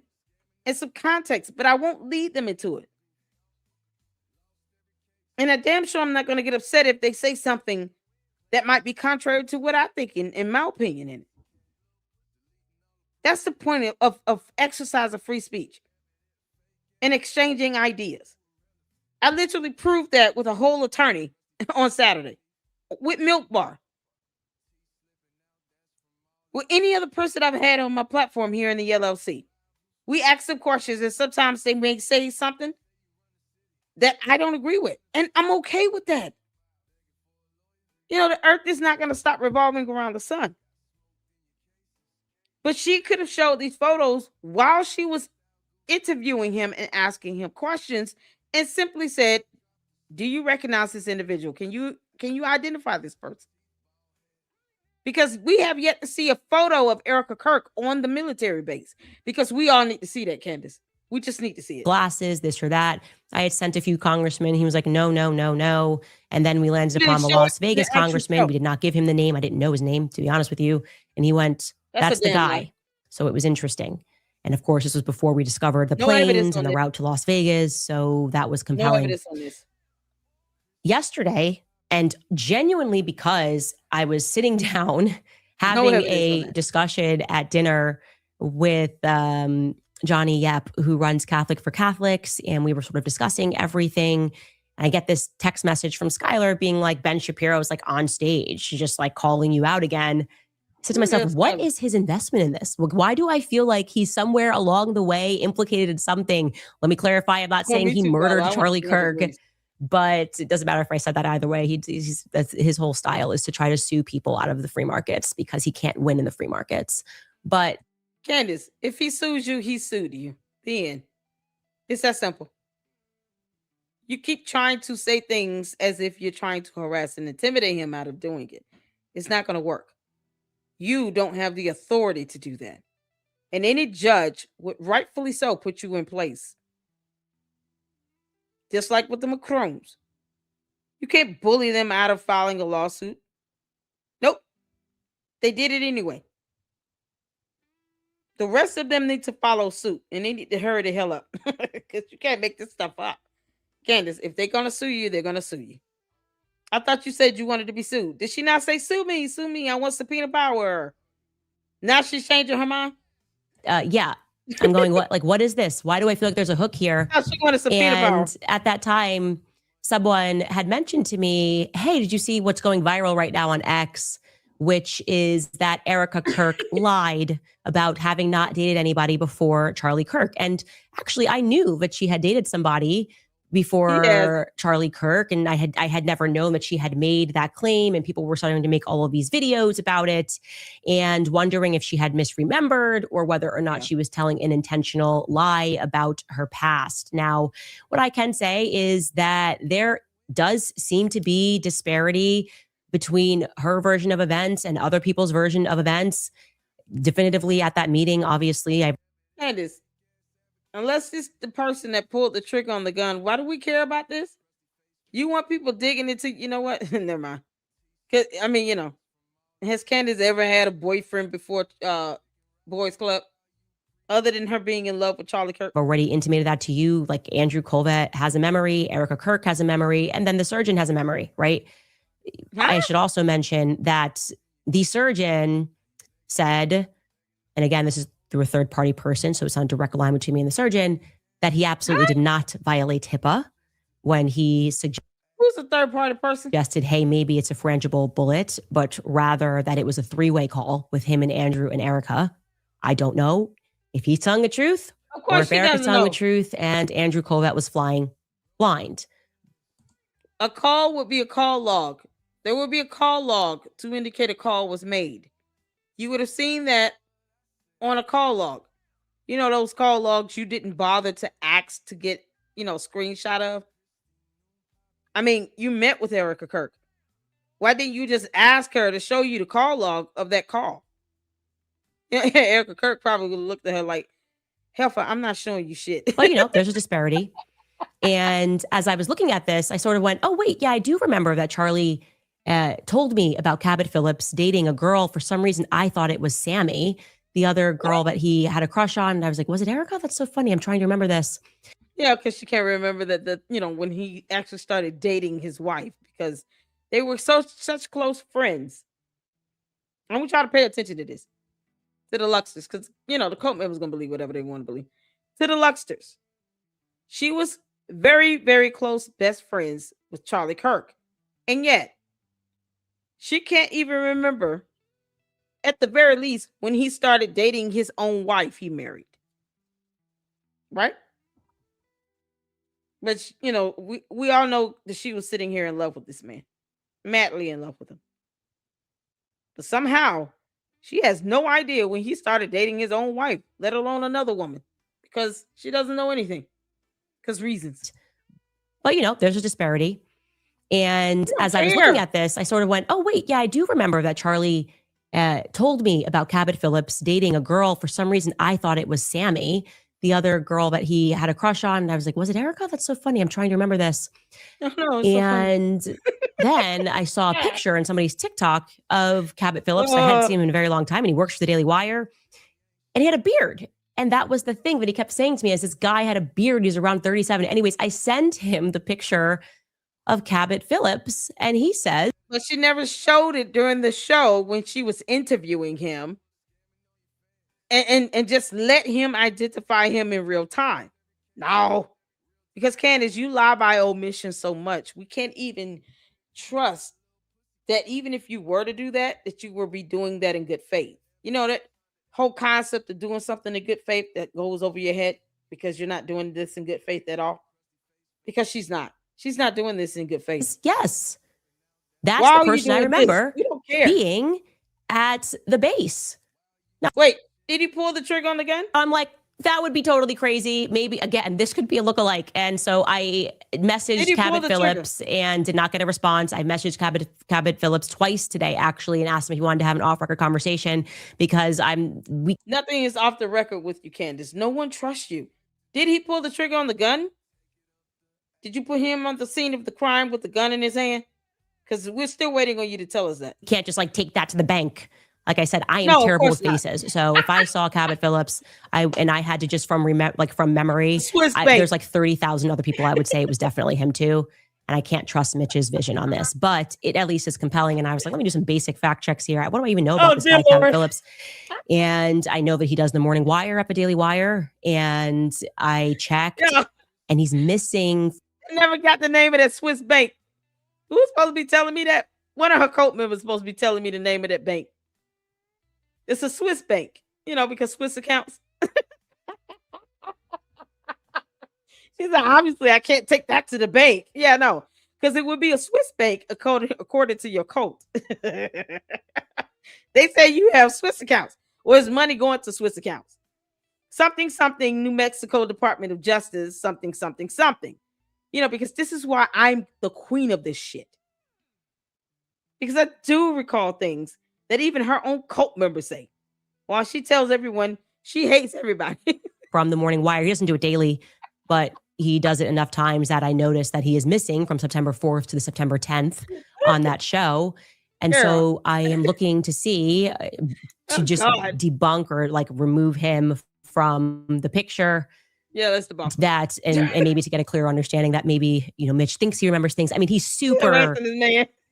and some context, but I won't lead them into it. And I'm damn sure I'm not going to get upset if they say something that might be contrary to what I think, in my opinion, in it. That's the point of exercise of free speech and exchanging ideas. I literally proved that with a whole attorney on Saturday with Milk Bar. With any other person I've had on my platform here in the LLC. We ask them questions, and sometimes they may say something that I don't agree with. And I'm okay with that. You know, the earth is not going to stop revolving around the sun. But she could have showed these photos while she was interviewing him and asking him questions and simply said, do you recognize this individual? Can you identify this person? Because we have yet to see a photo of Erica Kirk on the military base. Because we all need to see that, Candace. We just need to see it. Glasses, this or that. I had sent a few congressmen. He was like, no, no, no, no. And then we landed upon the Las Vegas congressman. We did not give him the name. I didn't know his name, to be honest with you. And he went, that's the guy. Lie. So it was interesting. And of course, this was before we discovered the planes and the route to Las Vegas. So that was compelling. No evidence on this. Yesterday, and genuinely because I was sitting down having a discussion at dinner with Johnny Yep, who runs Catholic for Catholics, and we were sort of discussing everything. And I get this text message from Skylar being like, Ben Shapiro is like on stage. She's just like calling you out again. I said to myself, what is his investment in this? Why do I feel like he's somewhere along the way implicated in something? Let me clarify. I'm not saying he murdered Charlie Kirk, but it doesn't matter if I said that either way. That's his whole style is to try to sue people out of the free markets because he can't win in the free markets. But Candace, if he sues you, he sued you. The end. It's that simple. You keep trying to say things as if you're trying to harass and intimidate him out of doing it. It's not going to work. You don't have the authority to do that. And any judge would rightfully so put you in place. Just like with the Macrones. You can't bully them out of filing a lawsuit. Nope. They did it anyway. The rest of them need to follow suit. And they need to hurry the hell up. Because you can't make this stuff up. Candace, if they're going to sue you, they're going to sue you. I thought you said you wanted to be sued. Did she not say, sue me, sue me? I want subpoena power. Now she's changing her mind? Yeah. I'm going, what is this? Why do I feel like there's a hook here? Oh, she wanted subpoena power. And at that time, someone had mentioned to me, hey, did you see what's going viral right now on X? Which is that Erica Kirk lied about having not dated anybody before Charlie Kirk. And actually, I knew that she had dated somebody before Charlie Kirk, and I had never known that she had made that claim, and people were starting to make all of these videos about it and wondering if she had misremembered or whether or not she was telling an intentional lie about her past. Now, what I can say is that there does seem to be disparity between her version of events and other people's version of events. Definitively at that meeting, obviously, Candace, unless it's the person that pulled the trigger on the gun, why do we care about this? You want people digging into, you know what? Never mind. I mean, you know, has Candace ever had a boyfriend before Boys Club? Other than her being in love with Charlie Kirk? Already intimated that to you. Like Andrew Colvett has a memory, Erica Kirk has a memory, and then the surgeon has a memory, right? Huh? I should also mention that the surgeon said, and again, this is through a third-party person, so it's not a direct line between me and the surgeon, that he absolutely did not violate HIPAA when he suggested. Who's a third-party person? Suggested, hey, maybe it's a frangible bullet, but rather that it was a three-way call with him and Andrew and Erica. I don't know if he's telling the truth or if Erica's telling the truth and Andrew Colvett was flying blind. A call would be a call log. There would be a call log to indicate a call was made. You would have seen that on a call log. You know, those call logs you didn't bother to ask to get, you know, screenshot of. I mean, you met with Erica Kirk. Why didn't you just ask her to show you the call log of that call? Erica Kirk probably would have looked at her like, Helfer, I'm not showing you shit. But, there's a disparity. And as I was looking at this, I sort of went, oh, wait, yeah, I do remember that Charlie told me about Cabot Phillips dating a girl. For some reason, I thought it was Sammy, the other girl that he had a crush on. And I was like, was it Erica? That's so funny. I'm trying to remember this. Yeah, because she can't remember that when he actually started dating his wife, because they were such close friends. I want y'all to pay attention to this. To the Luxters, because the cult members gonna believe whatever they want to believe. To the Luxters. She was very, very close best friends with Charlie Kirk. And yet, she can't even remember, at the very least, when he started dating his own wife he married. Right? But, we all know that she was sitting here in love with this man. Madly in love with him. But somehow, she has no idea when he started dating his own wife, let alone another woman, because she doesn't know anything. Because reasons. But, there's a disparity. And as I was looking at this, I sort of went, oh, wait, yeah, I do remember that Charlie told me about Cabot Phillips dating a girl. For some reason, I thought it was Sammy, the other girl that he had a crush on. And I was like, was it Erica? That's so funny. I'm trying to remember this. No, and so then I saw a picture in somebody's TikTok of Cabot Phillips. I hadn't seen him in a very long time. And he works for the Daily Wire. And he had a beard. And that was the thing that he kept saying to me, as this guy had a beard. He's around 37. Anyways, I sent him the picture of Cabot Phillips. And he says, but she never showed it during the show when she was interviewing him. And just let him identify him in real time. No. Because Candace, you lie by omission so much. We can't even trust that even if you were to do that you will be doing that in good faith. That whole concept of doing something in good faith that goes over your head because you're not doing this in good faith at all. Because she's not. She's not doing this in good faith. Yes. That's the person I remember being at the base. Now, wait, did he pull the trigger on the gun? I'm like, that would be totally crazy. Maybe, again, this could be a lookalike. And so I messaged Cabot Phillips and did not get a response. I messaged Cabot Phillips twice today, actually, and asked him if he wanted to have an off-record conversation because nothing is off the record with you, Candace. No one trusts you. Did he pull the trigger on the gun? Did you put him on the scene of the crime with the gun in his hand? Because we're still waiting on you to tell us that. You can't just take that to the bank. Like I said, I am terrible with faces. So if I saw Cabot Phillips, I had to just from memory, there's 30,000 other people I would say it was definitely him too. And I can't trust Mitch's vision on this, but it at least is compelling. And I was like, let me do some basic fact checks here. What do I even know about this guy, Cabot Phillips? And I know that he does the morning wire at the Daily Wire. And I checked and he's missing. I never got the name of that Swiss bank. Who's supposed to be telling me that? One of her cult members is supposed to be telling me the name of that bank. It's a Swiss bank, because Swiss accounts. She's like, obviously, I can't take that to the bank. Yeah, no, because it would be a Swiss bank according to your cult. They say you have Swiss accounts. Or is money going to Swiss accounts? Something, New Mexico Department of Justice, something. Because this is why I'm the queen of this shit. Because I do recall things that even her own cult members say. While she tells everyone she hates everybody. From the morning wire. He doesn't do it daily, but he does it enough times that I noticed that he is missing from September 4th to the September 10th on that show. And so I am looking to see to debunk or remove him from the picture. Yeah, that's debunk that. And maybe to get a clearer understanding that maybe, Mitch thinks he remembers things. I mean, he's super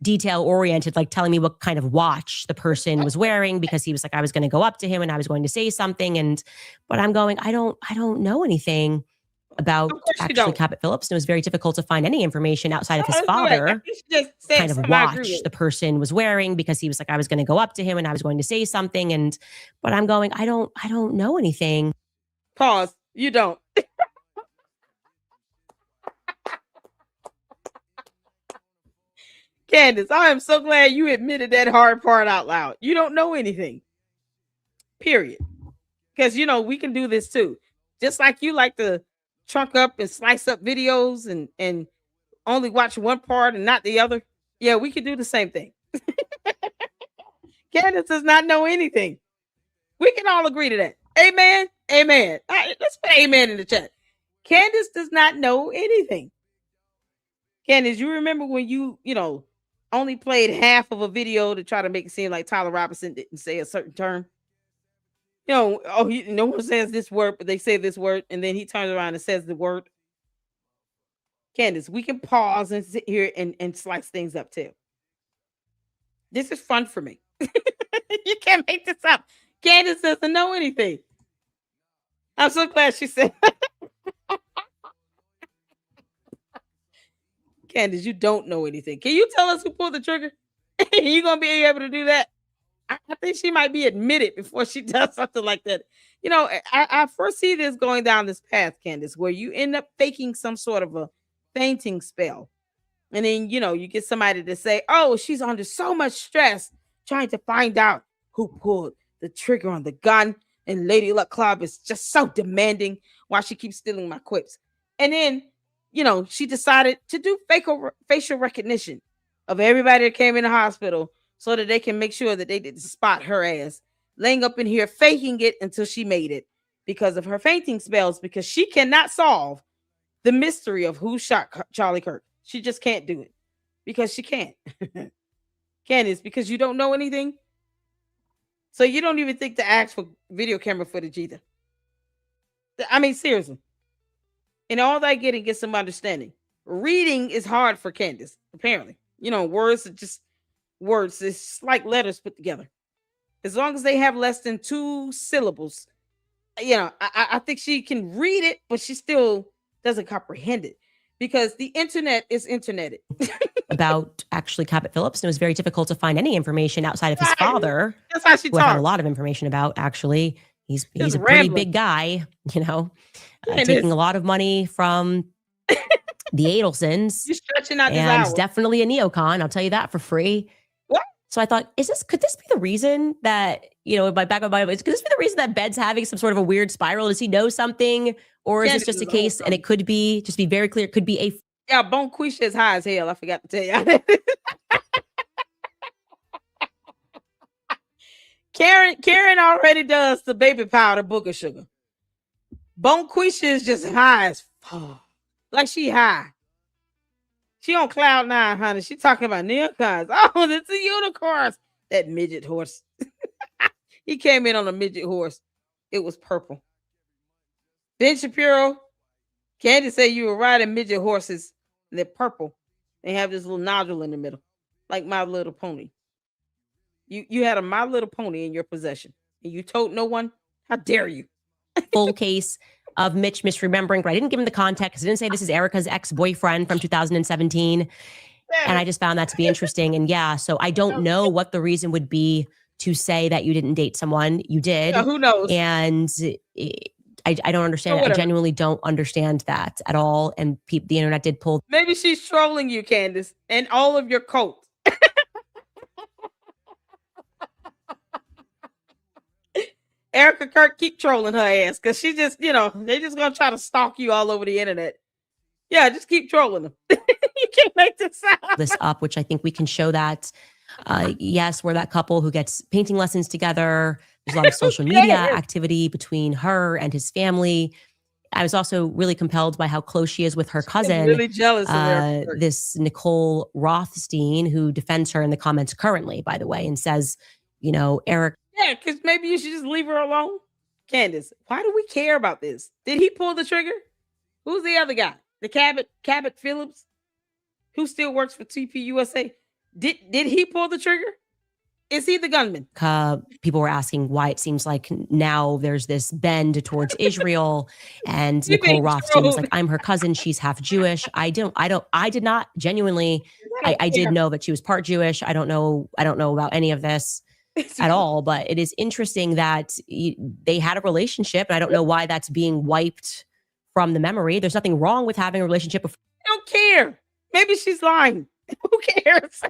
detail oriented, telling me what kind of watch the person was wearing because he was like, I was going to go up to him and I was going to say something. But I'm going, I don't know anything about actually Cabot Phillips. And it was very difficult to find any information outside of his father kind of watch the person was wearing because he was like, I was going to go up to him and I was going to say something. But I'm going, I don't know anything. Pause. You don't. Candace, I am so glad you admitted that hard part out loud. You don't know anything. Period. Because, we can do this too. Just like you like to trunk up and slice up videos and only watch one part and not the other. Yeah, we can do the same thing. Candace does not know anything. We can all agree to that. Amen. Amen. All right, let's put amen in the chat. Candace does not know anything. Candace, you remember when you only played half of a video to try to make it seem like Tyler Robinson didn't say a certain term? No one says this word, but they say this word, and then he turns around and says the word. Candace, we can pause and sit here and slice things up too. This is fun for me. You can't make this up. Candace doesn't know anything. I'm so glad she said. Candace, you don't know anything. Can you tell us who pulled the trigger? You gonna be able to do that? I think she might be admitted before she does something like that. I foresee this going down this path, Candace, where you end up faking some sort of a fainting spell. And then, you get somebody to say, oh, she's under so much stress trying to find out who pulled the trigger on the gun. And Lady Luck Club is just so demanding while she keeps stealing my quips. And then, she decided to do facial recognition of everybody that came in the hospital so that they can make sure that they didn't spot her ass laying up in here, faking it until she made it because of her fainting spells, because she cannot solve the mystery of who shot Charlie Kirk. She just can't do it because she can't. Candace, because you don't know anything. So you don't even think to ask for video camera footage either. I mean, seriously. And all that get some understanding. Reading is hard for Candace, apparently. Words are just words. It's like letters put together. As long as they have less than 2 syllables, I think she can read it, but she still doesn't comprehend it because the internet is interneted. About actually Cabot Phillips, and it was very difficult to find any information outside of his father. That's how she who I found a lot of information about. Actually, he's a pretty big guy, taking a lot of money from the Adelsons. You're stretching out and definitely a neocon. I'll tell you that for free. What? So I thought, could this be the reason that, in my back of my mind, could this be the reason that Ben's having some sort of a weird spiral? Does he know something? Or is this just a case, and it could be, just be very clear, it could be a... Yeah, Bonquisha is high as hell. I forgot to tell you. Karen already does the baby powder booger sugar. Bonquisha is just high as fuck. Like she high. She on cloud 9, honey. She talking about neocons. Oh, that's a unicorns. That midget horse. He came in on a midget horse. It was purple. Ben Shapiro, Candace said you were riding midget horses. And they're purple. They have this little nodule in the middle. Like My Little Pony. You had a My Little Pony in your possession. And you told no one? How dare you? Full case of Mitch misremembering, but I didn't give him the context. I didn't say this is Erica's ex-boyfriend from 2017. And I just found that to be interesting. And so I don't know what the reason would be to say that you didn't date someone. You did. Yeah, who knows? And I don't understand. I genuinely don't understand that at all. And the internet did pull. Maybe she's trolling you, Candace, and all of your cult. Erica Kirk, keep trolling her ass because she just, they just gonna try to stalk you all over the internet. Yeah, just keep trolling them. You can't make this up, which I think we can show that. Yes, we're that couple who gets painting lessons together. There's a lot of social media activity between her and his family. I was also really compelled by how close she is with her cousin. Really jealous of this Nicole Rothstein, who defends her in the comments currently, by the way, and says, Eric. Yeah, because maybe you should just leave her alone. Candace, why do we care about this? Did he pull the trigger? Who's the other guy? The Cabot Phillips, who still works for TPUSA. Did he pull the trigger? Is he the gunman? People were asking why it seems like now there's this bend towards Israel, and Nicole Rothstein was like, "I'm her cousin. She's half Jewish." I did not genuinely. I did know that she was part Jewish. I don't know about any of this at all. But it is interesting that they had a relationship, and I don't know why that's being wiped from the memory. There's nothing wrong with having a relationship. I don't care. Maybe she's lying. Who cares?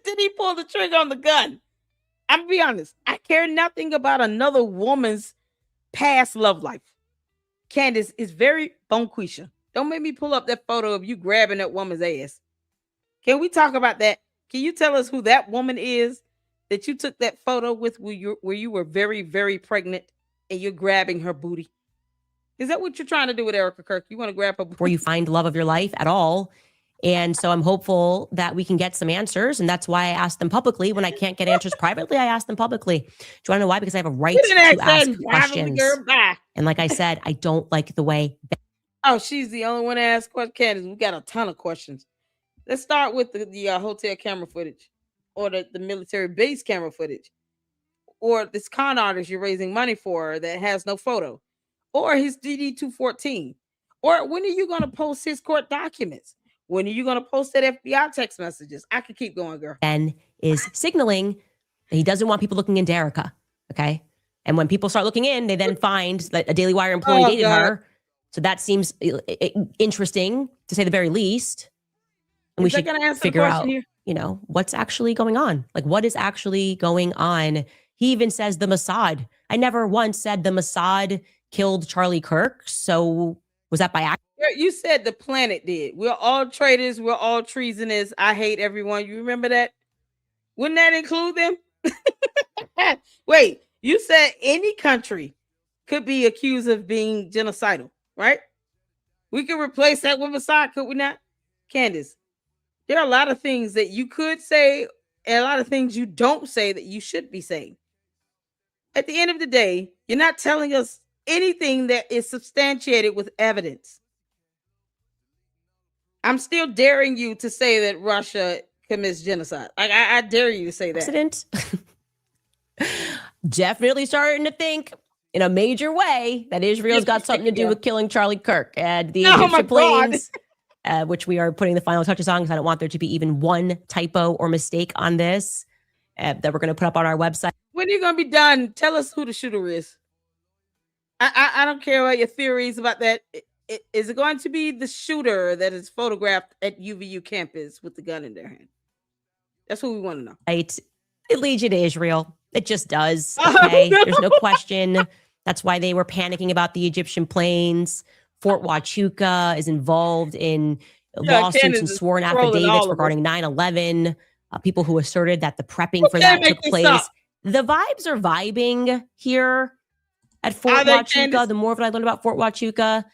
Did he pull the trigger on the gun? I'm gonna be honest. I care nothing about another woman's past love life. Candace is very bonquisha. Don't make me pull up that photo of you grabbing that woman's ass. Can we talk about that? Can you tell us who that woman is that you took that photo with where you were very, very pregnant and you're grabbing her booty? Is that what you're trying to do with Erica Kirk? You want to grab her booty? Where you find love of your life at all. And so I'm hopeful that we can get some answers. And that's why I ask them publicly. When I can't get answers privately, I ask them publicly. Do you want to know why? Because I have a right to ask questions. And like I said, I don't like the way. Oh, she's the only one to ask questions. Candace, we got a ton of questions. Let's start with the hotel camera footage, or the military base camera footage, or this con artist you're raising money for that has no photo, or his DD-214, or when are you going to post his court documents? When are you going to post that FBI text messages? I could keep going, girl. Ben is signaling that he doesn't want people looking into Erica, okay? And when people start looking in, they then find that a Daily Wire employee dated her. So that seems interesting, to say the very least. And we should figure out, you know, what's actually going on. Like, what is actually going on? He even says the Mossad. I never once said the Mossad killed Charlie Kirk. So was that by accident? You said the planet did. We're all traitors. We're all treasonous. I hate everyone. You remember that? Wouldn't that include them? Wait, you said any country could be accused of being genocidal, right? We could replace that with Mossad, could we not? Candace, there are a lot of things that you could say and a lot of things you don't say that you should be saying. At the end of the day, you're not telling us anything that is substantiated with evidence. I'm still daring you to say that Russia commits genocide. I dare you to say that. Accident. Definitely starting to think in a major way that Israel's got something to do with killing Charlie Kirk and the Egyptian planes, which we are putting the final touches on because I don't want there to be even one typo or mistake on this that we're going to put up on our website. When are you going to be done? Tell us who the shooter is. I don't care about your theories about that. Is it going to be the shooter that is photographed at UVU campus with the gun in their hand? That's what we want to know. Right. It leads you to Israel. It just does. Okay. No. There's no question. That's why they were panicking about the Egyptian planes. Fort Huachuca is involved in lawsuits and sworn affidavits regarding 9/11. People who asserted that the prepping for that took place. The vibes are vibing here at Fort Huachuca. The more of it I learned about Fort Huachuca.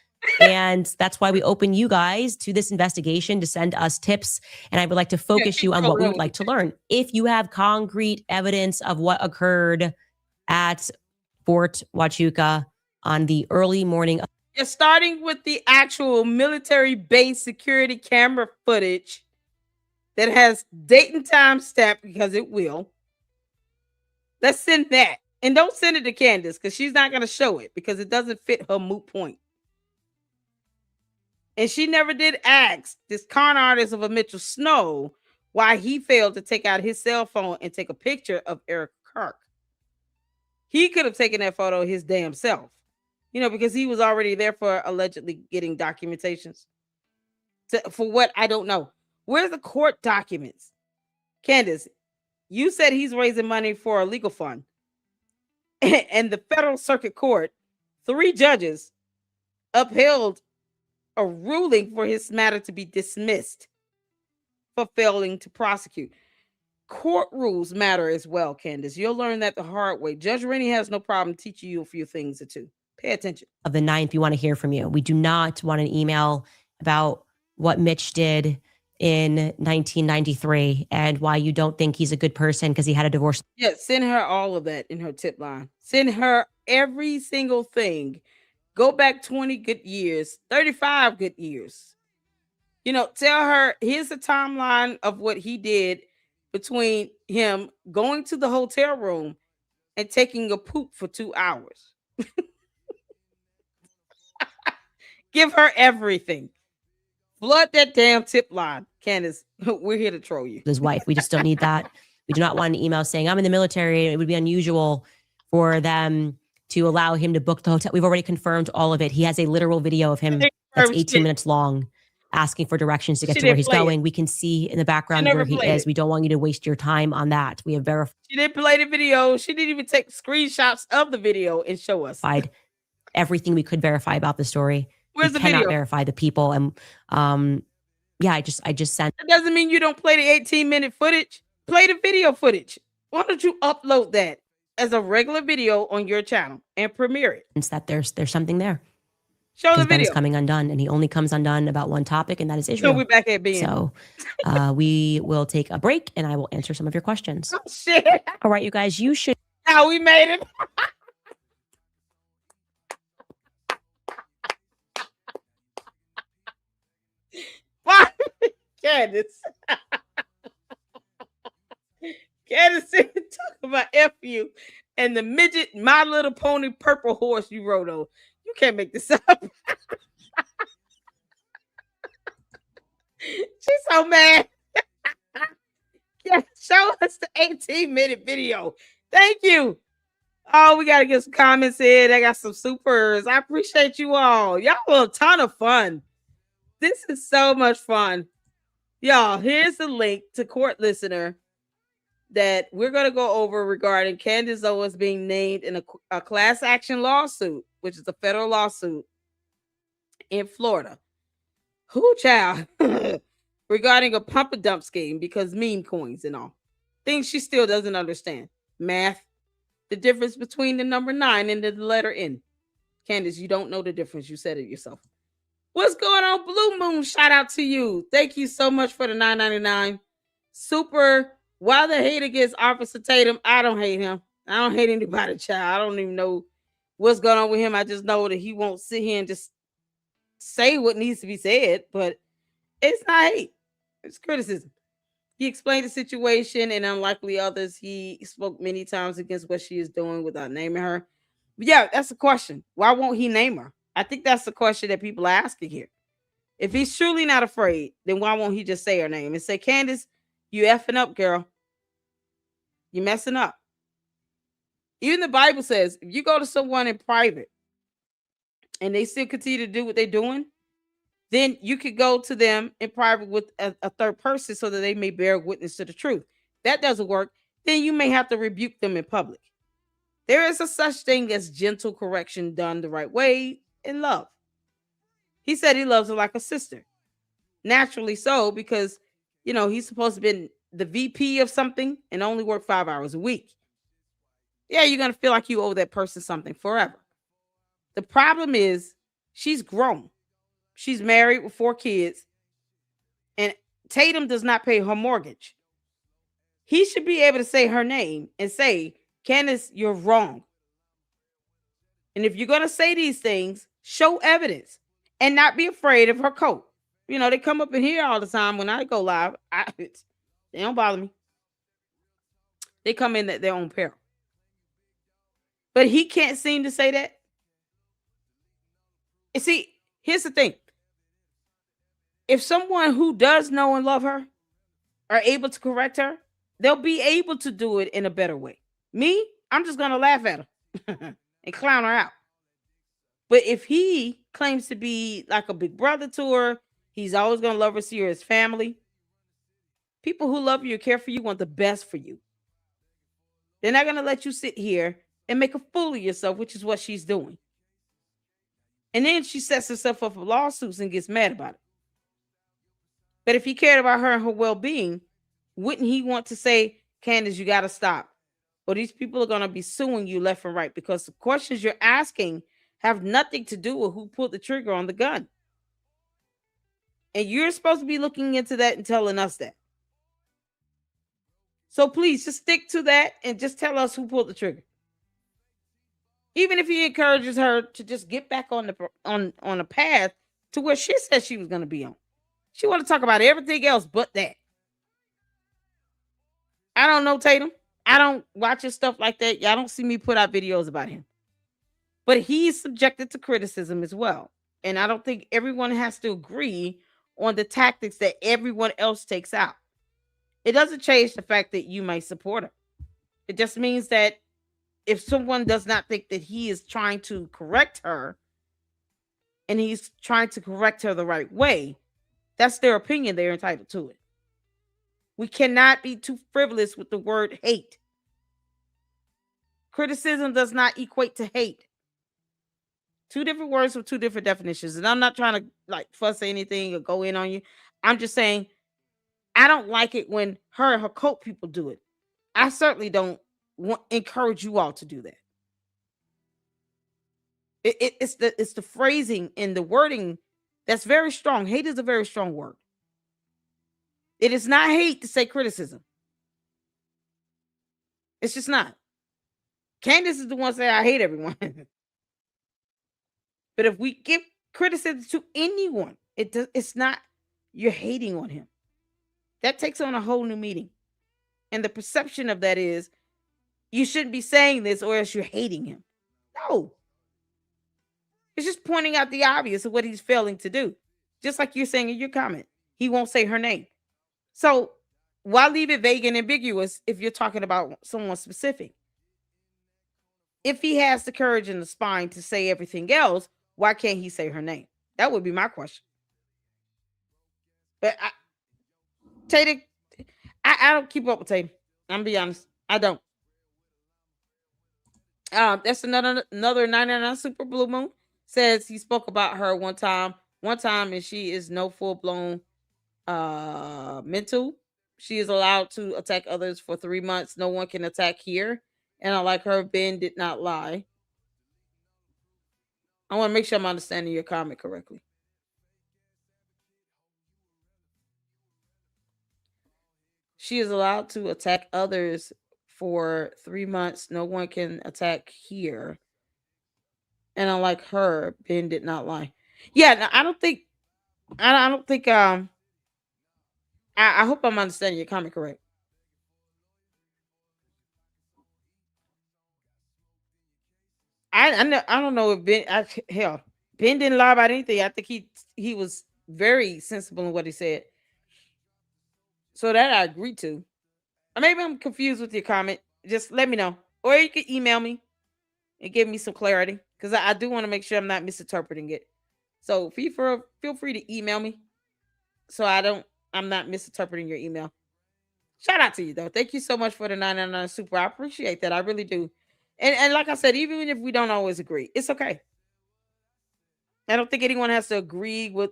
And that's why we open you guys to this investigation to send us tips. And I would like to focus you on what we would like to learn. If you have concrete evidence of what occurred at Fort Huachuca on the early morning. You're starting with the actual military base security camera footage that has date and time stamped because it will. Let's send that. And don't send it to Candace because she's not going to show it because it doesn't fit her moot point. And she never did ask this con artist of a Mitchell Snow why he failed to take out his cell phone and take a picture of Eric Kirk. He could have taken that photo his damn self, you know, because he was already there for allegedly getting documentations. For what? I don't know. Where's the court documents? Candace, you said he's raising money for a legal fund. And the Federal Circuit Court, 3 judges upheld a ruling for his matter to be dismissed for failing to prosecute. Court rules matter as well, Candace. You'll learn that the hard way. Judge Rennie has no problem teaching you a few things or two. Pay attention. Of the 9th, we want to hear from you. We do not want an email about what Mitch did in 1993 and why you don't think he's a good person because he had a divorce. Yeah, send her all of that in her tip line. Send her every single thing. Go back 20 good years, 35 good years. You know, tell her, here's the timeline of what he did between him going to the hotel room and taking a poop for 2 hours. Give her everything. Flood that damn tip line. Candace, we're here to troll you. His wife. We just don't need that. We do not want an email saying, I'm in the military. It would be unusual for them to allow him to book the hotel. We've already confirmed all of it. He has a literal video of him that's 18 minutes long asking for directions to get to where he's going. We can see in the background where he is. We don't want you to waste your time on that. We have verified. She didn't play the video. She didn't even take screenshots of the video and show us. Everything we could verify about the story. Where's the video? We cannot verify the people. And Yeah, I just sent. That doesn't mean you don't play the 18-minute footage. Play the video footage. Why don't you upload that as a regular video on your channel and premiere it? That there's something there. Show the Ben is video. coming undone, and he only comes undone about one topic, and that is Israel. So we're back at Ben. So we will take a break, and I will answer some of your questions. Oh, shit. All right, you guys, you should. How we made it. Why? Candace. Candace talk about F you and the midget My Little Pony purple horse you rode on. You can't make this up. She's so mad. Yeah, show us the 18-minute video. Thank you. Oh, we got to get some comments in. I got some supers. I appreciate you all. Y'all have a ton of fun. This is so much fun. Y'all, here's the link to Court Listener that we're going to go over regarding Candace Owens being named in a class action lawsuit, which is a federal lawsuit in Florida. Who child? Regarding a pump and dump scheme because meme coins and all. Things she still doesn't understand. Math. The difference between the number 9 and the letter N. Candace, you don't know the difference. You said it yourself. What's going on, Blue Moon? Shout out to you. Thank you so much for the $9.99. Super. Why the hate against Officer Tatum? I don't hate him. I don't hate anybody, child. I don't even know what's going on with him. I just know that he won't sit here and just say what needs to be said, but it's not hate. It's criticism. He explained the situation and unlikely others. He spoke many times against what she is doing without naming her. But yeah, that's the question. Why won't he name her? I think that's the question that people are asking here. If he's truly not afraid, then why won't he just say her name and say, Candace, you effing up, girl. You messing up. Even the Bible says, if you go to someone in private and they still continue to do what they're doing, then you could go to them in private with a third person so that they may bear witness to the truth. That doesn't work. Then you may have to rebuke them in public. There is a such thing as gentle correction done the right way in love. He said he loves her like a sister. Naturally so, because, he's supposed to be the VP of something and only work 5 hours a week. Yeah, you're going to feel like you owe that person something forever. The problem is she's grown. She's married with 4 kids, and Tatum does not pay her mortgage. He should be able to say her name and say, Candace, you're wrong. And if you're going to say these things, show evidence and not be afraid of her coat. They come up in here all the time when I go live. They don't bother me. They come in at their own peril. But he can't seem to say that. And see, here's the thing. If someone who does know and love her are able to correct her, they'll be able to do it in a better way. Me, I'm just going to laugh at her and clown her out. But if he claims to be like a big brother to her, he's always going to love her, see her as family. People who love you, care for you, want the best for you. They're not going to let you sit here and make a fool of yourself, which is what she's doing. And then she sets herself up for lawsuits and gets mad about it. But if he cared about her and her well-being, wouldn't he want to say, Candace, you got to stop? Or these people are going to be suing you left and right because the questions you're asking have nothing to do with who pulled the trigger on the gun. And you're supposed to be looking into that and telling us that. So please just stick to that and just tell us who pulled the trigger. Even if he encourages her to just get back on the path to where she said she was going to be on. She want to talk about everything else but that. I don't know Tatum. I don't watch his stuff like that. Y'all don't see me put out videos about him. But he's subjected to criticism as well. And I don't think everyone has to agree on the tactics that everyone else takes out. It doesn't change the fact that you might support her. It just means that if someone does not think that he is trying to correct her and he's trying to correct her the right way, that's their opinion. They're entitled to it. We cannot be too frivolous with the word hate. Criticism does not equate to hate. 2 different words with 2 different definitions. And I'm not trying to fuss anything or go in on you. I'm just saying, I don't like it when her and her cult people do it. I certainly don't encourage you all to do that. It's the phrasing and the wording that's very strong. Hate is a very strong word. It is not hate to say criticism. It's just not. Candace is the one saying I hate everyone. But if we give criticism to anyone, it's not you're hating on him. That takes on a whole new meaning. And the perception of that is you shouldn't be saying this or else you're hating him. No. It's just pointing out the obvious of what he's failing to do. Just like you're saying in your comment. He won't say her name. So why leave it vague and ambiguous if you're talking about someone specific? If he has the courage and the spine to say everything else, why can't he say her name? That would be my question. But Tatum, I don't keep up with Tatum. I'm gonna be honest. I don't. That's another 99 Super Blue Moon says he spoke about her one time, and she is no full-blown mental. She is allowed to attack others for 3 months. No one can attack here. And I like her. Ben did not lie. I want to make sure I'm understanding your comment correctly. She is allowed to attack others for 3 months. No one can attack here. And unlike her, Ben did not lie. Yeah, no, I don't think. I hope I'm understanding your comment correct. I don't know if Ben. Hell, Ben didn't lie about anything. I think he was very sensible in what he said. So that I agree to. Or maybe I'm confused with your comment. Just let me know. Or you can email me and give me some clarity. Because I do want to make sure I'm not misinterpreting it. So feel free to email me. So I'm not misinterpreting your email. Shout out to you though. Thank you so much for the 999 super. I appreciate that. I really do. And like I said, even if we don't always agree, it's okay. I don't think anyone has to agree with,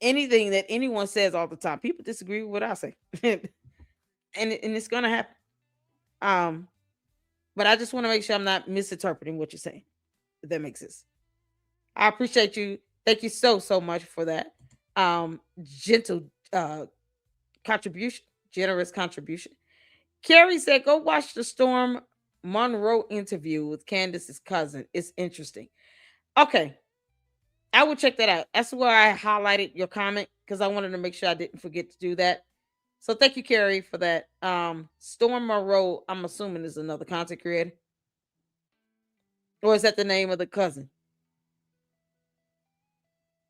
anything that anyone says all the time. People disagree with what I say. and it's gonna happen. But I just want to make sure I'm not misinterpreting what you're saying. If that makes sense. I appreciate you. Thank you so much for that. Gentle contribution, generous contribution. Carrie said, go watch the Storm Monroe interview with Candace's cousin. It's interesting. Okay. I will check that out. That's why I highlighted your comment because I wanted to make sure I didn't forget to do that. So thank you, Carrie, for that. Storm Monroe, I'm assuming, is another content creator. Or is that the name of the cousin?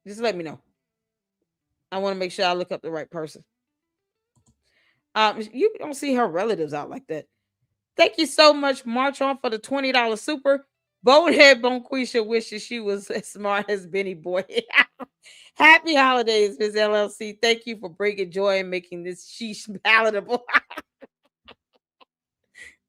Just let me know. I want to make sure I look up the right person. You don't see her relatives out like that. Thank you so much, March on, for the $20 super. Bonehead Bonquisha wishes she was as smart as Benny Boy. Happy holidays, Ms. LLC. Thank you for bringing joy and making this sheesh palatable.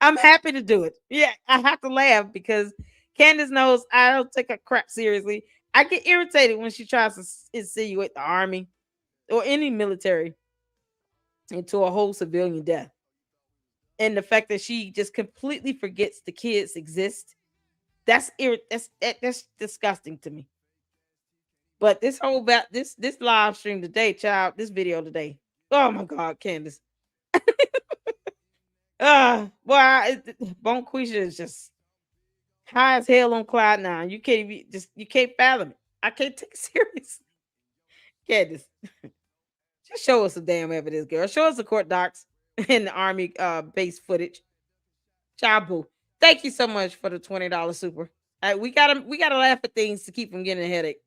I'm happy to do it. Yeah, I have to laugh because Candace knows I don't take her crap seriously. I get irritated when she tries to insinuate the army or any military into a whole civilian death. And the fact that she just completely forgets the kids exist, that's disgusting to me. But this whole this live stream today, child, this video today. Oh my God, Candace. Bonquisha is just high as hell on cloud nine. You can't fathom it. I can't take it seriously. Candace. Just show us some damn evidence, girl. Show us the court docs and the army base footage. Chabu. Thank you so much for the $20 super. We gotta laugh at things to keep from getting a headache.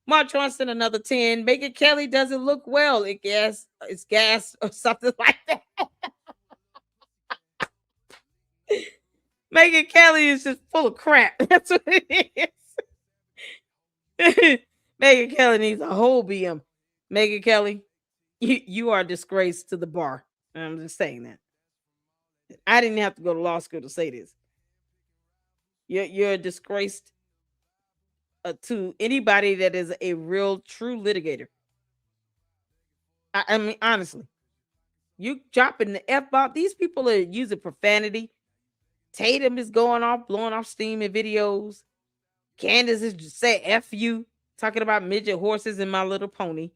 Mark Johnston, another 10. Megan Kelly doesn't look well. It's gas or something like that. Megan Kelly is just full of crap. That's what it is. Megan Kelly needs a whole BM. Megan Kelly, you are a disgrace to the bar. I'm just saying that. I didn't have to go to law school to say this. You're a disgraced to anybody that is a real true litigator. I mean, honestly, you dropping the F-bomb. These people are using profanity. Tatum is going off, blowing off steam in videos. Candace is just say F you, talking about midget horses and My Little Pony.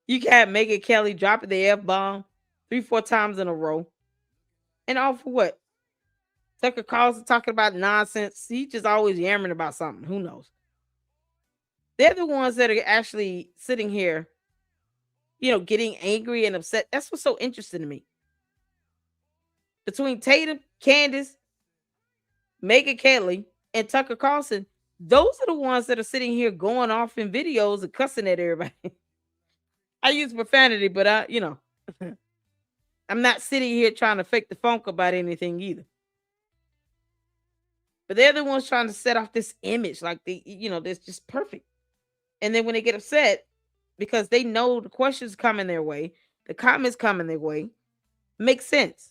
You got Megyn Kelly dropping the F-bomb 3-4 times in a row. And all for what? Tucker Carlson talking about nonsense. He just always yammering about something. Who knows? They're the ones that are actually sitting here, getting angry and upset. That's what's so interesting to me. Between Tatum, Candace, Megyn Kelly, and Tucker Carlson, those are the ones that are sitting here going off in videos and cussing at everybody. I use profanity, but I'm not sitting here trying to fake the funk about anything either. But they're the ones trying to set off this image like this just perfect. And then when they get upset because they know the questions coming their way, the comments coming their way, makes sense.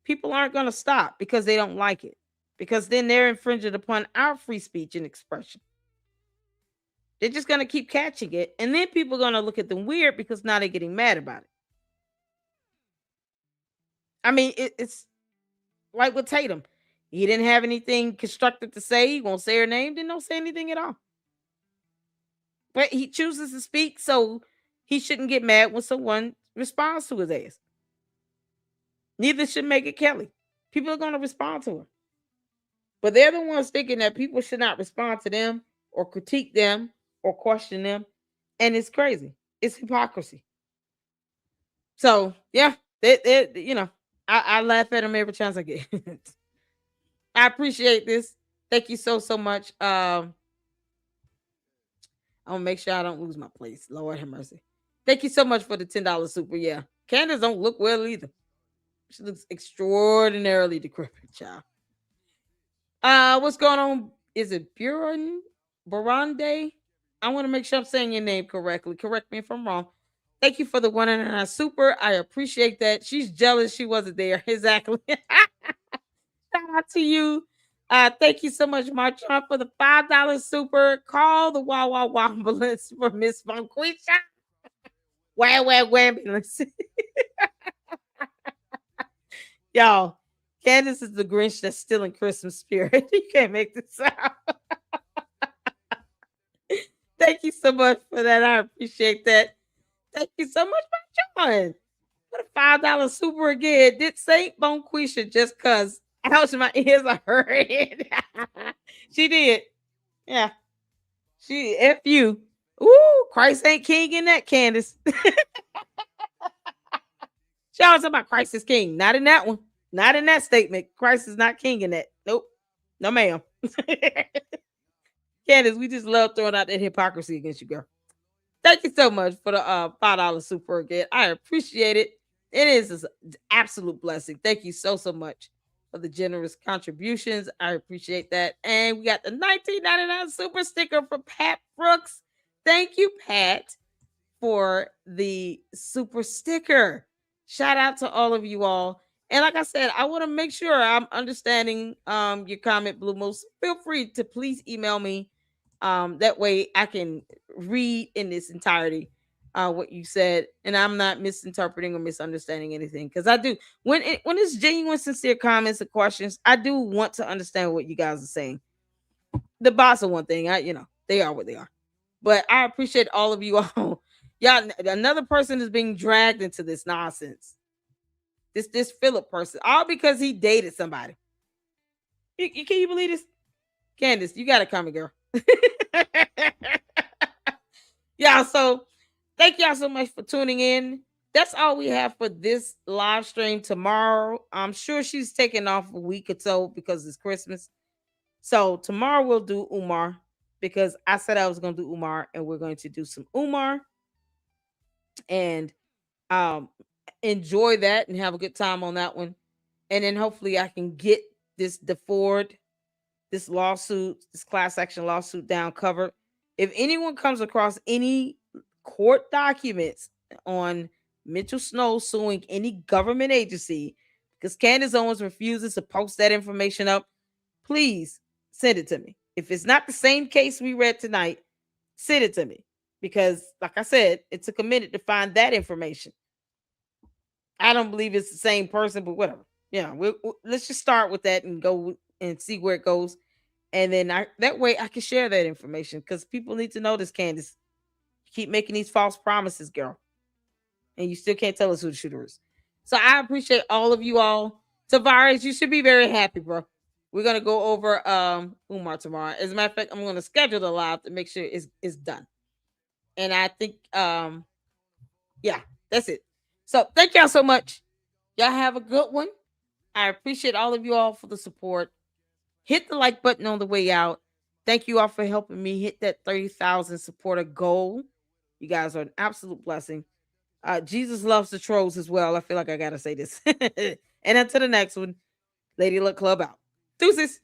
People aren't going to stop because they don't like it, because then they're infringing upon our free speech and expression. They're just going to keep catching it. And then people are going to look at them weird because now they're getting mad about it. I mean, it's like with Tatum. He didn't have anything constructive to say. He won't say her name. Then don't say anything at all. But he chooses to speak, so he shouldn't get mad when someone responds to his ass. Neither should Megyn Kelly. People are going to respond to her. But they're the ones thinking that people should not respond to them or critique them or question them. And it's crazy. It's hypocrisy. So, yeah, I laugh at them every chance I get. I appreciate this. Thank you so much. I'm gonna make sure I don't lose my place. Lord have mercy. Thank you so much for the $10 super. Yeah, Candace don't look well either. She looks extraordinarily decrepit, child. What's going on? Is it Burande? I want to make sure I'm saying your name correctly. Correct me if I'm wrong. Thank you for the $1.99 super. I appreciate that. She's jealous she wasn't there. Exactly. Shout out to you. Thank you so much, Marchon, for the $5 super. Call the Wawa ambulance for Miss Bonquisha. Wow, ambulance. Y'all, Candace is the Grinch that's still in Christmas spirit. You can't make this out. Thank you so much for that. I appreciate that. Thank you so much, Marchon. For the $5 super again. Did Saint Bonquisha just because ouch, my ears are hurting. She did. Yeah. She F you. Ooh, Christ ain't king in that, Candace. She always talking about Christ is king. Not in that one. Not in that statement. Christ is not king in that. Nope. No, ma'am. Candace, we just love throwing out that hypocrisy against you, girl. Thank you so much for the $5 super again. I appreciate it. It is an absolute blessing. Thank you so much for the generous contributions. I appreciate that. And we got the $19.99 super sticker from Pat Brooks. Thank you, Pat, for the super sticker. Shout out to all of you all. And like I said, I want to make sure I'm understanding your comment, Blue Moose. Feel free to please email me. That way I can read in its entirety what you said, and I'm not misinterpreting or misunderstanding anything, because I do when it's genuine, sincere comments and questions, I do want to understand what you guys are saying. The bots are one thing, they are what they are, but I appreciate all of you all. Y'all, another person is being dragged into this nonsense. This Philip person, all because he dated somebody. Can you believe this? Candace, you gotta come, girl. Yeah, so thank y'all so much for tuning in. That's all we have for this live stream tomorrow. I'm sure she's taking off a week or so because it's Christmas. So tomorrow we'll do Umar, because I said I was going to do Umar, and we're going to do some Umar and enjoy that and have a good time on that one. And then hopefully I can get this DeFord, this lawsuit, this class action lawsuit down covered. If anyone comes across any court documents on Mitchell Snow suing any government agency because Candace Owens refuses to post that information up, please send it to me. If it's not the same case we read tonight, send it to me. Because, like I said, it took a minute to find that information. I don't believe it's the same person, but whatever. Yeah, let's just start with that and go and see where it goes. And then that way I can share that information because people need to know this, Candace. You keep making these false promises, girl. And you still can't tell us who the shooter is. So I appreciate all of you all. Tavares, you should be very happy, bro. We're gonna go over Umar tomorrow. As a matter of fact, I'm gonna schedule the live to make sure it's done. And I think yeah, that's it. So thank y'all so much. Y'all have a good one. I appreciate all of you all for the support. Hit the like button on the way out. Thank you all for helping me hit that 30,000 supporter goal. You guys are an absolute blessing. Jesus loves the trolls as well. I feel like I gotta say this. And until the next one, Lady Luck Club out. Deuces.